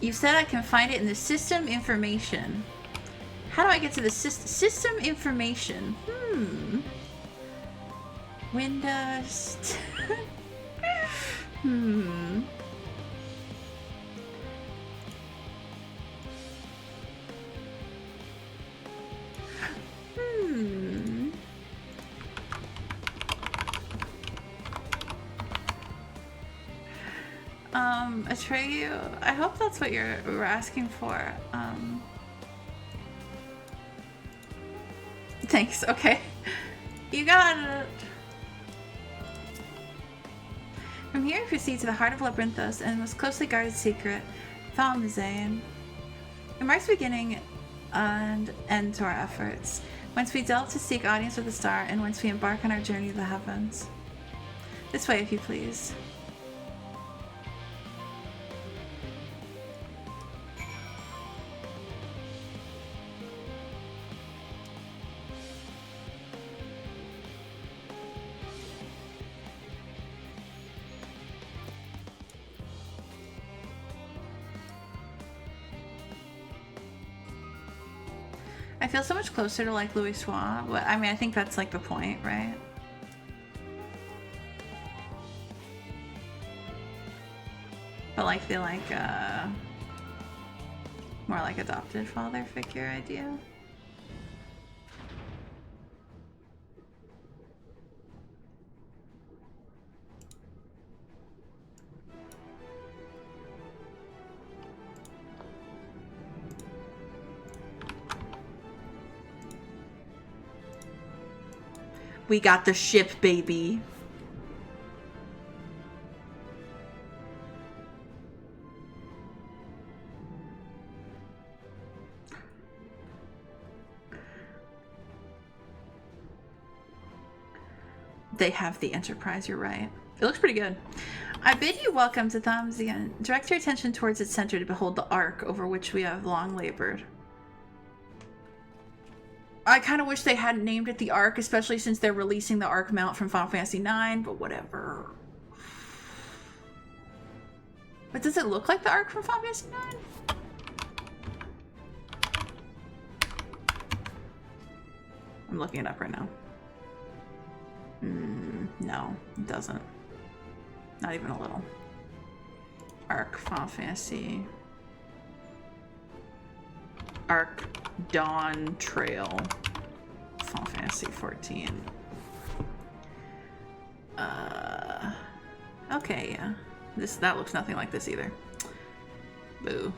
You said I can find it in the system information. How do I get to the system information? Windows. Atreyu, I hope that's what you were asking for. Thanks, okay. You got it. From here, proceed to the heart of Labyrinthos and the most closely guarded secret, Meteion. It marks the beginning and end to our efforts. Once we delve to seek audience with the star, and once we embark on our journey to the heavens. This way, if you please. I feel so much closer to like Louis Soir, but I mean I think that's like the point, right? But like feel like more like adopted father figure idea. We got the ship, baby. They have the Enterprise, you're right. It looks pretty good. I bid you welcome to Thamsian. Direct your attention towards its center to behold the Ark over which we have long labored. I kind of wish they hadn't named it the Ark, especially since they're releasing the Ark mount from Final Fantasy IX, but whatever. But does it look like the Ark from Final Fantasy IX? I'm looking it up right now. No, it doesn't. Not even a little. Ark Final Fantasy. Ark Dawn Trail. Final Fantasy 14. Okay, yeah. That looks nothing like this either. Boo.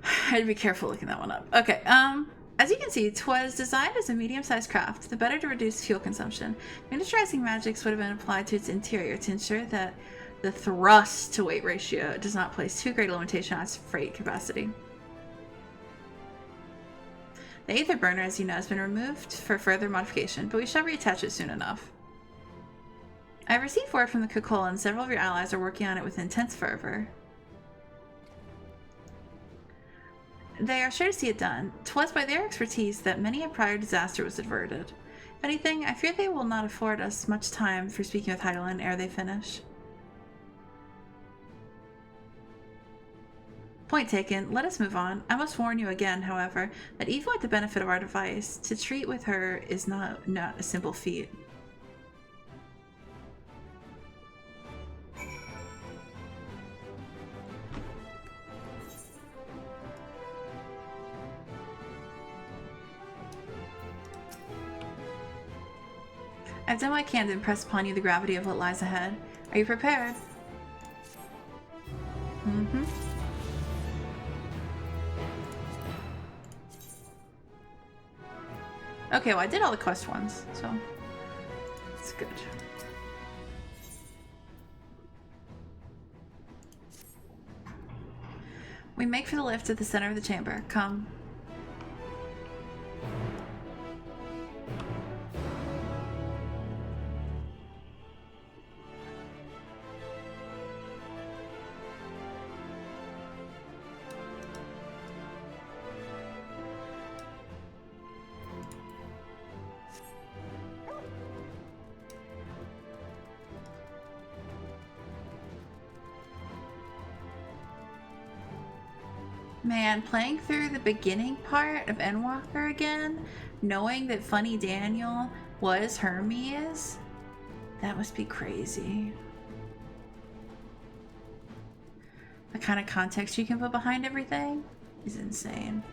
I had to be careful looking that one up. Okay, as you can see, 'twas designed as a medium-sized craft, the better to reduce fuel consumption. Miniaturizing magics would have been applied to its interior to ensure that the thrust to weight ratio does not place too great a limitation on its freight capacity. The Aether burner, as you know, has been removed for further modification, but we shall reattach it soon enough. I've received word from the Cuculla and several of your allies are working on it with intense fervor. They are sure to see it done. 'Twas by their expertise that many a prior disaster was averted. If anything, I fear they will not afford us much time for speaking with Hydaelyn ere they finish. Point taken. Let us move on. I must warn you again, however, that even with the benefit of our device, to treat with her is not a simple feat. I've done what I can to impress upon you the gravity of what lies ahead. Are you prepared? Mm-hmm. Okay, well I did all the quest ones, so it's good. We make for the lift at the center of the chamber. Come. Man, playing through the beginning part of Endwalker again, knowing that Funny Daniel was Hermes, that must be crazy. The kind of context you can put behind everything is insane.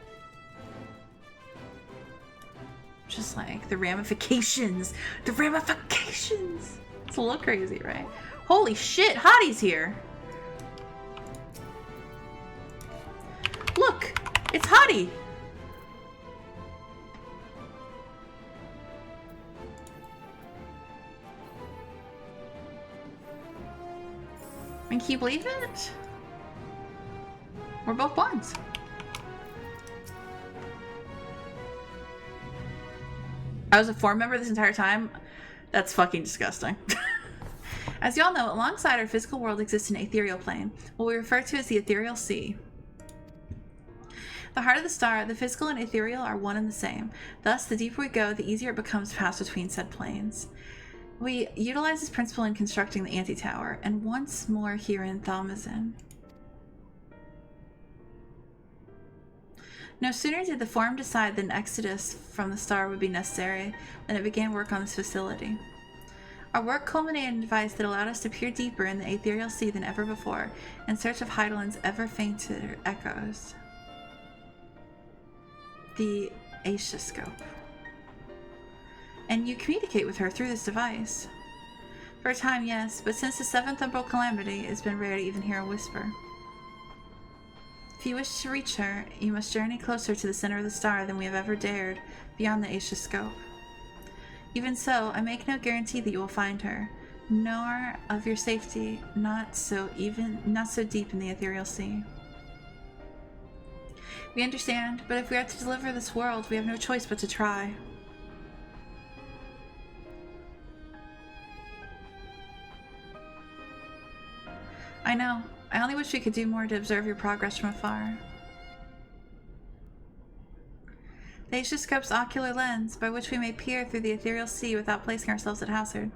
Just like the ramifications. The ramifications! It's a little crazy, right? Holy shit, Hottie's here! Look! It's Hottie! And can you believe it? We're both blondes. I was a Forum member this entire time. That's fucking disgusting. As you all know, alongside our physical world exists an ethereal plane, what we refer to as the ethereal sea. The heart of the star, the physical and ethereal are one and the same. Thus, the deeper we go, the easier it becomes to pass between said planes. We utilize this principle in constructing the anti-tower, and once more here in Thalmazin. No sooner did the Forum decide that an exodus from the star would be necessary than it began work on this facility. Our work culminated in a device that allowed us to peer deeper in the ethereal sea than ever before, in search of Hydaelyn's ever fainter echoes. The Aetioscope. And you communicate with her through this device. For a time, yes, but since the 7th Umbral Calamity, it's been rare to even hear a whisper. If you wish to reach her, you must journey closer to the center of the star than we have ever dared, beyond the Aetioscope. Even so, I make no guarantee that you will find her, nor of your safety, not so deep in the ethereal sea. We understand, but if we are to deliver this world, we have no choice but to try. I know. I only wish we could do more to observe your progress from afar. The Aetioscope's ocular lens, by which we may peer through the ethereal sea without placing ourselves at hazard,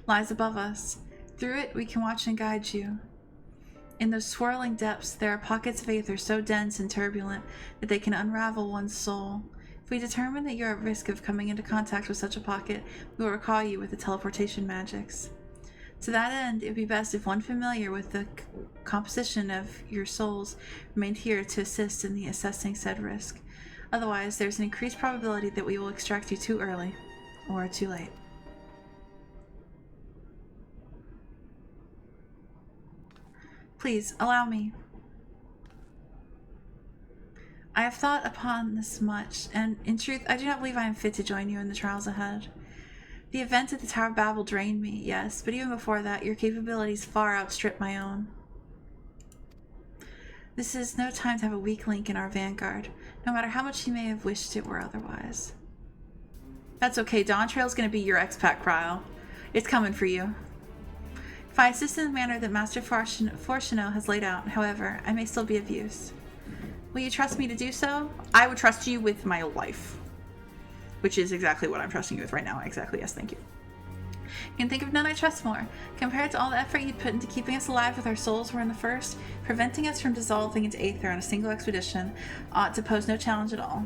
lies above us. Through it, we can watch and guide you. In those swirling depths, there are pockets of aether so dense and turbulent that they can unravel one's soul. If we determine that you're at risk of coming into contact with such a pocket, we will recall you with the teleportation magics. To that end, it would be best if one familiar with the composition of your souls remained here to assist in the assessing said risk. Otherwise, there's an increased probability that we will extract you too early, or too late. Please, allow me. I have thought upon this much, and in truth, I do not believe I am fit to join you in the trials ahead. The event at the Tower of Babel drained me, yes, but even before that, your capabilities far outstrip my own. This is no time to have a weak link in our vanguard, no matter how much you may have wished it were otherwise. That's okay, Dawn Trail's gonna be your expat, Cryle. It's coming for you. If I assist in the manner that Master Fortuno has laid out, however, I may still be of use. Will you trust me to do so? I would trust you with my life. Which is exactly what I'm trusting you with right now. Exactly, yes, thank you. You can think of none I trust more. Compared to all the effort you'd put into keeping us alive with our souls were in the first, preventing us from dissolving into aether on a single expedition ought to pose no challenge at all.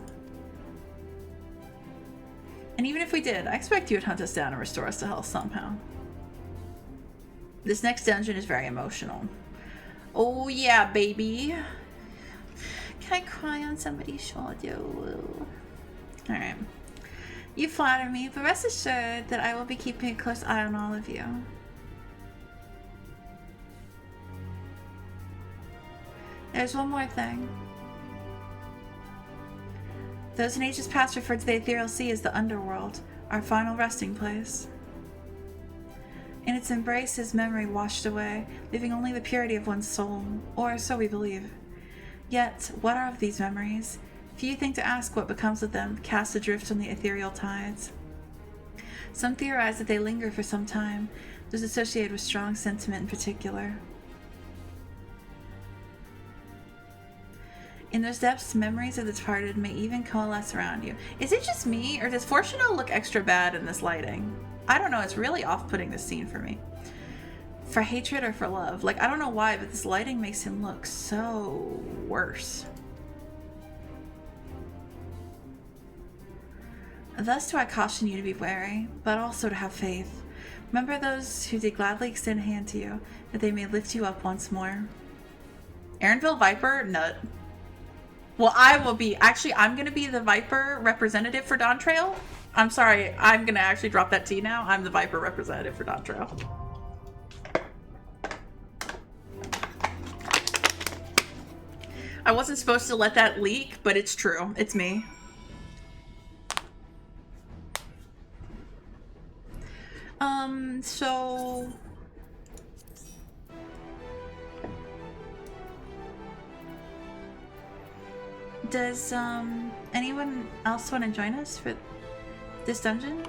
And even if we did, I expect you would hunt us down and restore us to health somehow. This next dungeon is very emotional. Oh yeah, baby. Can I cry on somebody's shoulder? Alright. You flatter me, but rest assured that I will be keeping a close eye on all of you. There's one more thing. Those in ages past referred to the Ethereal Sea as the Underworld, our final resting place. In its embrace, his memory washed away, leaving only the purity of one's soul, or so we believe. Yet, what are of these memories? Few think to ask what becomes of them, cast adrift on the ethereal tides. Some theorize that they linger for some time, those associated with strong sentiment in particular. In those depths, memories of the departed may even coalesce around you. Is it just me, or does Fortuno look extra bad in this lighting? I don't know, it's really off-putting this scene for me. For hatred or for love. Like, I don't know why, but this lighting makes him look so worse. Thus do I caution you to be wary, but also to have faith. Remember those who did gladly extend a hand to you, that they may lift you up once more. Aaronville Viper? Nut. Well, I will be. Actually, I'm going to be the Viper representative for Dawntrail. I'm sorry, I'm going to actually drop that T now. I'm the Viper representative for Dawntrail. I wasn't supposed to let that leak, but it's true. It's me. So... Does, anyone else want to join us for this dungeon?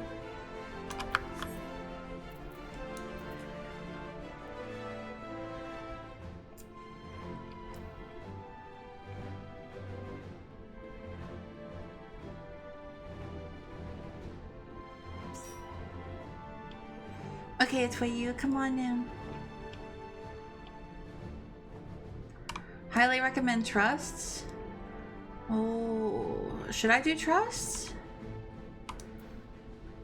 Okay, it's for you. Come on in. Highly recommend trusts. Oh, should I do trusts?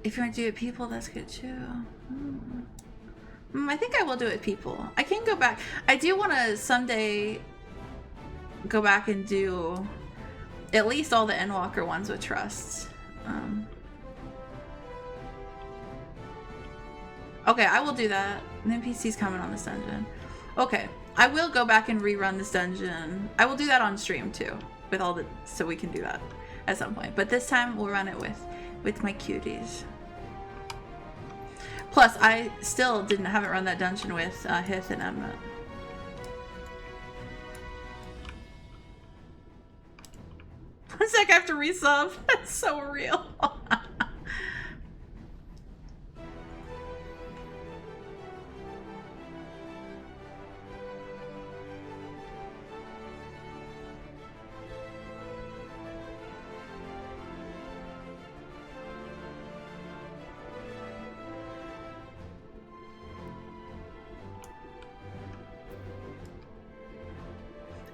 If you want to do it people, that's good too. I think I will do it people. I can go back. I do want to someday go back and do at least all the Endwalker ones with trusts. Okay, I will do that. The NPC's coming on this dungeon. Okay, I will go back and rerun this dungeon. I will do that on stream too, with all the, so we can do that at some point. But this time we'll run it with my cuties. Plus, I still haven't run that dungeon with Hyth and Emma. One sec, I have to resub. That's so real.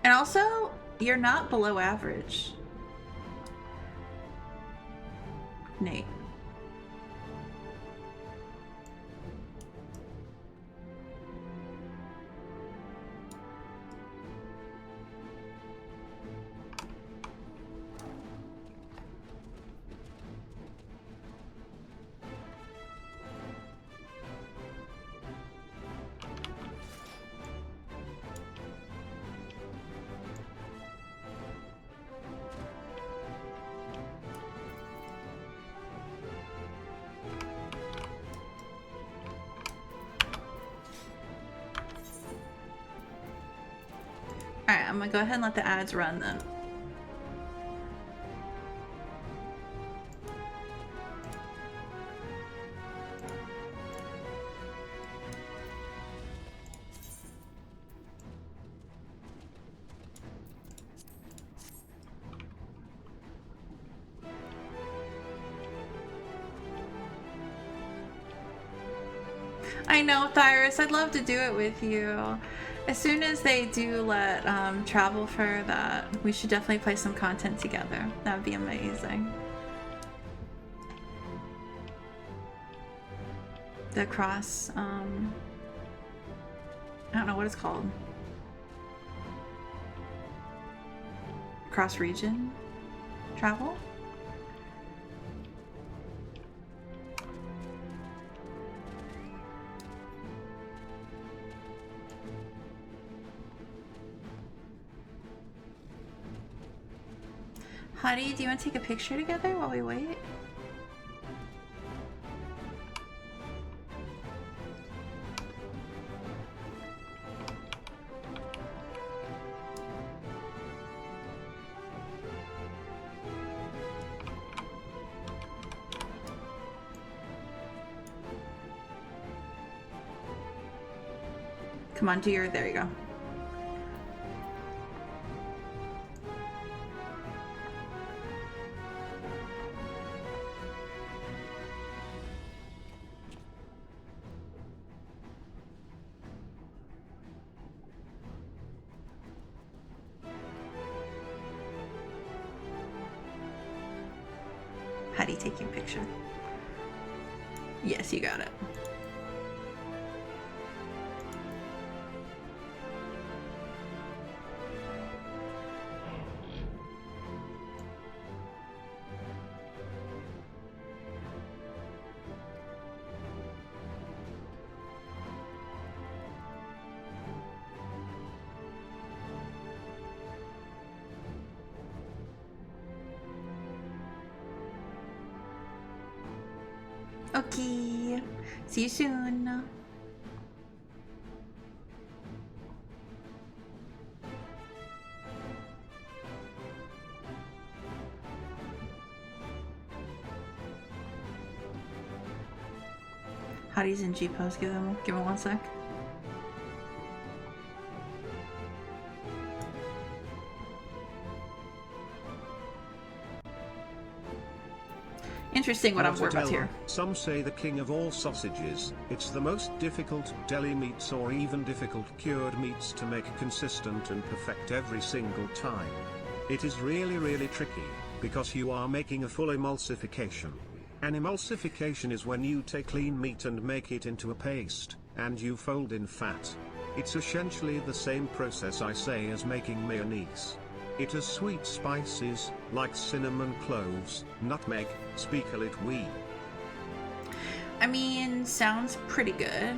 And also, you're not below average, Nate. Alright, I'm gonna go ahead and let the ads run then. I know, Thyrus. I'd love to do it with you. As soon as they do let travel for that, we should definitely play some content together. That would be amazing. The cross, I don't know what it's called. Cross region travel? Honey, do you want to take a picture together while we wait? Come on, do your, there you go. How do you take your picture? Yes, you got it. Okay. See you soon. Hotties in G pose. Give him 1 sec. Interesting what I'm working with here. Some say the king of all sausages. It's the most difficult deli meats or even difficult cured meats to make consistent and perfect every single time. It is really tricky, because you are making a full emulsification. An emulsification is when you take lean meat and make it into a paste, and you fold in fat. It's essentially the same process I say as making mayonnaise. It has sweet spices, like cinnamon, cloves, nutmeg, speak a lit wee. I mean, sounds pretty good.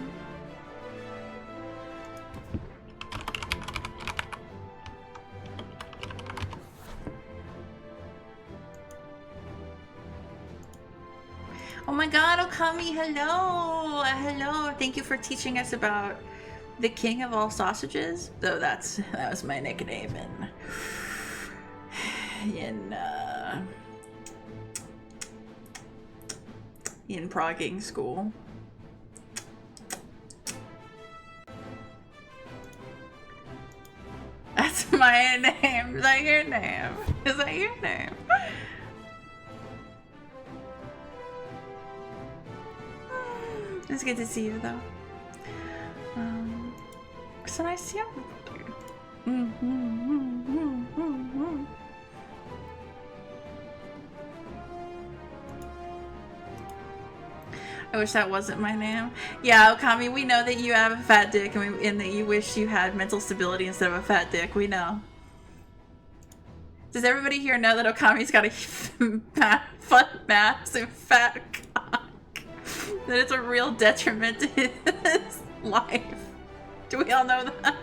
Oh my god, Okami, hello! Hello, thank you for teaching us about the king of all sausages. Though that was my nickname in progging school. That's my name. Is that your name? Is that your name? It's good to see you though. So nice to see you. I wish that wasn't my name. Yeah, Okami, we know that you have a fat dick and that you wish you had mental stability instead of a fat dick. We know. Does everybody here know that Okami's got a massive fat cock? That it's a real detriment to his life. Do we all know that?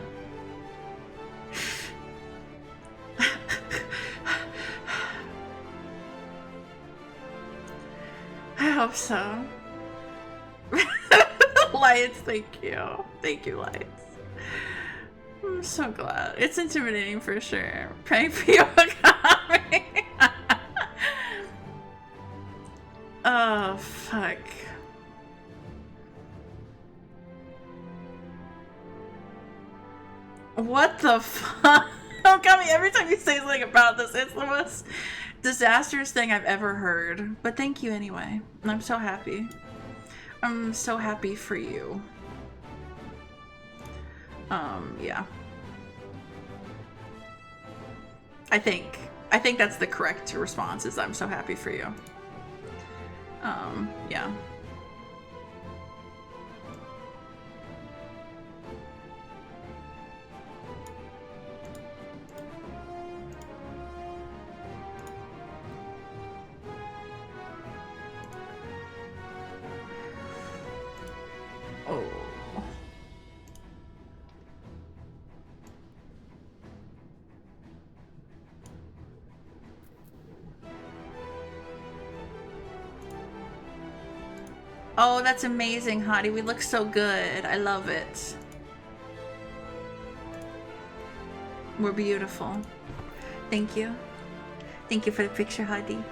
I hope so. Lights, thank you. Thank you, Lights. I'm so glad. It's intimidating for sure. Praying for you, Okami. Oh, fuck. What the fuck? Okami, every time you say something about this, it's the most disastrous thing I've ever heard. But thank you anyway. I'm so happy. I'm so happy for you. Yeah. I think that's the correct response, is I'm so happy for you. Yeah. Oh. Oh, that's amazing, Hottie. We look so good. I love it. We're beautiful. Thank you. Thank you for the picture, Hottie.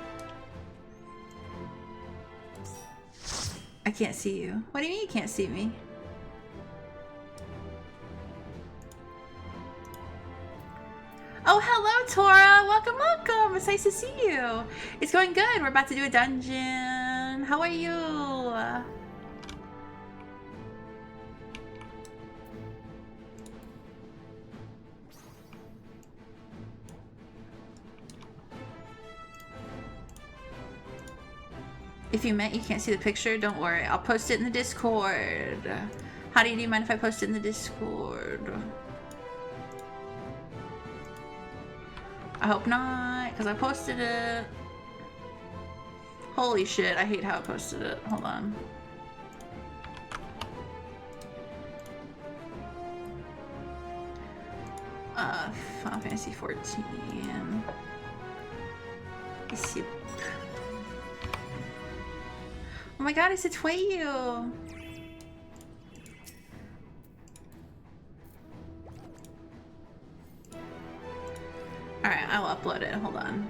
I can't see you. What do you mean you can't see me? Oh, hello, Tora. Welcome, welcome. It's nice to see you. It's going good. We're about to do a dungeon. How are you? If you meant you can't see the picture, don't worry. I'll post it in the Discord. How do you mind if I post it in the Discord? I hope not, because I posted it. Holy shit, I hate how I posted it. Hold on. Final Fantasy 14. Zip. Oh my god, it's a Twayu! Alright, I'll upload it. Hold on.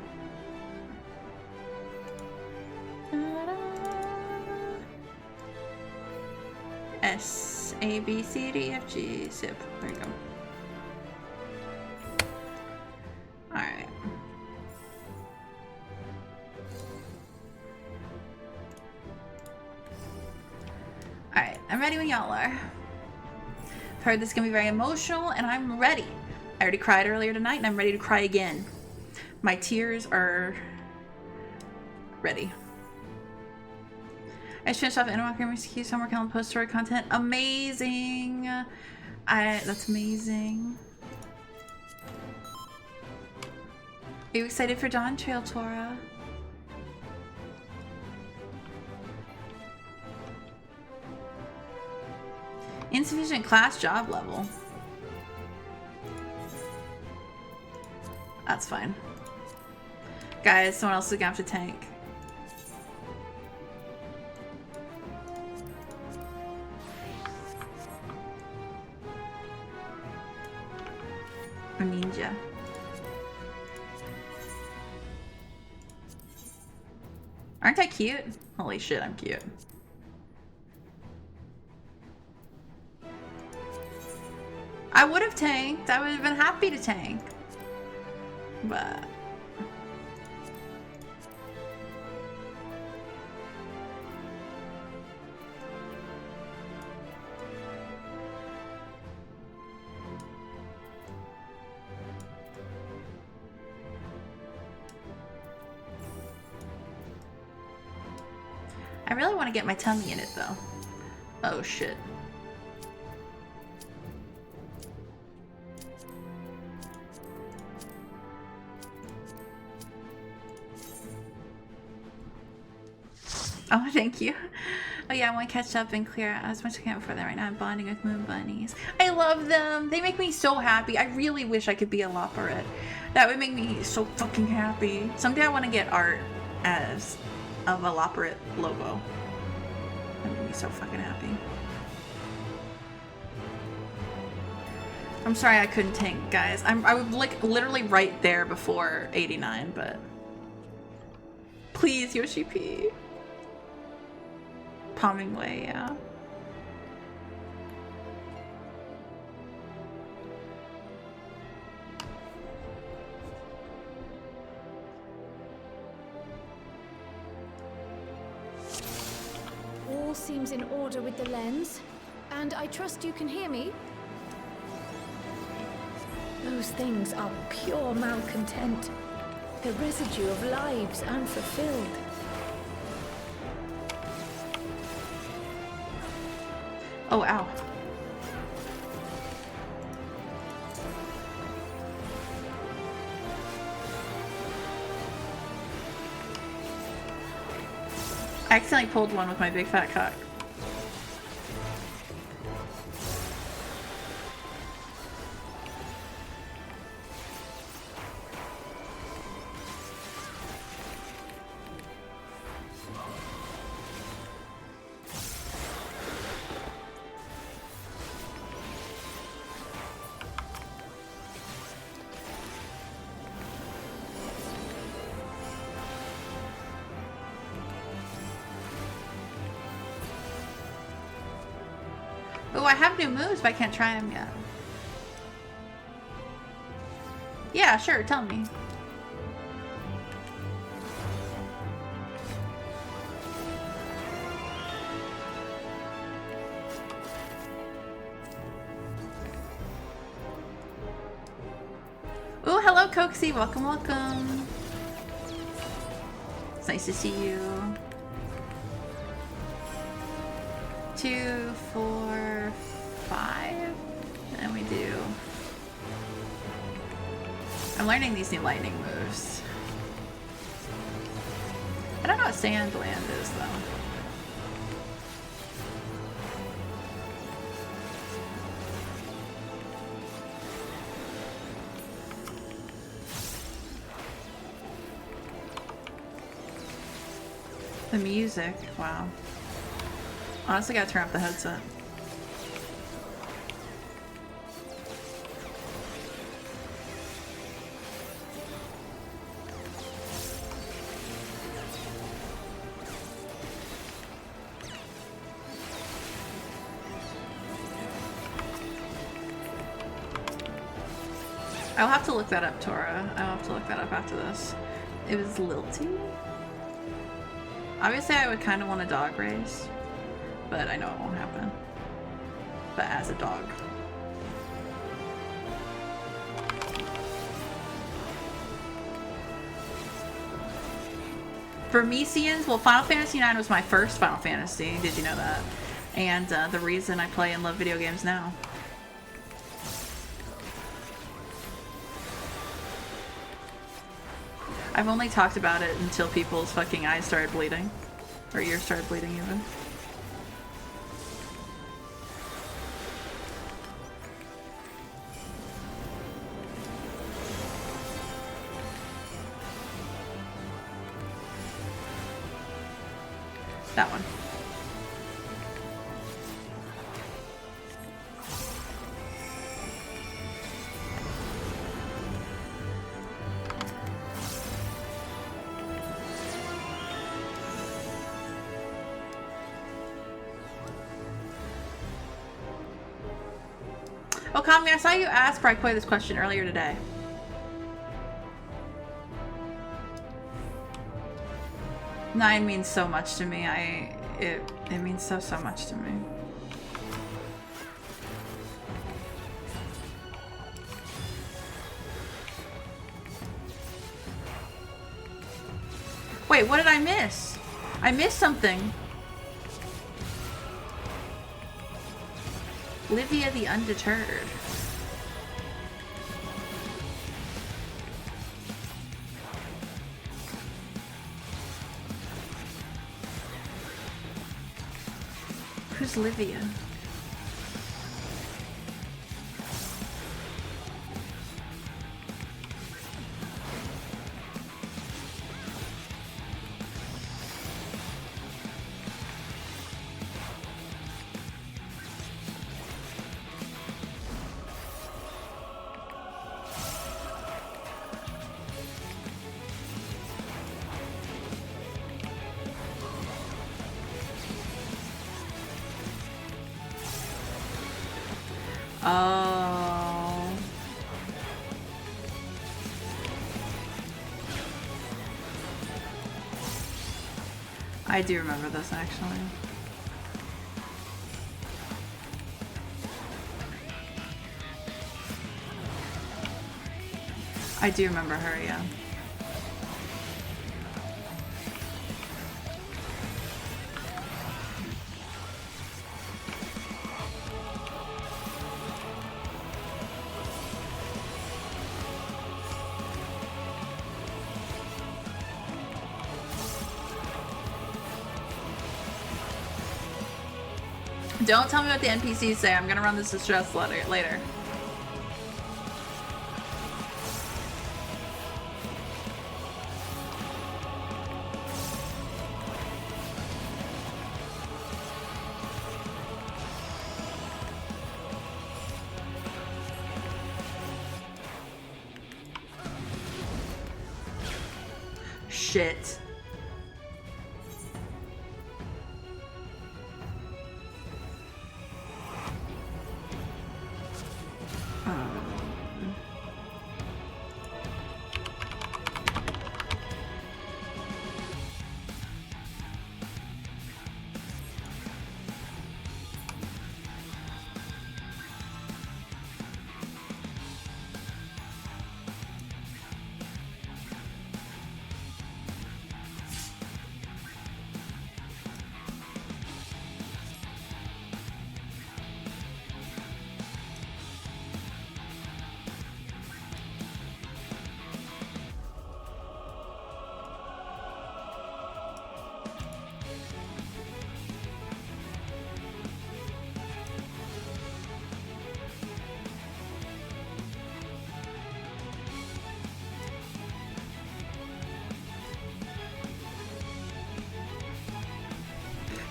S, A, B, C, D, F, G, zip. There you go. Alright. Alright, I'm ready when y'all are. I've heard this is gonna be very emotional, and I'm ready. I already cried earlier tonight, and I'm ready to cry again. My tears are ready. I just finished off Animal Crossing. I'm working on post-story content. Amazing! That's amazing. Are you excited for Dawn Trail, Tora? Insufficient class job level. That's fine. Guys, someone else is gonna have to tank. A ninja. Aren't I cute? Holy shit, I'm cute. I would have tanked. I would have been happy to tank. But I really want to get my tummy in it though. Oh shit. Oh, thank you. Oh yeah, I want to catch up and clear out as much as I can before that. Right now I'm bonding with moon bunnies. I love them. They make me so happy. I really wish I could be a Loporrit. That would make me so fucking happy. Someday I want to get art of a Loporrit logo. That would make me so fucking happy. I'm sorry I couldn't tank, guys. I was like literally right there before 89, but please, Yoshi P. Palming way, yeah. All seems in order with the lens, and I trust you can hear me. Those things are pure malcontent. The residue of lives unfulfilled. Oh, ow. I accidentally pulled one with my big fat cock. Oh, I have new moves, but I can't try them yet. Yeah, sure, tell me. Oh, hello, Coxie. Welcome, welcome. It's nice to see you. 2, 4, 5. And we do. I'm learning these new lightning moves. I don't know what sand land is though. The music, wow. Honestly, gotta turn up the headset. I'll have to look that up, Tora. I'll have to look that up after this. It was lilty? Obviously, I would kind of want a dog race, but I know it won't happen. But as a dog. For Mesians, well, Final Fantasy IX was my first Final Fantasy. Did you know that? And the reason I play and love video games now. I've only talked about it until people's fucking eyes started bleeding. Or ears started bleeding even. That one. Oh, Kami, I saw you ask Brightboy this question earlier today. Nine means so much to me. It means so much to me. Wait, what did I miss? I missed something. Livia the Undeterred. Who's Livia? Oh. I do remember this actually. I do remember her, yeah. Don't tell me what the NPCs say. I'm gonna run this distress letter later. Shit.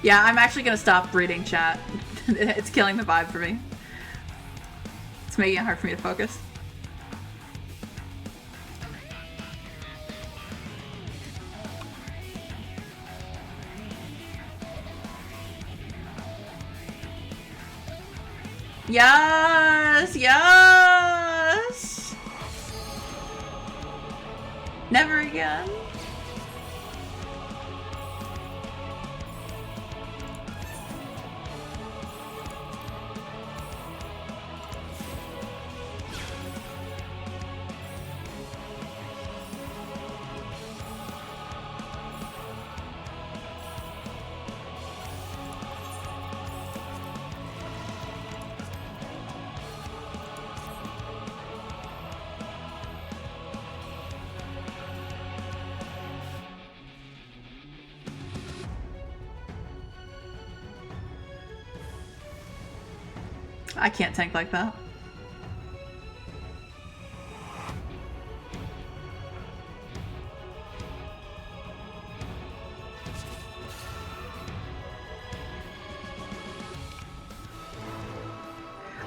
Yeah, I'm actually gonna stop reading chat. It's killing the vibe for me. It's making it hard for me to focus. Yes! Yes! Never again. I can't tank like that.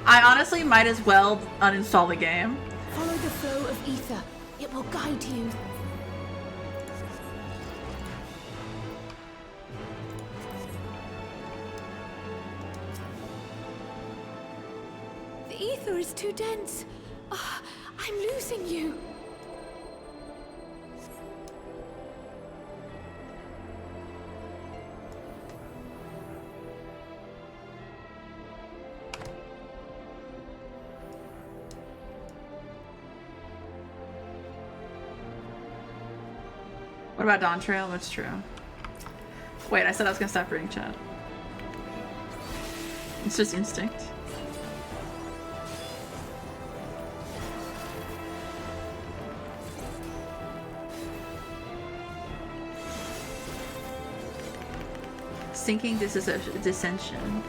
I honestly might as well uninstall the game. Follow the flow of ether. It will guide you. The ether is too dense. Oh, I'm losing you. What about Dawn Trail? That's true. Wait, I said I was gonna stop reading chat. It's just instinct. Sinking dissension.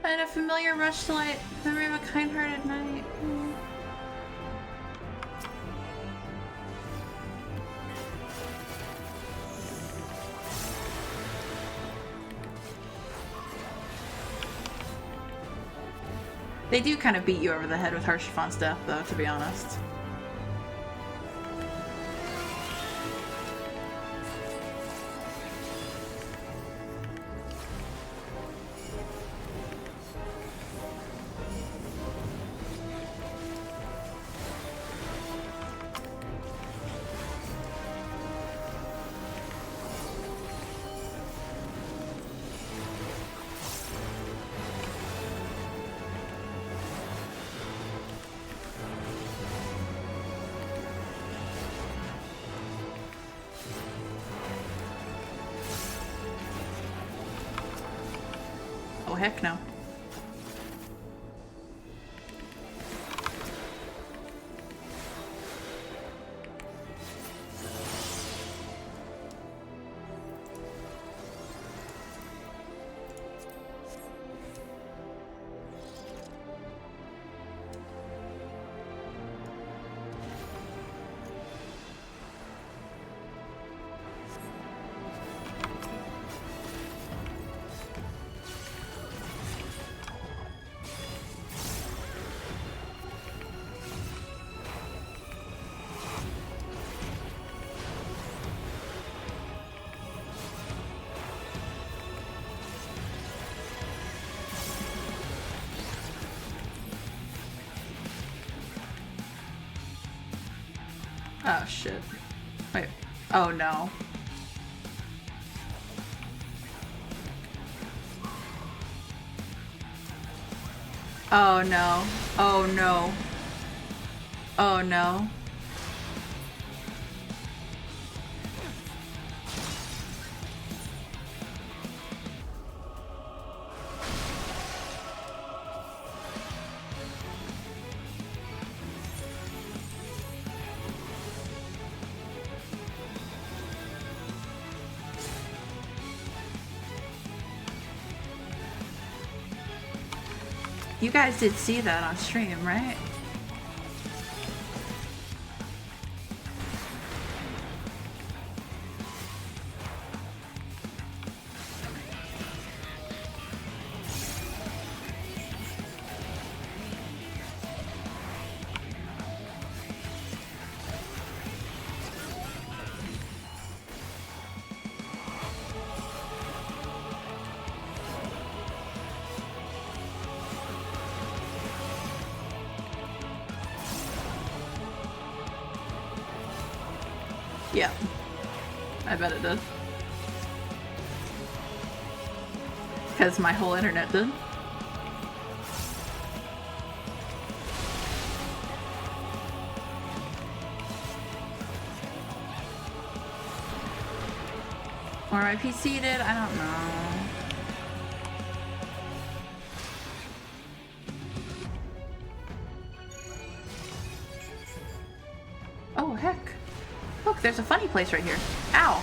And a familiar rush to light, memory of a kind-hearted knight. They do kind of beat you over the head with Harshifon's death, though, to be honest. Oh, heck no. Oh shit. Wait. Oh no. Oh no. Oh no. Oh no. You guys did see that on stream, right? Yeah, I bet it did. Because my whole internet did. Or my PC did, I don't know. Oh, heck. Look, there's a funny place right here. Ow.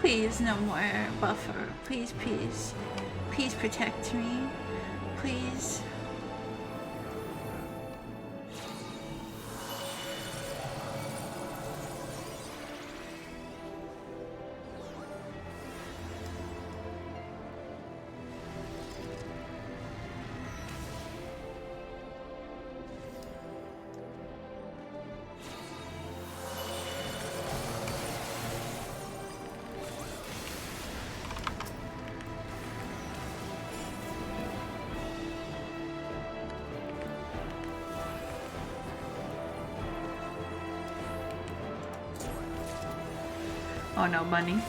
Please, no more buffer. Please, please. Please protect me. Please. Oh no, bunny.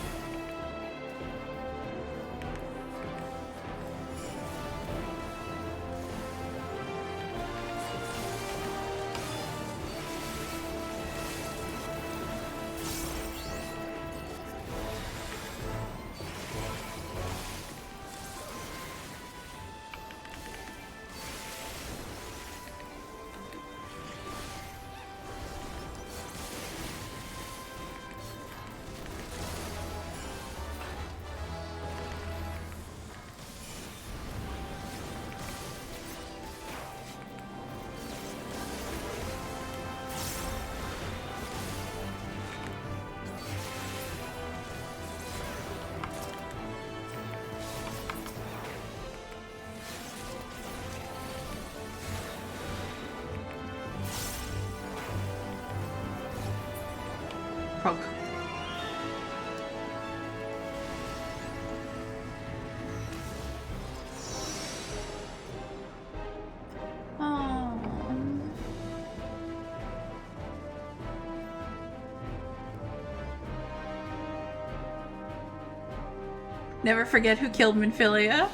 Prog. Oh. Never forget who killed Minfilia.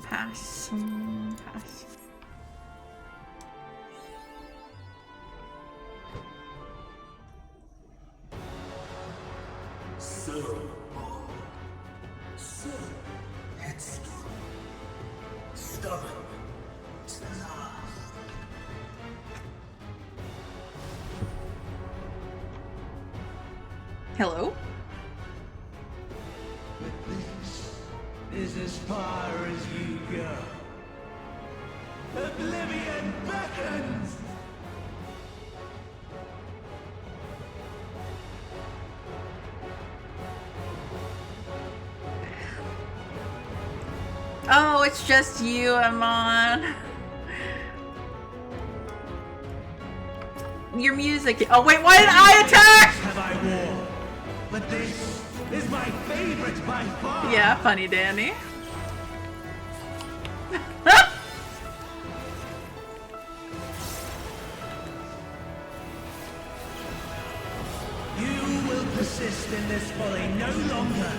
Pass. Pass. So headstrong, stubborn to the last. Hello? But this is as far as you go. Oblivion beckons! Oh, it's just you, Amon. Your music. Oh wait, why did I attack? Have I worn? But this is my favorite by far. Yeah, funny Danny. You will persist in this folly no longer.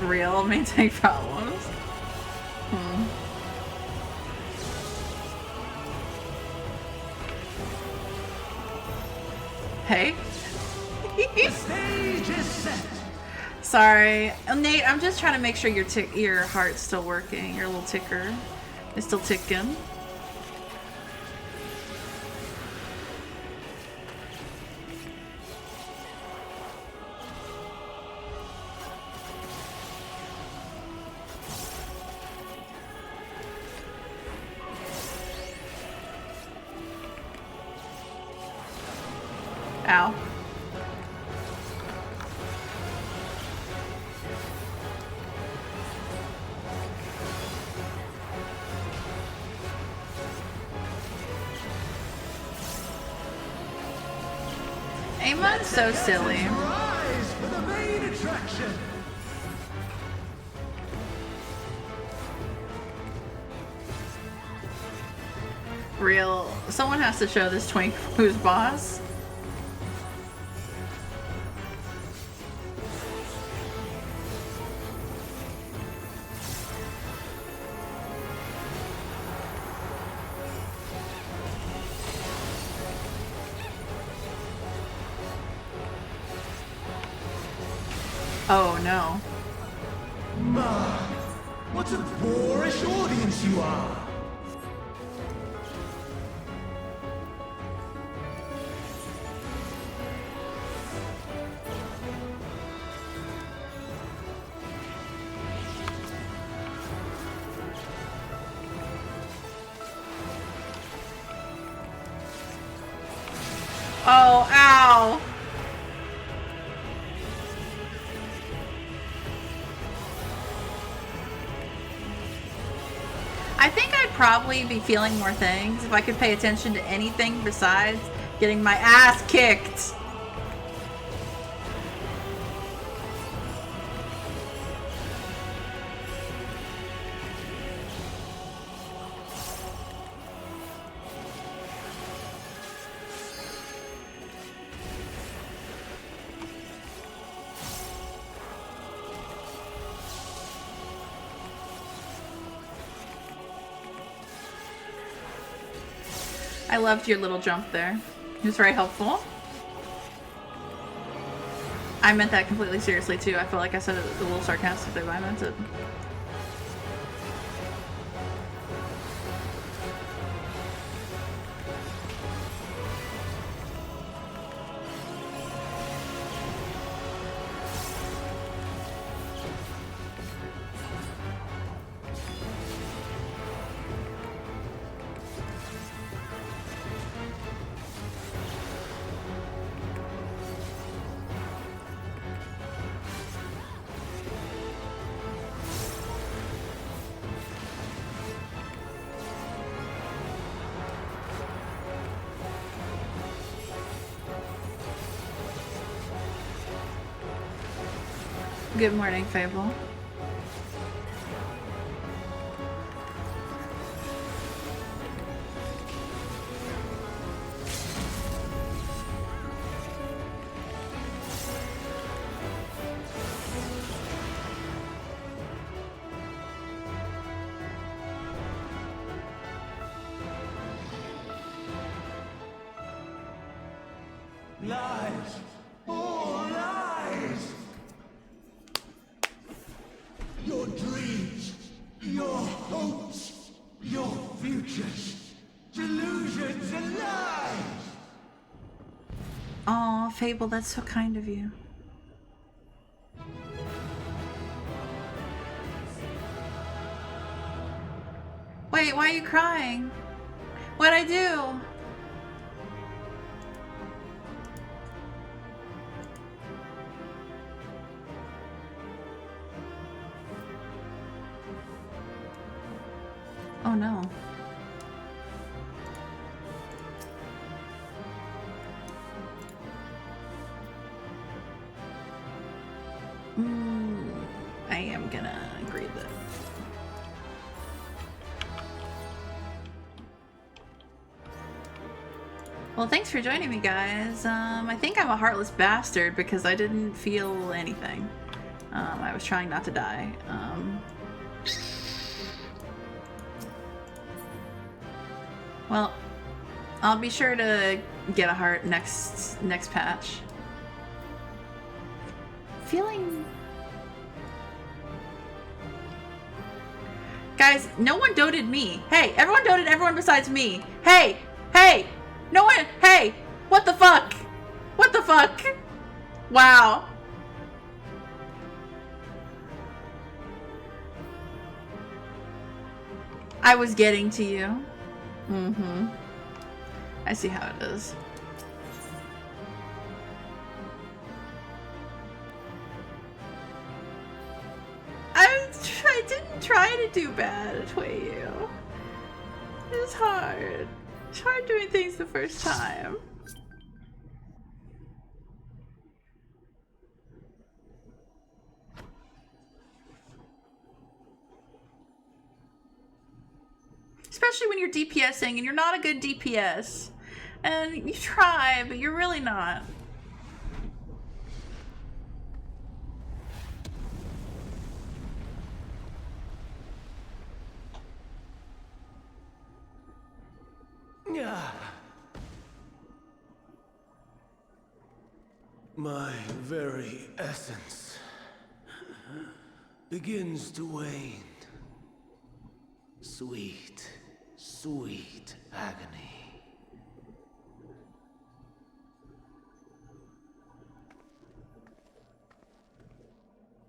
Real maintain problems. Hey. The stage is set. Sorry, Nate. I'm just trying to make sure your heart's still working. Your little ticker is still ticking. Ow. Amon's so silly. Rise for the main attraction. Real. Someone has to show this twink who's boss. Oh no. Ah, what a boorish audience you are. Oh, ow. probably be feeling more things if I could pay attention to anything besides getting my ass kicked. I loved your little jump there. It was very helpful. I meant that completely seriously too. I feel like I said it a little sarcastically, but I meant it. Good morning, Fable. Lies! All lies! Your dreams, your hopes, your futures, delusions and lies! Aw, Fable, that's so kind of you. Wait, why are you crying? What'd I do? Oh no. I am gonna agree that. Well, thanks for joining me, guys. I think I'm a heartless bastard because I didn't feel anything. I was trying not to die. Well, I'll be sure to get a heart next patch. Feeling... Guys, no one doted me. Hey, everyone doted everyone besides me. Hey! Hey! No one... Hey! What the fuck? What the fuck? Wow. I was getting to you. Mm-hmm. I see how it is. I didn't try to do bad to you. It was hard. It's hard doing things the first time. Especially when you're DPSing and you're not a good DPS. And you try, but you're really not. My very essence begins to wane. Sweet, sweet agony.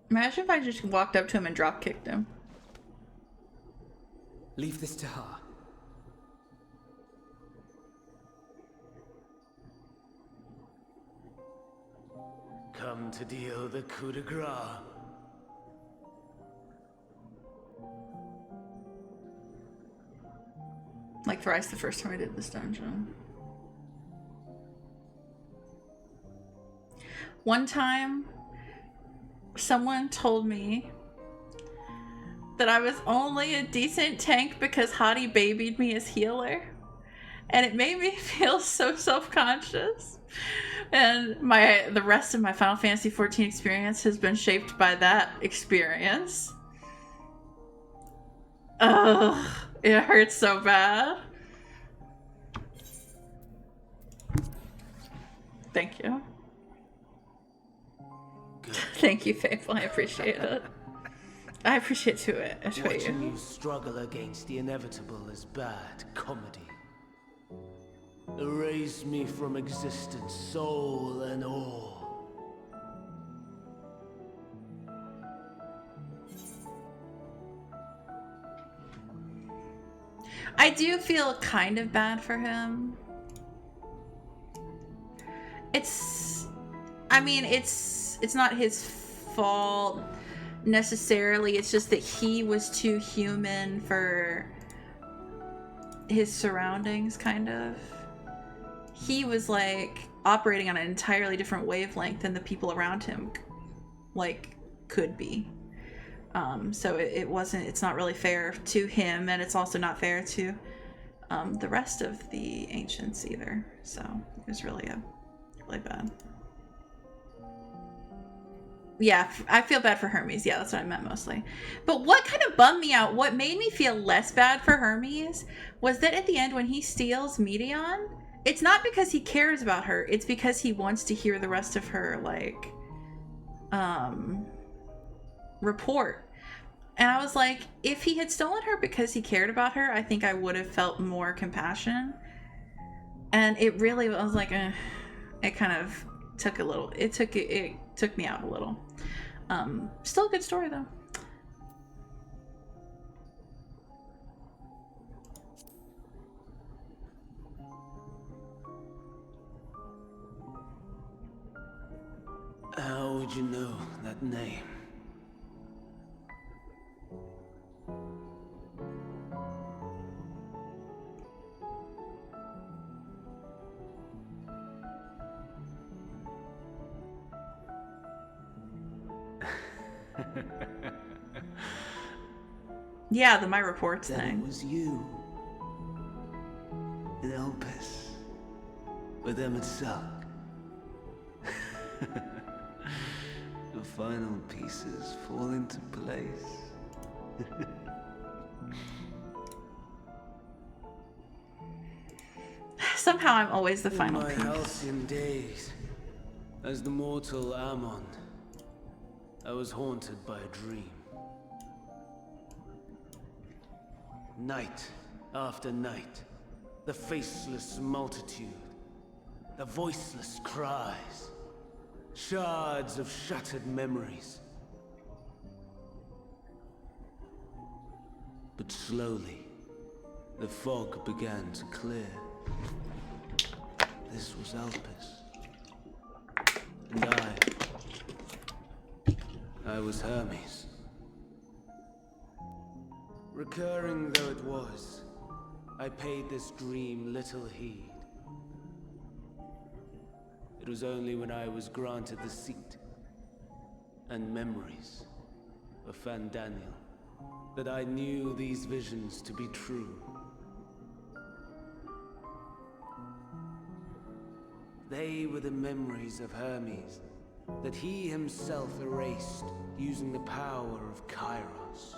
Imagine if I just walked up to him and drop kicked him. Leave this to her. Come to deal the coup de grace. thrice the first time I did this dungeon. One time, someone told me that I was only a decent tank because Hottie babied me as healer. And it made me feel so self-conscious. And the rest of my Final Fantasy XIV experience has been shaped by that experience. Ugh, it hurts so bad. Thank you. Thank you, Faithful. I appreciate it. I appreciate it. Watching you struggle against the inevitable is bad comedy. Erase me from existence, soul and all. I do feel kind of bad for him. I mean, it's not his fault necessarily. It's just that he was too human for his surroundings, kind of. He was like operating on an entirely different wavelength than the people around him like could be. So it's not really fair to him, and it's also not fair to the rest of the ancients either. So it was really bad. Yeah, I feel bad for Hermes. Yeah, that's what I meant mostly. But what kind of bummed me out, what made me feel less bad for Hermes, was that at the end when he steals Meteion, it's not because he cares about her, it's because he wants to hear the rest of her, like, report. And I was like, if he had stolen her because he cared about her, I think I would have felt more compassion. And it really, I was like, it kind of took it took me out a little. Still a good story though. How would you know that name? Yeah, the My Reports Then thing. It was you. In Elpis. With Emet. The final pieces fall into place. Somehow I'm always the final In my piece. halcyon days, as the mortal Ammon, I was haunted by a dream. Night after night, the faceless multitude, the voiceless cries, shards of shattered memories. But slowly, the fog began to clear. This was Elpis. And I was Hermes. Recurring though it was, I paid this dream little heed. It was only when I was granted the seat and memories of Fandaniel that I knew these visions to be true. They were the memories of Hermes that he himself erased using the power of Kairos.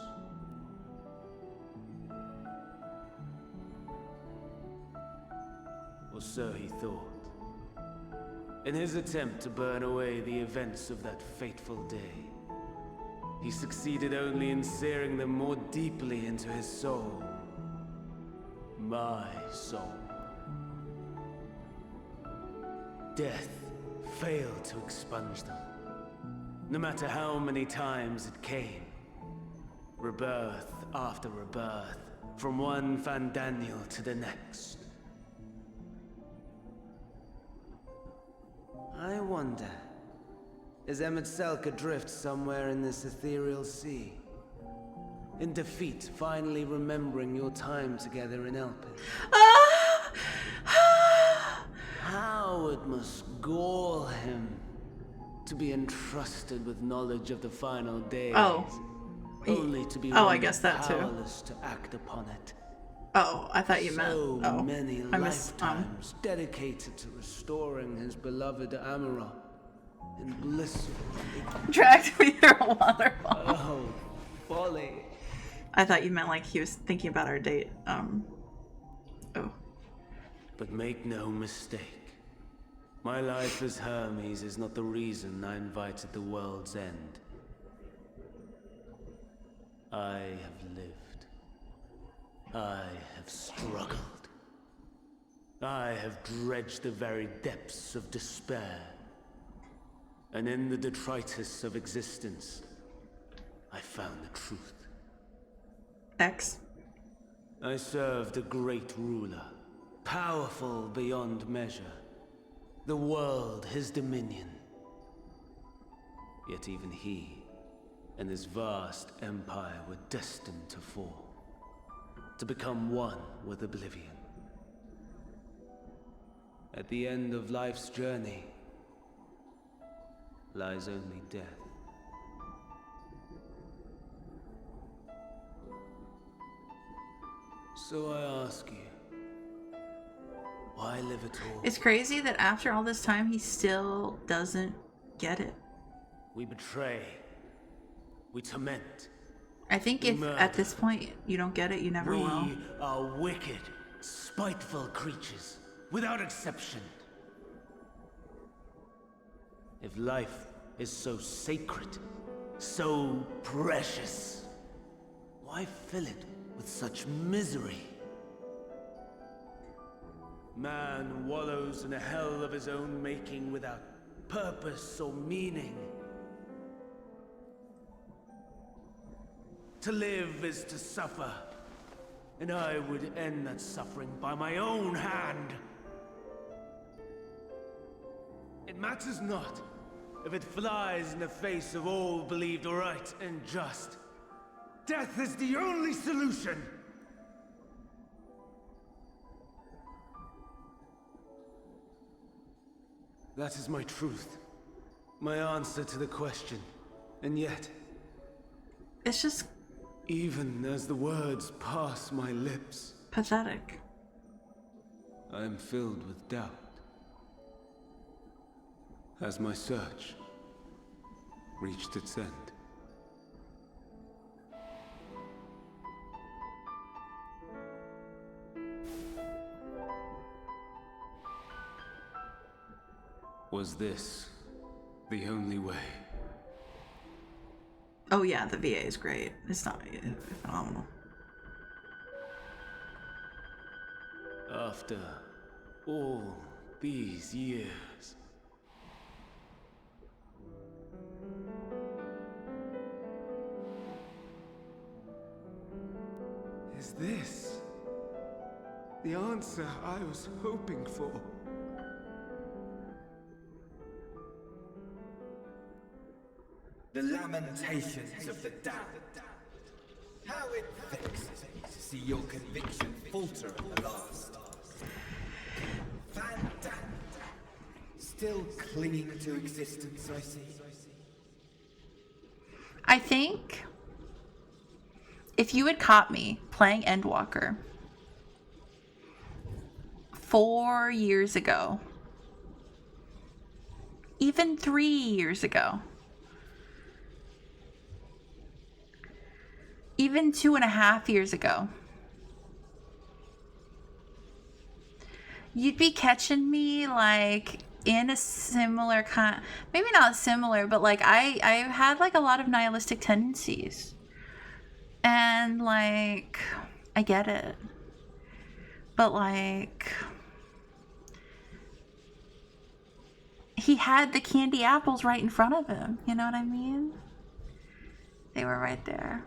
Or so he thought. In his attempt to burn away the events of that fateful day, he succeeded only in searing them more deeply into his soul. My soul. Death failed to expunge them. No matter how many times it came. Rebirth after rebirth, from one Fandaniel to the next. I wonder, is Emet adrift somewhere in this ethereal sea? In defeat, finally remembering your time together in Elpis. How it must gall him to be entrusted with knowledge of the final days. Only to be I guess that too. powerless to act upon it. Oh, I thought you meant. So many lifetimes dedicated to restoring his beloved Amara in blissful dragged me through a waterfall. Oh, folly. I thought you meant like he was thinking about our date. But make no mistake. My life as Hermes is not the reason I invited the world's end. I have lived. I have struggled. I have dredged the very depths of despair. And in the detritus of existence, I found the truth. X. I served a great ruler, powerful beyond measure. The world his dominion. Yet even he and his vast empire were destined to fall. To become one with oblivion. At the end of life's journey lies only death. So I ask you, why live at all? It's crazy that after all this time, he still doesn't get it. We betray. We torment. I think if at this point you don't get it, you never will. We are wicked, spiteful creatures, without exception. If life is so sacred, so precious, why fill it with such misery? Man wallows in a hell of his own making without purpose or meaning. To live is to suffer, and I would end that suffering by my own hand. It matters not if it flies in the face of all believed right and just. Death is the only solution! That is my truth. My answer to the question. And yet... it's just... even as the words pass my lips... pathetic. I am filled with doubt. Has my search reached its end? Was this the only way? Oh yeah, the VA is great. It's not phenomenal. After all these years... Is this the answer I was hoping for? The lamentations of the damned. How it vexes me to see your conviction falter at the last. Venat, still clinging to existence, I see. I think if you had caught me playing Endwalker 4 years ago, even 3 years ago, even 2.5 years ago, you'd be catching me like in a similar kind, maybe not similar, but like I had like a lot of nihilistic tendencies, and like I get it, but like he had the candy apples right in front of him, you know what I mean? They were right there.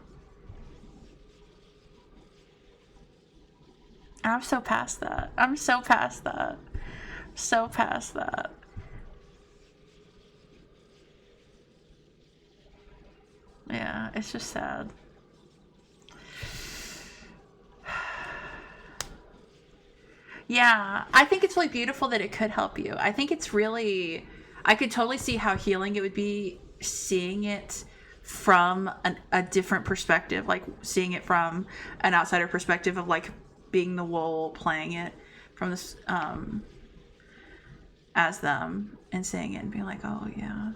I'm so past that. I'm so past that. So past that. Yeah, it's just sad. Yeah, I think it's really beautiful that it could help you. I think it's really, I could totally see how healing it would be seeing it from a different perspective, like seeing it from an outsider perspective of like being the wool playing it from this as them and seeing it and being like, oh yeah.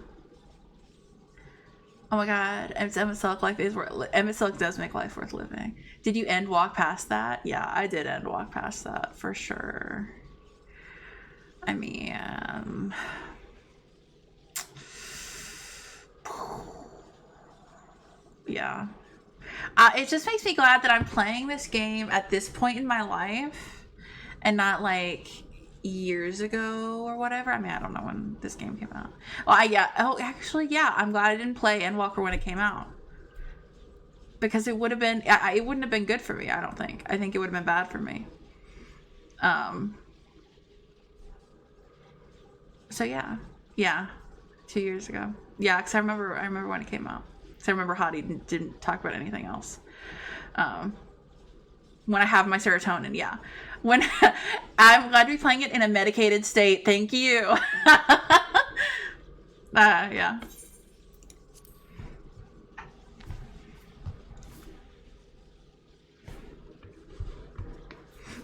Oh my god, Emmett Silk life is worth. Emmett Silk does make life worth living. Did you end walk past that? Yeah, I did end walk past that for sure. I mean, yeah. It just makes me glad that I'm playing this game at this point in my life and not like years ago or whatever. I mean, I don't know when this game came out. Well, actually, I'm glad I didn't play Endwalker when it came out, because it would have been, it wouldn't have been good for me. I think it would have been bad for me. So yeah, 2 years ago. Yeah, because I remember when it came out. Because I remember Hottie didn't talk about anything else. When I have my serotonin, yeah. When I'm glad to be playing it in a medicated state. Thank you. Yeah.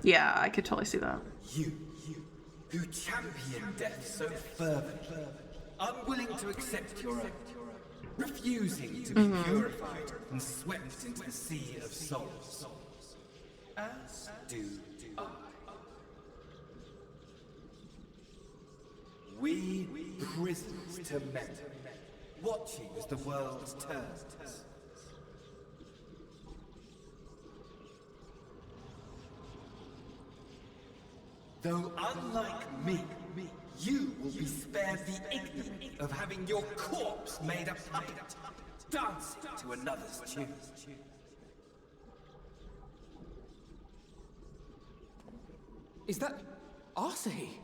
Yeah, I could totally see that. You, who champion death so fervently, unwilling to accept your own, refusing to be purified and swept into the sea of souls, as do I. We prisoners to melded, watching as the world turns. Though unlike me, you will be spared the ignominy of having your corpse made a puppet, dancing to another's tune. Is that Arcee?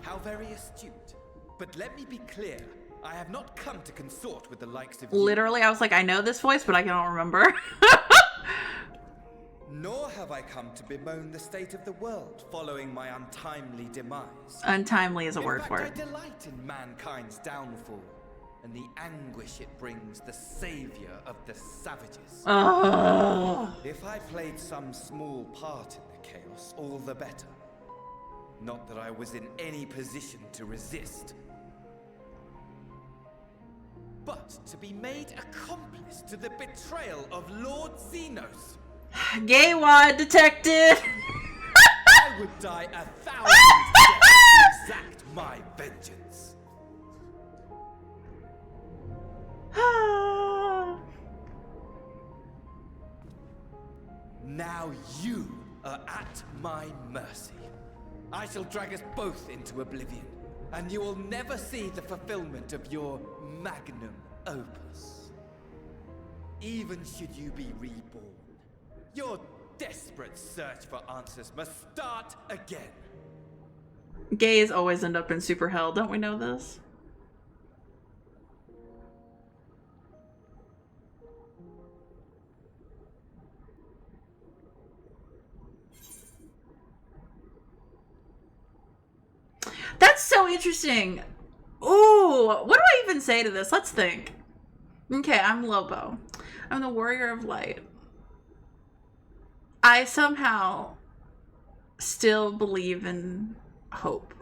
How very astute. But let me be clear, I have not come to consort with the likes of Literally, I was like, I know this voice, but I don't remember. Nor have I come to bemoan the state of the world following my untimely demise. Untimely is a word for it. I delight in mankind's downfall and the anguish it brings the savior of the savages. If I played some small part in the chaos, all the better. Not that I was in any position to resist. But to be made accomplice to the betrayal of Lord Xenos. Gay wad detected. I would die 1,000 deaths to exact my vengeance. Now you are at my mercy. I shall drag us both into oblivion, and you will never see the fulfillment of your magnum opus. Even should you be reborn, your desperate search for answers must start again. Gays always end up in super hell, don't we know this? That's so interesting. Ooh, what do I even say to this? Let's think. Okay, I'm Lobo. I'm the warrior of light. I somehow still believe in hope.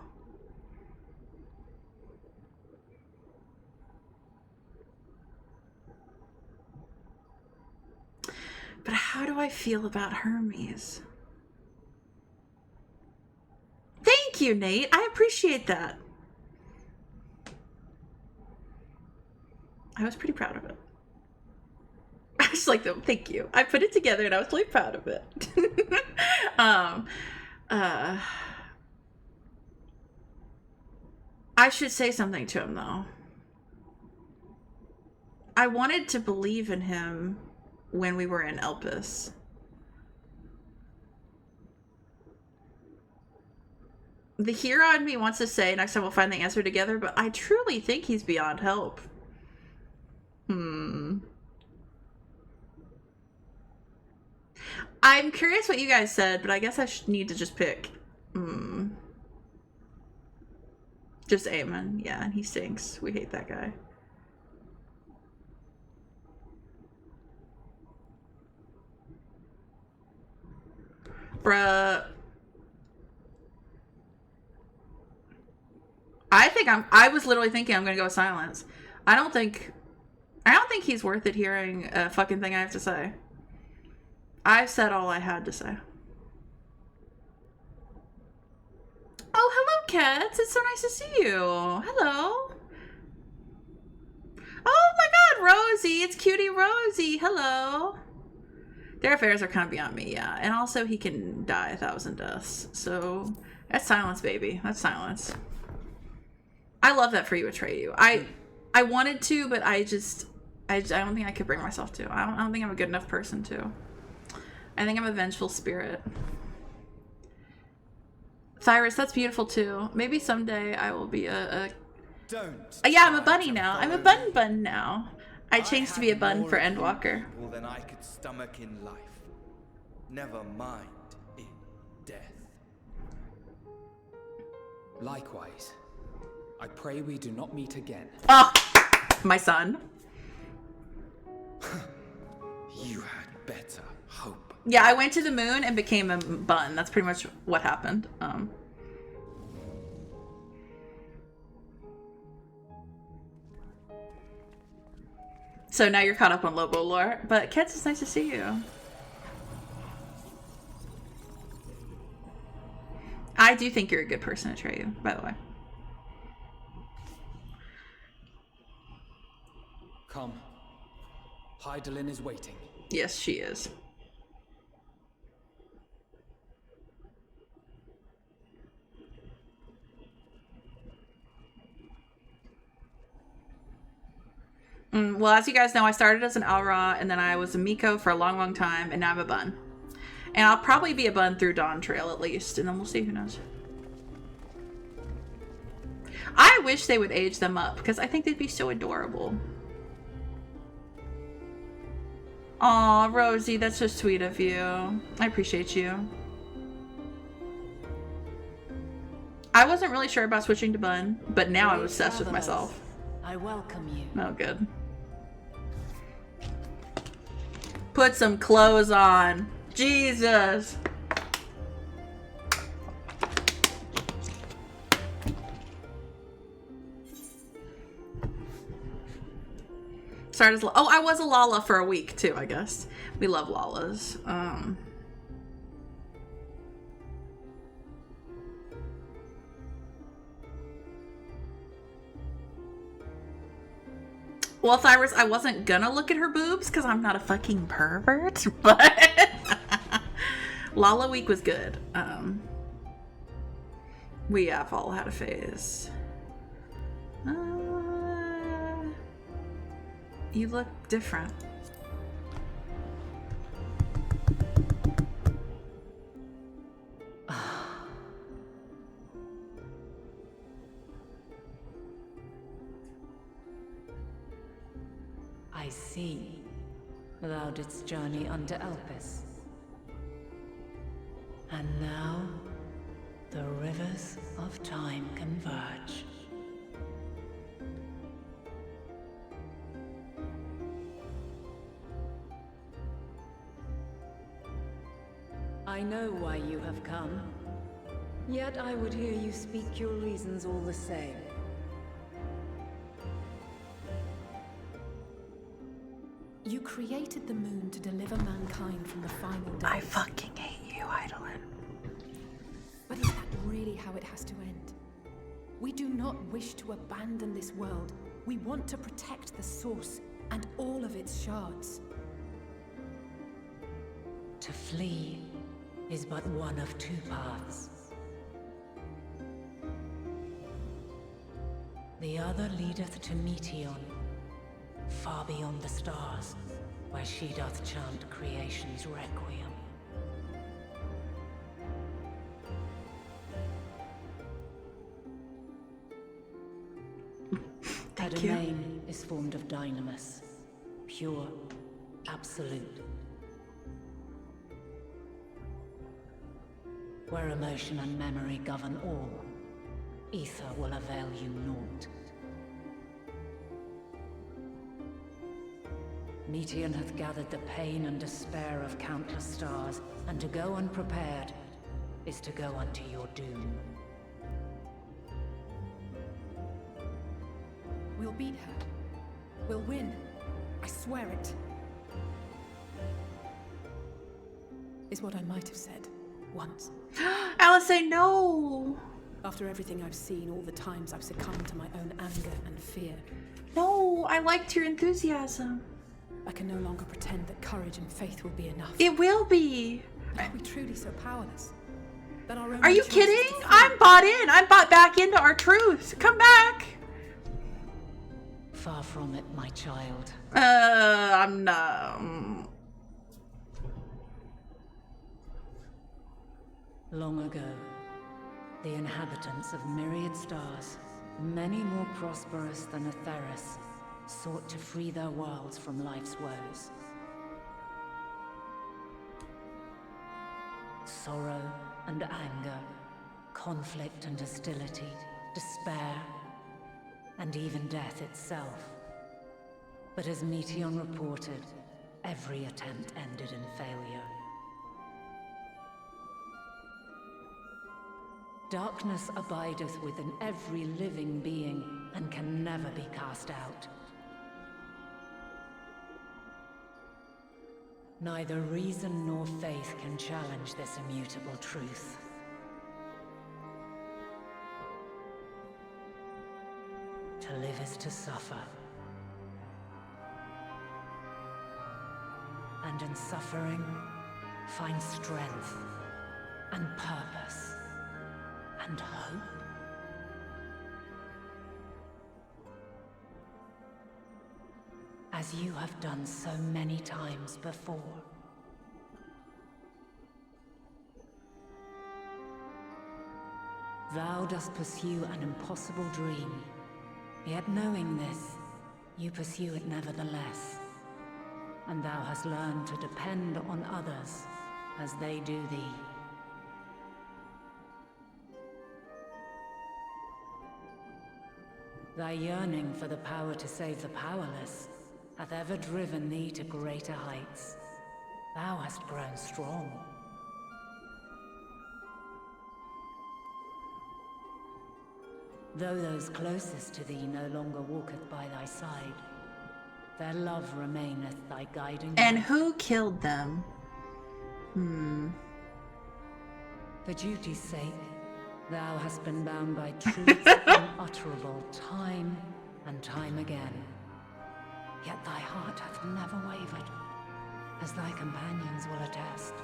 But how do I feel about Hermes? Thank you, Nate. I appreciate that. I was pretty proud of it. I was like, thank you. I put it together and I was really proud of it. I should say something to him, though. I wanted to believe in him when we were in Elpis. The hero in me wants to say next time we'll find the answer together, but I truly think he's beyond help. I'm curious what you guys said, but I guess I need to just pick. Just Aemon. Yeah, and he stinks. We hate that guy. Bruh. I was literally thinking I'm gonna go with Silence. I don't think he's worth it hearing a fucking thing I have to say. I've said all I had to say. Oh, hello, Cats. It's so nice to see you. Hello. Oh my god, Rosie. It's cutie Rosie. Hello. Their affairs are kind of beyond me, yeah. And also, he can die 1,000 deaths. So, that's Silence, baby. That's Silence. I love that for you, Atreyu. I wanted to, but I don't think I could bring myself to. I don't think I'm a good enough person to. I think I'm a vengeful spirit. Cyrus, that's beautiful too. Maybe someday I will be yeah, I'm a bunny now. I'm a bun now. I changed to be a bun for Endwalker. More than I could stomach in life. Never mind in death. Likewise, I pray we do not meet again. Oh, my son. You had better hope. Yeah, I went to the moon and became a bun. That's pretty much what happened. So now you're caught up on Lobo lore. But Kets, it's nice to see you. I do think you're a good person, Atreyu, by the way. Come. Hydaelyn is waiting. Yes, she is. Well, as you guys know, I started as an Alra, and then I was a Miko for a long, long time, and now I'm a bun. And I'll probably be a bun through Dawn Trail at least, and then we'll see, who knows. I wish they would age them up, because I think they'd be so adorable. Aw, Rosie, that's so sweet of you. I appreciate you. I wasn't really sure about switching to bun, but now I'm obsessed with myself. I welcome you. Oh, good. Put some clothes on. Jesus. Started as oh, I was a Lala for a week too, I guess. We love Lalas. Well, Cyrus, I wasn't gonna look at her boobs because I'm not a fucking pervert, but Lala week was good. We have all had a phase. You look different. I see. Thou didst journey under Elpis. And now, the rivers of time converge. I know why you have come. Yet I would hear you speak your reasons all the same. You created the moon to deliver mankind from the final day. I fucking hate you, Hydaelyn. But is that really how it has to end? We do not wish to abandon this world. We want to protect the source and all of its shards. To flee is but one of two paths. The other leadeth to Meteion, far beyond the stars, where she doth chant creation's requiem. Her domain is formed of dynamis, pure, absolute. Where emotion and memory govern all, ether will avail you naught. Meteion hath gathered the pain and despair of countless stars, and to go unprepared is to go unto your doom. We'll beat her. We'll win. I swear it. Is what I might have said once. Alice, say no. After everything I've seen, all the times I've succumbed to my own anger and fear. No, I liked your enthusiasm. I can no longer pretend that courage and faith will be enough. It will be. Are we truly so powerless? That our own Are you kidding? I'm bought in. I'm bought back into our truth. Come back. Far from it, my child. I'm not. Long ago, the inhabitants of myriad stars, many more prosperous than Atheris, sought to free their worlds from life's woes. Sorrow and anger, conflict and hostility, despair, and even death itself. But as Meteion reported, every attempt ended in failure. Darkness abideth within every living being, and can never be cast out. Neither reason nor faith can challenge this immutable truth. To live is to suffer. And in suffering, find strength and purpose and hope. As you have done so many times before. Thou dost pursue an impossible dream, yet knowing this, you pursue it nevertheless. And thou hast learned to depend on others as they do thee. Thy yearning for the power to save the powerless hath ever driven thee to greater heights. Thou hast grown strong. Though those closest to thee no longer walketh by thy side, their love remaineth thy guiding And light. who killed them? For duty's sake, thou hast been bound by truths unutterable time and time again. Yet thy heart hath never wavered, as thy companions will attest.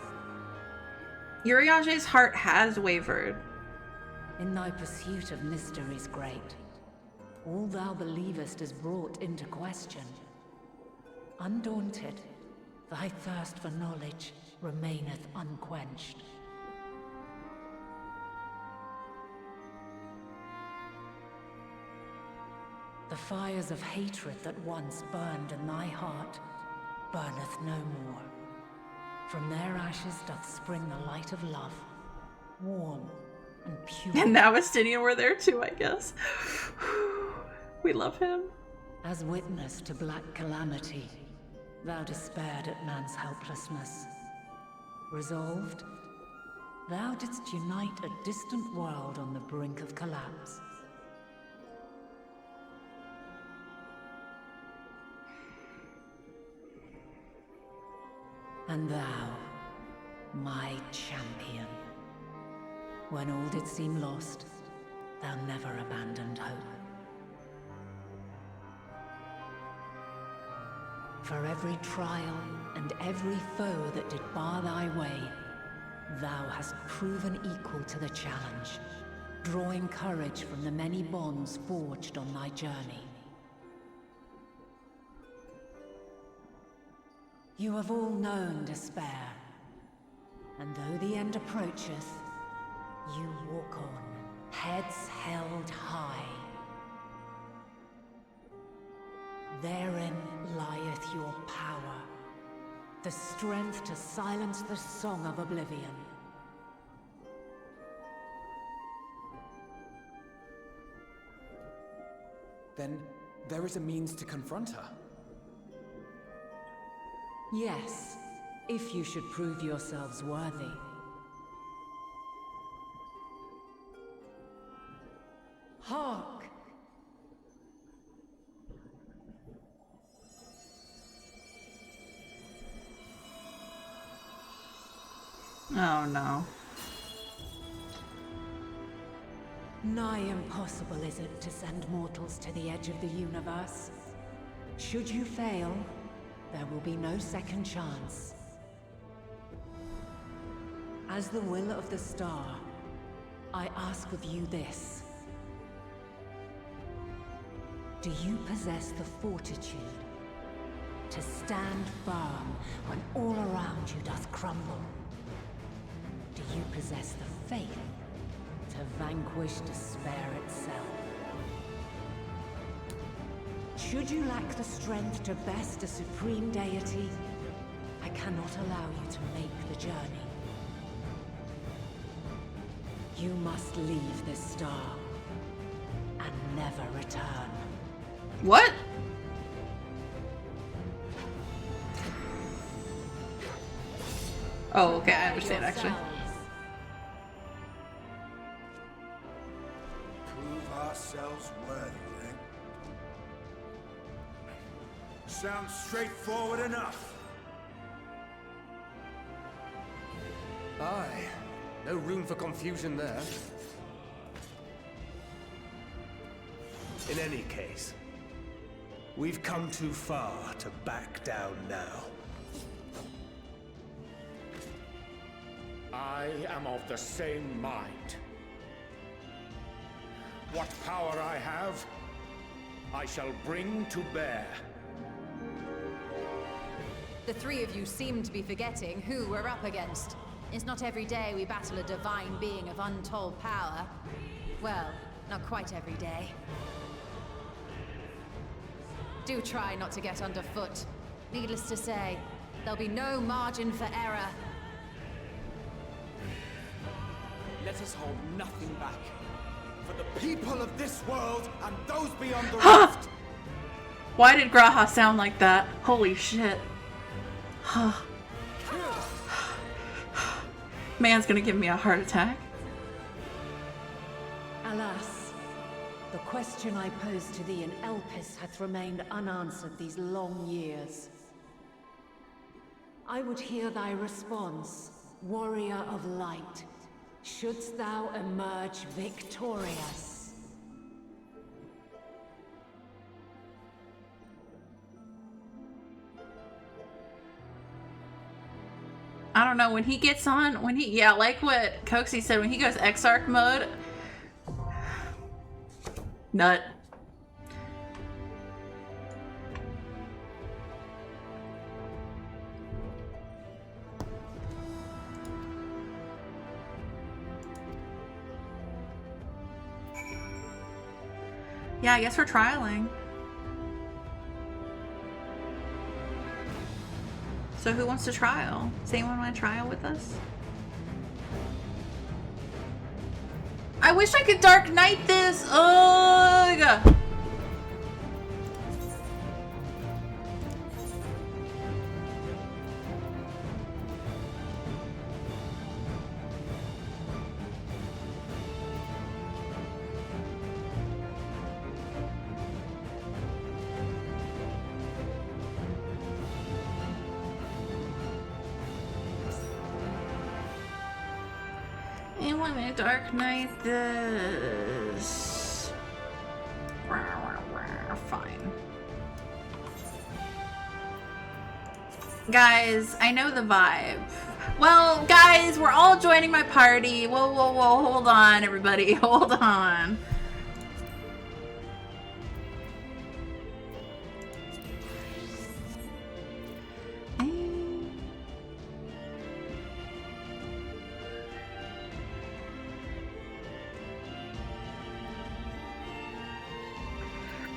Uriange's heart has wavered. In thy pursuit of mysteries great, all thou believest is brought into question. Undaunted, thy thirst for knowledge remaineth unquenched. The fires of hatred that once burned in thy heart burneth no more. From their ashes doth spring the light of love, warm and pure. And now Estinian were there too, I guess. We love him. As witness to black calamity, thou despaired at man's helplessness. Resolved, thou didst unite a distant world on the brink of collapse. And thou, my champion, when all did seem lost, thou never abandoned hope. For every trial and every foe that did bar thy way, thou hast proven equal to the challenge, drawing courage from the many bonds forged on thy journey. You have all known despair, and though the end approacheth, you walk on, heads held high. Therein lieth your power, the strength to silence the song of oblivion. then there is a means to confront her. Yes, if you should prove yourselves worthy. Hark! Oh no. Nigh impossible is it to send mortals to the edge of the universe. Should you fail, there will be no second chance. As the will of the star, I ask of you this. Do you possess the fortitude to stand firm when all around you doth crumble? Do you possess the faith to vanquish despair itself? Should you lack the strength to best a supreme deity, I cannot allow you to make the journey. You must leave this star and never return. What? Oh, okay, I understand actually. Prove ourselves worthy, then. Sounds straightforward enough. Aye. No room for confusion there. In any case, we've come too far to back down now. I am of the same mind. What power I have, I shall bring to bear. The three of you seem to be forgetting who we're up against. It's not every day we battle a divine being of untold power. Well, not quite every day. Do try not to get underfoot. Needless to say, there'll be no margin for error. Let us hold nothing back. For the people of this world and those beyond the rift. Why did Graha sound like that? Holy shit. Man's gonna give me a heart attack. Alas, the question I posed to thee in Elpis hath remained unanswered these long years. I would hear thy response, warrior of light. Shouldst thou emerge victorious? I don't know, when he gets on, yeah, like what Coxie said, when he goes Exarch mode, nut. Yeah, I guess we're trialing. So who wants to trial? Does anyone want to trial with us? I wish I could Dark Knight this! Ugh! I want to Dark Knight this. Fine. Guys, I know the vibe. Well, guys, we're all joining my party. Whoa, whoa, whoa, hold on, everybody. Hold on.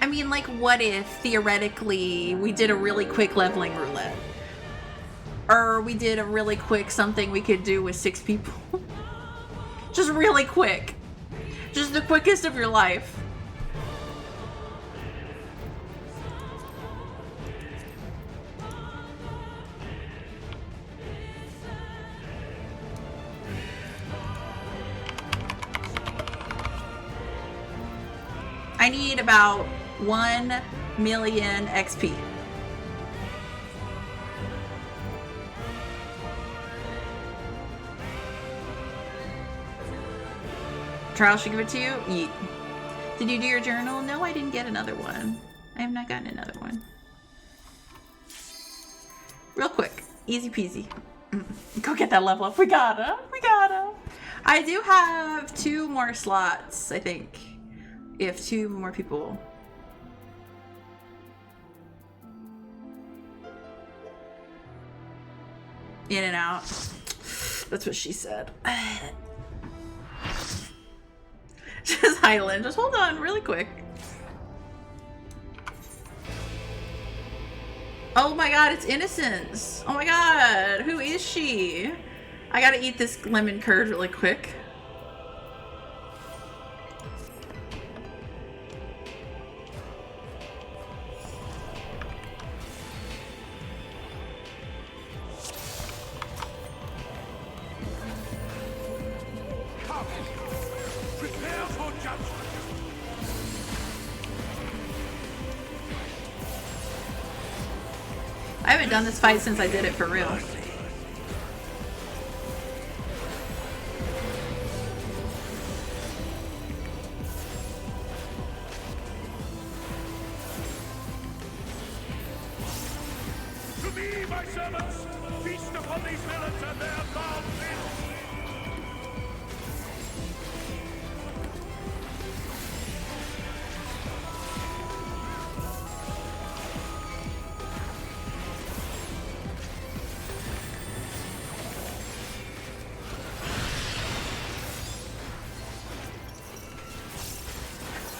I mean, like, what if, theoretically, we did a really quick leveling roulette? Or we did a really quick something we could do with 6 people? Just really quick. Just the quickest of your life. I need about 1 million XP. Trial should give it to you? Yeet. Did you do your journal? No, I didn't get another one. I have not gotten another one. Real quick. Easy peasy. Go get that level up. We gotta. We gotta. I do have 2 more slots, I think. If 2 more people. In and out. That's what she said. Just Hydaelyn. Just hold on really quick. Oh my god, it's Innocence. Oh my god, who is she? I gotta eat this lemon curd really quick. I haven't done this fight since I did it for real. To me, my servants, feast upon these villains and their foul filth.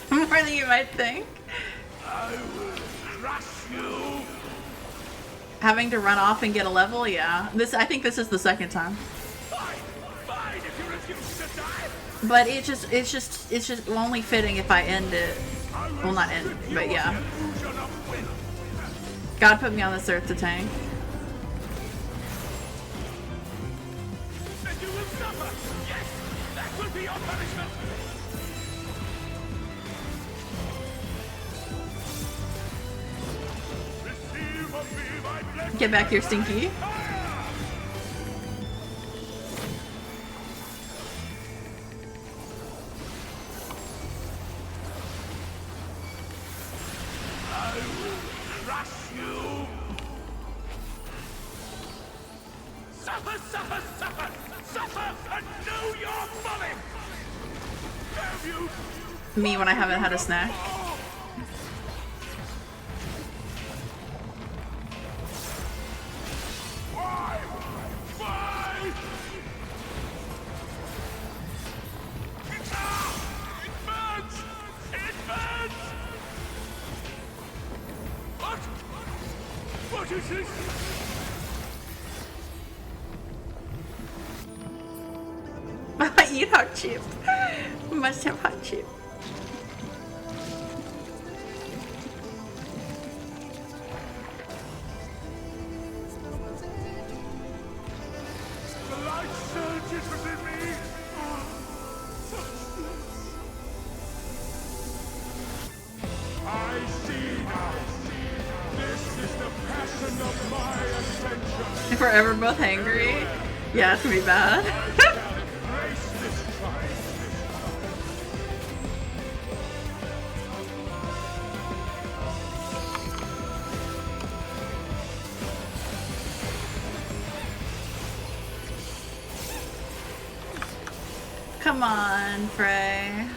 More than you might think. I will crush you. Having to run off and get a level, yeah. I think this is the second time. Fine, if you refuse to die. But it's just only fitting if I end it. Well, not end, but yeah. God put me on this earth to tank. Then you will suffer. Yes, that will be your punishment. Get back here, Stinky. I will crush you. Suffer, suffer, suffer, suffer, and know your folly. Have you? Me when I haven't had a snack. What is this? Eat hot chip. Must have hot chip. The light surges within me. I see now. This is the passion of my ascension. If we're ever both hangry, yeah, it's gonna be bad. Embrace this triumph. Come on, Frey.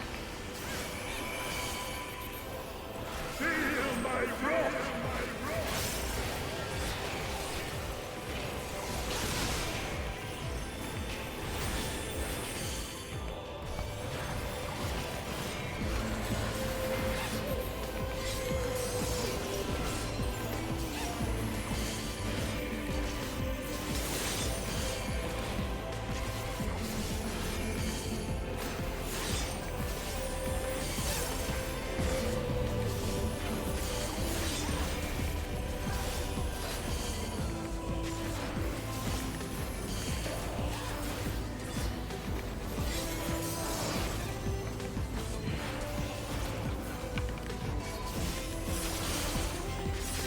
Feel my wrath.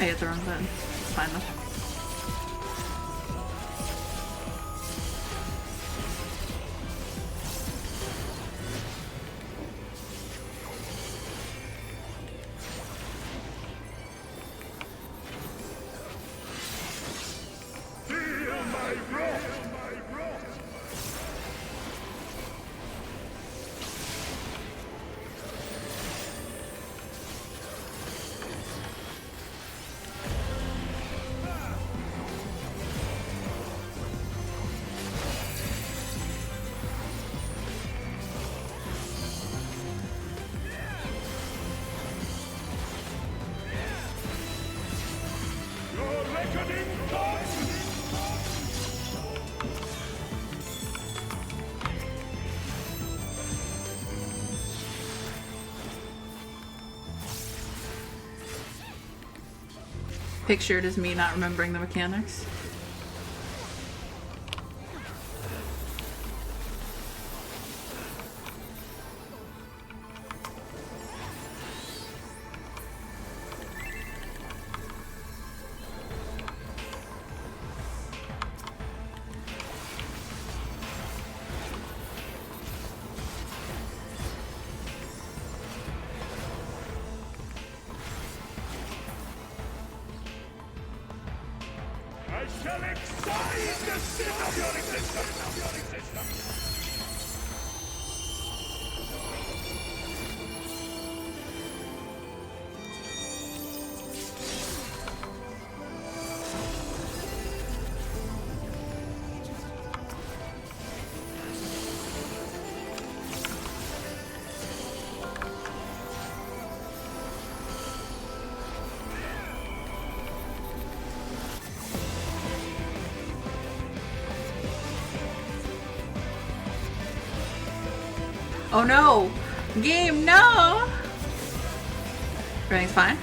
I hit the wrong button. It's fine though. Pictured as me not remembering the mechanics. Oh no! Game, no! Everything's fine.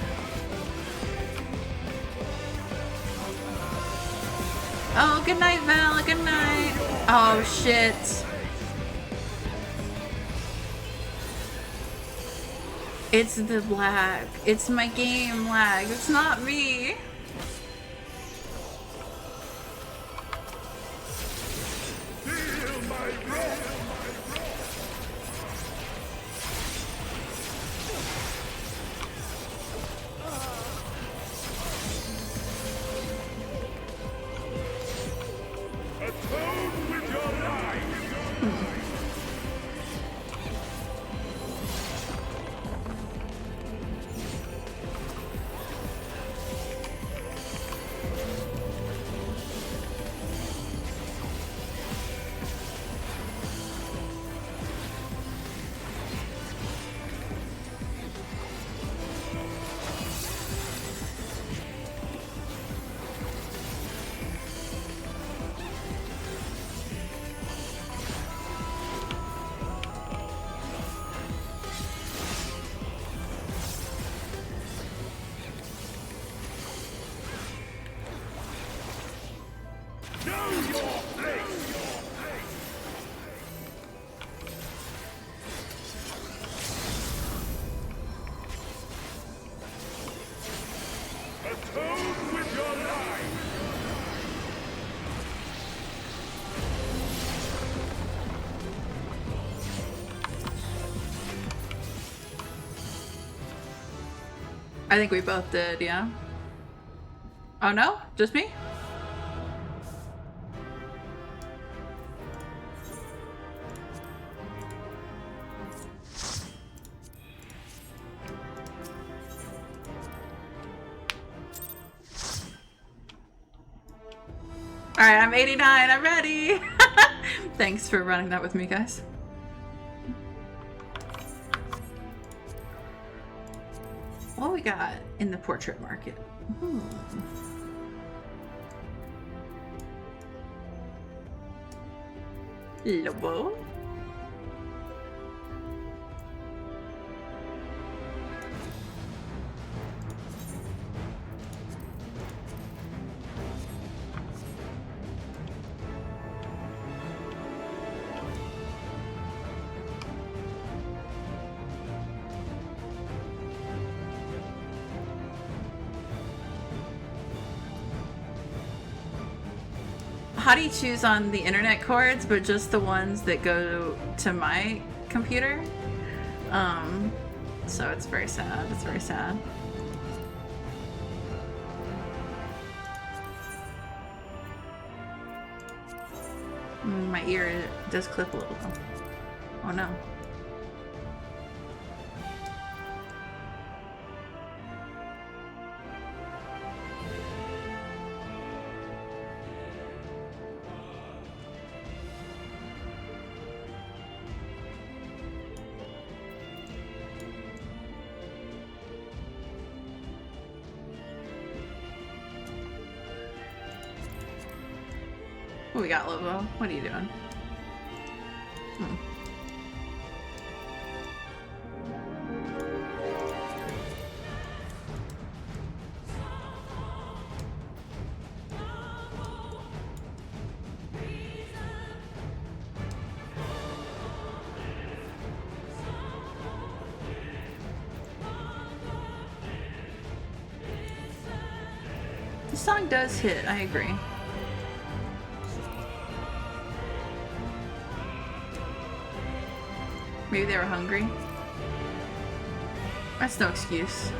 Oh, good night, Val. Good night. Oh, shit. It's the lag. It's my game lag. It's not me. I think we both did, yeah. Oh no? Just me? Alright, I'm 89, I'm ready! Thanks for running that with me, guys. What we got in the portrait market? Lobo. how do you choose on the internet cords, but just the ones that go to my computer? So it's very sad. It's very sad. My ear does clip a little though. Oh no. What we got, Lobo? What are you doing? The song does hit, I agree. Maybe they were hungry. That's no excuse.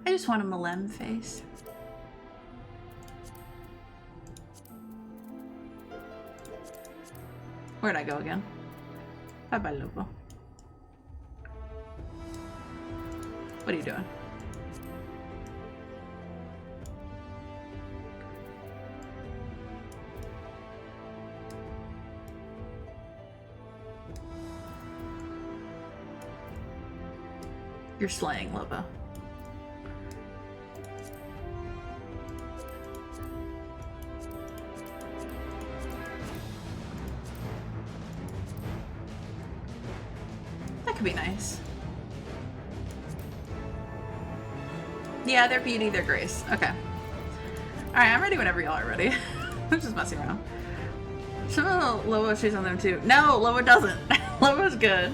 I just want a Malem face. Where'd I go again? Bye bye, Lobo. What are you doing? You're slaying, Lobo. Could be nice. Yeah, their beauty, their grace. Okay. Alright, I'm ready whenever y'all are ready. I'm just messing around. Some of the Lobo shoes on them too. No, Lobo doesn't. Lobo's good.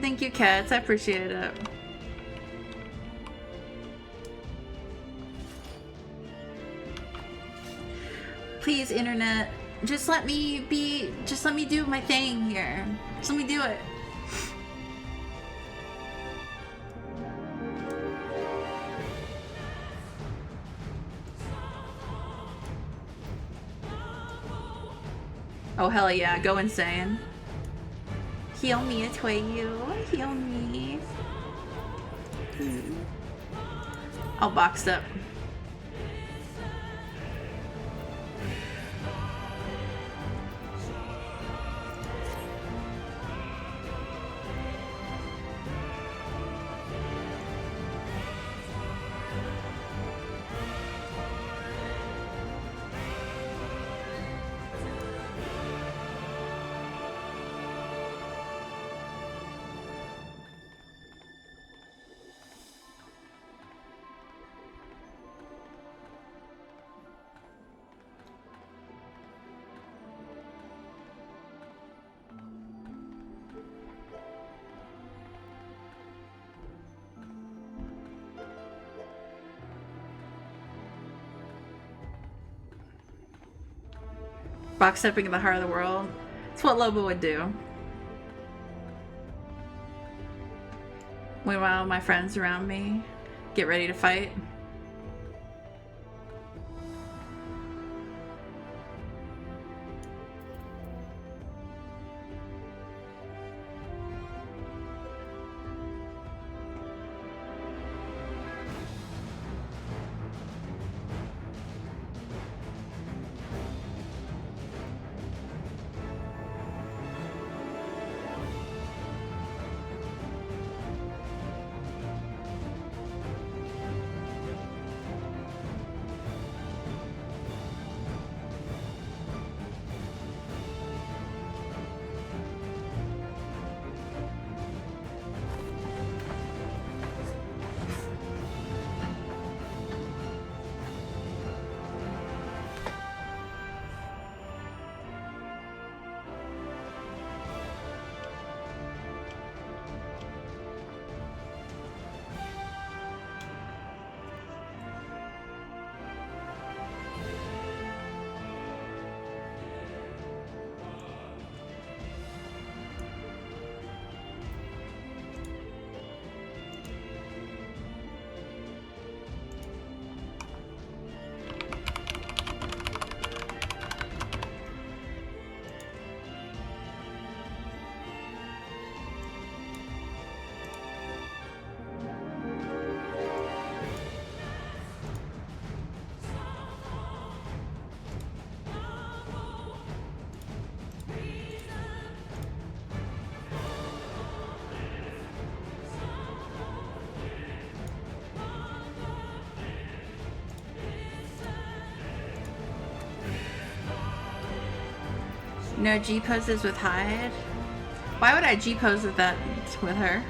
Thank you, cats. I appreciate it. Please, internet, just let me do my thing here. Just let me do it. Oh, hell yeah. Go insane. Heal me, Atoyu. Heal me. I'll box up. Box stepping in the heart of the world. It's what Lobo would do. Meanwhile, my friends around me get ready to fight. No G poses with Hyde. Why would I G pose with that with her?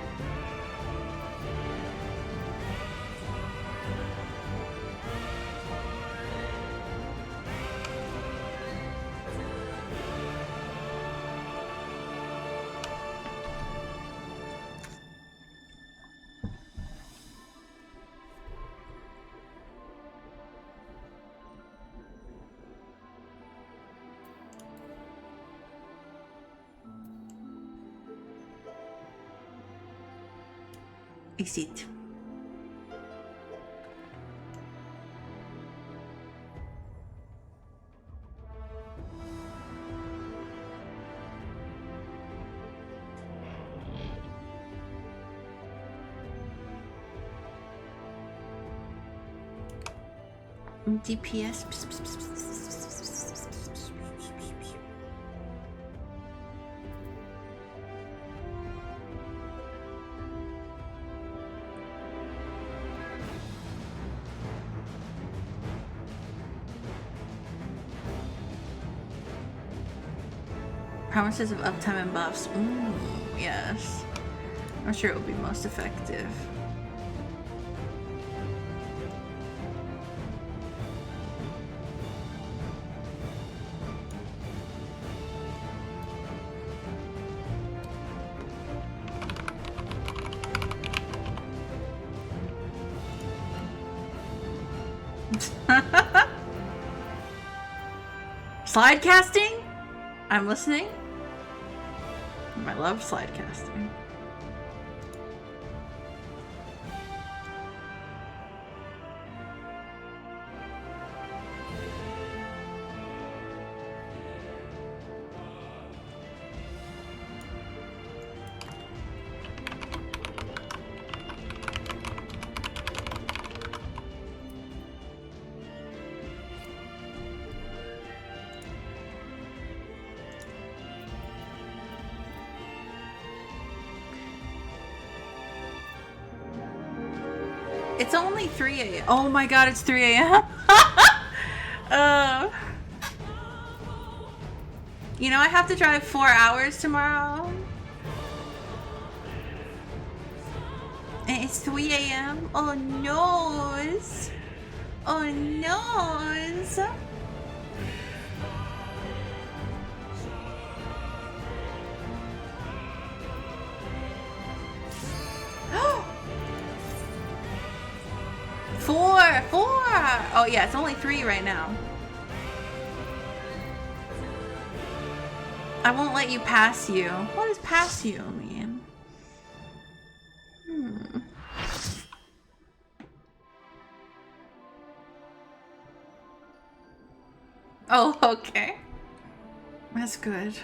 Exit. DPS. Promises of uptime and buffs. Ooh, yes. I'm sure it will be most effective. Slide casting? I'm listening. I love slide casting. It's only 3 a.m. Oh my god, it's 3 a.m. You know, I have to drive 4 hours tomorrow. And it's 3 a.m. Oh no. Oh no. Four. Oh yeah, it's only 3 right now. I won't let you pass you. What does pass you mean? Oh, okay. That's good.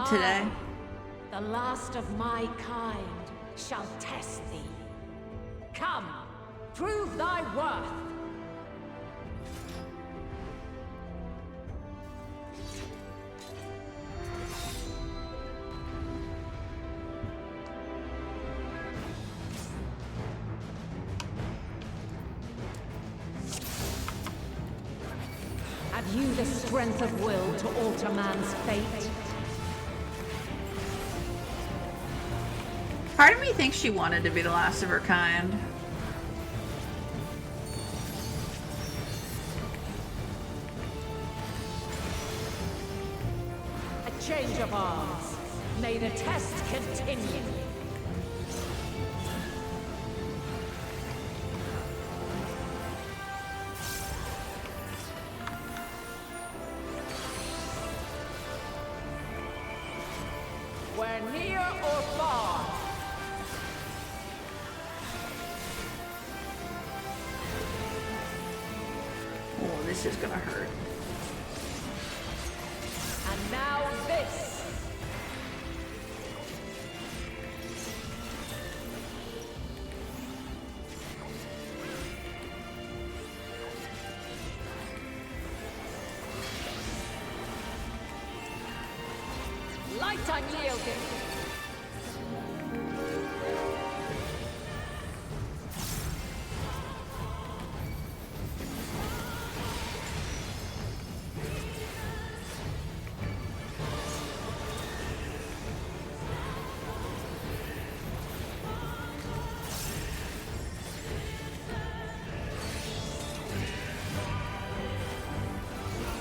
Today. The last of my kind shall test thee. Come, prove thy worth. Have you the strength of will to alter man's fate? Part of me thinks she wanted to be the last of her kind. A change of arms. May the test continue. We're near or far. Oh, this is gonna hurt. And now this. unyielding.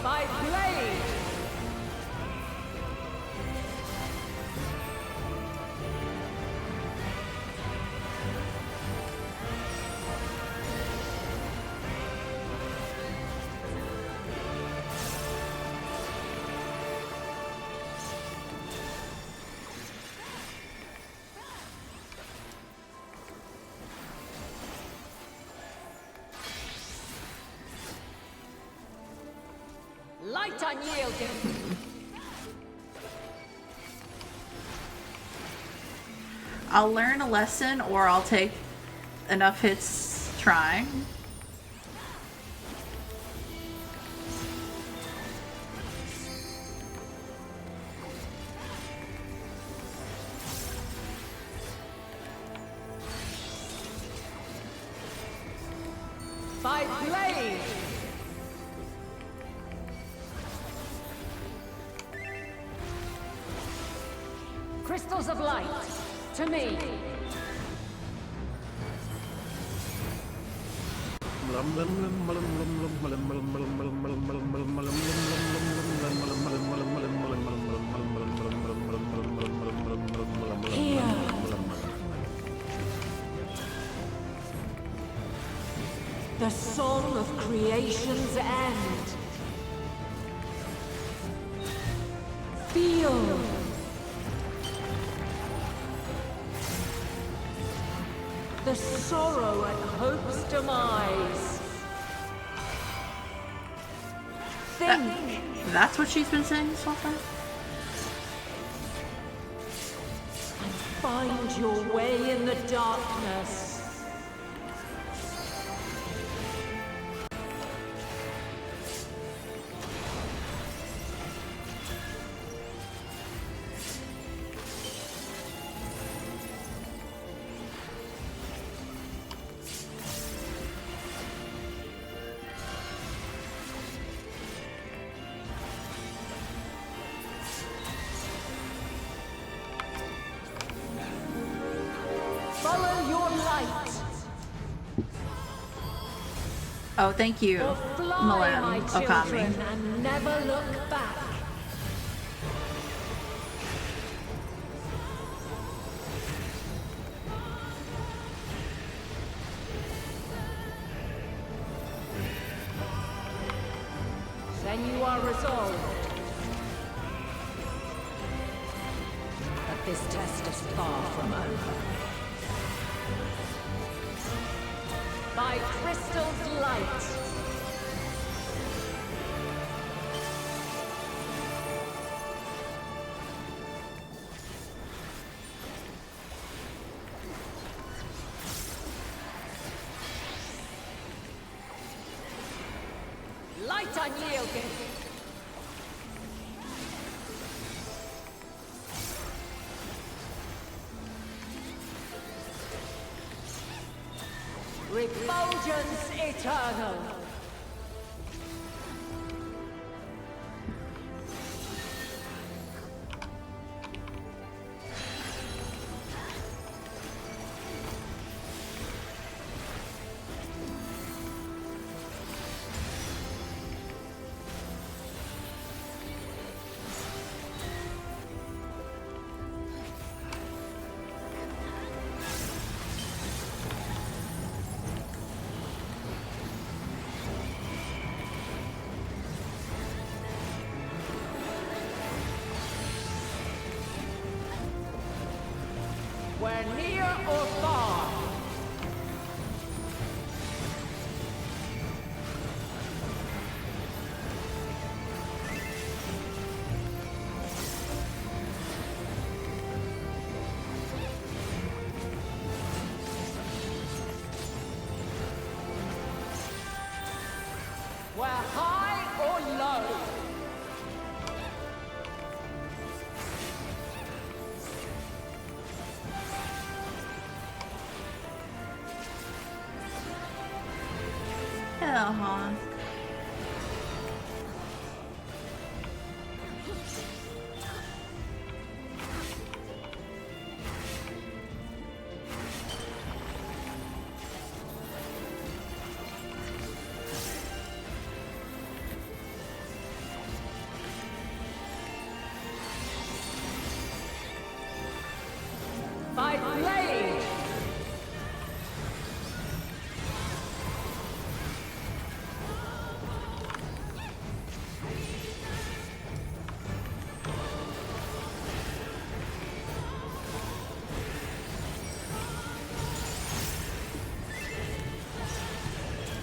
By blade! Light unyielding. I'll learn a lesson, or I'll take enough hits trying. By blade! Crystals of light, to me. Here. The song of creation's end. Feel. The sorrow at hope's demise. Think. That's what she's been saying so far? And find your way in the darkness. Follow your light. Oh, thank you, Or fly, Milan my Okami. children, and never look back. Then you are resolved. But this test is far from over. By crystal's light. Light unyielding. Refulgence eternal. Where near or far. Where high or low. Yeah, huh?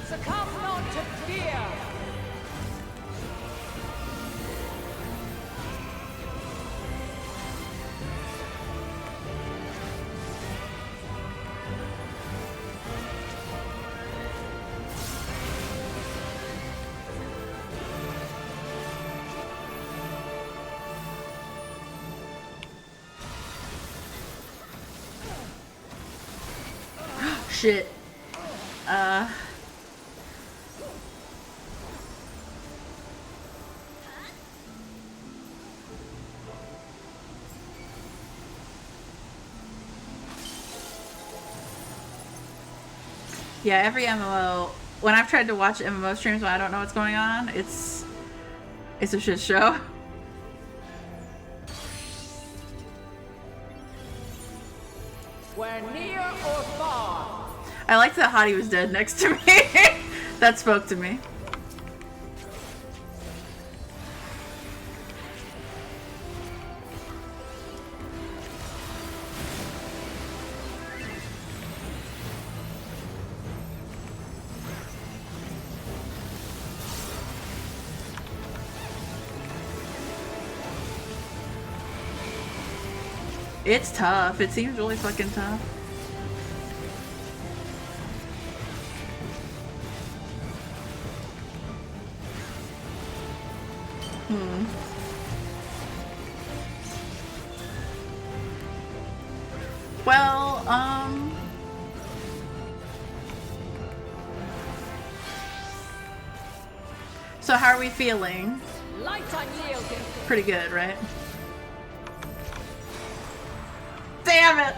Succumb not to fear! Shit. Yeah, every MMO, when I've tried to watch MMO streams when I don't know what's going on, it's a shit show. We're near or far. I liked that Hottie was dead next to me. That spoke to me. It's tough. It seems really fucking tough. Well, so how are we feeling? Light unyielding. Pretty good, right? Damn it!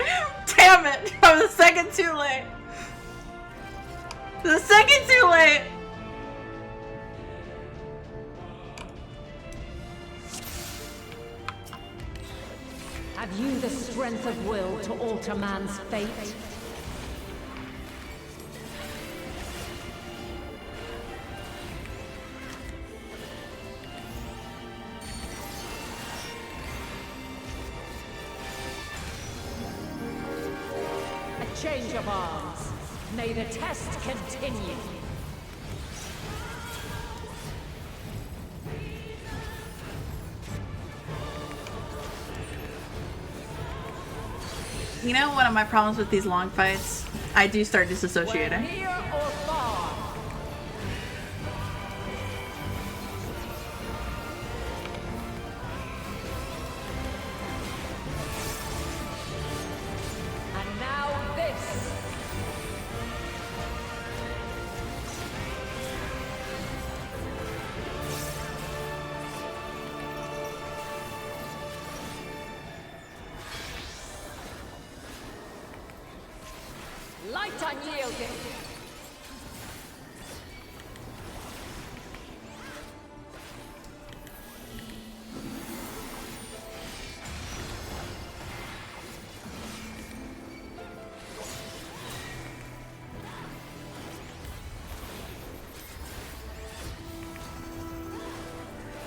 Damn it! I was a second too late. The second too late. Have you the strength of will to alter man's fate? A change of arms. May the test continue. You know, one of my problems with these long fights, I do start disassociating. Near or far. And now this. Light unyielding.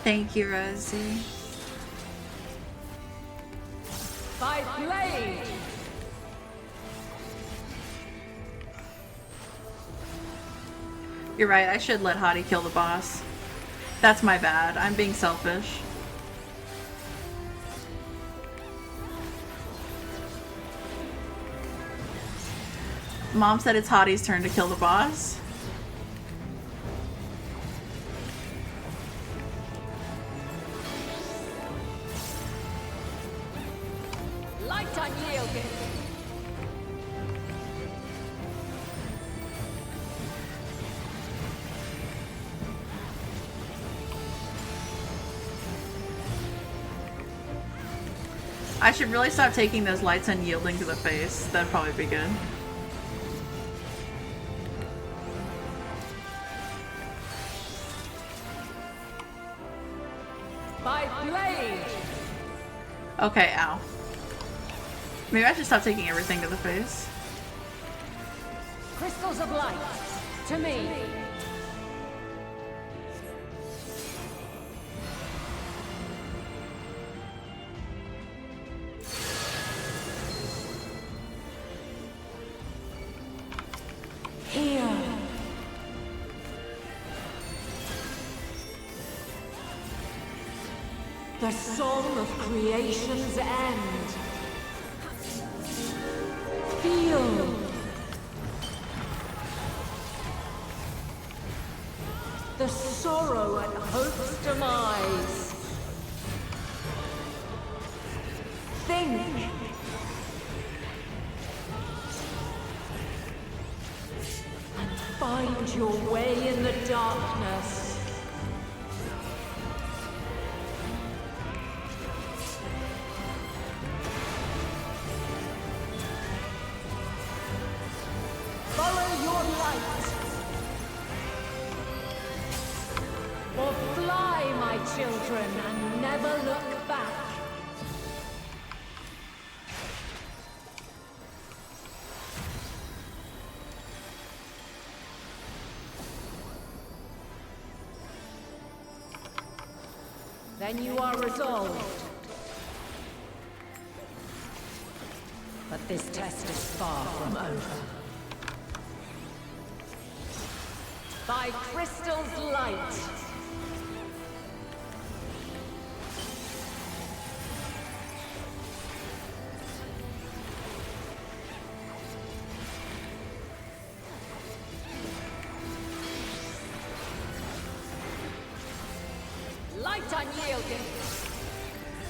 Thank you, Rosie. By blade. You're right, I should let Hottie kill the boss. That's my bad. I'm being selfish. Mom said it's Hottie's turn to kill the boss. Light unyielding. I should really stop taking those lights unyielding to the face. That'd probably be good. By blade! Okay, ow. Maybe I should stop taking everything to the face. Crystals of light, to me! Here. The song of creation's end. Feel. The sorrow at hope's demise. Think. And find your way in the darkness. Follow your light. Or fly, my children, and never look back. Then you are resolved. But this test is far from over. By crystal's light. Light unyielding.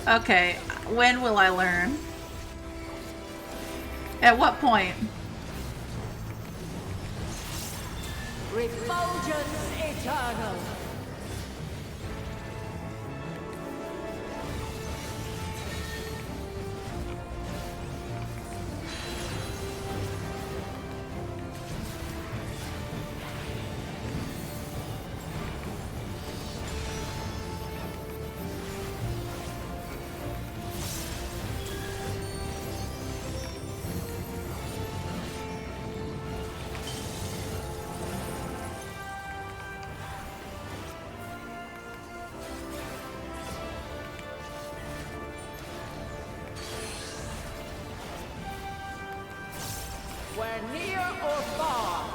Okay, when will I learn? At what point? Refulgence eternal. Where near or far.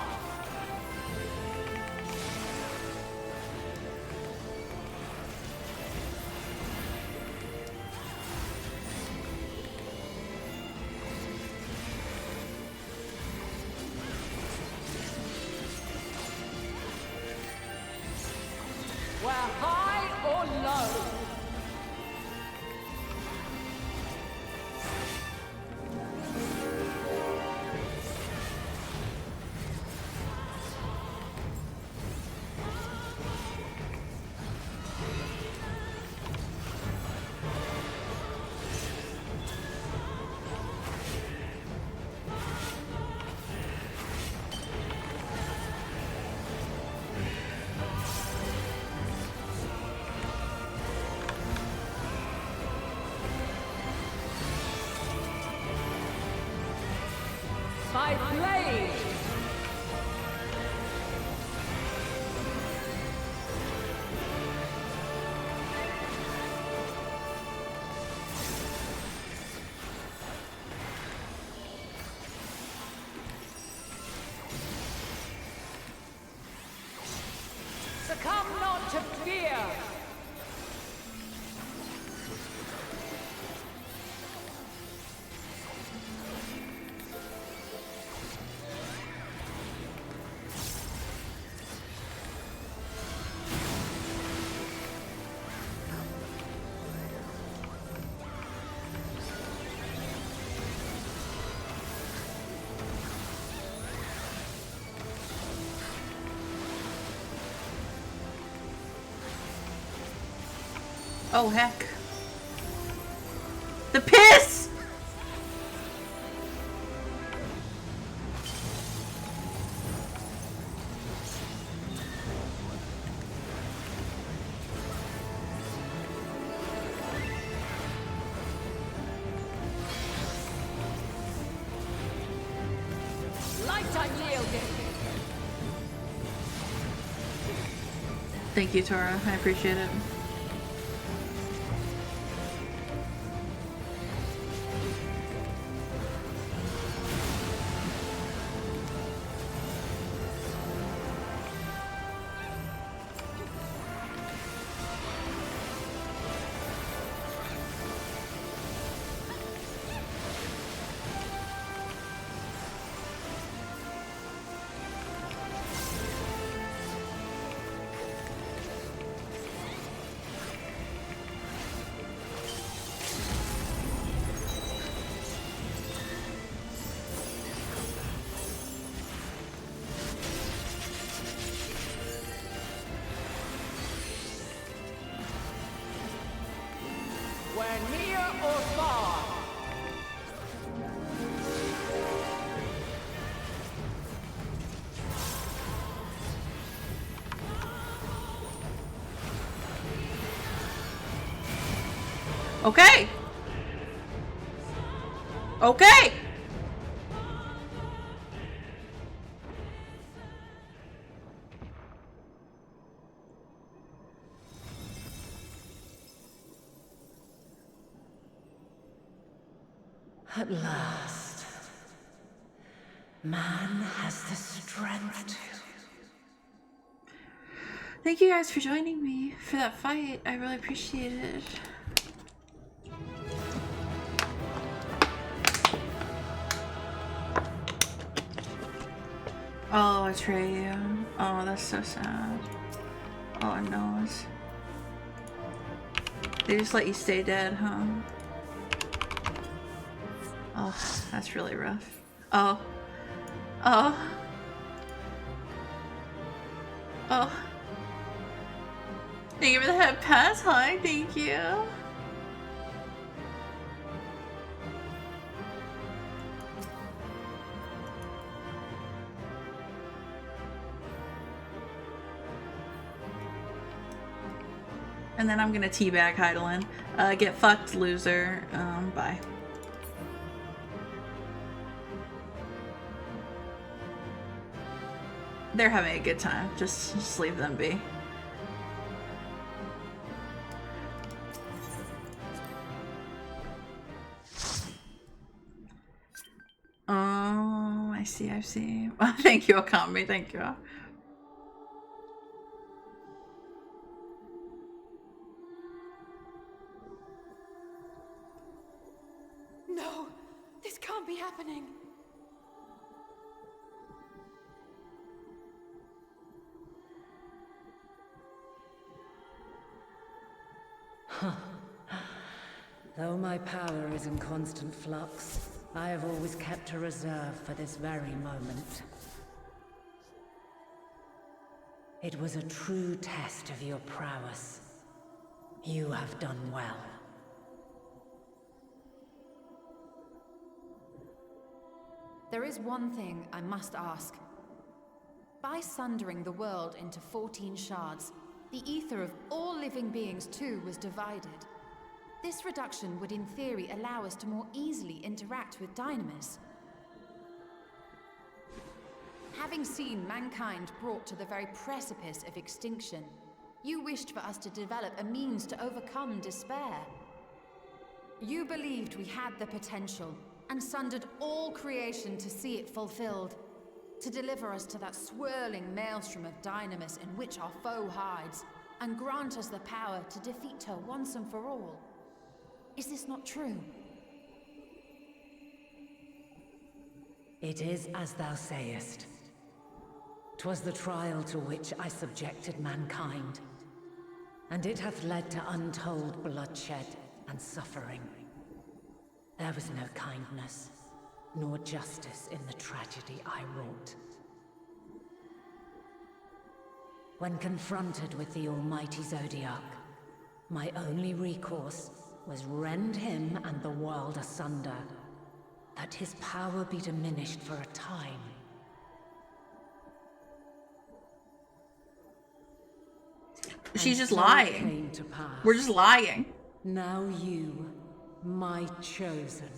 Where high or low. By blade! Succumb not to fear! Oh, heck. The piss! unyielding. Thank you, Tora. I appreciate it. We're near or far. Okay. Okay. At last, man has the strength to. Thank you guys for joining me for that fight. I really appreciate it. Oh, Atreyu. Oh, that's so sad. Oh, no. They just let you stay dead, huh? Oh, that's really rough. Oh. Oh. Oh. Thank you for the head pass. Hi, thank you. And then I'm gonna teabag Hydaelyn. Get fucked, loser. Bye. They're having a good time. Just leave them be. Oh, I see. Thank you, Okami. Thank you. No, this can't be happening. Though my power is in constant flux, I have always kept a reserve for this very moment. It was a true test of your prowess. You have done well. There is one thing I must ask. By sundering the world into 14 shards, the ether of all living beings too was divided. This reduction would in theory allow us to more easily interact with Dynamis. Having seen mankind brought to the very precipice of extinction, you wished for us to develop a means to overcome despair. You believed we had the potential, and sundered all creation to see it fulfilled, to deliver us to that swirling maelstrom of Dynamis in which our foe hides, and grant us the power to defeat her once and for all. Is this not true? It is as thou sayest. 'Twas the trial to which I subjected mankind, and it hath led to untold bloodshed and suffering. There was no kindness, nor justice in the tragedy I wrought. When confronted with the almighty Zodiac, my only recourse was rend him and the world asunder, that his power be diminished for a time. She's just And so lying. it came to pass. We're just lying. Now you, my chosen,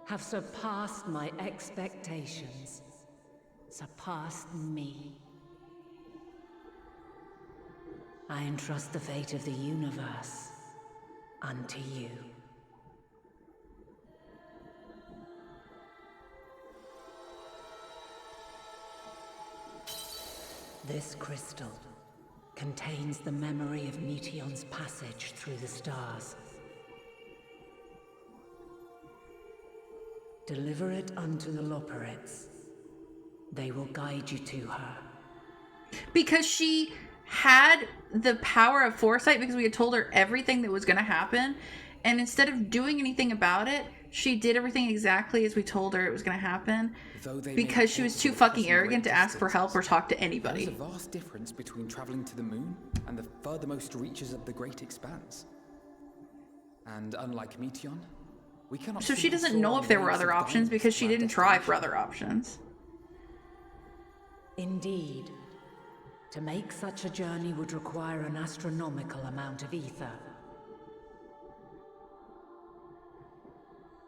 have surpassed my expectations. surpassed me. I entrust the fate of the universe unto you. This crystal contains the memory of Meteion's passage through the stars. Deliver it unto the Loporrits. They will guide you to her. Because she had the power of foresight, because we had told her everything that was going to happen, and instead of doing anything about it, she did everything exactly as we told her it was going to happen, because she was too fucking arrogant to ask for help or talk to anybody. There's a vast difference between traveling to the moon and the furthermost reaches of the great expanse. And unlike Meteion, we cannot. So she doesn't know if there were other options because she didn't try for other options. Indeed. To make such a journey would require an astronomical amount of ether.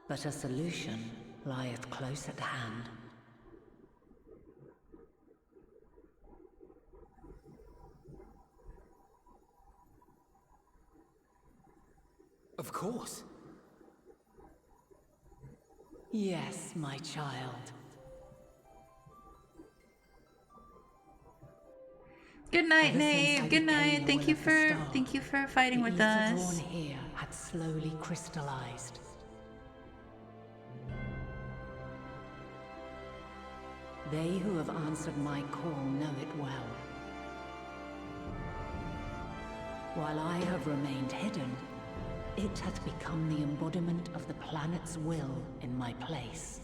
But a solution lieth close at hand. Of course. Yes, my child. Good night, Nate. Good night. Thank you for fighting with us. The ether drawn here had slowly crystallized. They who have answered my call know it well. While I have remained hidden, it has become the embodiment of the planet's will in my place.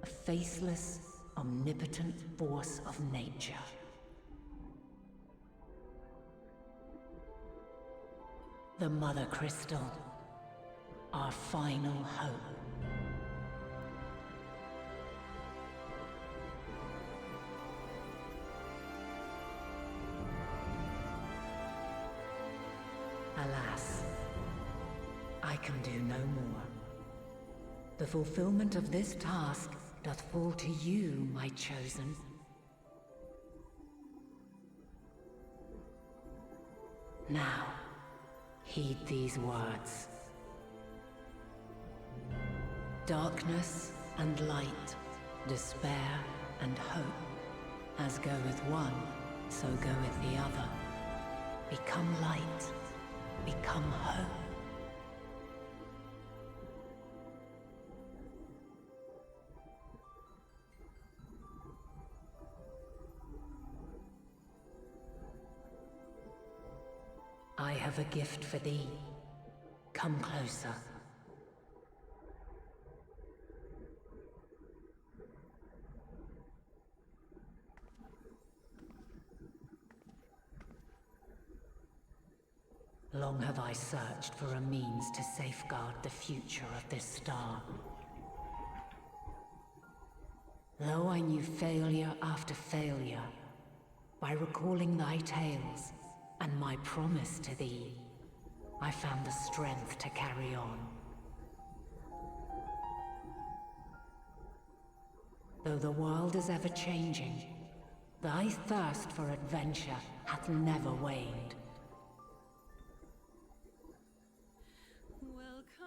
A faceless, omnipotent force of nature. The Mother Crystal, our final hope. Alas, I can do no more. The fulfillment of this task doth fall to you, my chosen. Now, heed these words. Darkness and light, despair and hope. As goeth one, so goeth the other. Become light, become hope. I have a gift for thee. Come closer. Long have I searched for a means to safeguard the future of this star. Though I knew failure after failure, by recalling thy tales, and my promise to thee, I found the strength to carry on. Though the world is ever changing, thy thirst for adventure hath never waned.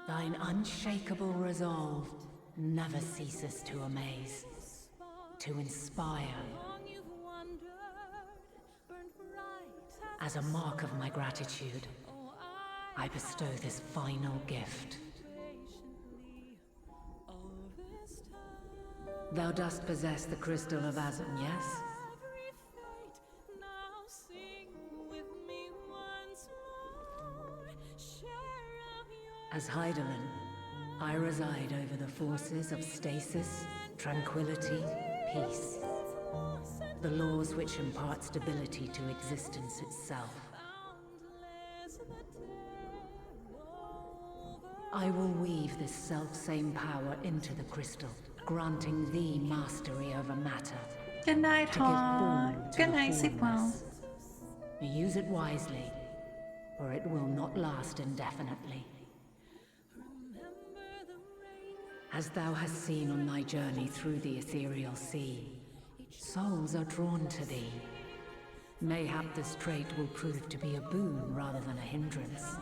Thine unshakable resolve never ceases to amaze, to inspire. As a mark of my gratitude, I bestow this final gift. Thou dost possess the crystal of Azum, yes? As Hydaelyn, I reside over the forces of stasis, tranquility, peace. The laws which impart stability to existence itself. I will weave this self-same power into the crystal, granting thee mastery over matter. Good night, Hawk. Good night, sleep well. Use it wisely, or it will not last indefinitely. As thou hast seen on thy journey through the ethereal sea, Souls are drawn to thee. Mayhap this trait will prove to be a boon rather than a hindrance.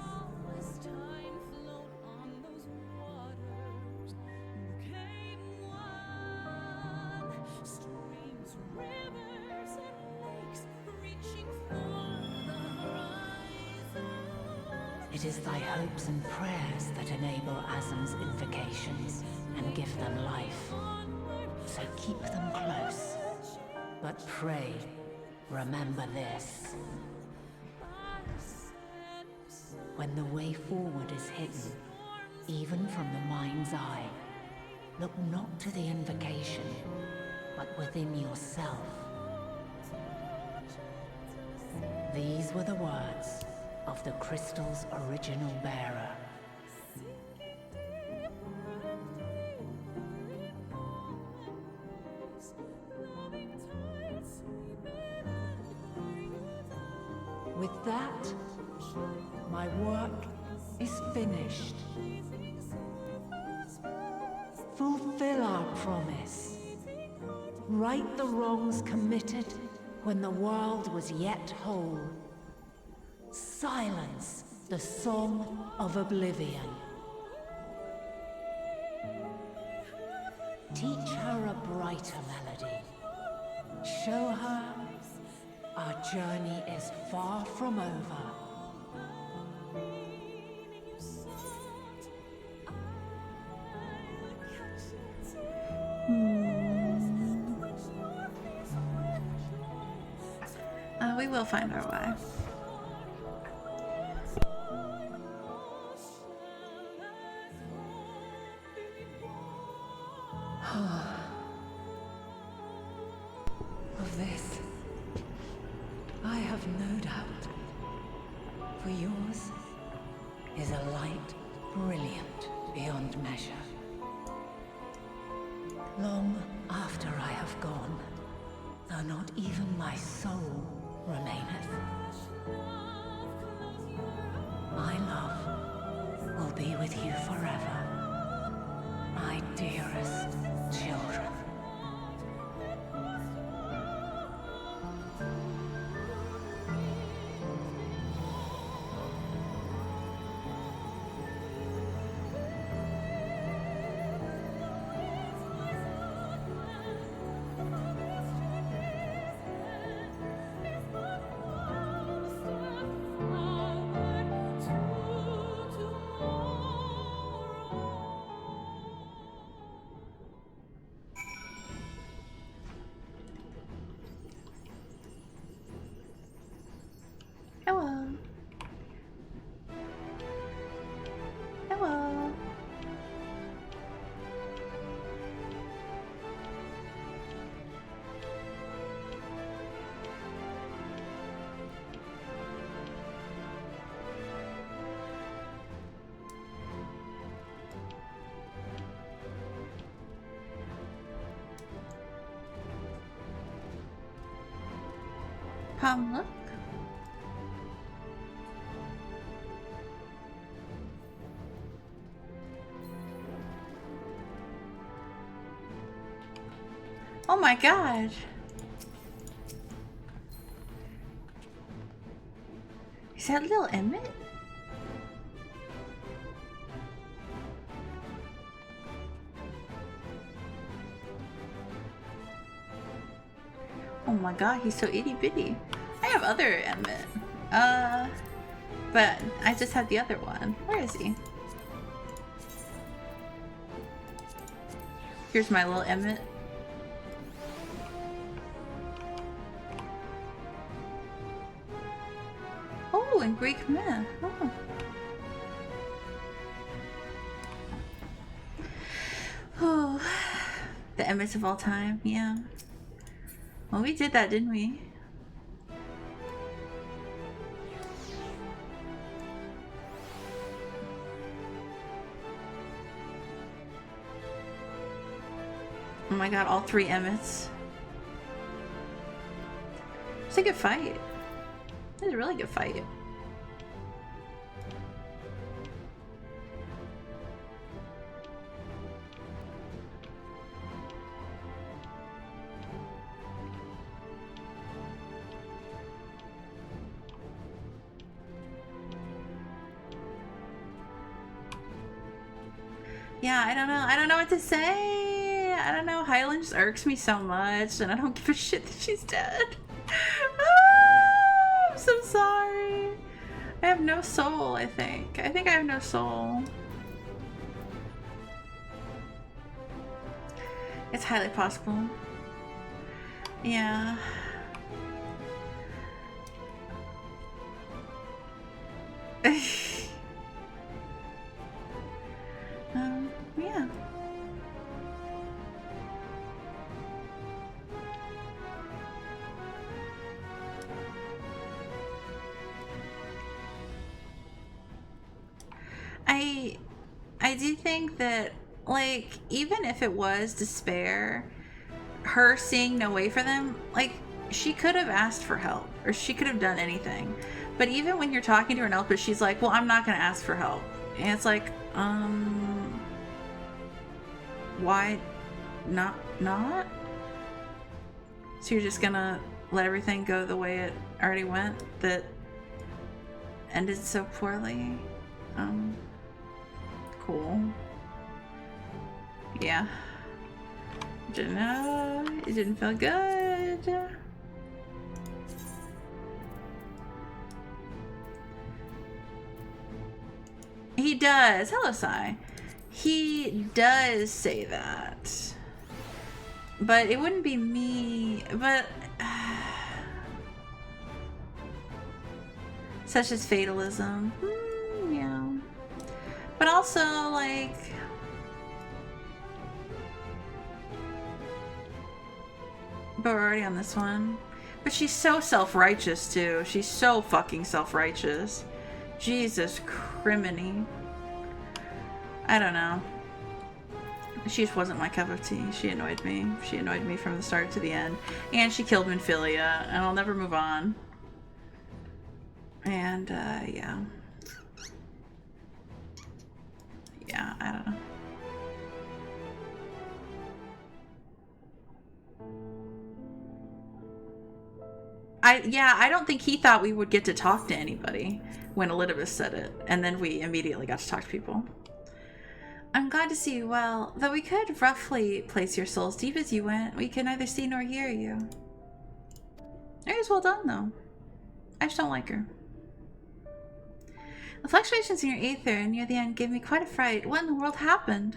It is thy hopes and prayers that enable Azam's invocations and give them life. So keep them close. But pray, remember this. When the way forward is hidden, even from the mind's eye, look not to the invocation, but within yourself. These were the words of the crystal's original bearer. With that, my work is finished. Fulfill our promise. Right the wrongs committed when the world was yet whole. Silence the song of oblivion. Teach her a brighter melody. Show her our journey is far from over. We will find our way. Of this, I have no doubt. For yours is a light brilliant beyond measure. Long after I have gone, though not even my soul remaineth, my love will be with you forever, my dearest children. Hello. Hello. Look. Oh my god. Is that little Emmett? Oh my god, he's so itty bitty. I have other Emmett. But I just had the other one. Where is he? Here's my little Emmett. Oh, in Greek myth. Oh. Oh, the Emmets of all time. Yeah. Well, we did that, didn't we? Oh my god, all three Emmets. It's a good fight. It's a really good fight. Yeah, I don't know. I don't know what to say. I don't know. Hydaelyn just irks me so much, and I don't give a shit that she's dead. Ah, I'm so sorry. I have no soul, I think. I think I have no soul. It's highly possible. Yeah. Yeah. I do think that, like, even if it was despair, her seeing no way for them, like, she could have asked for help, or she could have done anything. But even when you're talking to her in Elpis, she's like, well, I'm not going to ask for help. And it's like, why not? So you're just gonna let everything go the way it already went that ended so poorly? Cool. Yeah. Didn't know. It didn't feel good. He does. Hello, Sai. He does say that. But it wouldn't be me. But such as fatalism. Yeah. But also, like, but we're already on this one. But she's so self-righteous too. She's so fucking self-righteous. Jesus criminy. I don't know. She just wasn't my cup of tea. She annoyed me. She annoyed me from the start to the end. And she killed Minfilia, and I'll never move on. And, yeah. Yeah, I don't know. I don't think he thought we would get to talk to anybody when Elizabeth said it, and then we immediately got to talk to people. I'm glad to see you well, though we could roughly place your soul as deep as you went. We can neither see nor hear you. It was well done, though. I just don't like her. The fluctuations in your aether near the end gave me quite a fright. What in the world happened?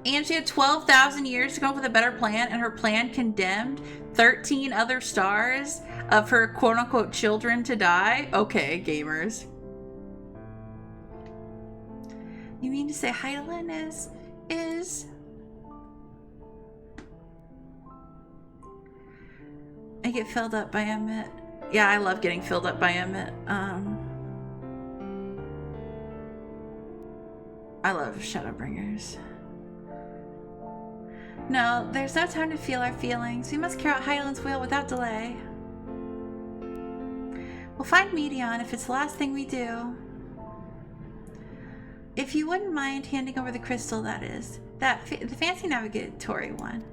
And she had 12,000 years to come up with a better plan, and her plan condemned 13 other stars of her quote-unquote children to die? Okay, gamers. You mean to say Hydaelyn is... I get filled up by Emmett. Yeah, I love getting filled up by Emmett. I love Shadowbringers. No, there's no time to feel our feelings. We must carry out Hydaelyn's will without delay. We'll find Meteion if it's the last thing we do. If you wouldn't mind handing over the crystal, that is. The fancy navigatory one.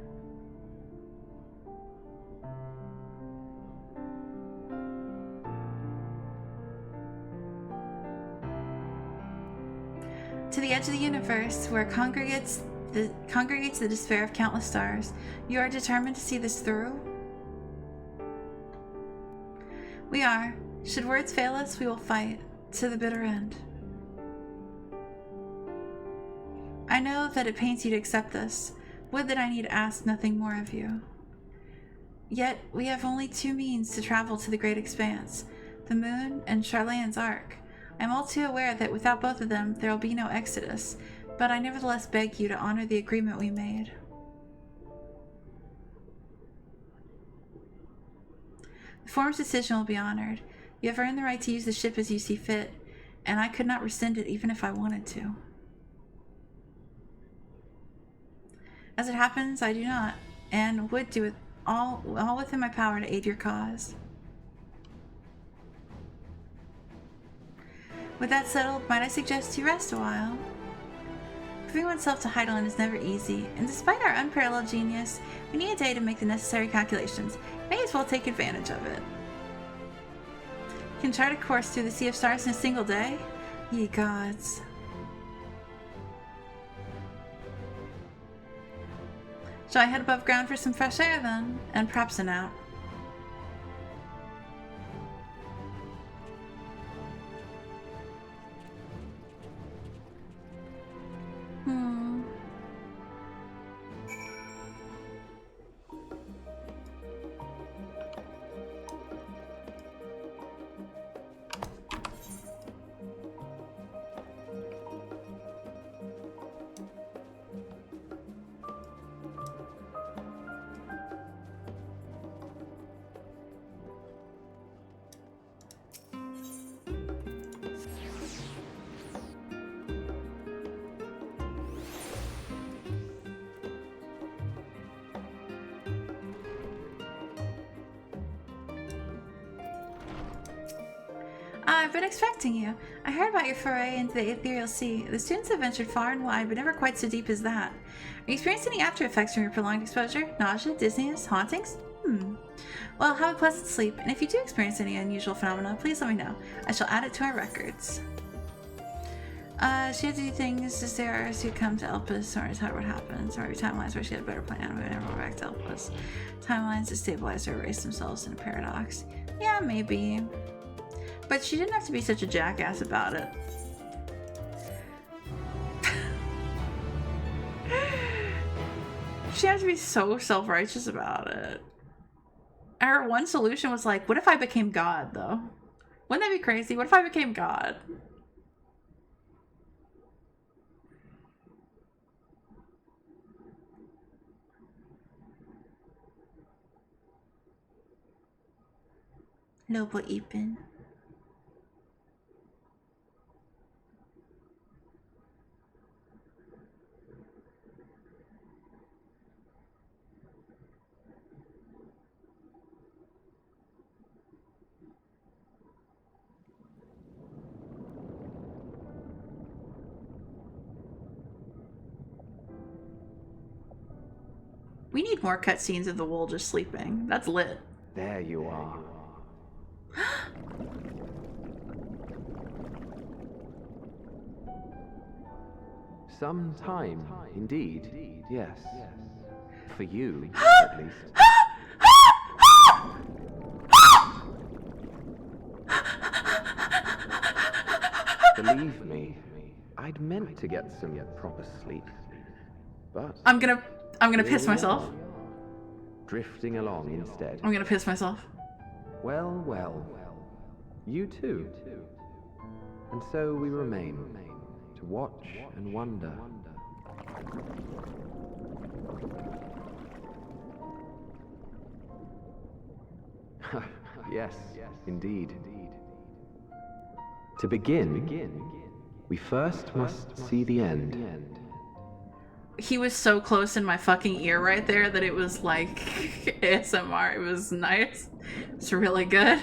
To the edge of the universe, where congregates the despair of countless stars. You are determined to see this through? We are. Should words fail us, we will fight to the bitter end. I know that it pains you to accept this. Would that I need ask nothing more of you. Yet we have only two means to travel to the great expanse, the moon and Charlane's Ark. I am all too aware that without both of them there will be no exodus, but I nevertheless beg you to honor the agreement we made. The forum's decision will be honored. You have earned the right to use the ship as you see fit, and I could not rescind it even if I wanted to. As it happens, I do not, and would do it all within my power to aid your cause. With that settled, might I suggest you rest a while? Proving oneself to Hydaelyn is never easy, and despite our unparalleled genius, we need a day to make the necessary calculations. May as well take advantage of it. Can chart a course through the Sea of Stars in a single day? Ye gods. Shall I head above ground for some fresh air then? And perhaps a nap. I've been expecting you. I heard about your foray into the ethereal sea. The students have ventured far and wide, but never quite so deep as that. Are you experiencing any after effects from your prolonged exposure? Nausea, dizziness, hauntings? Well, have a pleasant sleep, and if you do experience any unusual phenomena, please let me know. I shall add it to our records. She had to do things to stay ours who come to Elpis, or tell her what happens, or maybe timelines where she had a better plan, but never go back to Elpis. Timelines to stabilize or erase themselves in a paradox. Yeah, maybe. But she didn't have to be such a jackass about it. She had to be so self-righteous about it. Her one solution was like, what if I became God, though? Wouldn't that be crazy? What if I became God? Noble Epin. We need more cutscenes of the wool just sleeping. That's lit. There you are. Some time, indeed. Yes. For you, at least. Believe me, I'd meant to get some proper sleep, but I'm gonna piss myself. Drifting along instead. I'm gonna piss myself. Well, well. You too. And so we remain, to watch and wonder. Yes, indeed. To begin, we first must see the end. He was so close in my fucking ear right there that it was like ASMR. It was nice. It's really good.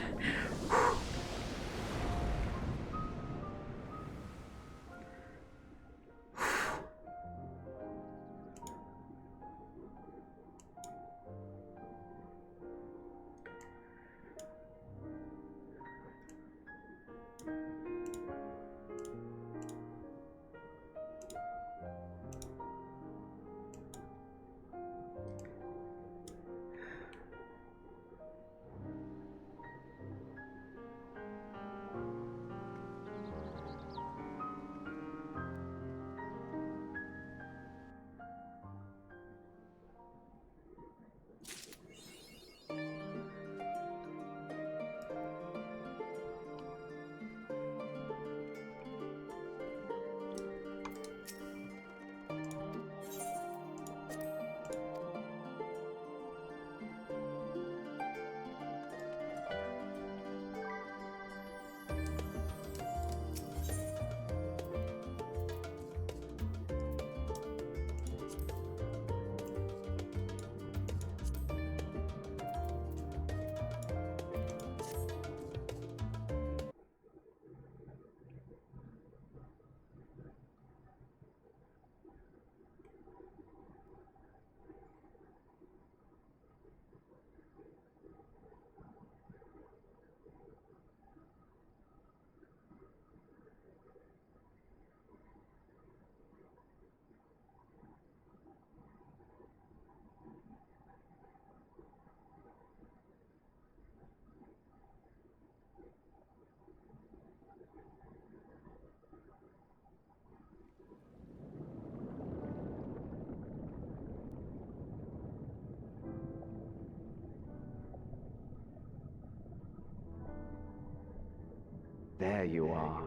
There you are.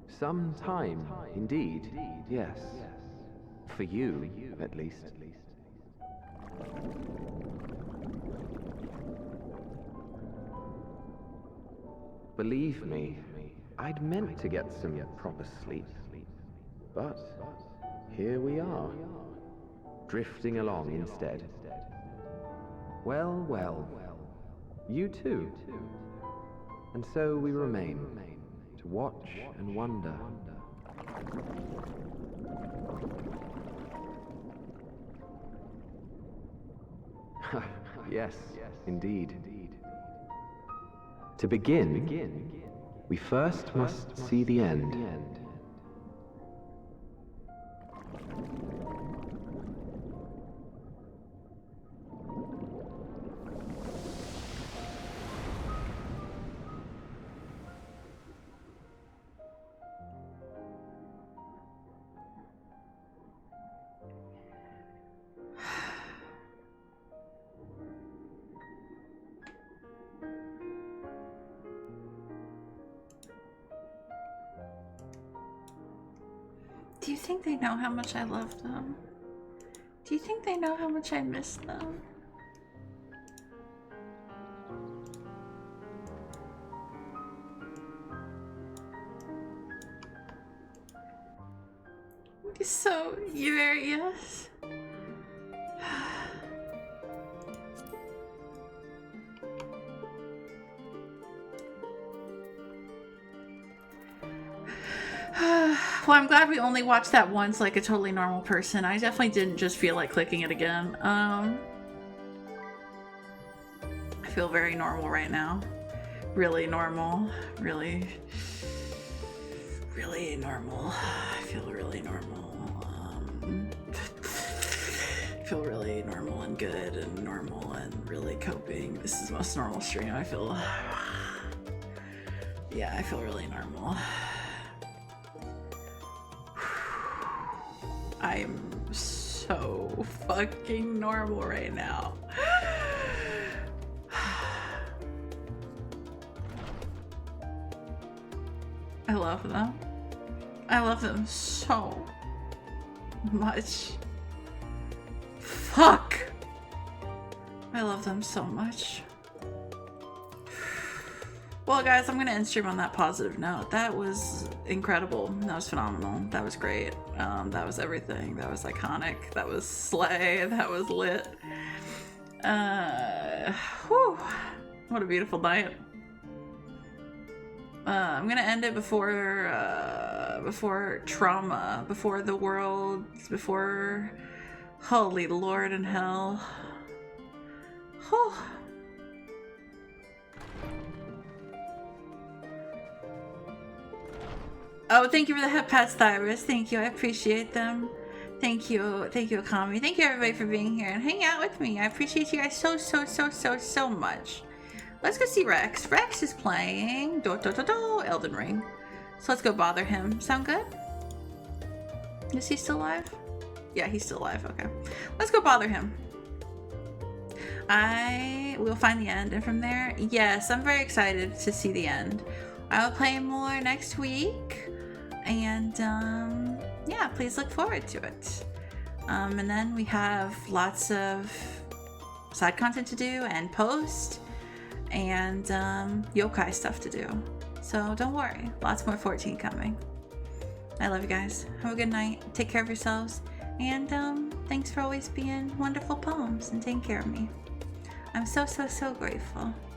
Some time, indeed, yes. For you, at least. Believe me, I'd meant to get some proper sleep. But here we are, drifting along instead. Well, well, you too. And so we remain, to watch and wonder. Yes, indeed. To begin, we first must see the end. Do you think they know how much I love them? Do you think they know how much I miss them? So, yes. Well, I'm glad we only watched that once like a totally normal person. I definitely didn't just feel like clicking it again. I feel very normal right now. Really normal. Really normal. I feel really normal. I feel really normal and good and normal and really coping. This is the most normal stream. I feel... Yeah, I feel really normal. I'm so fucking normal right now. I love them. I love them so much. Fuck! I love them so much. Well, guys, I'm gonna end stream on that positive note. That was incredible. That was phenomenal. That was great. That was everything. That was iconic. That was slay. That was lit. Whew. What a beautiful night. I'm gonna end it before trauma, before the world, before holy Lord in hell. Whew. Oh, thank you for the hep pats, Thyrus. Thank you. I appreciate them. Thank you. Thank you, Akami. Thank you, everybody, for being here and hanging out with me. I appreciate you guys so much. Let's go see Rex. Rex is playing Elden Ring. So let's go bother him. Sound good? Is he still alive? Yeah, he's still alive. Okay. Let's go bother him. I will find the end, and from there, yes, I'm very excited to see the end. I will play more next week. And yeah, please look forward to it. And then we have lots of side content to do and post and yokai stuff to do. So don't worry, lots more 14 coming. I love you guys. Have a good night. Take care of yourselves. And thanks for always being wonderful poems and taking care of me. I'm so grateful.